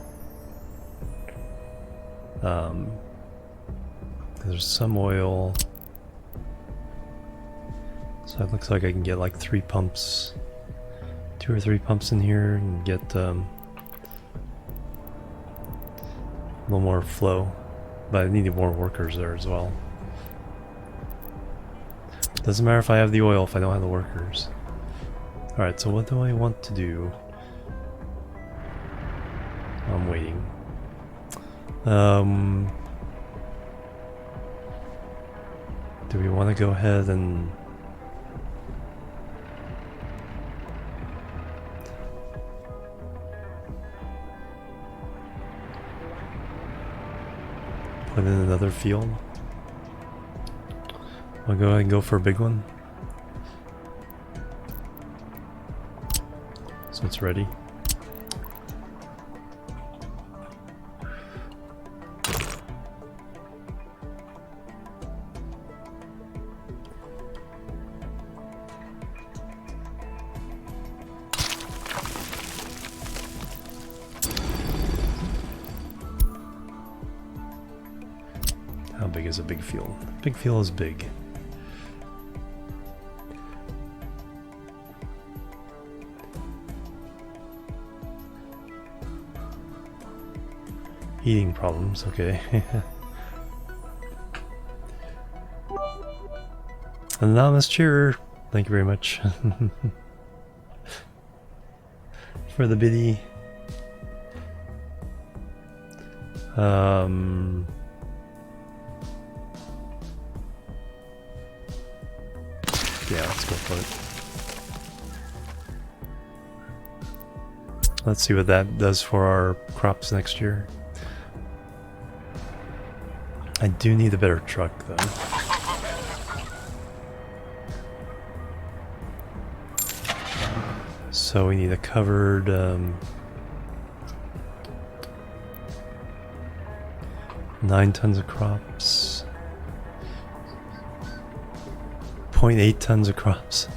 There's some oil. So it looks like I can get like 3 pumps. 2 or 3 pumps in here and get a little more flow. But I needed more workers there as well. Doesn't matter if I have the oil if I don't have the workers. Alright, so what do I want to do? I'm waiting. Do we want to go ahead and put in another field? I'll go ahead and go for a big one. So it's ready. How big is a big field? Big field is big. Heating problems, okay. Anonymous cheerer, thank you very much for the biddy. Yeah, let's go for it. Let's see what that does for our crops next year. I do need a better truck, though. So we need a covered 9 tons of crops. 0.8 tons of crops.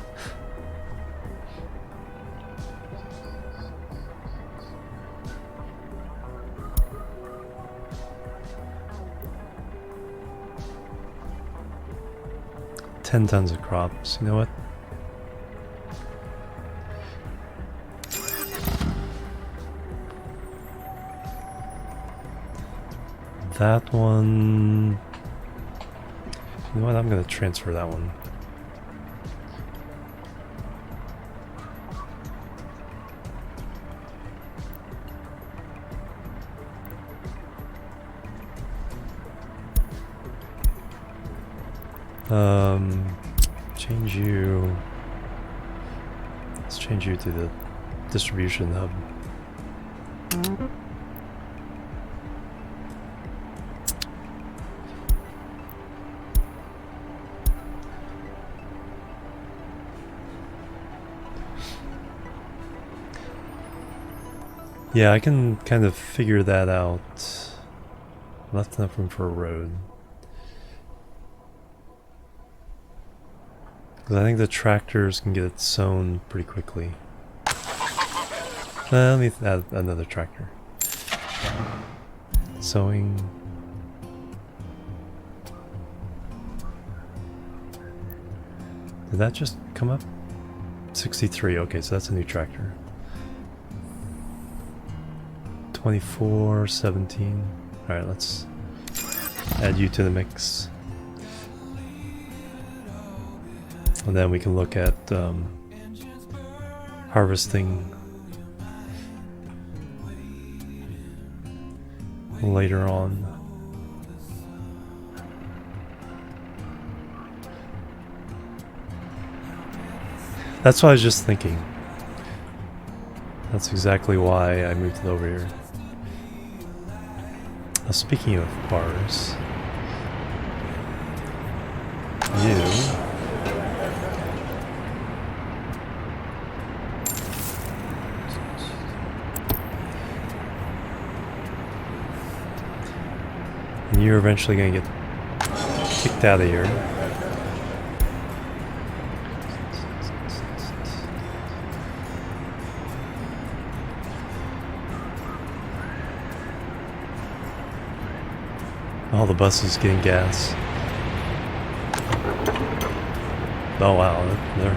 $10 of crops. You know what? That one. You know what? I'm gonna transfer that one. Change you. Let's change you to the distribution hub. Yeah, I can kind of figure that out. Left enough room for a road. Because I think the tractors can get it sown pretty quickly. Let me add another tractor. Sowing. Did that just come up? 63, okay, so that's a new tractor. 24, 17. Alright, let's add you to the mix. And then we can look at harvesting later on. That's what I was just thinking. That's exactly why I moved it over here. Now, speaking of bars, you're eventually going to get kicked out of here. All the buses getting gas. Oh wow, they're...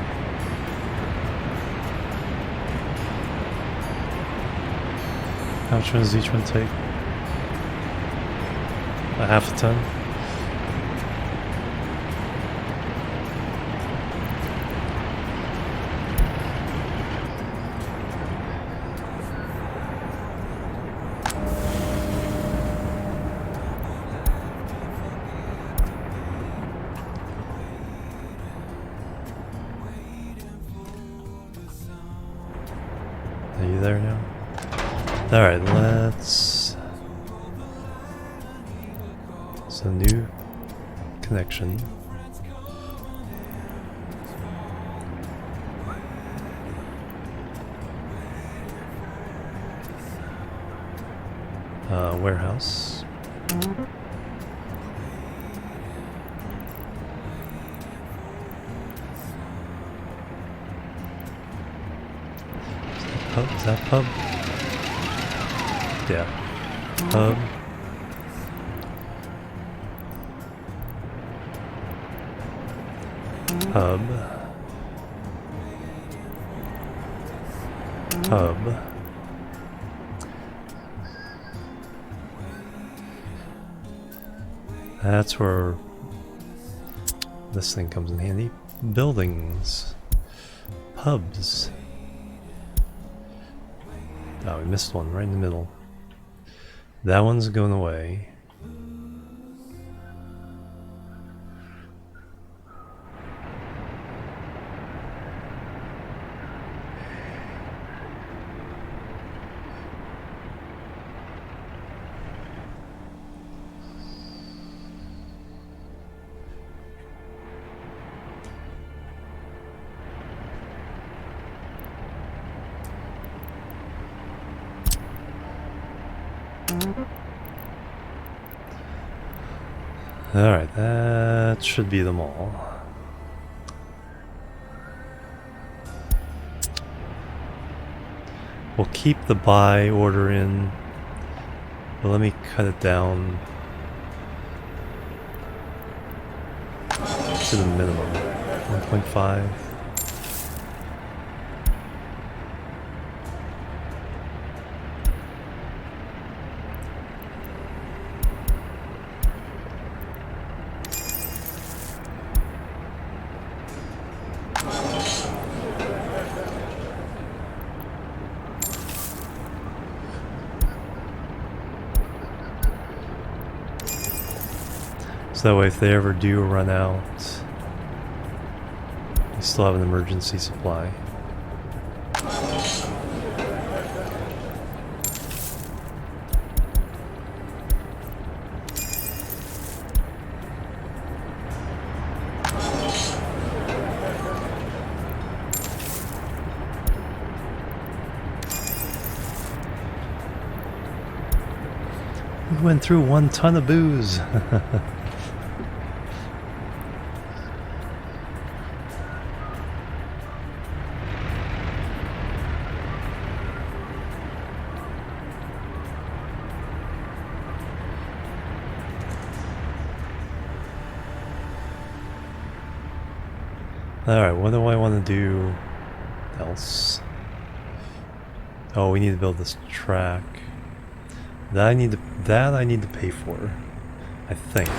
How much does each one take? A half a ton? Are you there now? Alright, let's... So new connection. Warehouse. Pub? Is that pub? Yeah. Pub. Hub. Hub. That's where this thing comes in handy. Buildings. Pubs. Oh, we missed one right in the middle. That one's going away. Alright, that should be them all. We'll keep the buy order in, but let me cut it down to the minimum, 1.5. So that way if they ever do run out, we still have an emergency supply. We went through 1 ton of booze. Alright, what do I want to do else? Oh, we need to build this track. That I need to pay for, I think.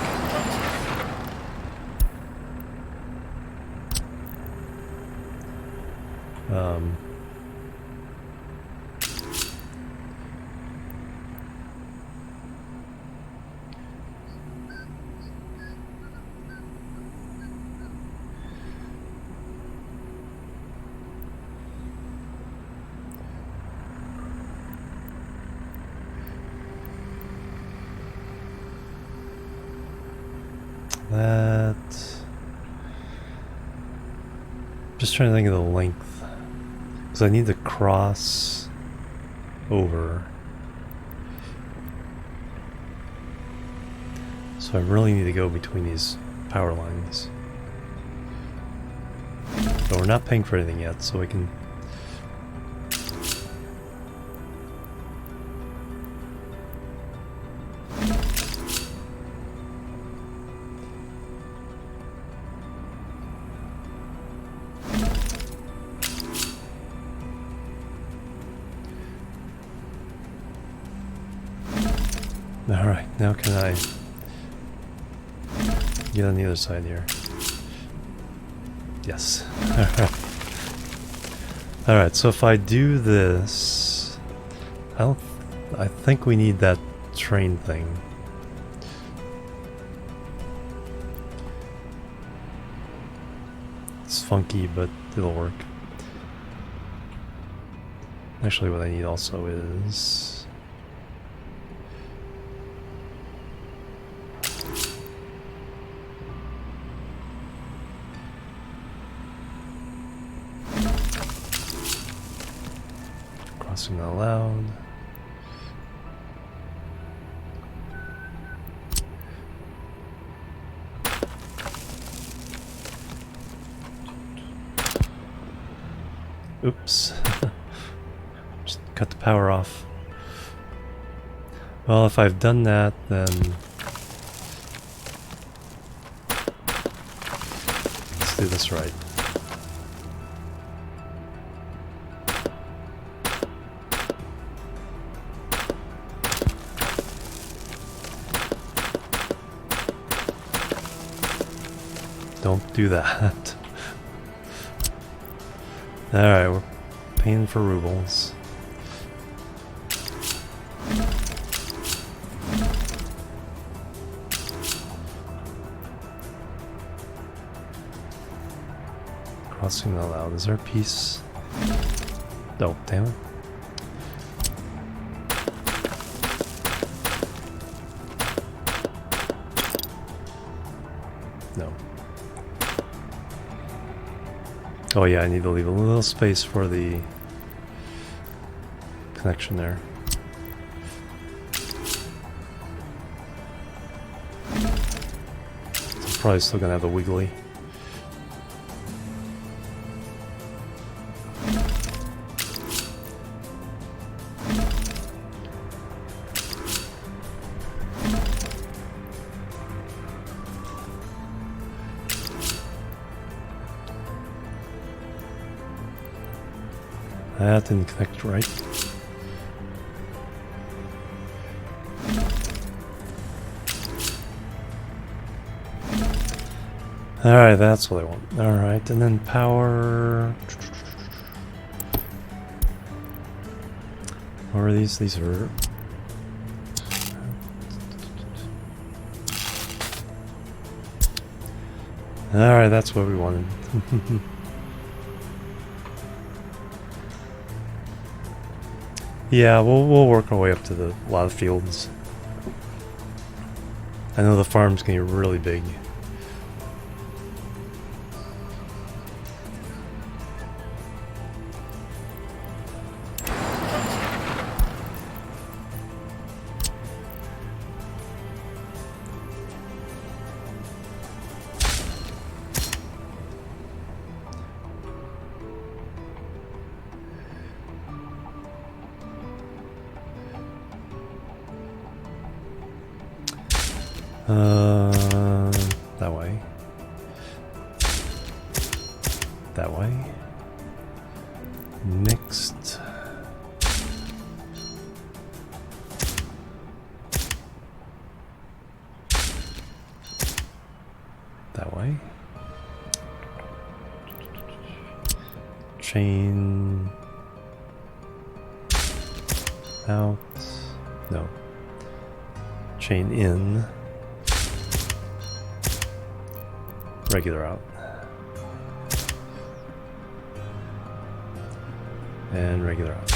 That... Just trying to think of the length. Because I need to cross over. So I really need to go between these power lines. But we're not paying for anything yet, so we can... Alright, now can I get on the other side here? Yes. Alright, so if I do this, I think we need that train thing. It's funky, but it'll work. Actually, what I need also is... crossing not allowed. Oops. Just cut the power off. Well, if I've done that, then let's do this right. Don't do that. Alright, we're paying for rubles. Crossing not allowed. Is there a piece? Oh, damn it. No. Oh yeah, I need to leave a little space for the connection there. probably still gonna have the wiggly. That didn't connect right. Alright, that's what I want. Alright, and then power... What are these? These are... Alright, that's what we wanted. Yeah, we'll work our way up to a lot of fields. I know the farm's gonna get really big. That way. That way. Next. That way. Chain out. No. Chain in. Regular out. And regular out.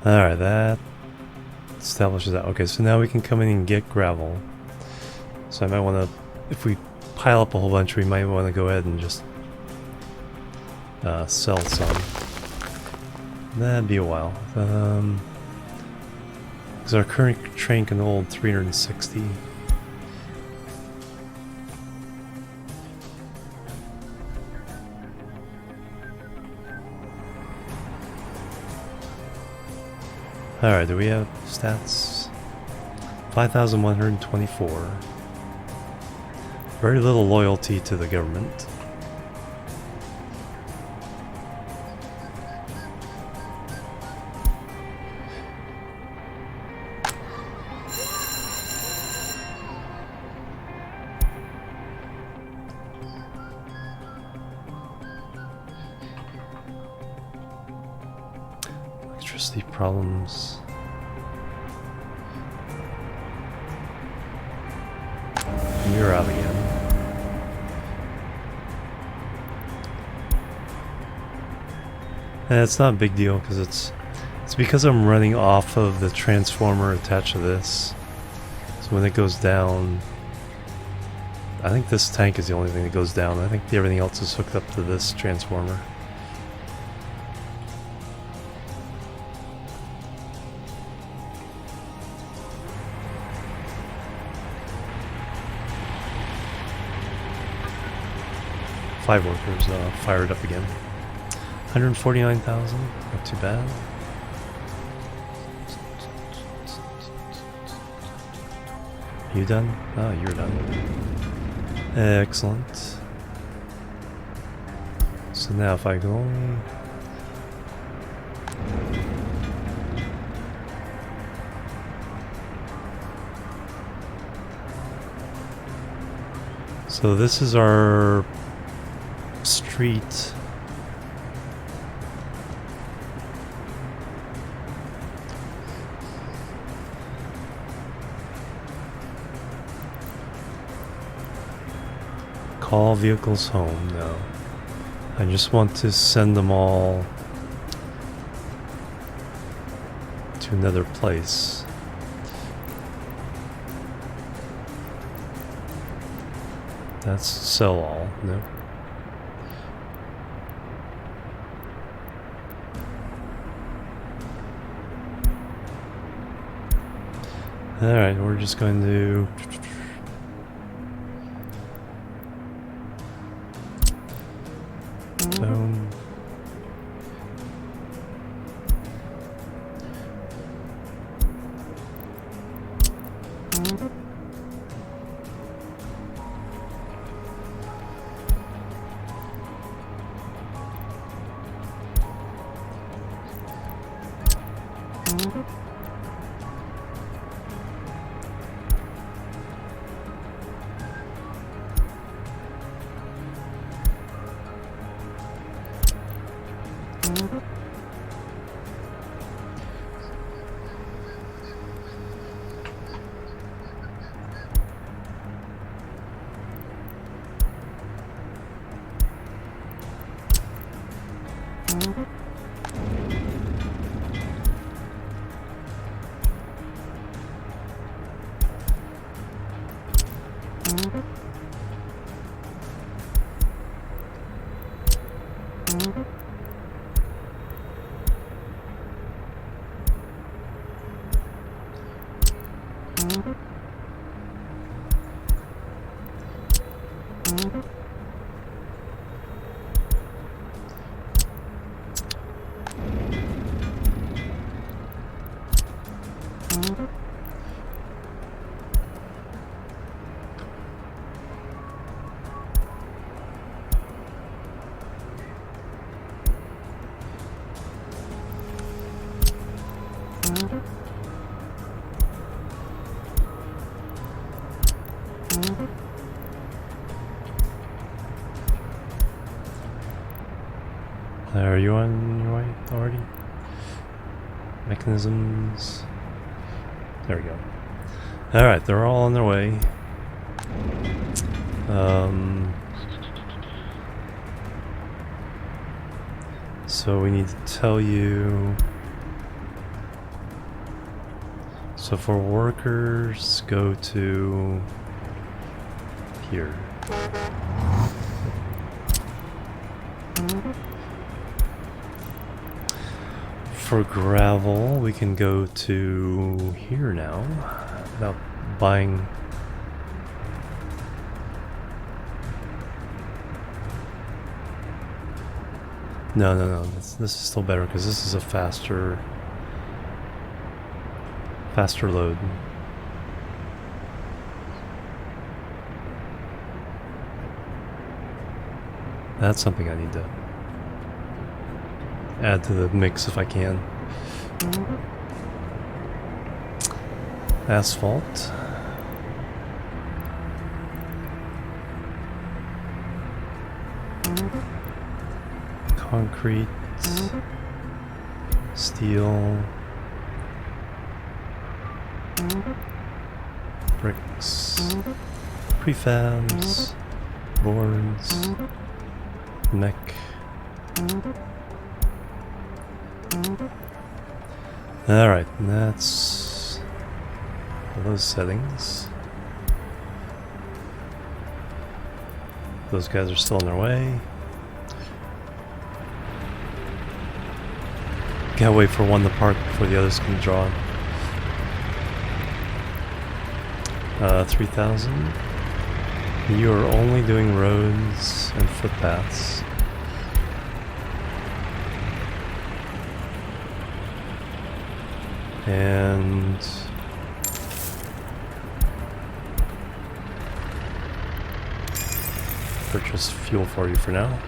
Alright, that establishes that. Okay, so now we can come in and get gravel. So I might want to, if we pile up a whole bunch, we might want to go ahead and just sell some. That'd be a while. Because our current train can hold 360. Alright, do we have stats? 5,124. Very little loyalty to the government. Electricity problems. You're out again. And it's not a big deal because it's because I'm running off of the transformer attached to this. So when it goes down, I think this tank is the only thing that goes down. I think everything else is hooked up to this transformer. Five workers fired up again. 149,000, not too bad. You done? Oh, you're done. Excellent. So now if I go... So this is our street. Call vehicles home. No. I just want to send them all to another place. That's sell all. No. Alright, we're just going to... Boom. Are you on your way already? Mechanisms. There we go. Alright, they're all on their way. So we need to tell you. So for workers, go to here. For gravel, we can go to here now without buying. No. This is still better because this is a faster load. That's something I need to add to the mix if I can. Asphalt. Concrete. Steel. Bricks. Prefabs. Boards. Mech. Alright, that's those settings. Those guys are still on their way. Gotta wait for one to park before the others can draw. 3,000. You are only doing roads and footpaths. And purchase fuel for you for now.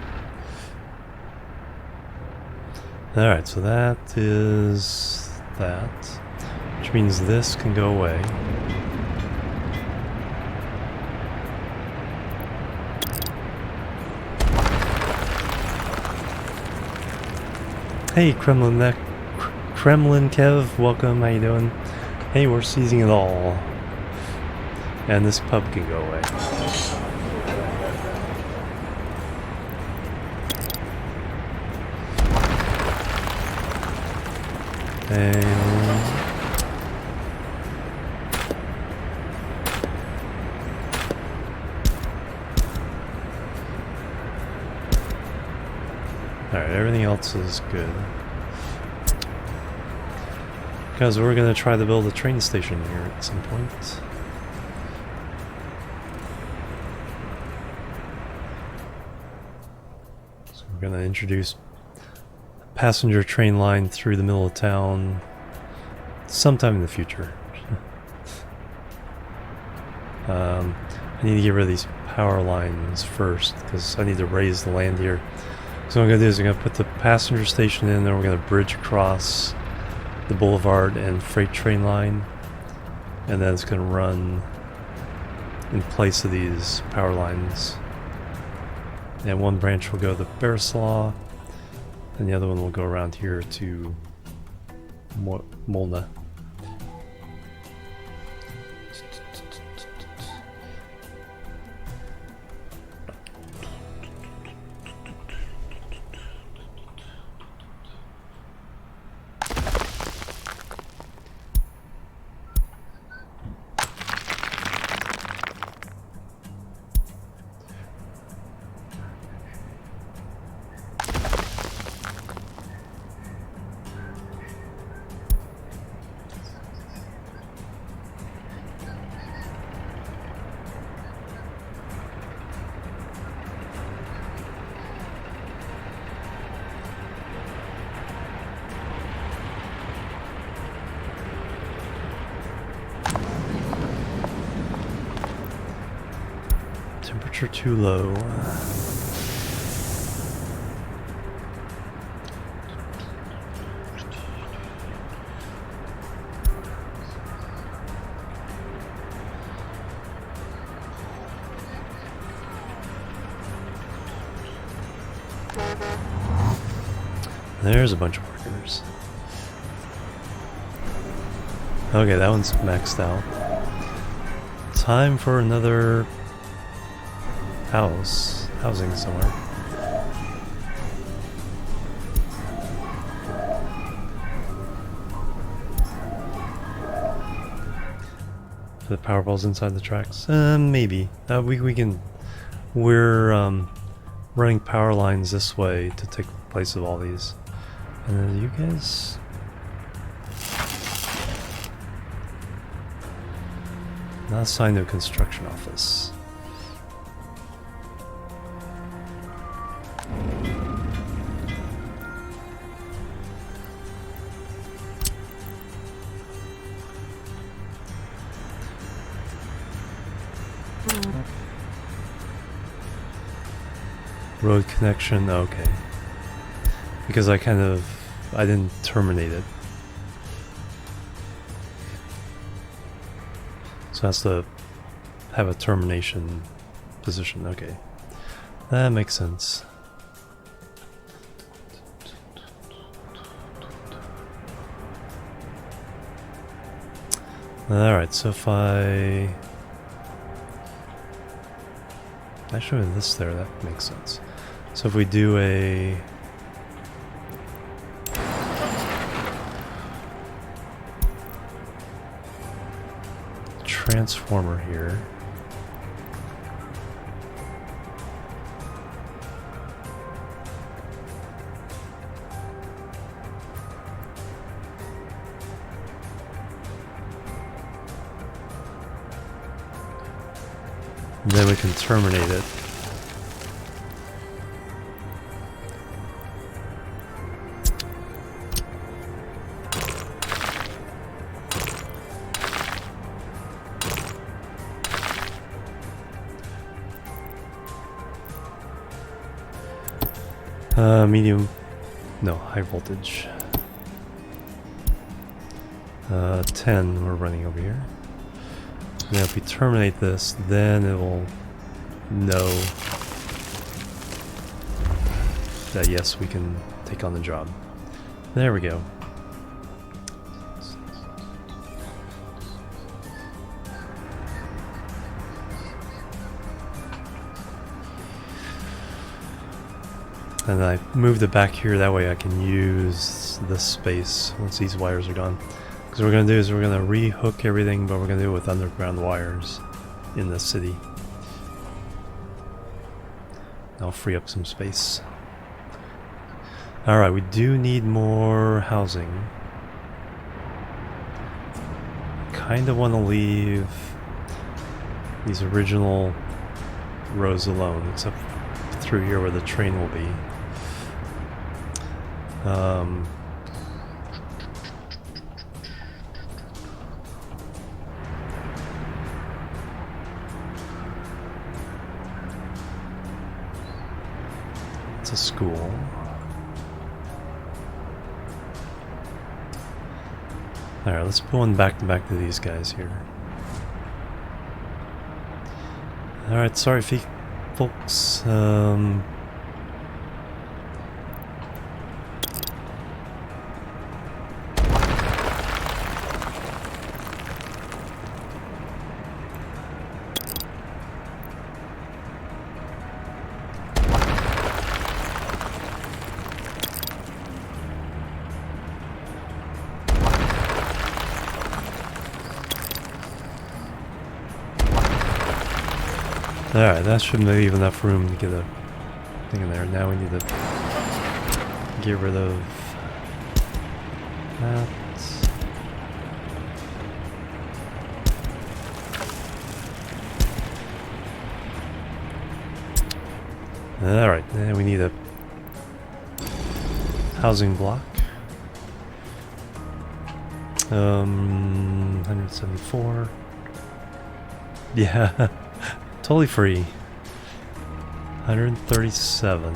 Alright, so that is that, which means this can go away. Hey, Kremlin Kev, welcome, how you doing? Hey, we're seizing it all. And this pub can go away. And alright, everything else is good. Because we're going to try to build a train station here at some point. So we're going to introduce a passenger train line through the middle of town sometime in the future. I need to get rid of these power lines first because I need to raise the land here. So what I'm going to do is I'm going to put the passenger station in, then we're going to bridge across the boulevard and freight train line, and then it's going to run in place of these power lines. And one branch will go to Berislaw, and the other one will go around here to Molna. Temperature too low. There's a bunch of workers. Okay, that one's maxed out. Time for another housing somewhere. The power poles inside the tracks? Maybe. We can. We're running power lines this way to take the place of all these. And then you guys. Not assigned to a construction office. Road connection, okay. Because I didn't terminate it. So it has to have a termination position, okay. That makes sense. Alright, so if I... Actually, with this there, that makes sense. So if we do a... transformer here. And then we can terminate it. Medium, no, high voltage. 10 we're running over here. Now if we terminate this, then it will know that yes, we can take on the job. There we go. And I moved it back here, that way I can use this space once these wires are gone. Because what we're going to do is we're going to re-hook everything, but we're going to do it with underground wires in the city. I'll free up some space. Alright, we do need more housing. kind of want to leave these original rows alone, except through here where the train will be. It's a school. Alright, let's put one back to these guys here. Alright, sorry folks. Alright, that should leave enough room to get a thing in there. Now we need to get rid of that. Alright, and we need a housing block. 174. Yeah. Totally free. 137.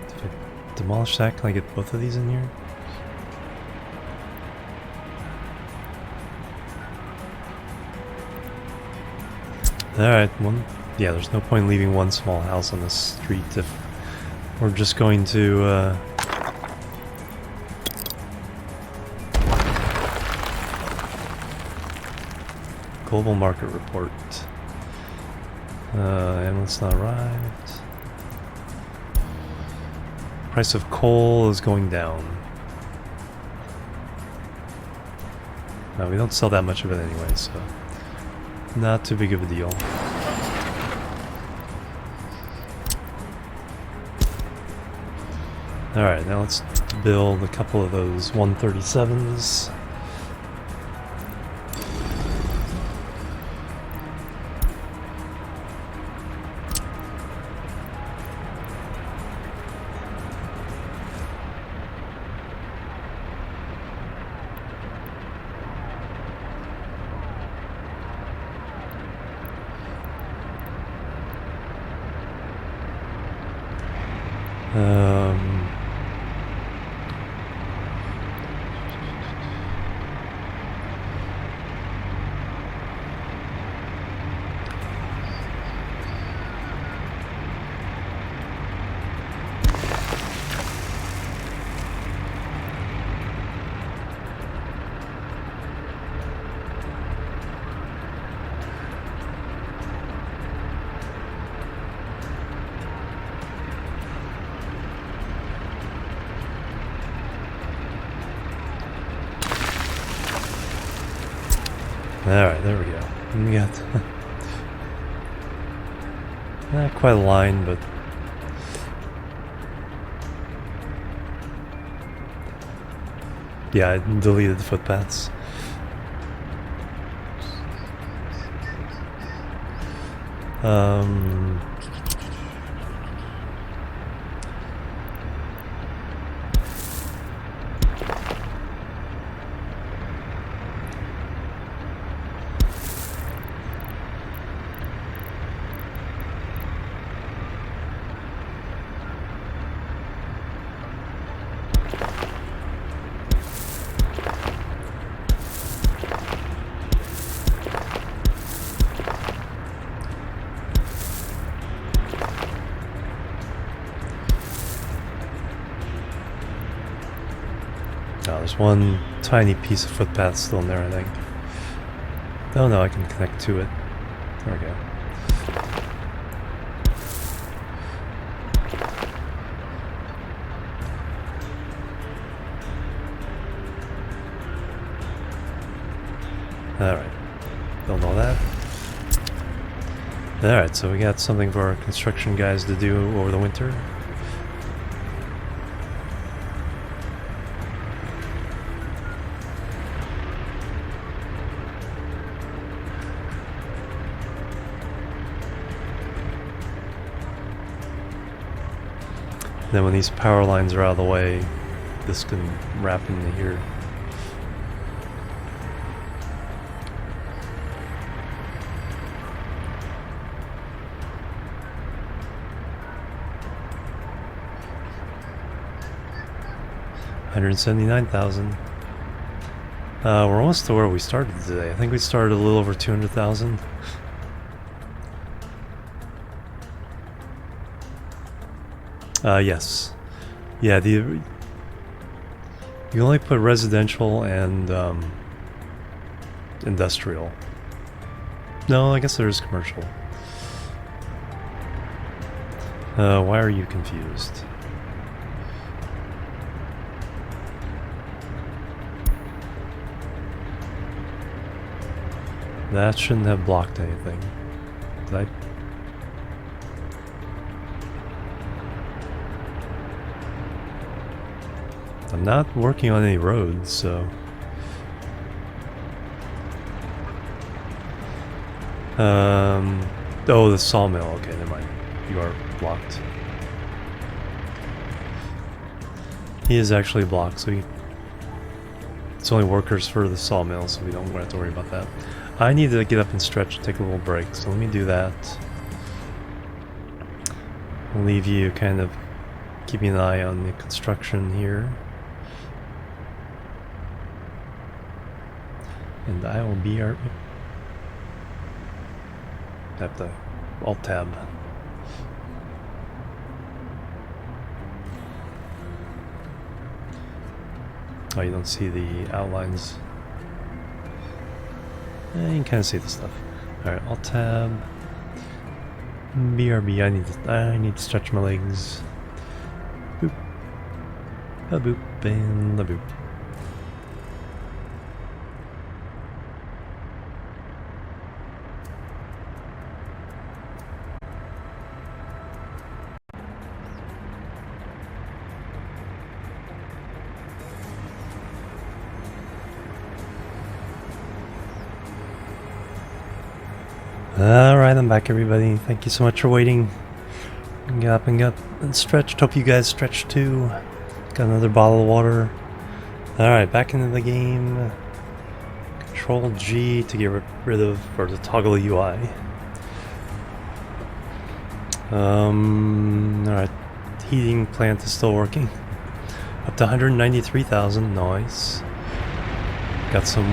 If I demolish that, can I get both of these in here? Alright, one. Yeah, there's no point leaving one small house on the street if we're just going to, global market report. Ambulance not arrived. Price of coal is going down. No, we don't sell that much of it anyway, so not too big of a deal. Alright, now let's build a couple of those 137s. Alright, there we go. And we got not quite a line, but yeah, I deleted the footpaths. Oh, there's one tiny piece of footpath still in there, I think. Oh no, I can connect to it. There we go. Alright. Build all that. Alright, so we got something for our construction guys to do over the winter. Then when these power lines are out of the way, this can wrap into here. $179,000. We're almost to where we started today. I think we started a little over 200,000. Yes. Yeah, you only put residential and industrial. No, I guess there's commercial. Why are you confused? That shouldn't have blocked anything. Did I? I'm not working on any roads, so... Oh, the sawmill. Okay, never mind. You are blocked. He is actually blocked, so it's only workers for the sawmill, so we don't have to worry about that. I need to get up and stretch and take a little break, so let me do that. I'll leave you kind of keeping an eye on the construction here. And I will be our... I have to Alt-Tab. Oh, you don't see the outlines. You can kind of see the stuff. Alright, Alt-Tab. BRB, I need to stretch my legs. Boop. A boop and a boop. Alright, I'm back, everybody. Thank you so much for waiting. Get up and stretched. Hope you guys stretched too. Got another bottle of water. Alright, back into the game. Control G to get rid of, or to toggle the UI. Alright, heating plant is still working. Up to 193,000, nice. Got some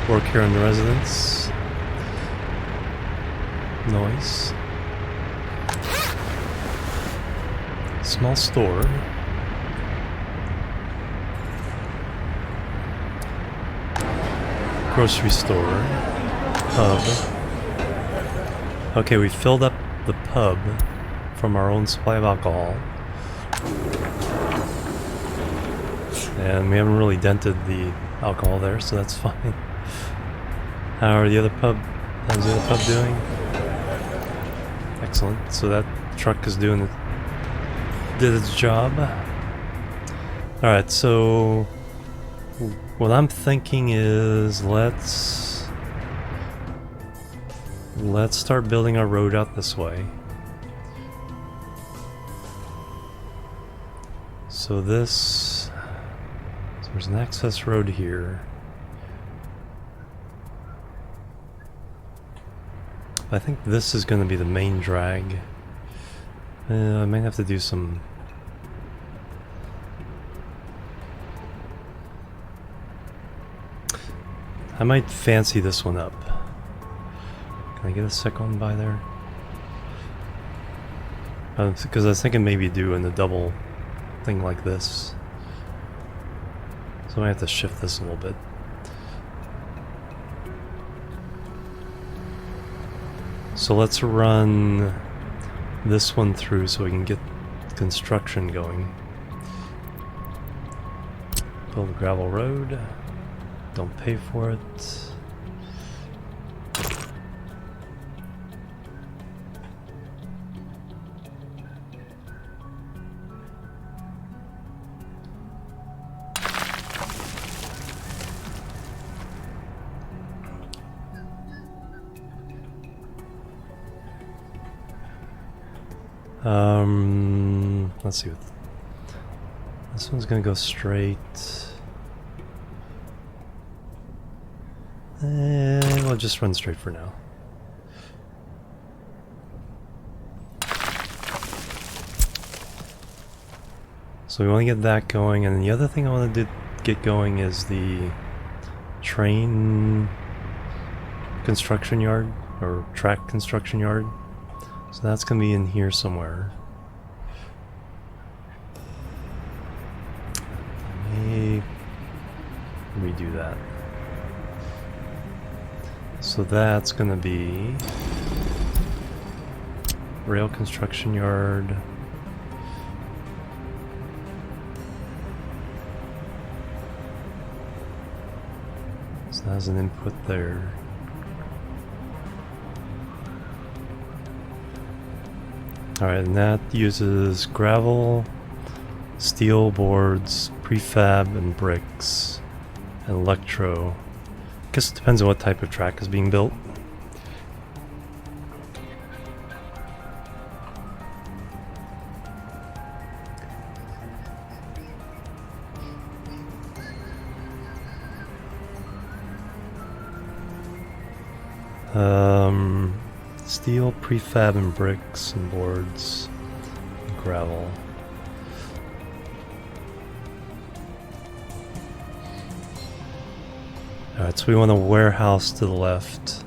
work here in the residence. Nice. Small store. Grocery store. Pub. Okay, we filled up the pub from our own supply of alcohol. And we haven't really dented the alcohol there, so that's fine. How's the other pub doing? Excellent. So that truck is did its job. Alright, so what I'm thinking is let's start building our road out this way. So there's an access road here. I think this is going to be the main drag. I might have to do some... I might fancy this one up. Can I get a second one by there? Because I was thinking maybe doing a double thing like this. So I might have to shift this a little bit. So let's run this one through so we can get construction going. Build a gravel road. Don't pay for it. Let's see. This one's gonna go straight. And we'll just run straight for now. So we want to get that going, and the other thing I want to get going is the train construction yard, or track construction yard. So that's going to be in here somewhere. Let me redo that. So that's going to be rail construction yard. So that has an input there. Alright, and that uses gravel, steel boards, prefab, and bricks, and electro. I guess it depends on what type of track is being built. Steel, prefab, and bricks, and boards, and gravel. Alright, so we want a warehouse to the left.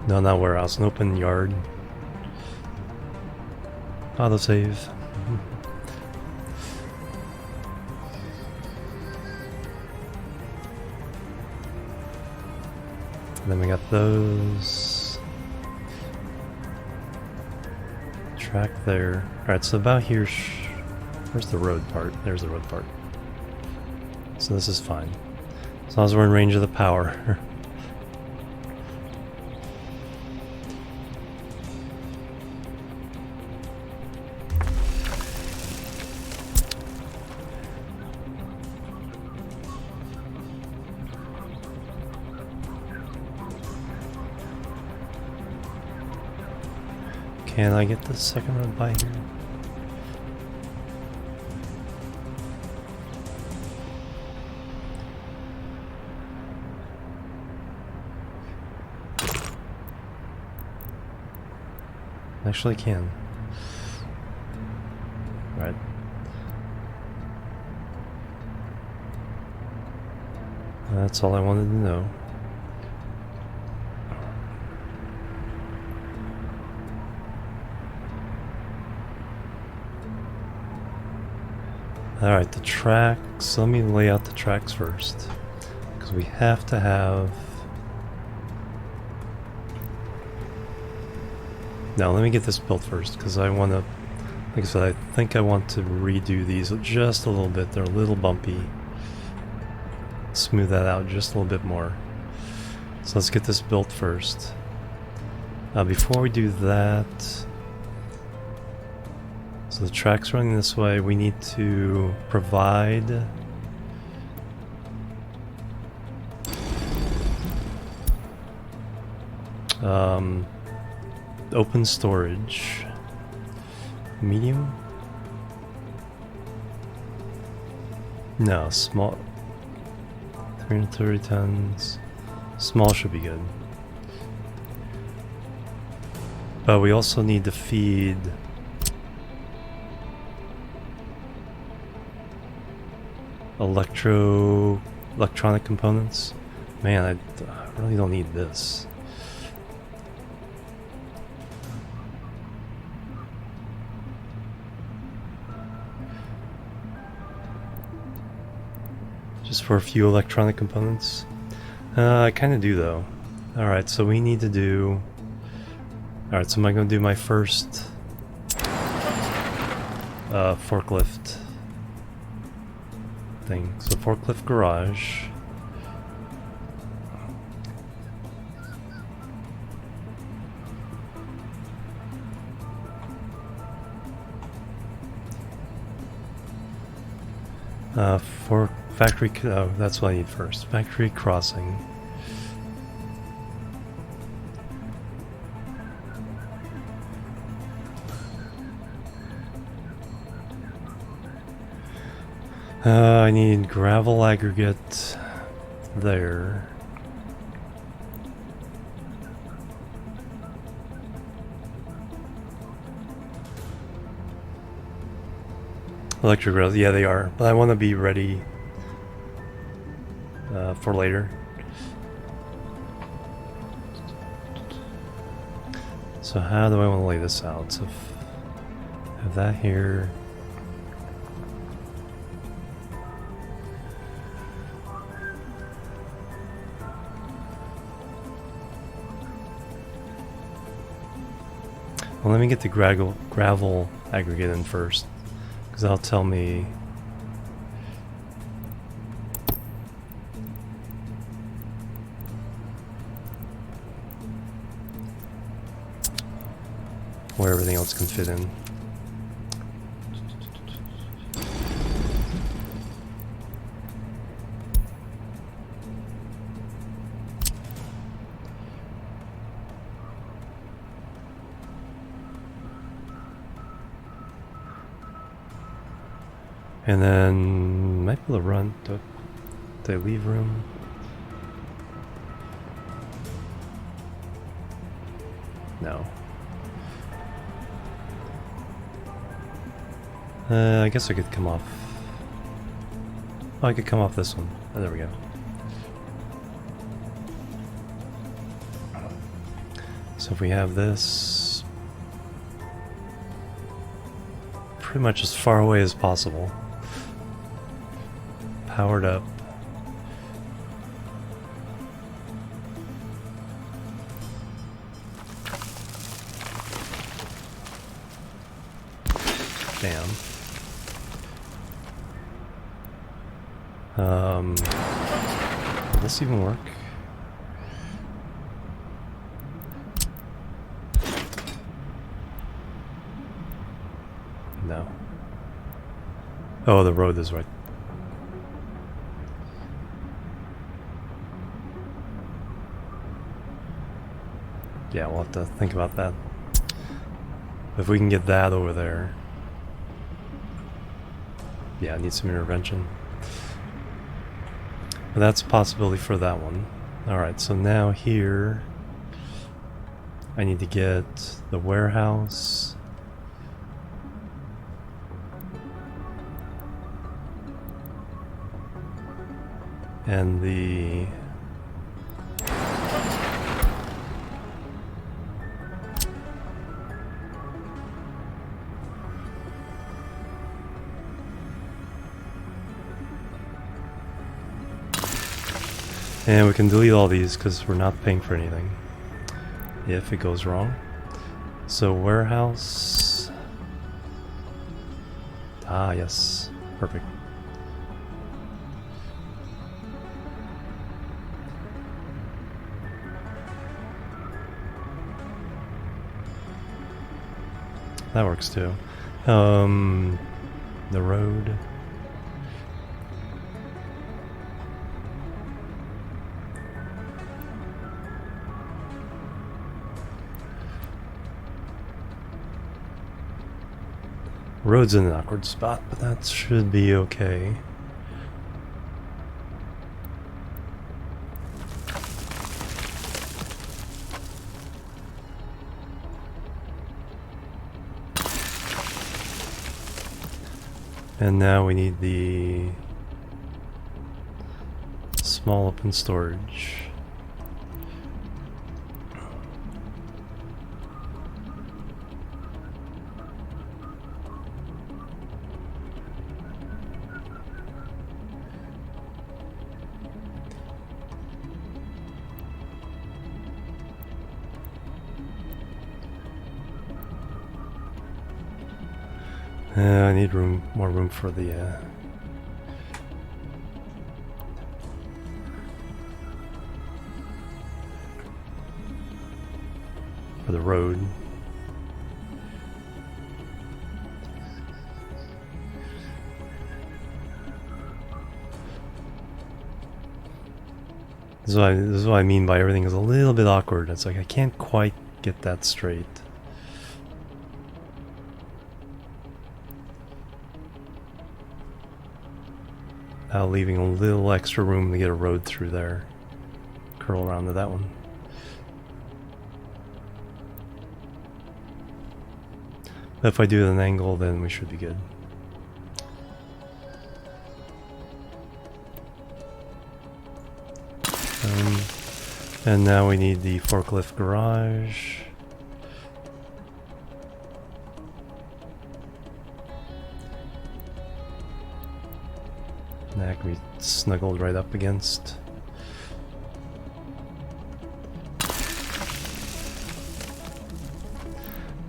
No, not warehouse, an open yard. Autosave. And then we got those. Track there. Alright, so about here. Where's the road part? There's the road part. So this is fine. As long as we're in range of the power. Can I get the second road by here? Actually can. Right. That's all I wanted to know. Alright, the tracks. Let me lay out the tracks first. Because we have to have... Now, let me get this built first, because I want to... Like I said, I think I want to redo these just a little bit. They're a little bumpy. Smooth that out just a little bit more. So let's get this built first. Before we do that... So the track's running this way. We need to provide open storage. Medium? No, small. 330 tons. Small should be good. But we also need to feed electronic components. Man, I really don't need this. Just for a few electronic components. I kind of do though. Alright, so we need to do... Alright, so am I going to do my first forklift thing. So forklift garage. For factory, oh, that's what I need first. Factory crossing. I need gravel aggregate there. Electric rails, yeah, they are. But I want to be ready for later. So how do I want to lay this out? So have that here. Well, let me get the gravel aggregate in first, because that'll tell me where everything else can fit in. And then might be able to run. Do they leave room? No. I guess I could come off. Oh, I could come off this one. Oh, there we go. So if we have this pretty much as far away as possible. Powered up. Damn. Will this even work? No. Oh, the road is right. Yeah, we'll have to think about that. If we can get that over there. Yeah, I need some intervention. But that's a possibility for that one. Alright, so now here I need to get the warehouse. And the and we can delete all these because we're not paying for anything if it goes wrong. So warehouse. Ah, yes. Perfect. That works too. The road. Road's in an awkward spot, but that should be okay. And now we need the small open storage. I need more room for the road. This is what I mean by everything is a little bit awkward. It's like I can't quite get that straight. Now leaving a little extra room to get a road through there. Curl around to that one. But if I do it at an angle, then we should be good. And now we need the forklift garage. That can be snuggled right up against.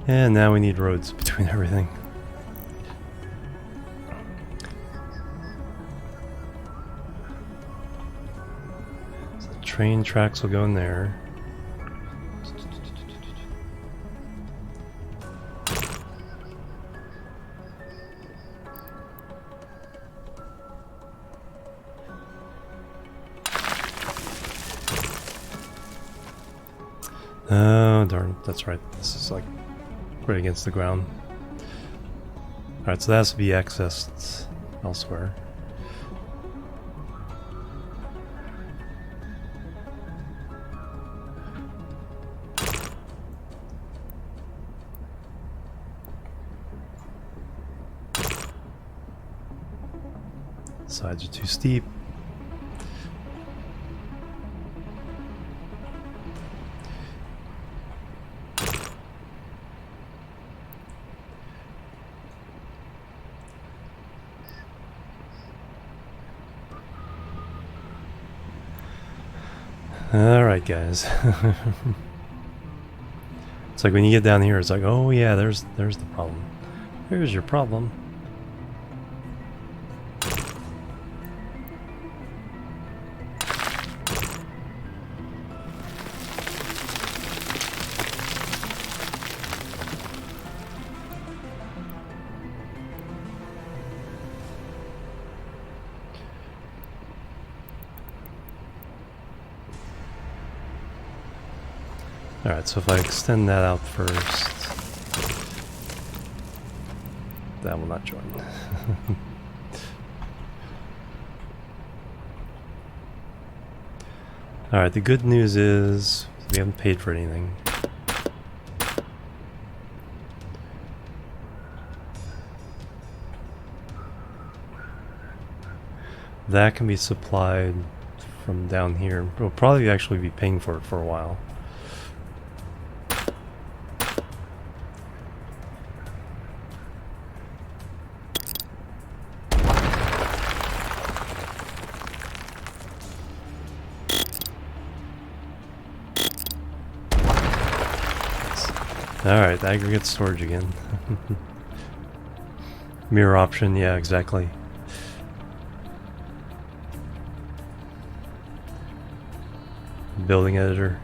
And now we need roads between everything. So the train tracks will go in there. Oh, darn. That's right. This is like right against the ground. Alright, so that has to be accessed elsewhere. Sides are too steep. Alright guys. It's like when you get down here, it's like, oh yeah, there's the problem. Here's your problem. Alright, so if I extend that out first, that will not join. Alright, the good news is we haven't paid for anything. That can be supplied from down here. We'll probably actually be paying for it for a while. Alright, aggregate storage again. Mirror option, yeah, exactly. Building editor.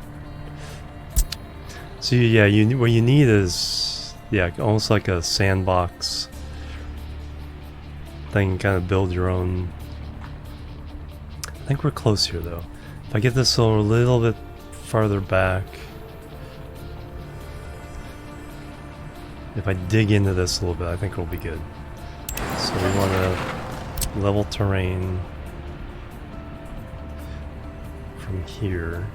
So yeah, what you need is, yeah, almost like a sandbox thing, kind of build your own. I think we're close here though. If I get this a little bit farther back, if I dig into this a little bit, I think it'll be good. So we want to level terrain from here.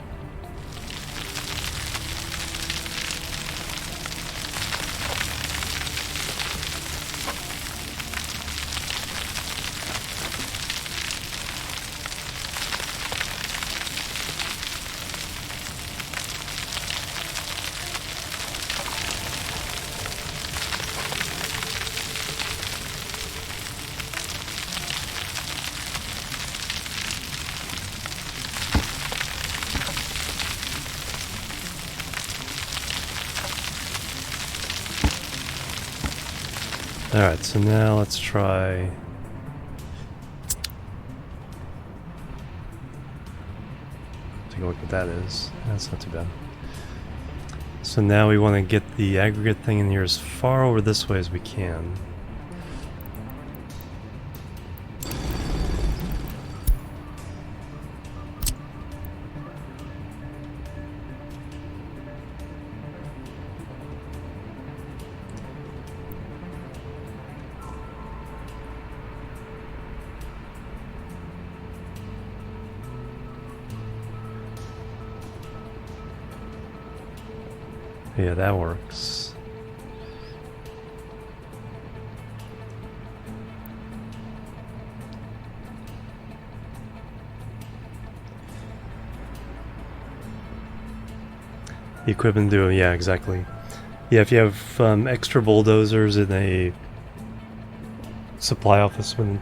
Alright, so now let's try. Take a look what that is. That's not too bad. So now we want to get the aggregate thing in here as far over this way as we can. Yeah, that works. The equipment do, yeah, exactly. Yeah, if you have extra bulldozers in a supply office, when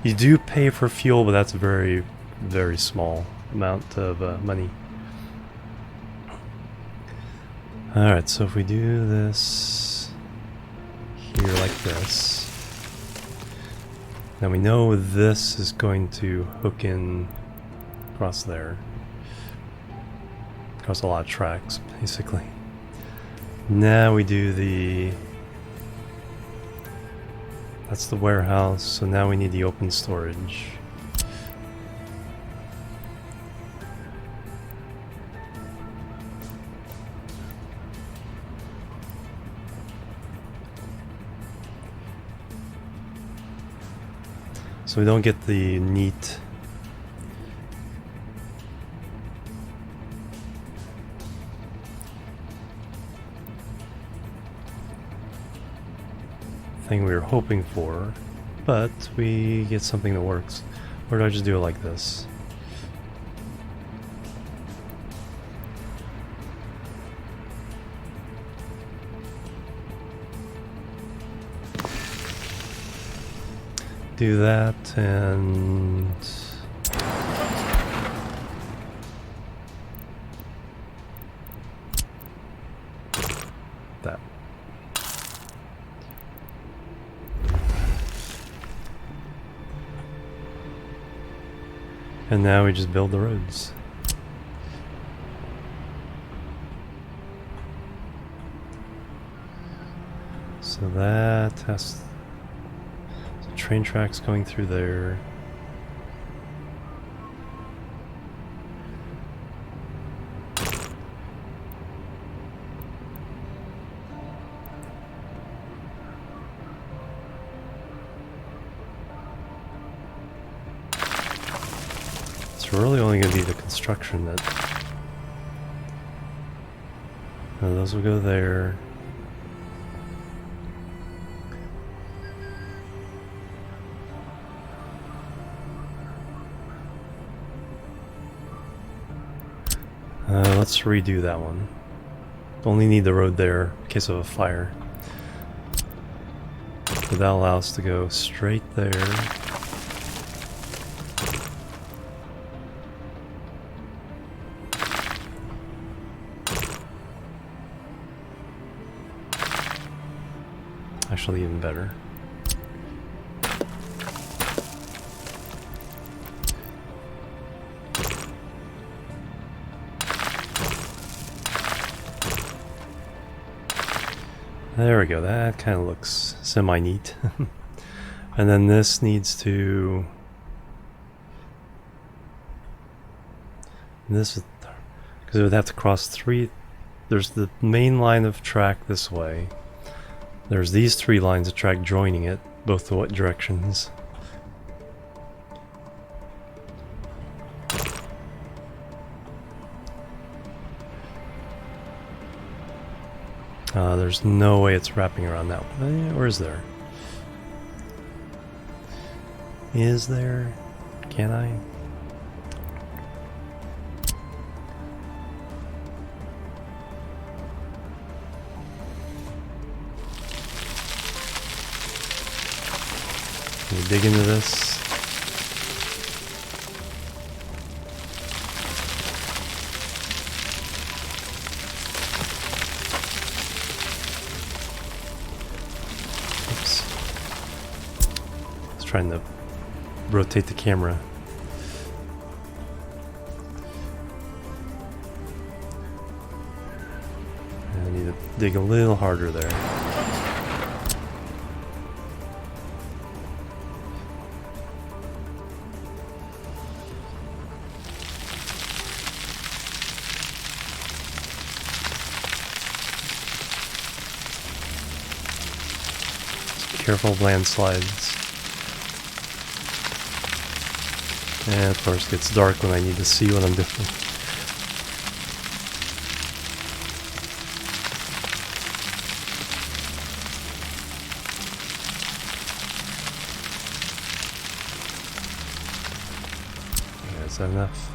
you do pay for fuel, but that's a very, very small amount of money. Alright, so if we do this here like this, now we know this is going to hook in across there. Across a lot of tracks, basically. Now we do the... That's the warehouse, so now we need the open storage. So we don't get the neat thing we were hoping for, but we get something that works. Or do I just do it like this? Do that and that. And now we just build the roads. So that has train tracks going through there. It's really only going to be the construction that... No, those will go there. Let's redo that one. Only need the road there in case of a fire. So that allows us to go straight there. Actually, even better. There we go, that kind of looks semi-neat. And then this needs to... This, because it would have to cross three... There's the main line of track this way. There's these three lines of track joining it, both the what directions. There's no way it's wrapping around that one. Or is there? Is there? Can I? Can we dig into this? Trying to rotate the camera. I need to dig a little harder there. Careful of landslides. And of course it gets dark when I need to see what I'm doing. that enough?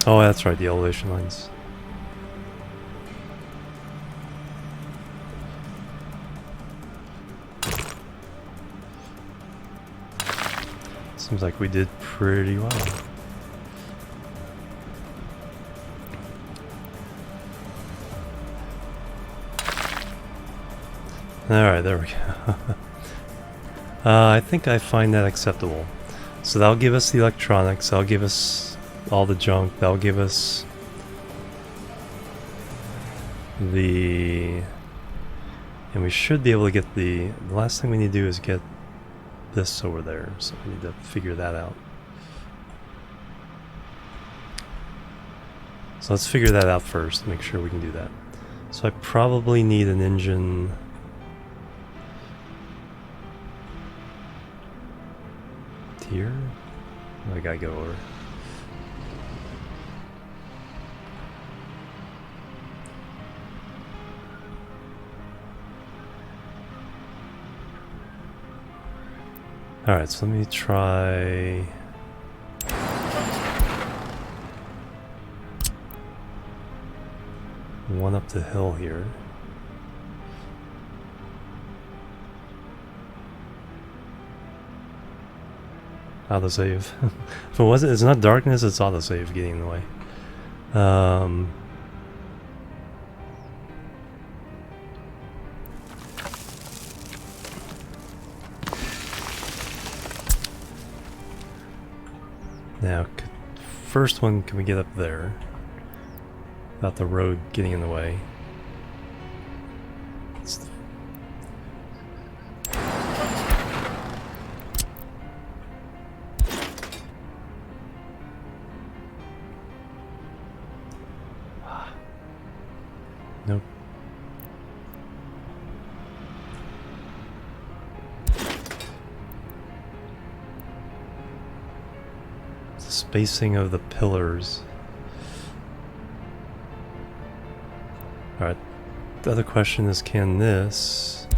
Oh, that's right, the elevation lines. Seems like we did pretty well. Alright, there we go. I think I find that acceptable. So that'll give us the electronics, that'll give us all the junk, that'll give us the... And we should be able to get the last thing we need to do is get this over there, so we need to figure that out. So let's figure that out first, make sure we can do that. So I probably need an engine here. I gotta go over. Alright, so let me try... one up the hill here. Autosave. If it wasn't, it's not darkness, it's autosave getting in the way. Now, first one, can we get up there without the road getting in the way? Nope. The spacing of the pillars. Alright. The other question is, can this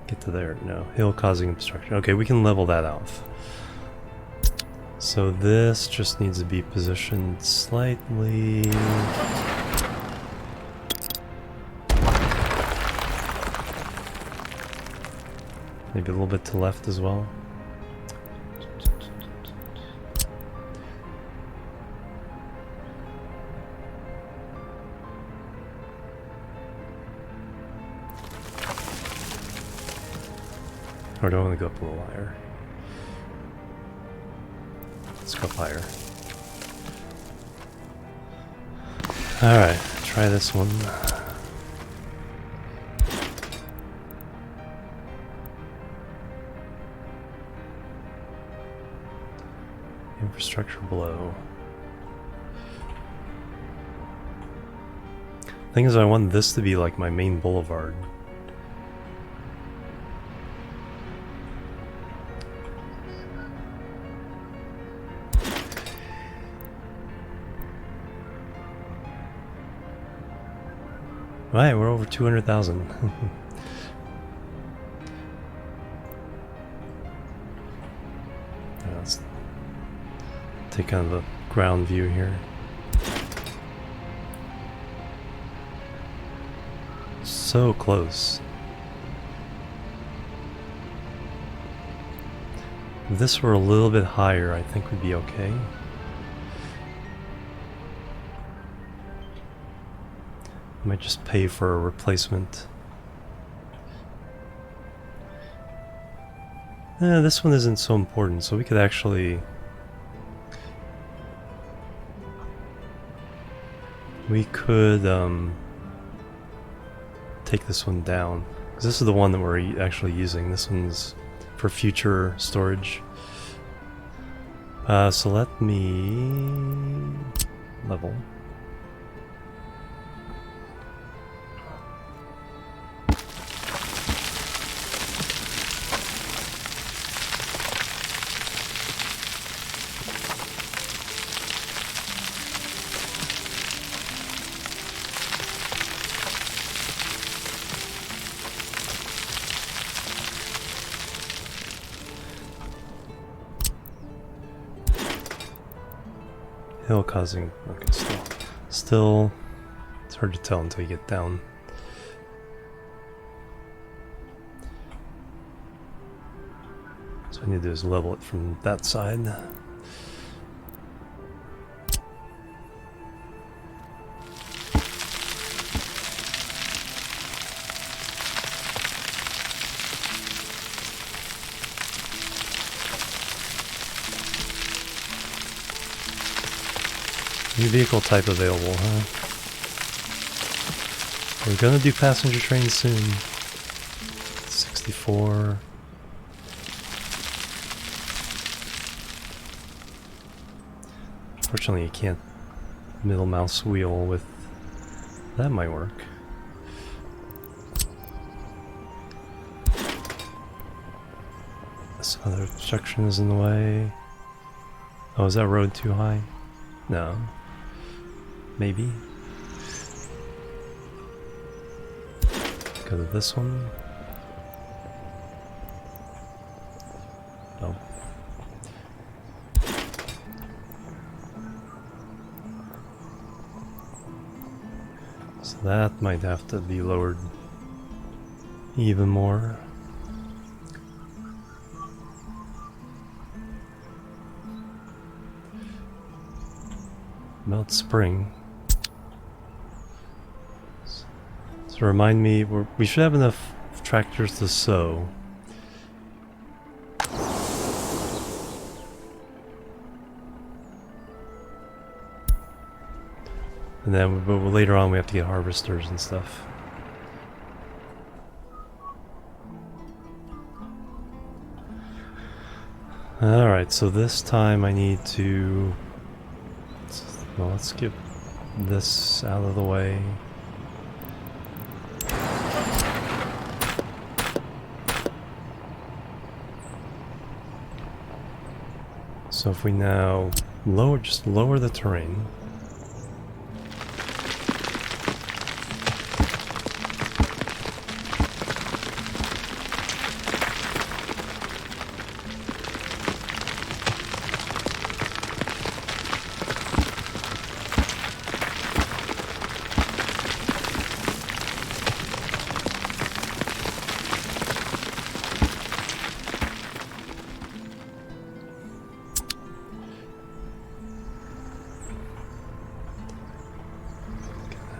get to there? No. Hill causing obstruction. Okay, we can level that off. So this just needs to be positioned slightly... maybe a little bit to left as well. Or do I want to go up a little higher? Let's go up higher. Alright, try this one. Infrastructure below. Thing is, I want this to be like my main boulevard. Right, we're over 200,000. Let's take kind of a ground view here. So close. If this were a little bit higher, I think we'd be okay. I might just pay for a replacement. This one isn't so important, so we could actually... we could take this one down. Because this is the one that we're actually using. This one's for future storage. So let me... level. Hill causing... Okay, still... It's hard to tell until you get down. So what I need to do is level it from that side. New vehicle type available, huh? We're gonna do passenger trains soon. 64. Unfortunately, you can't middle mouse wheel with... That might work. This other obstruction is in the way. Oh, is that road too high? No. Maybe. Go to this one. Oh. So that might have to be lowered even more. Melt spring. So remind me, we should have enough tractors to sow. And then but later on we have to get harvesters and stuff. Alright, so this time I need to... Well, let's get this out of the way. So if we now just lower the terrain.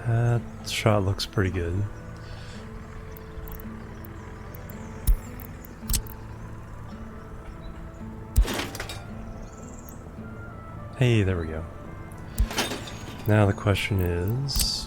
That shot looks pretty good. Hey, there we go. Now the question is...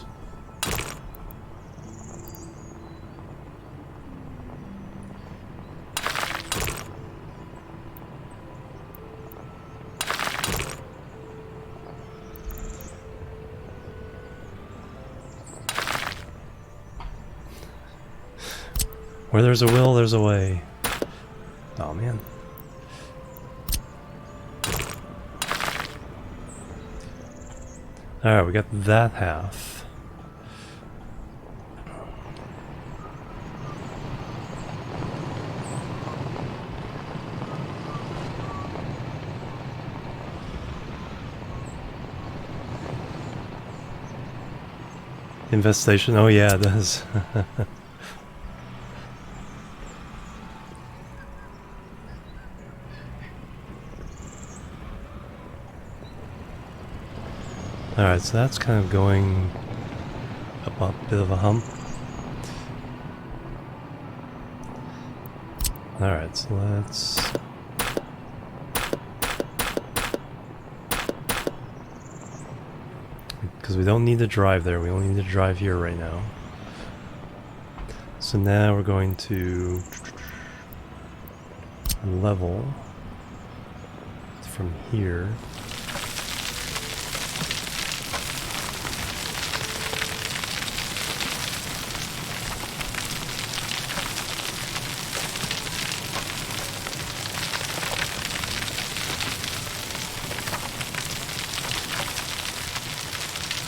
Where there's a will, there's a way. Oh man. Alright, we got that half. Infestation, oh yeah, it does. Alright, so that's kind of going up a bit of a hump. Alright, so let's... Because we don't need to drive there, we only need to drive here right now. So now we're going to level from here.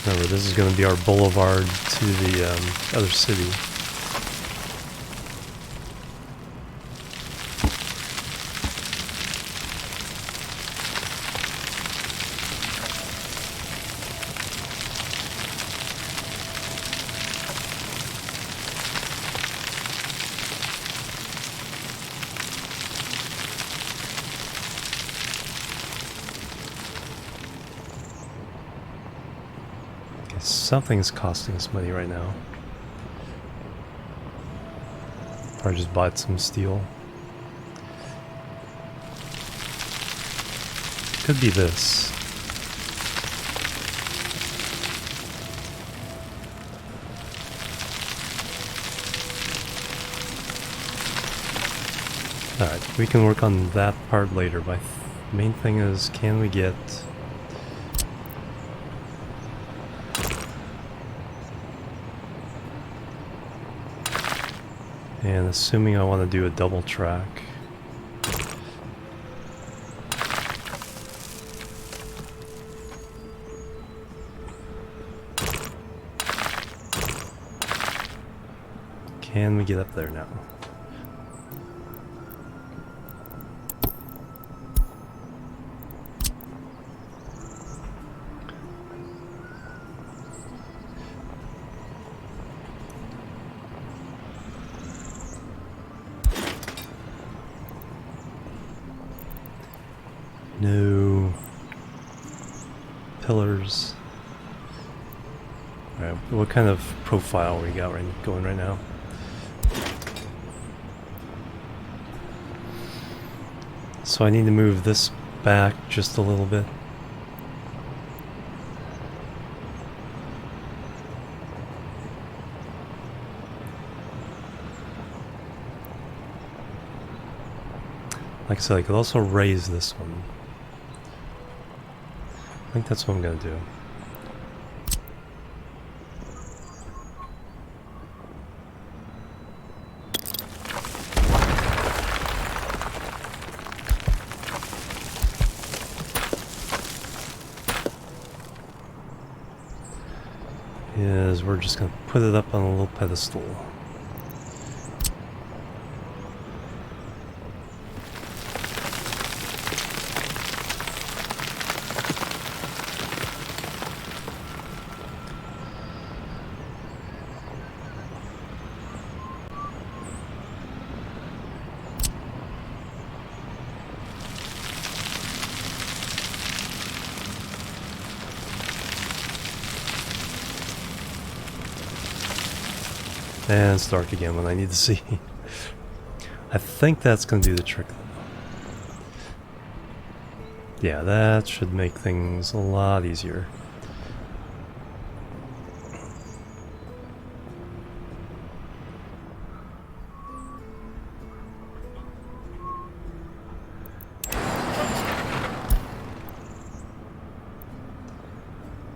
Remember, this is going to be our boulevard to the other city. Something's costing us money right now. Or just bought some steel. Could be this. Alright, we can work on that part later, but main thing is, can we get... And assuming I want to do a double track. Can we get up there now? No pillars. All right, what kind of profile we got going right now? So I need to move this back just a little bit. Like I said, I could also raise this one. I think that's what I'm gonna do. Is we're just gonna put it up on a little pedestal. And it's dark again when I need to see. I think that's going to do the trick. Yeah, that should make things a lot easier.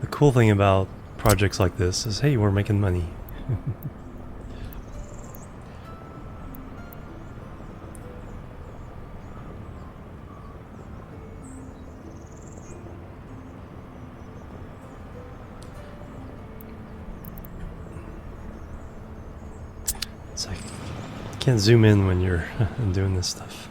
The cool thing about projects like this is, hey, we're making money. It's like, you can't zoom in when you're doing this stuff.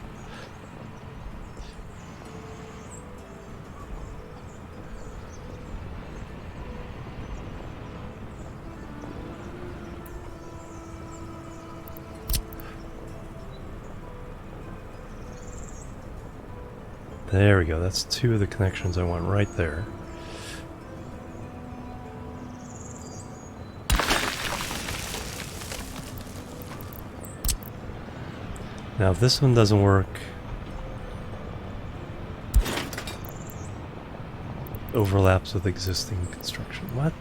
There we go, that's two of the connections I want right there. Now if this one doesn't work, overlaps with existing construction. What?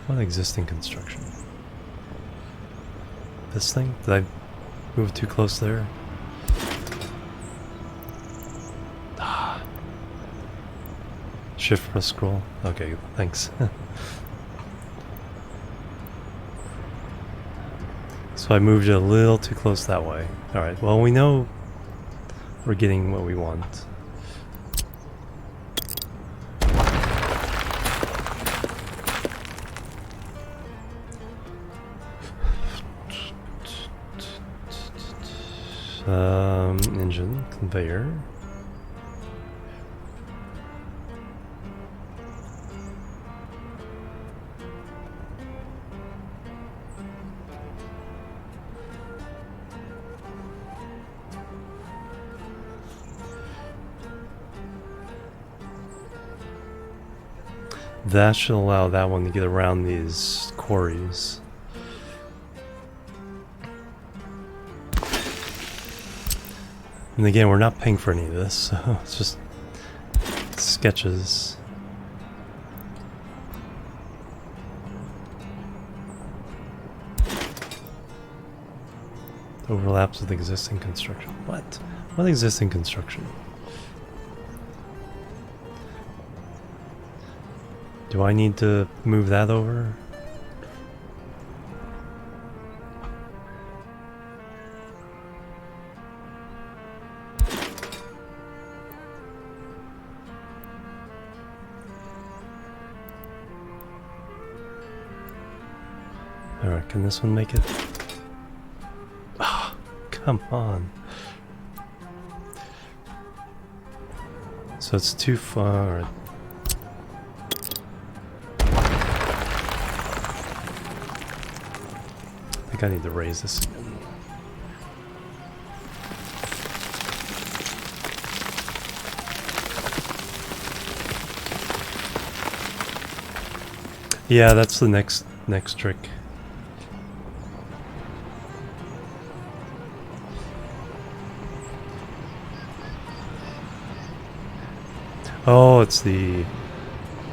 What existing construction? This thing? Did I move too close there? Ah. Shift press scroll. Okay, thanks. So I moved it a little too close that way. Alright, well we know we're getting what we want. Engine, conveyor. That should allow that one to get around these quarries. And again, we're not paying for any of this, so it's just sketches. Overlaps with existing construction. What? What existing construction? Do I need to move that over? Alright, can this one make it? Ah, come on. So it's too far. I think I need to raise this again. Yeah, that's the next trick. Oh, it's the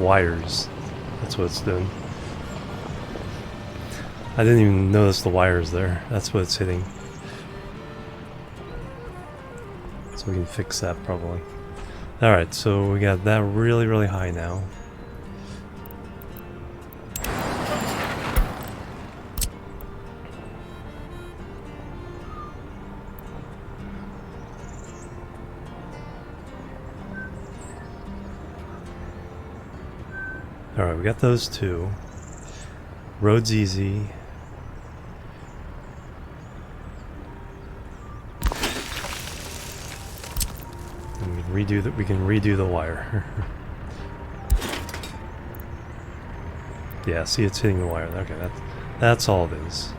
wires. That's what it's doing. I didn't even notice the wires there. That's what it's hitting. So we can fix that probably. Alright, so we got that really, really high now. Alright, we got those two. Road's easy. And we can redo the wire. Yeah, see, it's hitting the wire. Okay, that's all it is.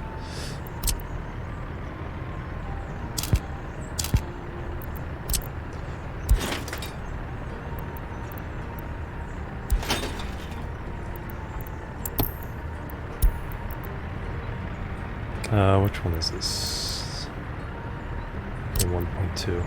Which one is this? 1.2.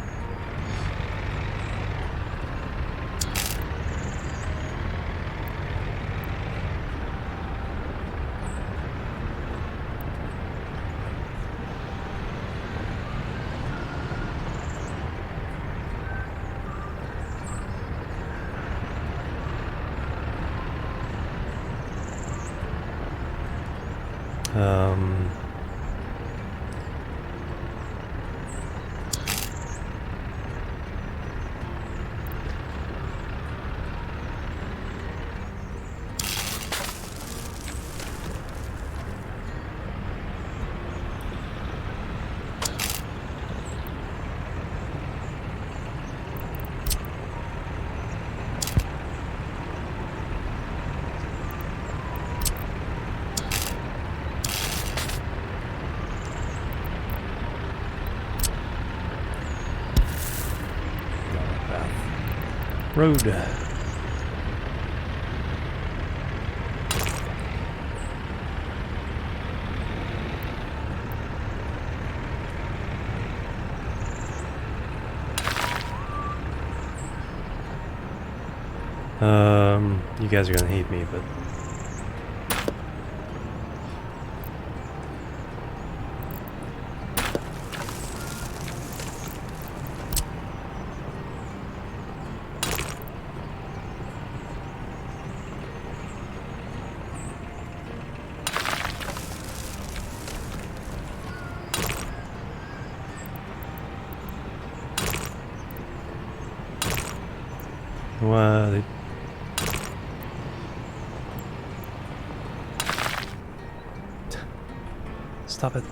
Road. You guys are gonna hate me, but what? Stop it.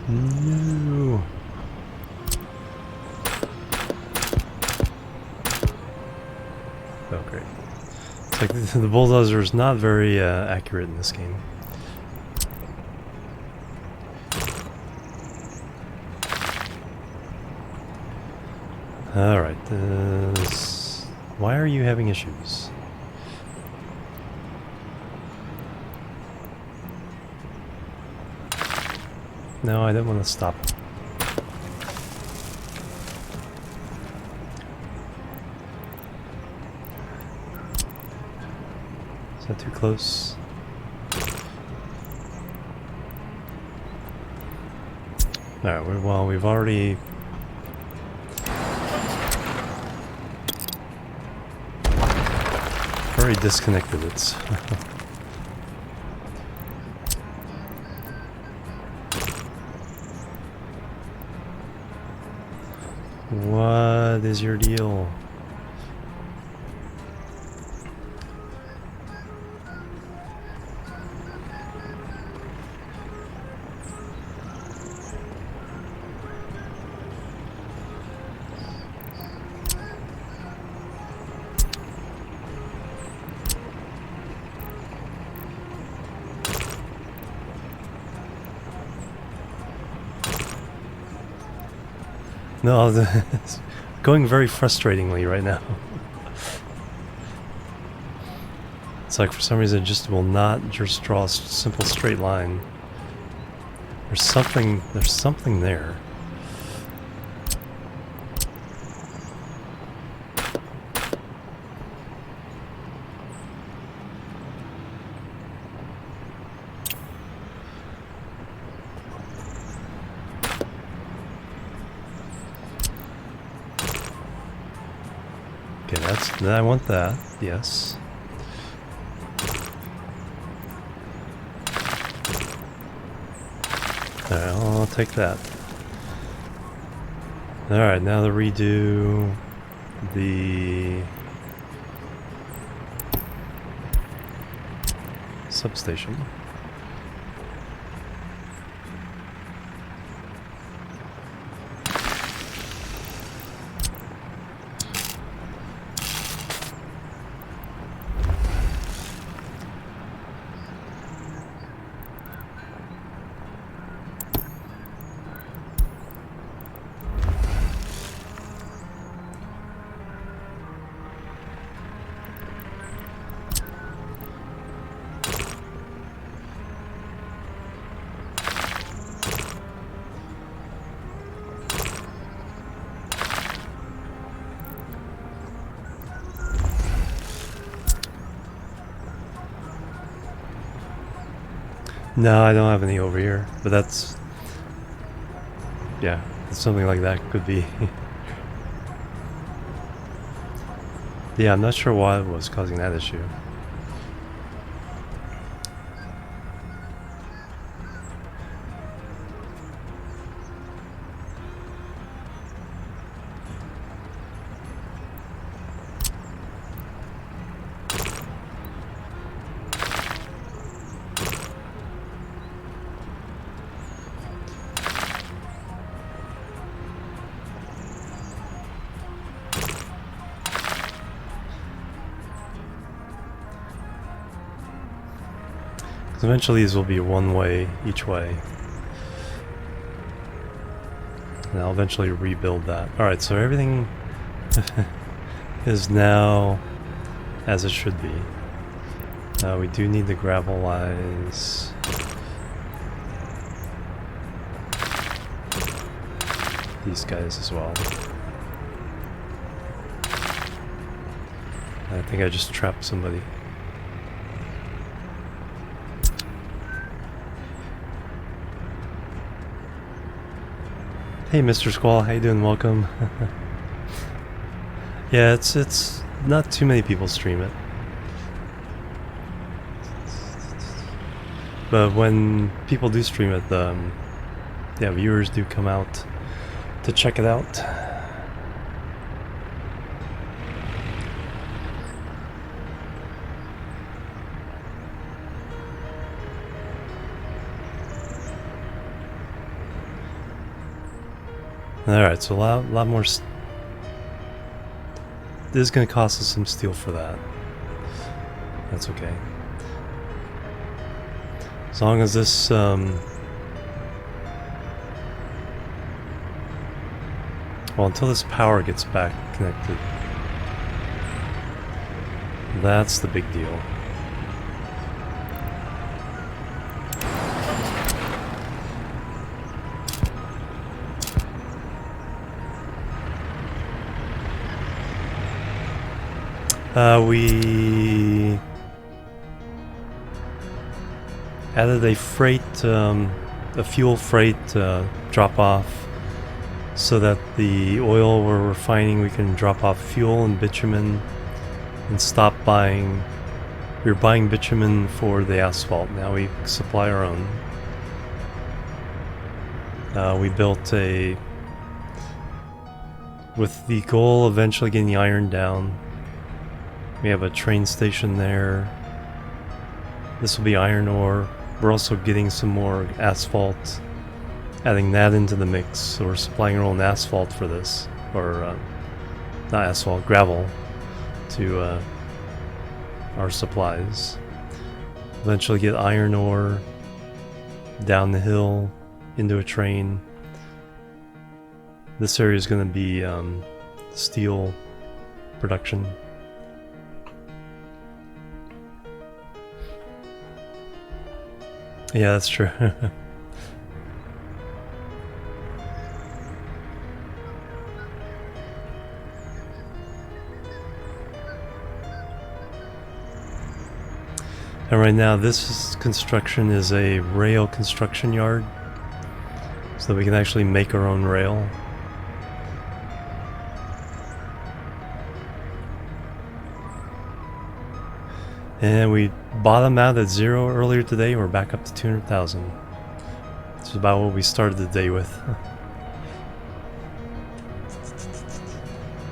No. Oh, great. It's like the bulldozer is not very accurate in this game. Alright, why are you having issues? No, I didn't want to stop. Is that too close? Alright, well, we've already... disconnected it. What is your deal? No, it's going very frustratingly right now. It's like for some reason it just will not just draw a simple straight line. There's something there. Okay, I want that, yes. Alright, I'll take that. Alright, now to redo the substation. No, I don't have any over here, but that's... yeah, something like that could be. Yeah, I'm not sure what was causing that issue. Eventually these will be one way each way. And I'll eventually rebuild that. Alright, so everything is now as it should be. We do need to gravelize these guys as well. I think I just trapped somebody. Hey Mr. Squall, how you doing? Welcome. Yeah, it's not too many people stream it. But when people do stream it, yeah, viewers do come out to check it out. Alright, so a lot more... This is going to cost us some steel for that. That's okay. As long as this, well, until this power gets back connected. That's the big deal. We added a freight, a fuel freight drop-off, so that the oil we're refining, we can drop off fuel and bitumen and stop buying. We were buying bitumen for the asphalt. Now we supply our own. We built a, with the goal of eventually getting the iron down. We have a train station there. This will be iron ore. We're also getting some more asphalt, adding that into the mix. So we're supplying our own asphalt for this, or not asphalt, gravel, to our supplies. Eventually get iron ore down the hill into a train. This area is going to be steel production. Yeah, that's true. And right now construction is a rail construction yard, so that we can actually make our own rail. And we bottomed out at 0 earlier today. We're back up to 200,000. It's about what we started the day with.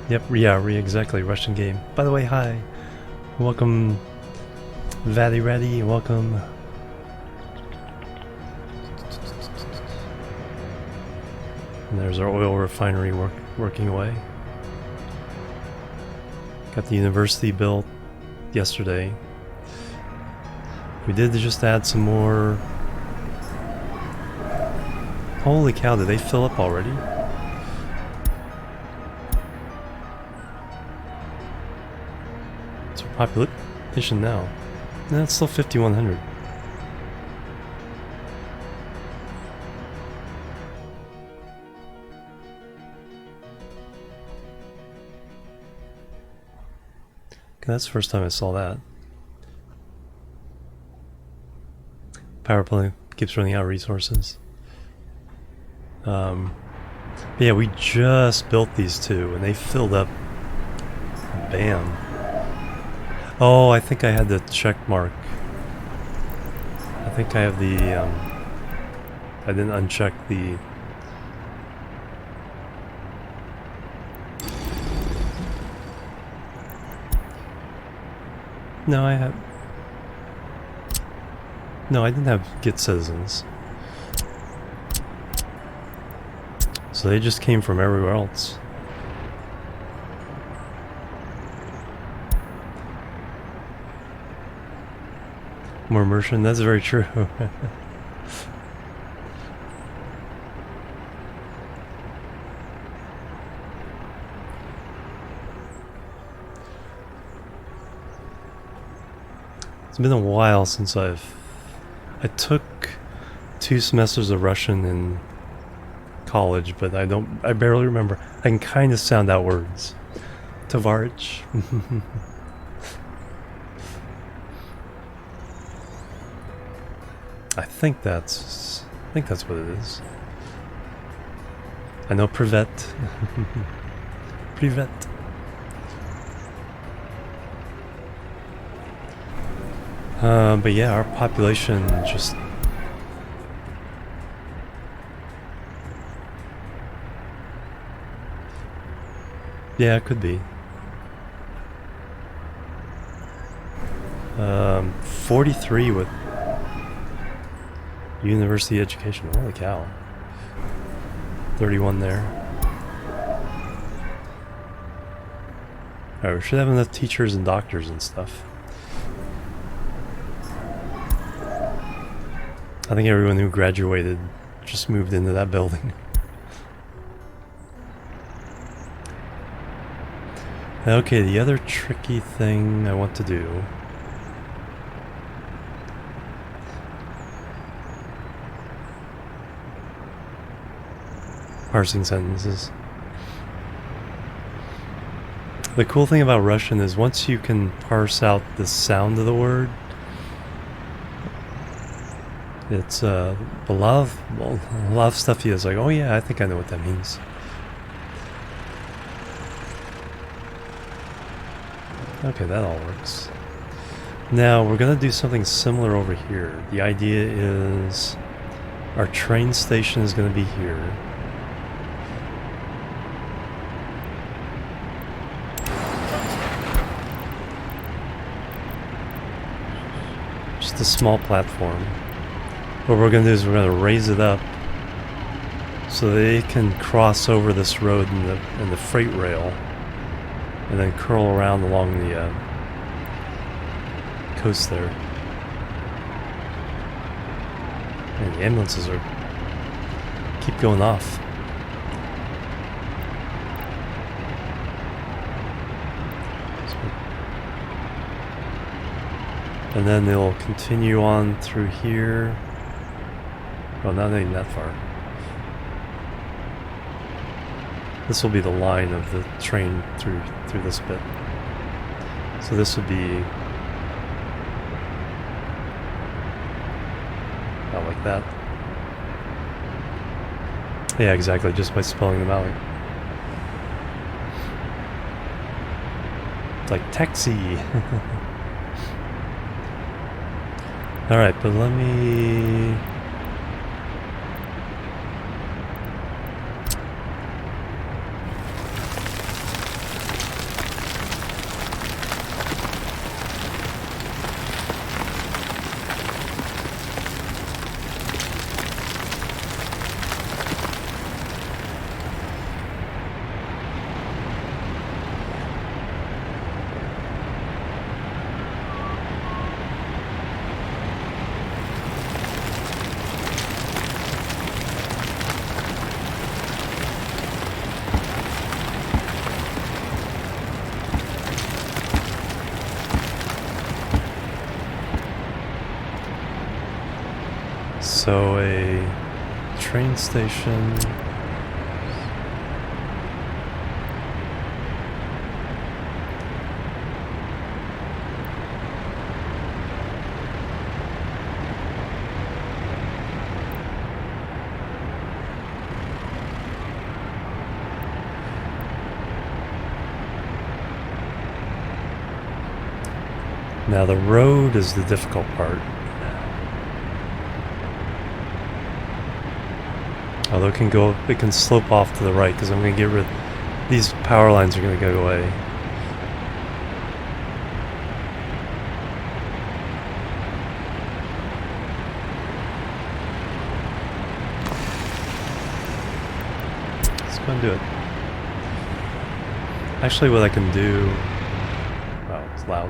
Yep, yeah, exactly, Russian game. By the way, hi. Welcome, Vatty Ratty, welcome. And there's our oil refinery working away. Got the university built yesterday. We did just add some more. Holy cow, did they fill up already? What's our population now? No, it's still 5,100. Okay, that's the first time I saw that. Power plant keeps running out of resources. But yeah, we just built these two and they filled up. Bam. Oh, I think I had the check mark. I think I have the, I didn't uncheck the... No, I have... No, I didn't have get citizens. So they just came from everywhere else. More immersion, that's very true. It's been a while since I took 2 semesters of Russian in college, but I barely remember. I can kind of sound out words. Tovarich. I think that's what it is. I know Privet. Privet. But yeah, our population just... Yeah, it could be. 43 with university education. Holy cow. 31 there. Alright, we should have enough teachers and doctors and stuff. I think everyone who graduated just moved into that building. Okay, the other tricky thing I want to do. Parsing sentences. The cool thing about Russian is once you can parse out the sound of the word, it's a lot of stuff is like, oh yeah, I think I know what that means. Okay, that all works. Now we're gonna do something similar over here. The idea is our train station is gonna be here. Just a small platform. What we're going to do is we're going to raise it up so they can cross over this road in the freight rail and then curl around along the coast there. And the ambulances keep going off. And then they'll continue on through here. Oh, not even that far. This will be the line of the train through this bit. So this would be about like that. Yeah, exactly, just by spelling them out. It's like taxi. Alright, but let me... So a train station. Now the road is the difficult part. Although it can slope off to the right because I'm going to get rid. These power lines are going to go away. Let's go and do it. Actually, what I can do. Wow, it's loud.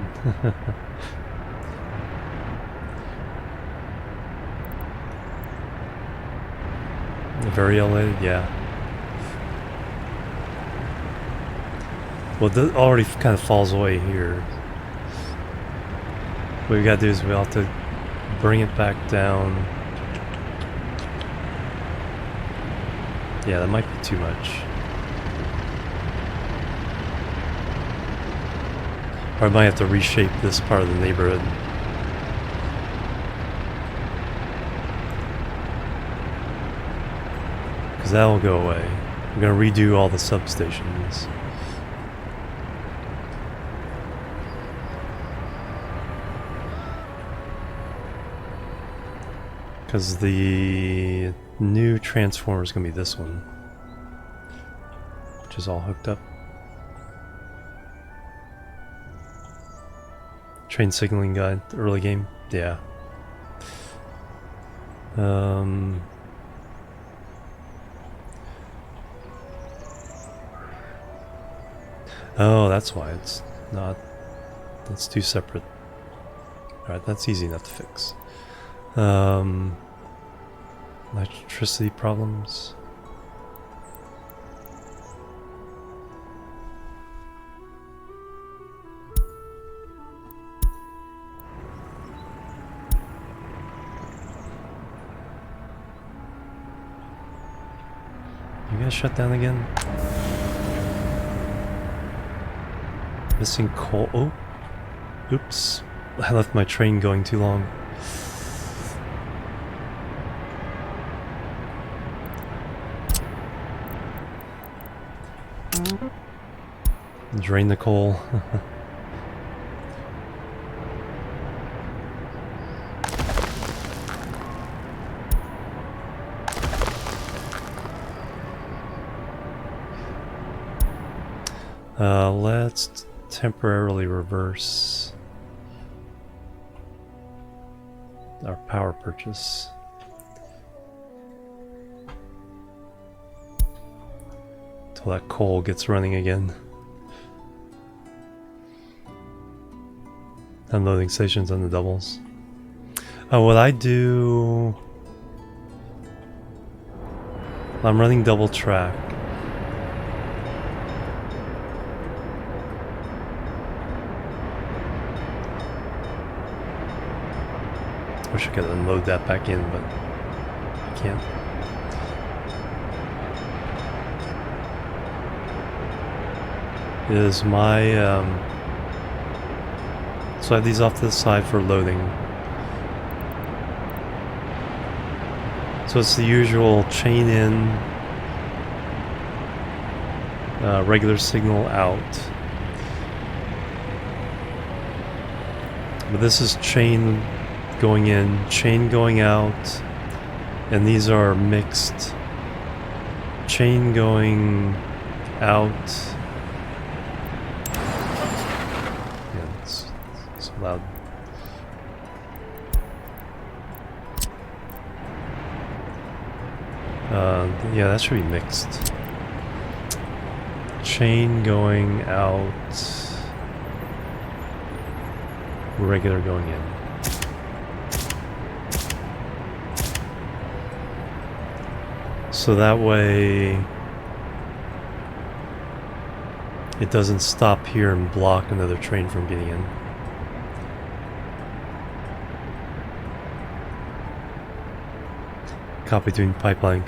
Very elevated, yeah. Well, that already kind of falls away here. What we gotta do is we have to bring it back down. Yeah, that might be too much. Or I might have to reshape this part of the neighborhood. That will go away. I'm going to redo all the substations. Because the new transformer is going to be this one, which is all hooked up. Train signaling guide, early game, yeah. Oh, that's why it's not. That's two separate. Alright, that's easy enough to fix. Electricity problems. You guys shut down again? Missing coal. Oh, oops. I left my train going too long. Drain the coal. Let's temporarily reverse our power purchase. Till that coal gets running again. Unloading stations on the doubles. What I do... I'm running double track. Wish I could unload that back in, but I can't. Is my so I have these off to the side for loading. So it's the usual chain in, regular signal out. But this is chain going in, chain going out, and these are mixed. Chain going out. Yeah, it's loud. Yeah, that should be mixed. Chain going out, regular going in. So that way it doesn't stop here and block another train from getting in. Caught between pipeline.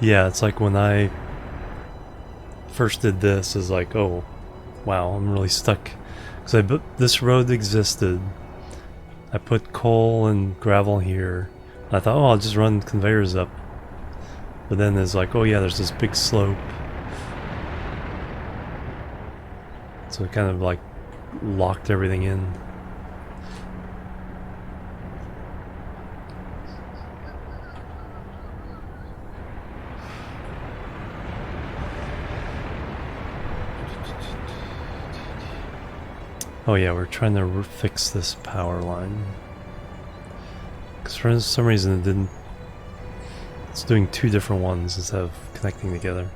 Yeah, it's like when I first did this, is like, oh, wow, I'm really stuck. Because this road existed. I put coal and gravel here. I thought, oh, I'll just run conveyors up. But then there's like, oh yeah, there's this big slope. So it kind of like locked everything in. Oh yeah, we're trying to fix this power line. Because for some reason it didn't... It's doing two different ones instead of connecting together.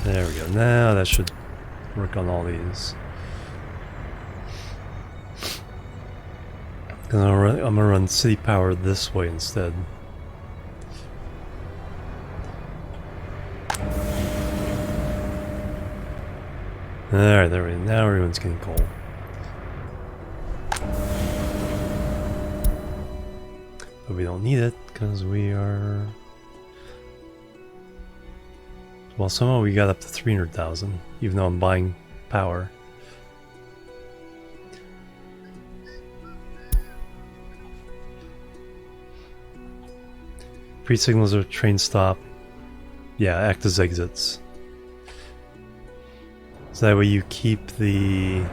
There we go. Now that should work on all these. I'm gonna run city power this way instead. There we go. Now everyone's getting coal. But we don't need it because we are... Well, somehow we got up to 300,000, even though I'm buying power. Pre-signals are train stop. Yeah, act as exits. So that way you keep the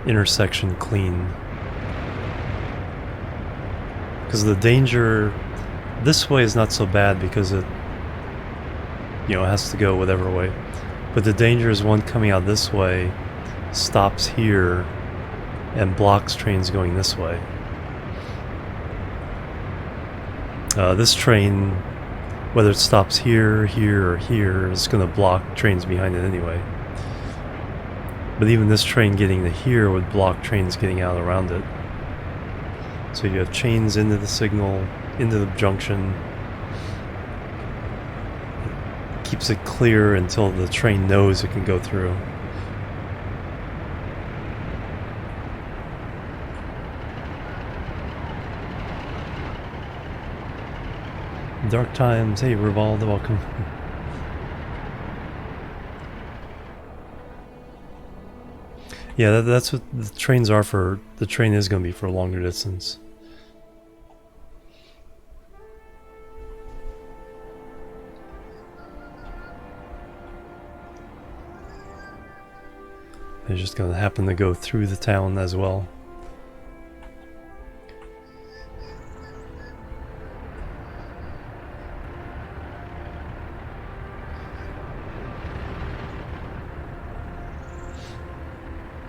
intersection clean. Because the danger this way is not so bad because it, you know, it has to go whatever way. But the danger is one coming out this way stops here and blocks trains going this way. This train, whether it stops here, here, or here, is going to block trains behind it anyway. But even this train getting to here would block trains getting out around it. So you have chains into the signal, into the junction. It keeps it clear until the train knows it can go through. Dark Times, hey Rivaldo, welcome. Yeah, that's what the trains are for. The train is going to be for a longer distance. They're just going to happen to go through the town as well.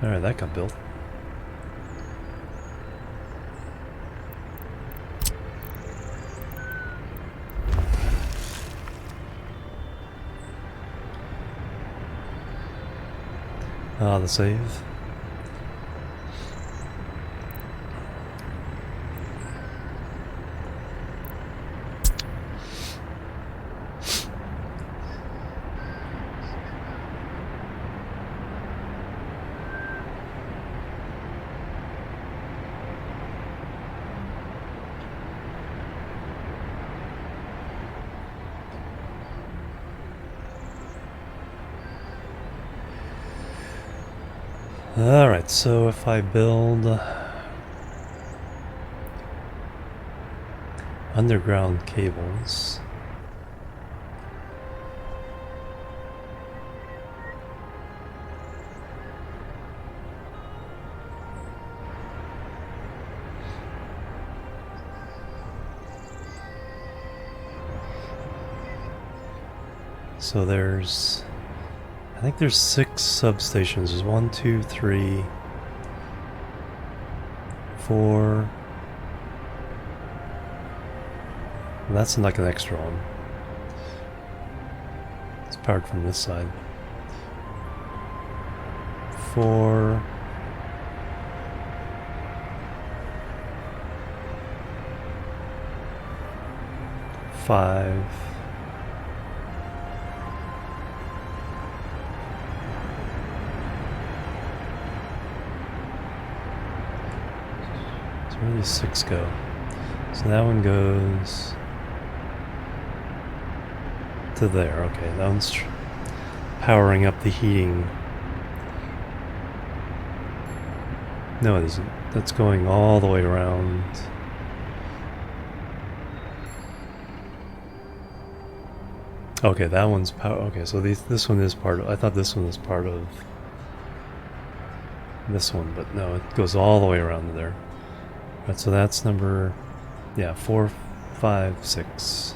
Alright, that got built. Ah, the save. Alright, so if I build underground cables, so there's, I think there's 6 substations. There's 1, 2, 3, 4. Well, that's like an extra one. It's powered from this side. 4. 5. Where do these 6 go? So that one goes to there. Okay, that one's powering up the heating. No, it isn't. That's going all the way around. Okay, that one's power. Okay, so this one is part of. I thought this one was part of this one, but no, it goes all the way around to there. Right, so that's number, yeah, 4, 5, 6.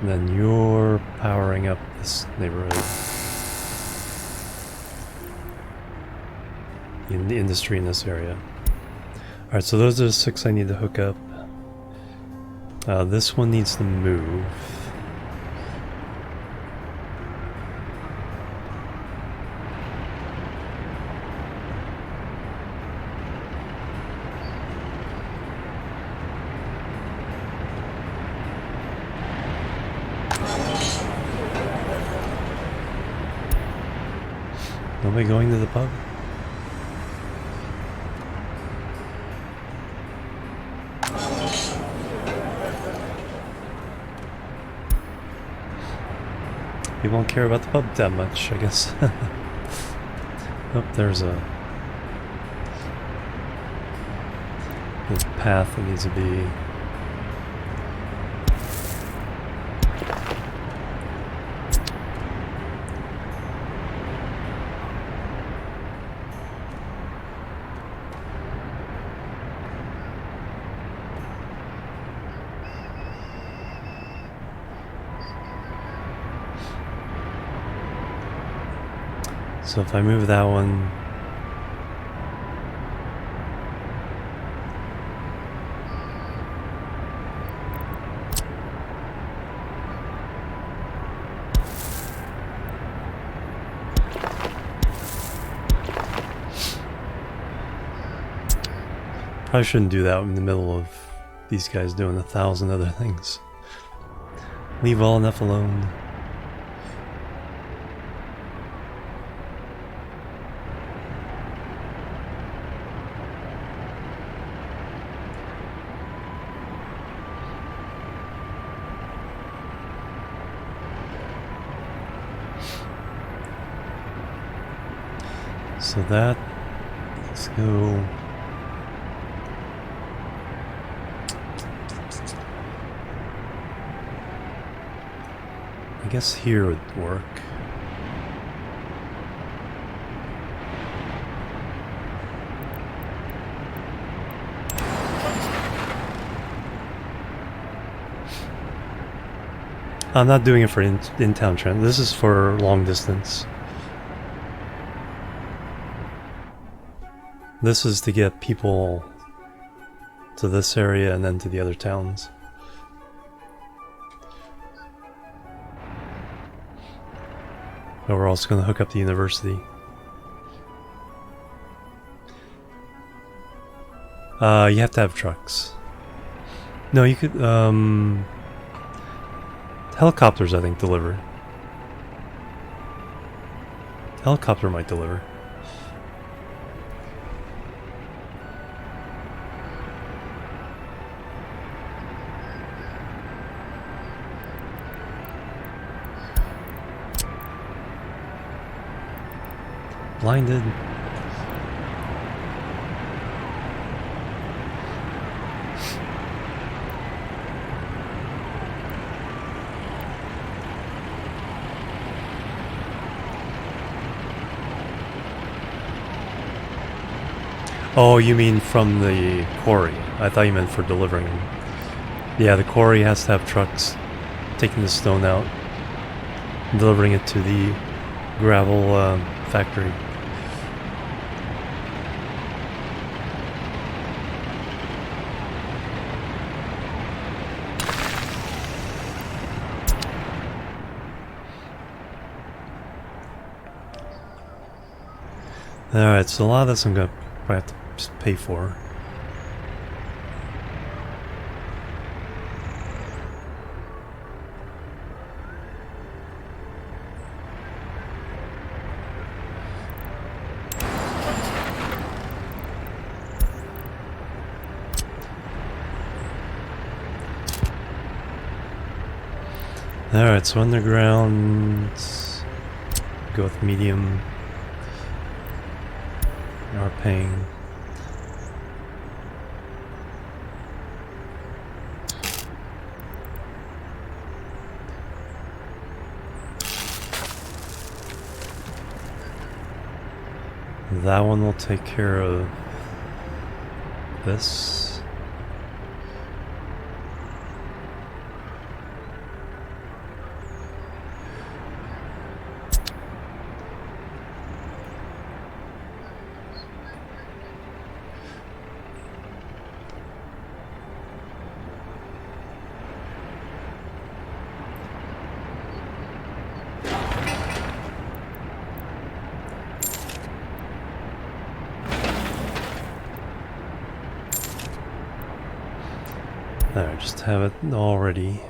And then you're powering up this neighborhood. In the industry in this area. Alright, so those are the 6 I need to hook up. This one needs to move. Nobody going to the pub? You won't care about the pub that much, I guess. Oh, there's a path that needs to be. So if I move that one, probably shouldn't do that in the middle of these guys doing 1,000 other things. Leave all enough alone. So that, let's go. I guess here would work. I'm not doing it for in-town trend. This is for long distance. This is to get people to this area and then to the other towns. But we're also going to hook up the university. You have to have trucks. No, you could, helicopters, I think, deliver. Helicopter might deliver. Blinded. Oh, you mean from the quarry? I thought you meant for delivering them. Yeah, the quarry has to have trucks taking the stone out and delivering it to the gravel factory. Alright, so a lot of this I'm going to probably have to just pay for. Alright, so underground, go with medium. Are paying. That one will take care of this. There, just have it all ready.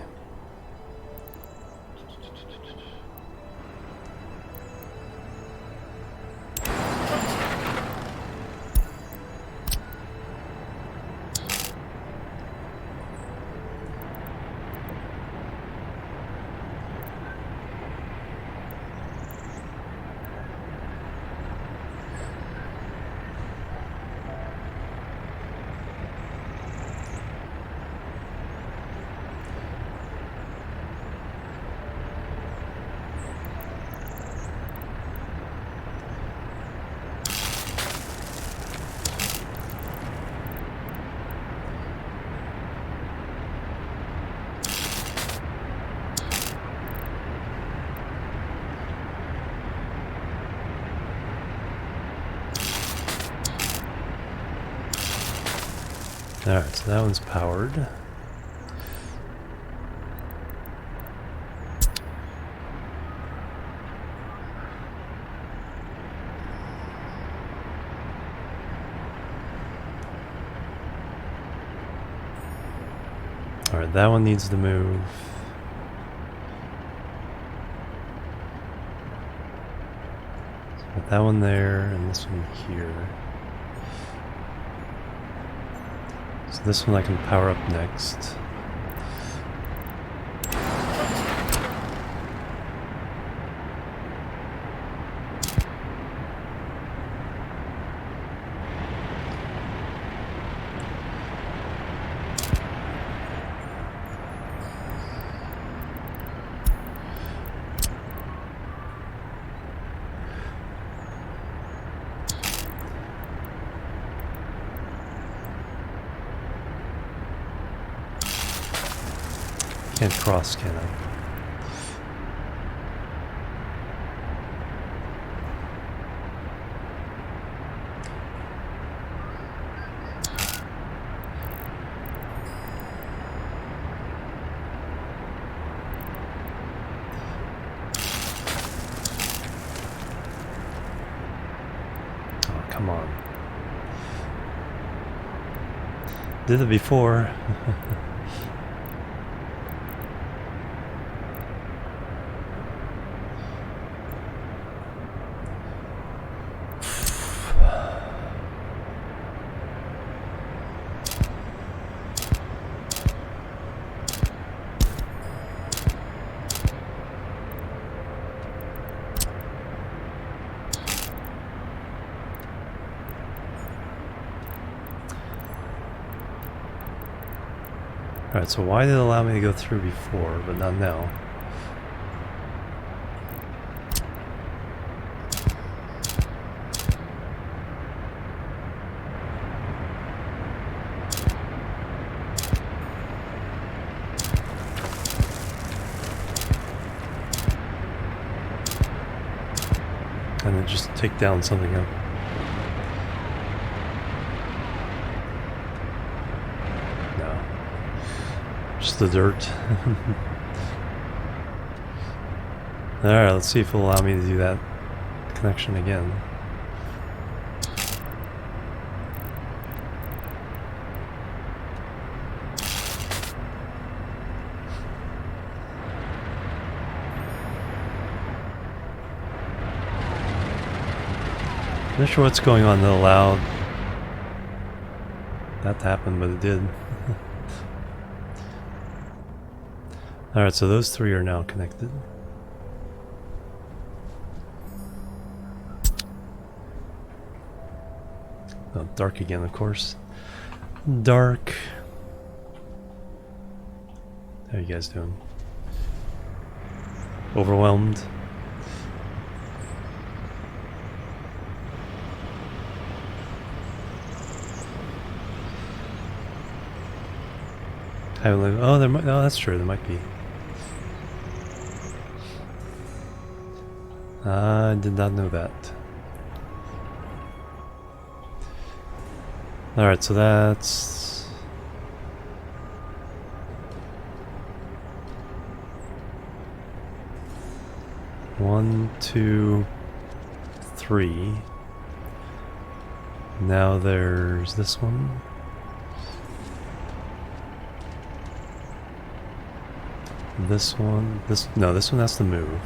Alright, so that one's powered. Alright, that one needs to move. So put that one there and this one here. So this one I can power up next. Can't cross, can I? Oh, come on. Did it before. Alright, so why did it allow me to go through before, but not now? And then just take down something else. Just the dirt. Alright, let's see if it'll allow me to do that connection again. Not sure what's going on that allowed that to happen, but it did. Alright, so those three are now connected. Oh, dark again, of course. Dark. How you guys doing? Overwhelmed? Oh, there might. Oh, that's true. There might be. I did not know that. Alright, so that's... one, two, three. Now there's this one. This one. No, this one has to move.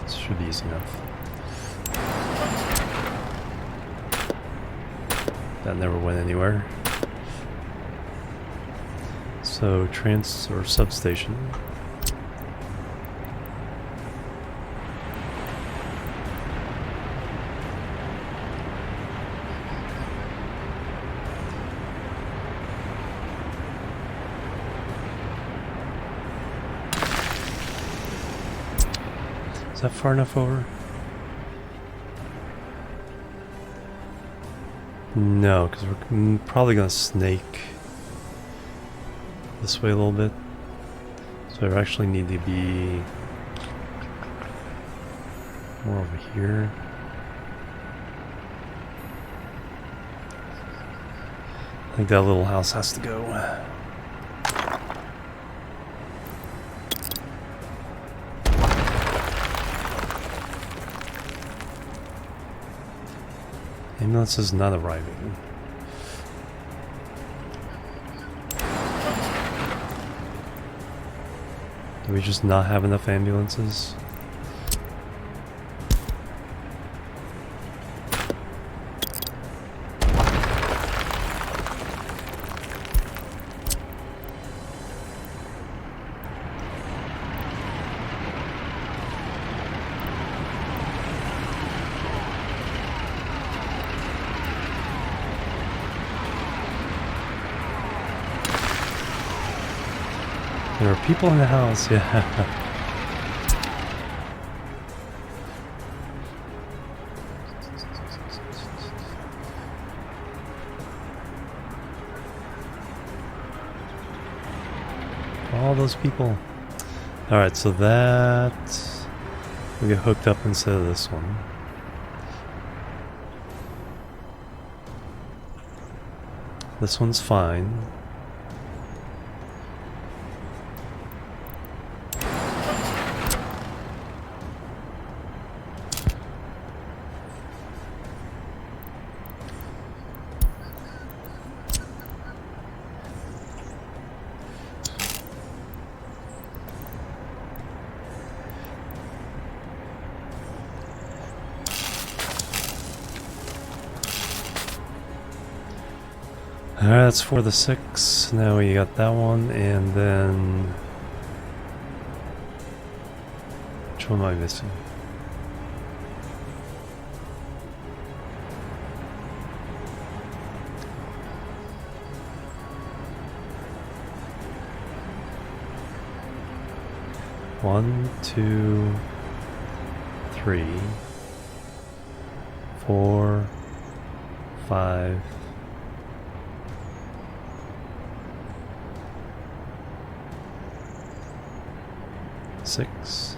Should be easy enough. That never went anywhere. So or substation. Is that far enough over? No, because we're probably going to snake this way a little bit. So I actually need to be more over here. think that little house has to go. Ambulance is not arriving. Do we just not have enough ambulances? There are people in the house, yeah. All those people. Alright, so that... we get hooked up instead of this one. This one's fine. Alright, that's for the 6. Now we got that one, and then... which one am I missing? One, 2, 3, 4, 5. 6.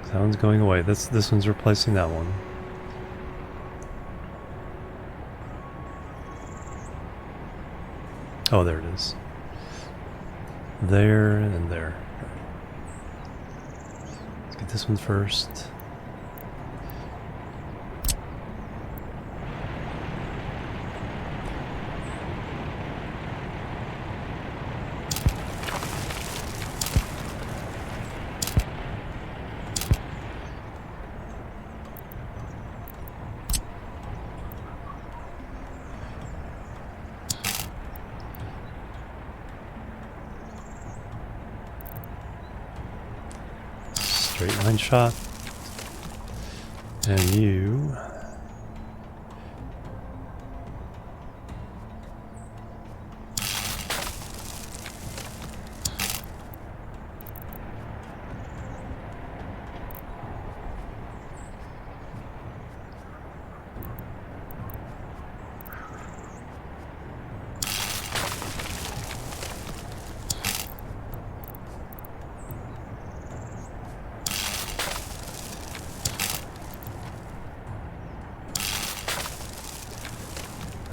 That one's going away. This one's replacing that one. Oh, there it is. There and there. Let's get this one first. Straight line shot. And you...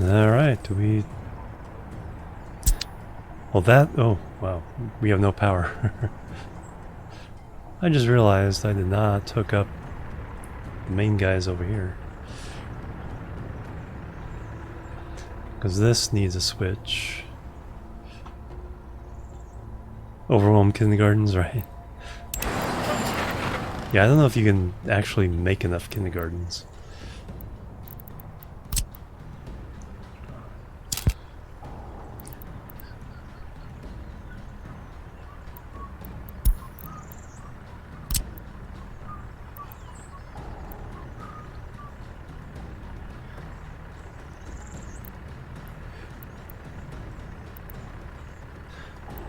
Alright, do we... well that... oh, wow. We have no power. I just realized I did not hook up the main guys over here. Because this needs a switch. Overwhelmed kindergartens, right? Yeah, I don't know if you can actually make enough kindergartens.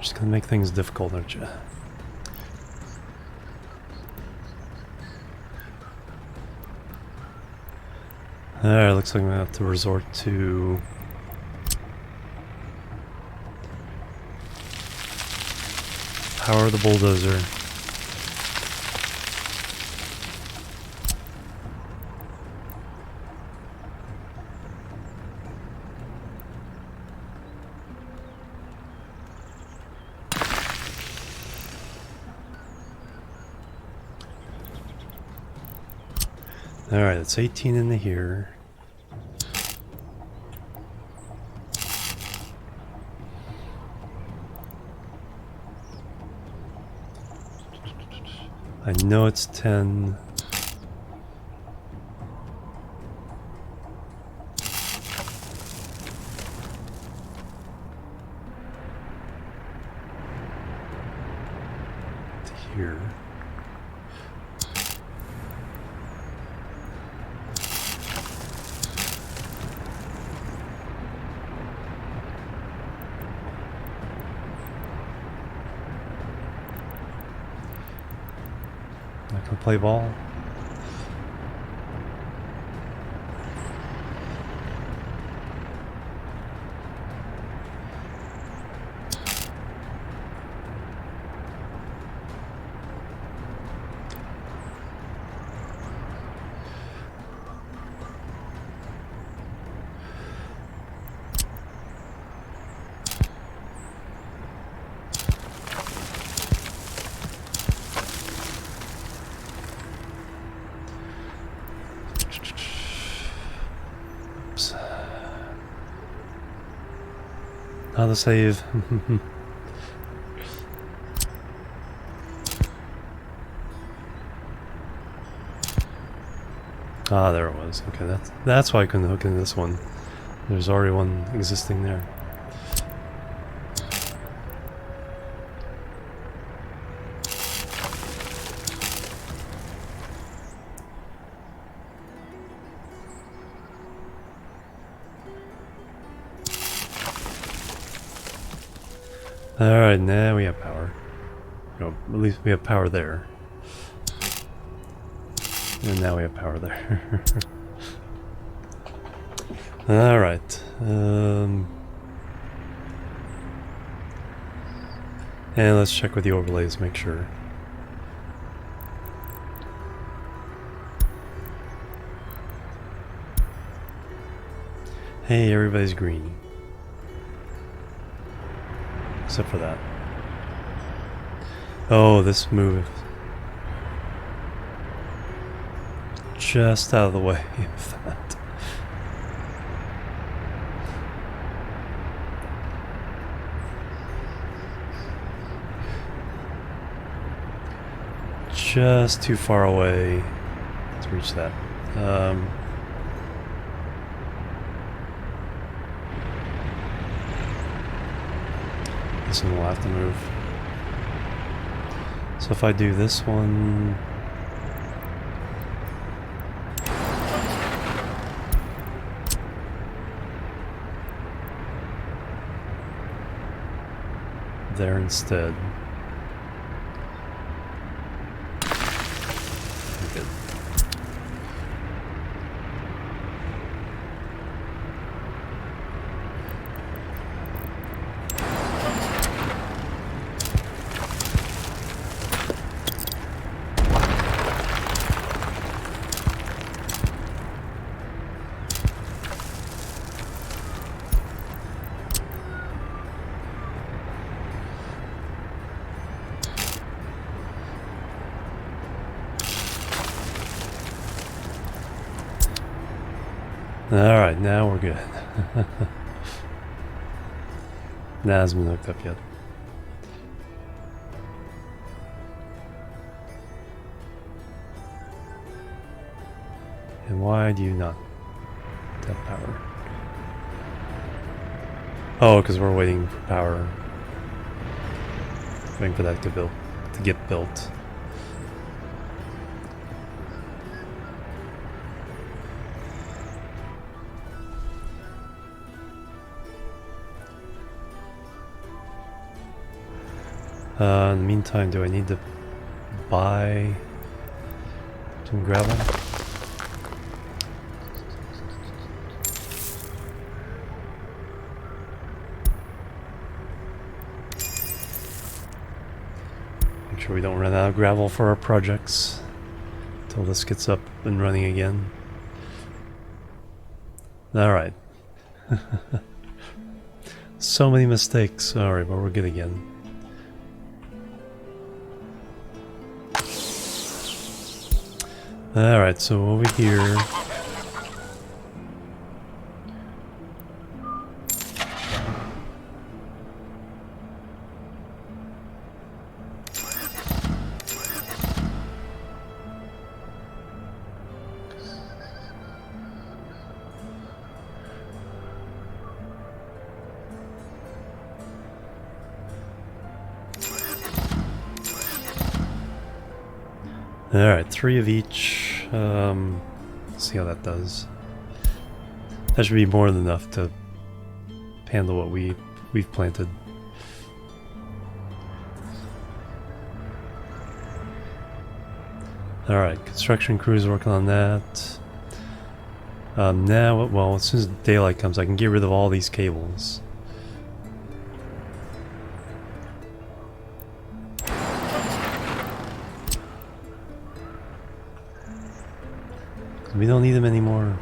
Just gonna make things difficult, aren't you? Alright, looks like I'm gonna have to resort to... power the bulldozer. Alright, it's 18 into here. I know it's 10. To here. I can play ball. Oops. How to save. Ah, there it was. Okay, that's why I couldn't hook into this one. There's already one existing there. Alright, now we have power. No, at least we have power there. And now we have power there. Alright. And let's check with the overlays, make sure. Hey, everybody's green. Except for that. Oh, this move. Just out of the way of that. Just too far away to reach that. This one will have to move. So if I do this one... there instead. Good. Alright, now we're good. Nah, hasn't been hooked up yet. And why do you not have power? Oh, because we're waiting for power. Waiting for that to get built. In the meantime, do I need to buy some gravel? Make sure we don't run out of gravel for our projects until this gets up and running again. Alright. So many mistakes. Alright, but we're good again. Alright, so over here. Alright, 3 of each. Let's see how that does. That should be more than enough to handle what we've planted. Alright, construction crews working on that. Now, well, as soon as daylight comes, I can get rid of all these cables. We don't need them anymore.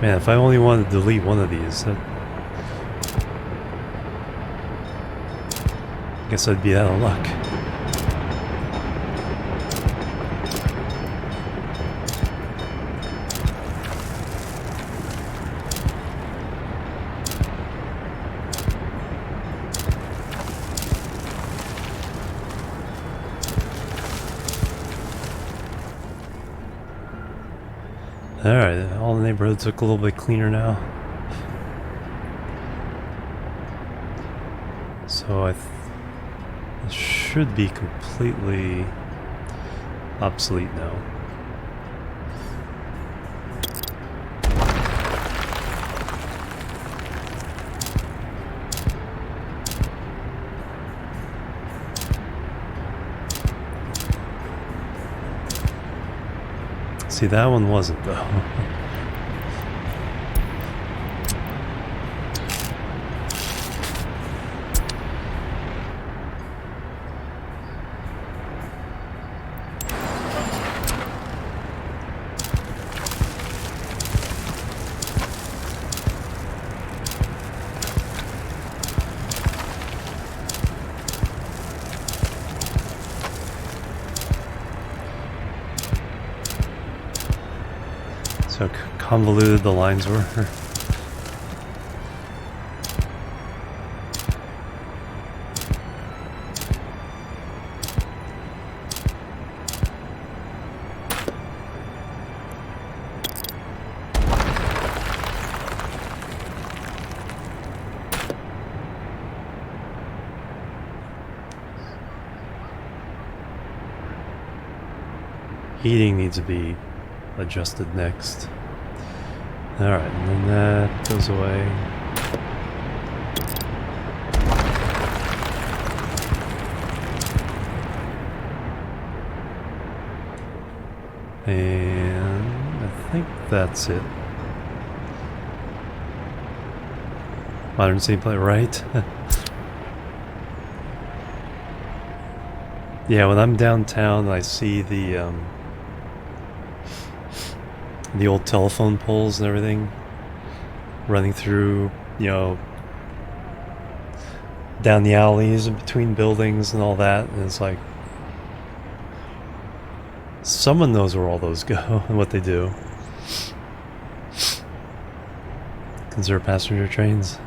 Man, if I only wanted to delete one of these, I guess I'd be out of luck. Alright, all the neighborhoods look a little bit cleaner now. So it should be completely obsolete now. See, that one wasn't, though. So convoluted the lines were. Heating needs to be adjusted next. Alright, and then that goes away. And I think that's it. Modern gameplay, right? Yeah, when I'm downtown, I see the old telephone poles and everything running through, you know, down the alleys and between buildings and all that, and it's like someone knows where all those go and what they do. Consider passenger trains.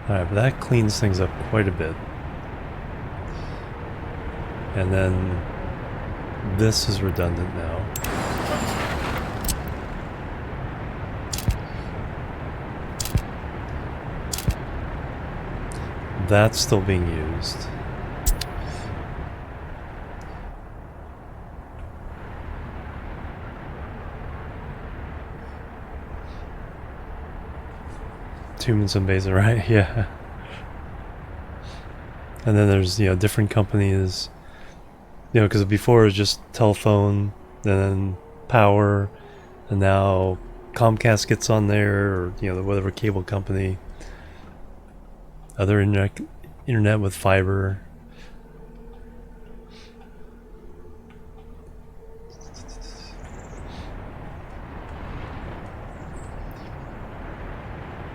Alright, but that cleans things up quite a bit. And then this is redundant now. That's still being used. Tumenson Basin, right? Yeah. And then there's, you know, different companies, you know, because before it was just telephone, then power, and now Comcast gets on there, or, you know, whatever cable company, other internet with fiber.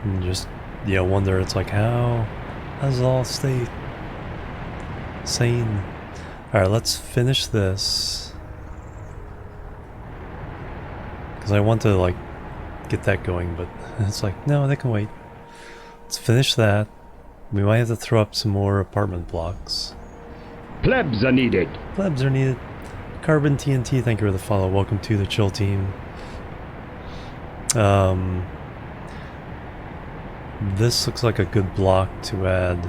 And just, you know, wonder, it's like, how does it all stay sane? Alright, let's finish this. Because I want to, like, get that going, but it's like, no, they can wait. Let's finish that. We might have to throw up some more apartment blocks. Plebs are needed. Plebs are needed. Carbon TNT, thank you for the follow. Welcome to the chill team. This looks like a good block to add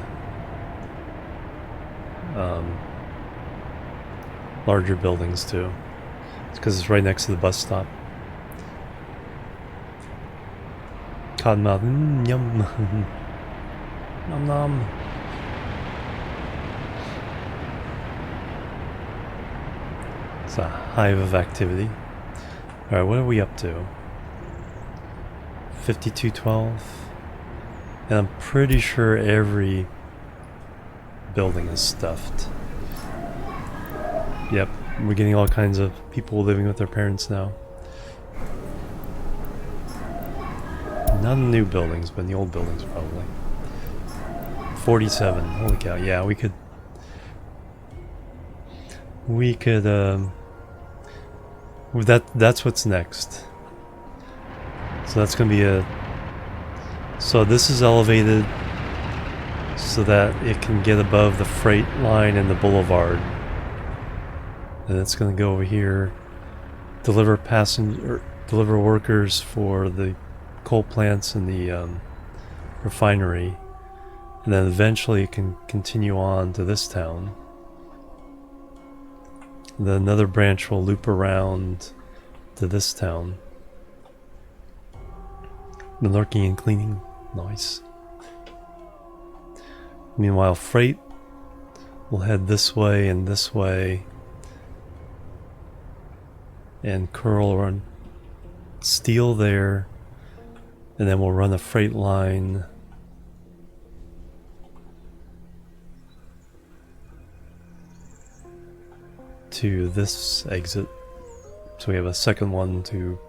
larger buildings to. It's because it's right next to the bus stop. Cottonmouth, yum. Nom nom. It's a hive of activity. Alright, what are we up to? 5212. And I'm pretty sure every building is stuffed. Yep, we're getting all kinds of people living with their parents now. Not in the new buildings, but in the old buildings probably. 47, holy cow, yeah, we could, that's what's next. So that's gonna be so this is elevated so that it can get above the freight line and the boulevard. And it's gonna go over here, deliver workers for the coal plants and the refinery. And then eventually it can continue on to this town. And then another branch will loop around to this town. The lurking and cleaning, nice. Meanwhile, freight will head this way and this way, and curl around steel there, and then we'll run a freight line to this exit. So we have a second one to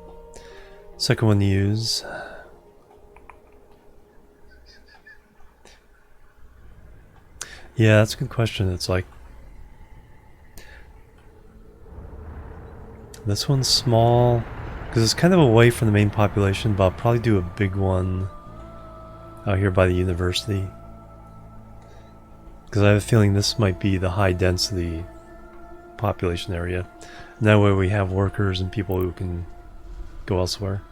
use. Yeah, that's a good question. It's like, this one's small because it's kind of away from the main population, but I'll probably do a big one out here by the university, because I have a feeling this might be the high density population area. And that way we have workers and people who can go elsewhere.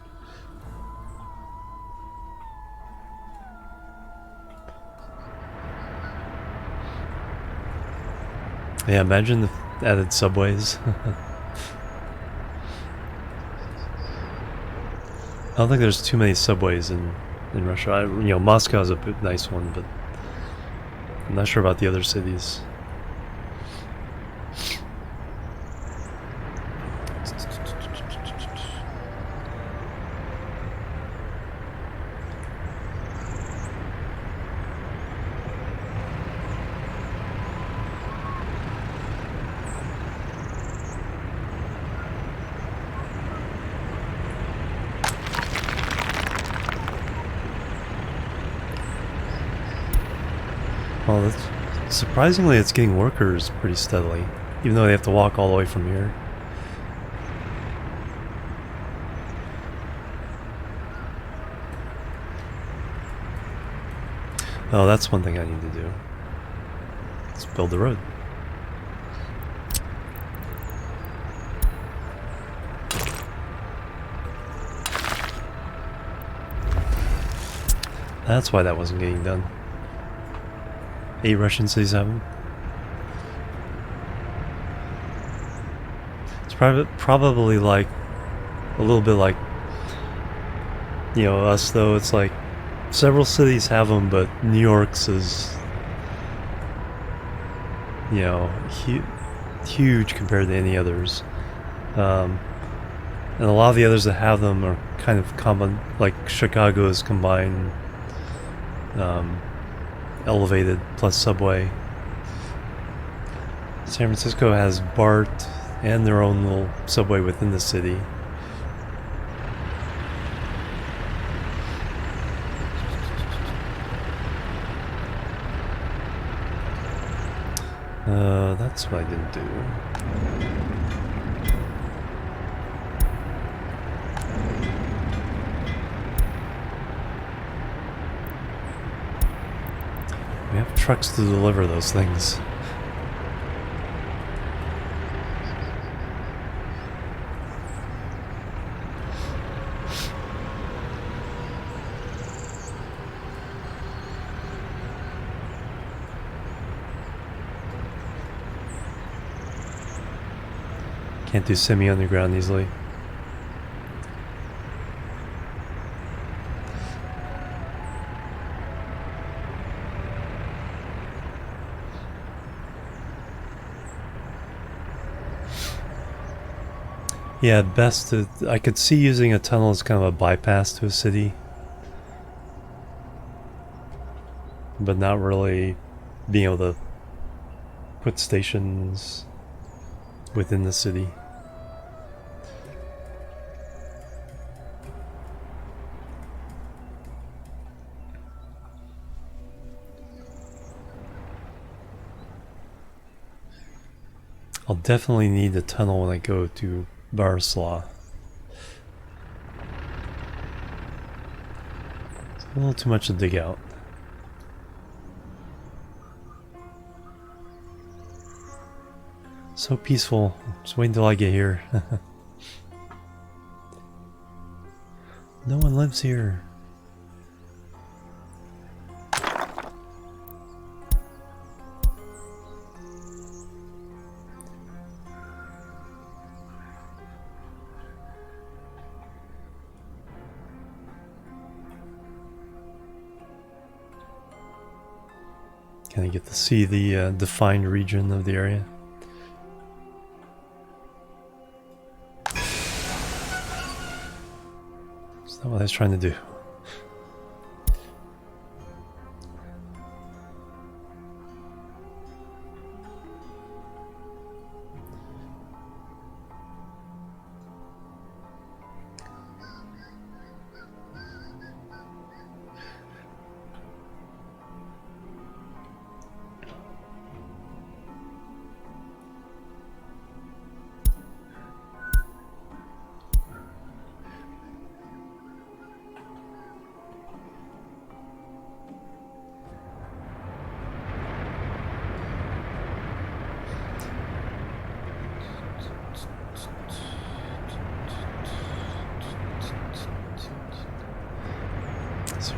Yeah, imagine the added subways. I don't think there's too many subways in Russia. You know, Moscow's a nice one, but I'm not sure about the other cities. Well, surprisingly, it's getting workers pretty steadily, even though they have to walk all the way from here. Oh, that's one thing I need to do. Let's build the road. That's why that wasn't getting done. 8 Russian cities have them. It's probably like a little bit like, you know, us though. It's like several cities have them, but New York's is, you know, huge compared to any others. And a lot of the others that have them are kind of common, like Chicago's combined elevated plus subway. San Francisco has BART and their own little subway within the city. That's what I didn't do. We have trucks to deliver those things. Can't do semi-underground easily. Yeah, at best, I could see using a tunnel as kind of a bypass to a city. But not really being able to put stations within the city. I'll definitely need a tunnel when I go to Barislaw. It's a little too much to dig out. So peaceful. Just wait until I get here. No one lives here. Can I get to see the defined region of the area? That's not what I was trying to do.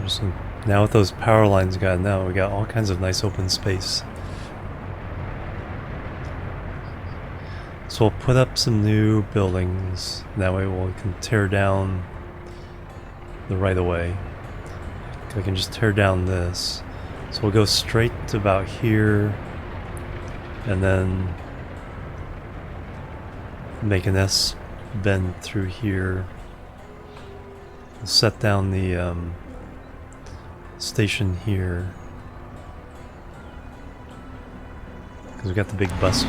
So now with those power lines gotten out, we got all kinds of nice open space. So we'll put up some new buildings. That way we can tear down the right of way. I can just tear down this. So we'll go straight to about here and then make an S bend through here. We'll set down the station here because we got the big bus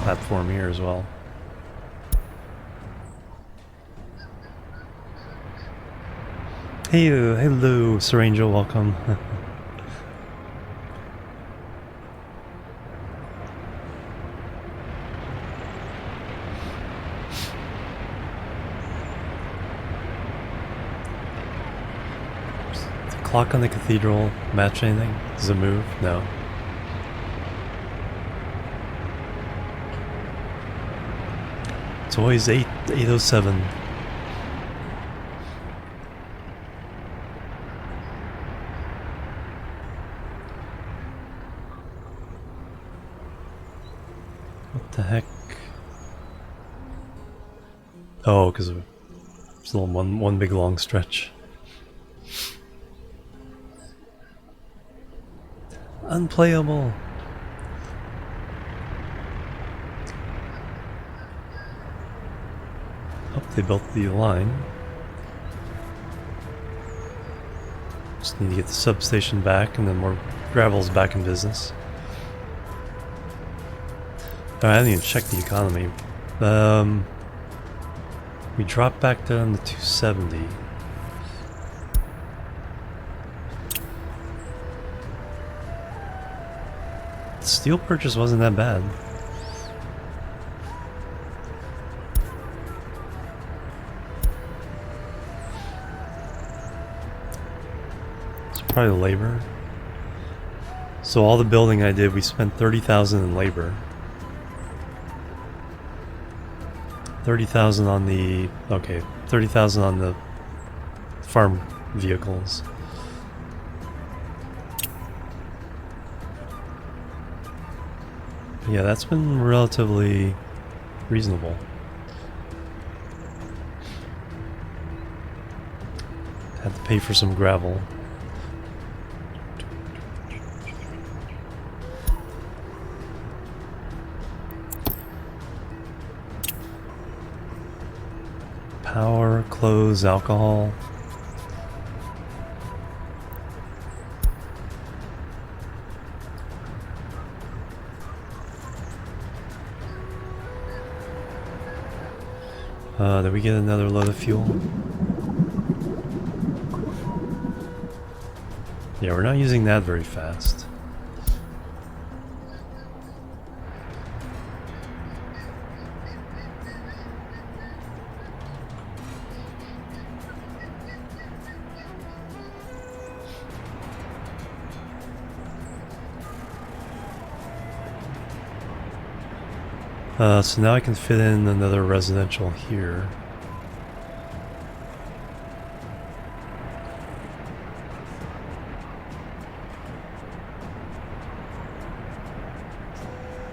platform here as well. Hey, hello, Sir Angel, welcome. Clock on the cathedral match anything? Does it move? No. It's always 8:07. What the heck? Oh, because it's a little one big long stretch. Unplayable. Oh, they built the line. Just need to get the substation back and then more gravel's back in business. I haven't even checked the economy. We dropped back down to 270. The steel purchase wasn't that bad. It's probably labor. So all the building I did, we spent 30,000 in labor. 30,000 on the, okay, 30,000 on the farm vehicles. Yeah, that's been relatively reasonable. Had to pay for some gravel. Power, clothes, alcohol. Did we get another load of fuel? Yeah, we're not using that very fast. So now I can fit in another residential here.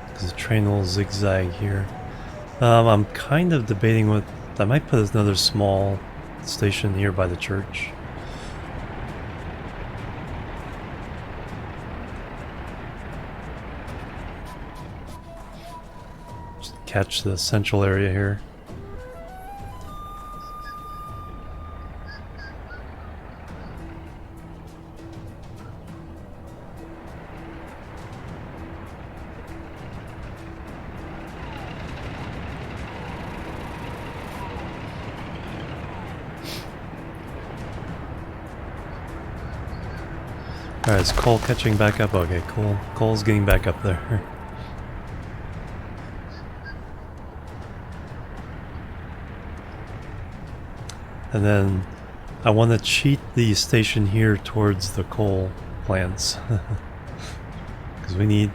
Because the train will zigzag here. I'm kind of debating what... I might put another small station here by the church. Catch the central area here. Alright, is coal catching back up? Okay, cool. Coal's getting back up there. And then I want to cheat the station here towards the coal plants. Because we need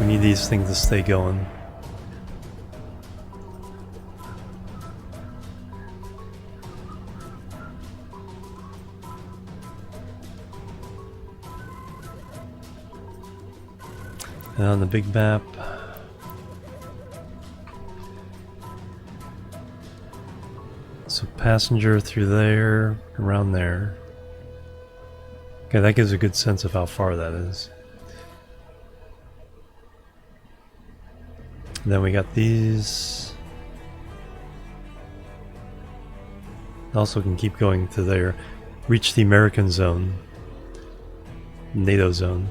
these things to stay going. And on the big map, so passenger through there, around there. Okay, that gives a good sense of how far that is. And then we got these. Also can keep going to there. Reach the American zone. NATO zone.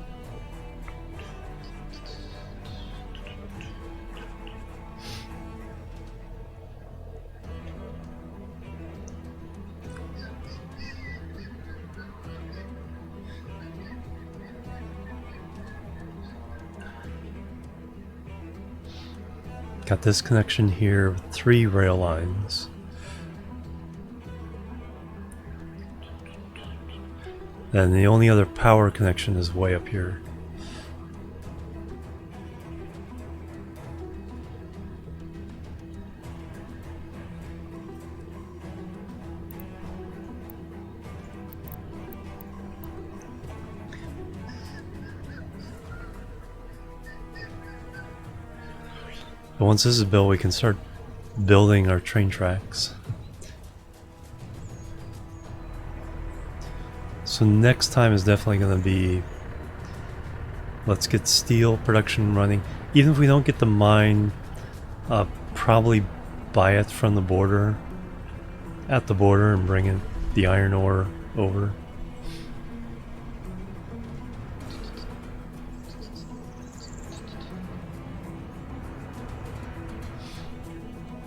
Got this connection here with 3 rail lines. And the only other power connection is way up here. But once this is built, we can start building our train tracks. So next time is definitely going to be Let's get steel production running. Even if we don't get the mine, probably buy it from the border, at the border, and bring in the iron ore over.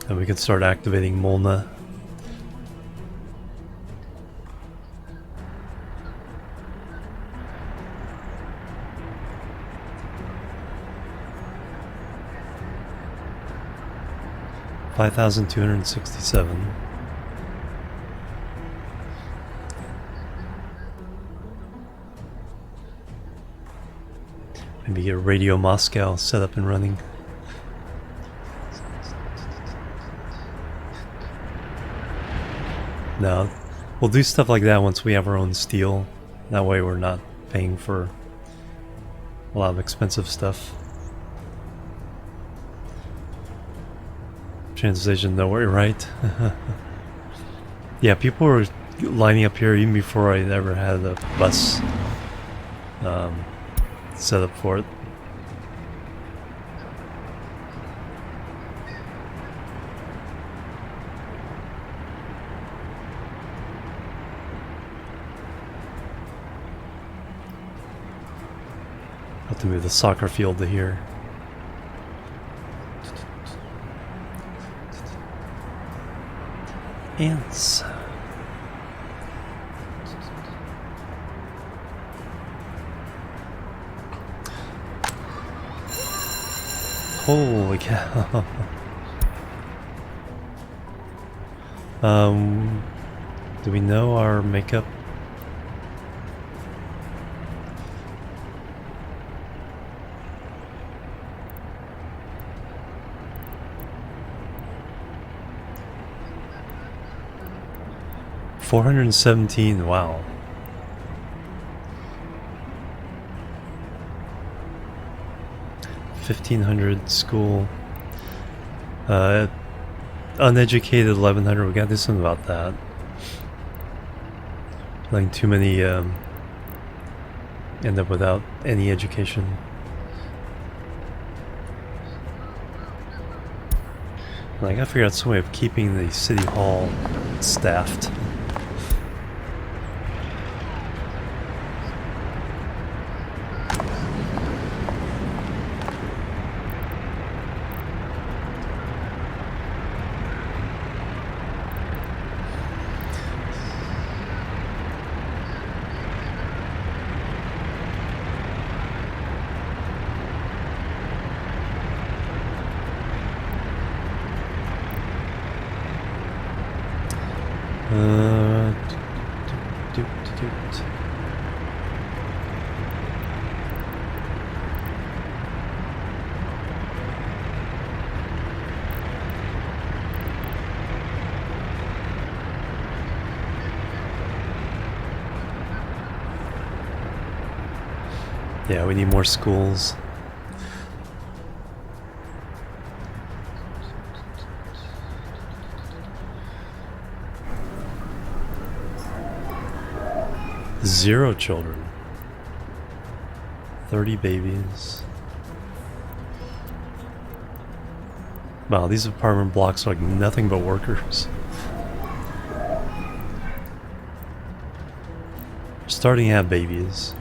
And we can start activating Molna. $5,267. Maybe get Radio Moscow set up and running. No, we'll do stuff like that once we have our own steel. That way we're not paying for a lot of expensive stuff. Translation nowhere, right? Yeah, people were lining up here even before I ever had a bus set up for it. Have to move the soccer field to here. Ants. Holy cow. Do we know our makeup? $417, wow. $1,500 school. Uneducated 1,100. We gotta do something about that. Letting too many end up without any education. And I gotta figure out some way of keeping the city hall staffed. Yeah, we need more schools. Zero children. 30 babies. Wow, these apartment blocks are like nothing but workers. Starting to have babies.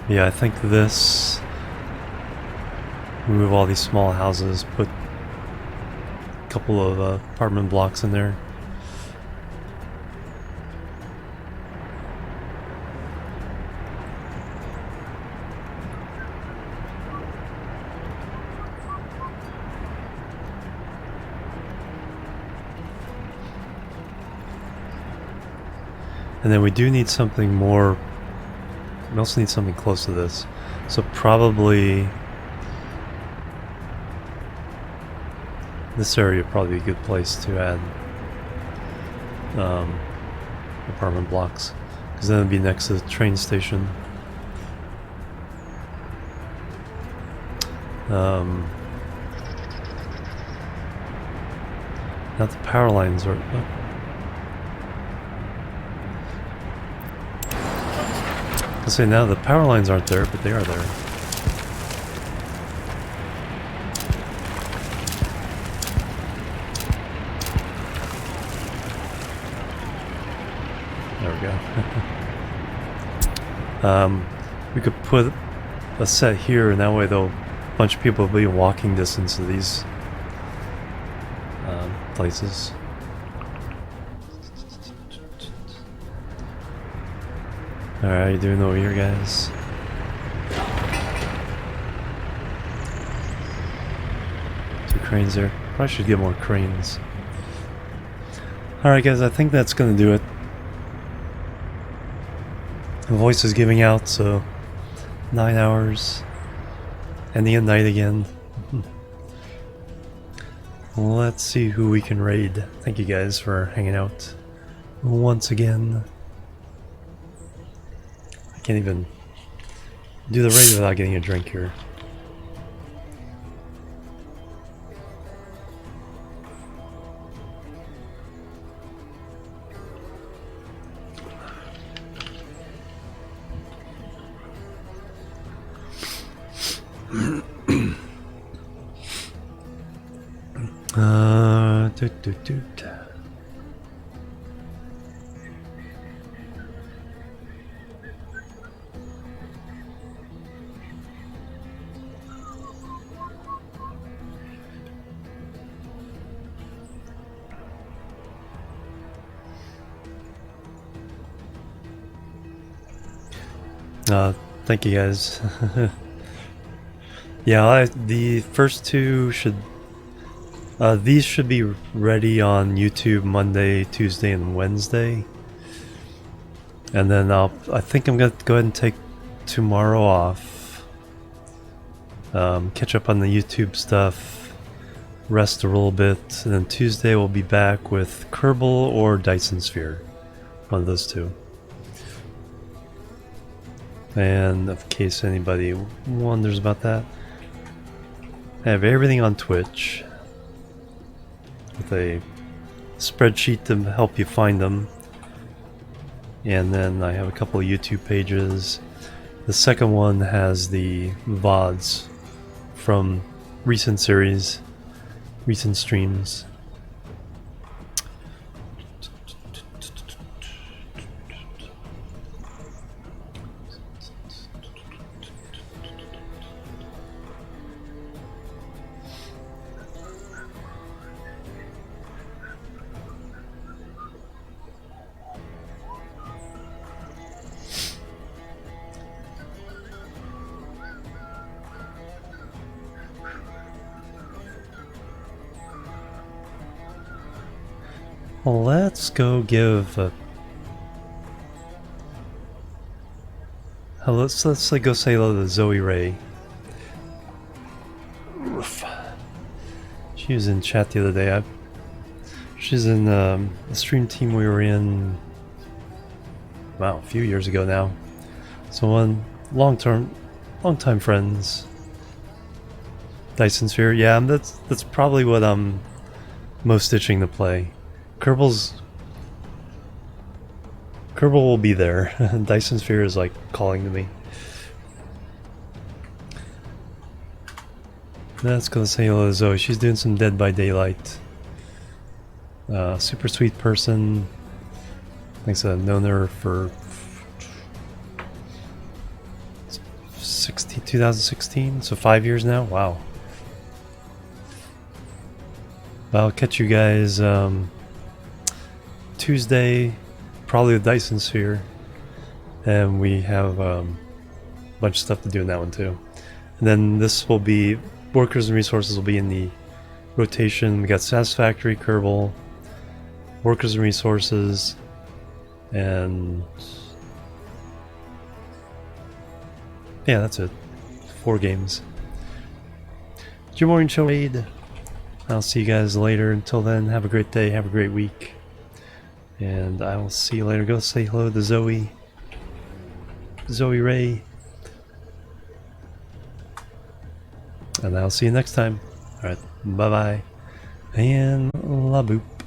Yeah, I think this, remove all these small houses, put a couple of apartment blocks in there. And then we do need something more. We also need something close to this. So probably this area would probably be a good place to add apartment blocks, because then it'd be next to the train station. Now the power lines are... Oh. I'll say now the power lines aren't there, but they are there. There we go. We could put a set here, and that way though a bunch of people will be in walking distance to these places. Alright, how you doing over here, guys? Two cranes there. Probably should get more cranes. Alright guys, I think that's gonna do it. The voice is giving out, so 9 hours. Ending at night again. Let's see who we can raid. Thank you guys for hanging out once again. I can't even do the raid without getting a drink here. Doot, doot. Thank you guys. Yeah, the first two should... these should be ready on YouTube Monday, Tuesday, and Wednesday. And then I think I'm going to go ahead and take tomorrow off. Catch up on the YouTube stuff. Rest a little bit. And then Tuesday we'll be back with Kerbal or Dyson Sphere. One of those two. And in case anybody wonders about that, I have everything on Twitch. With a spreadsheet to help you find them, and then I have a couple of YouTube pages. The second one has the VODs from recent series, recent streams. Let's go give a... let's go say hello to Zoe Ray. She was in chat the other day. She's in a stream team we were in, wow, a few years ago now. So one long-time friends. Dyson Sphere, yeah, that's probably what I'm most itching to play. Kerbal will be there. Dyson Sphere is like calling to me. Let's go say hello to Zoe. She's doing some Dead by Daylight. Super sweet person. Like I said, I've known her for 2016, so 5 years now. Wow. I'll catch you guys Tuesday, probably the Dyson Sphere, and we have a bunch of stuff to do in that one too. And then this will be, workers and resources will be in the rotation. We got Satisfactory, Kerbal, workers and resources, and yeah, that's it. 4 games. Jimorian Show Raid. I'll see you guys later. Until then, have a great day, have a great week. And I will see you later. Go say hello to Zoe Ray. And I'll see you next time. Alright, bye bye. And la boop.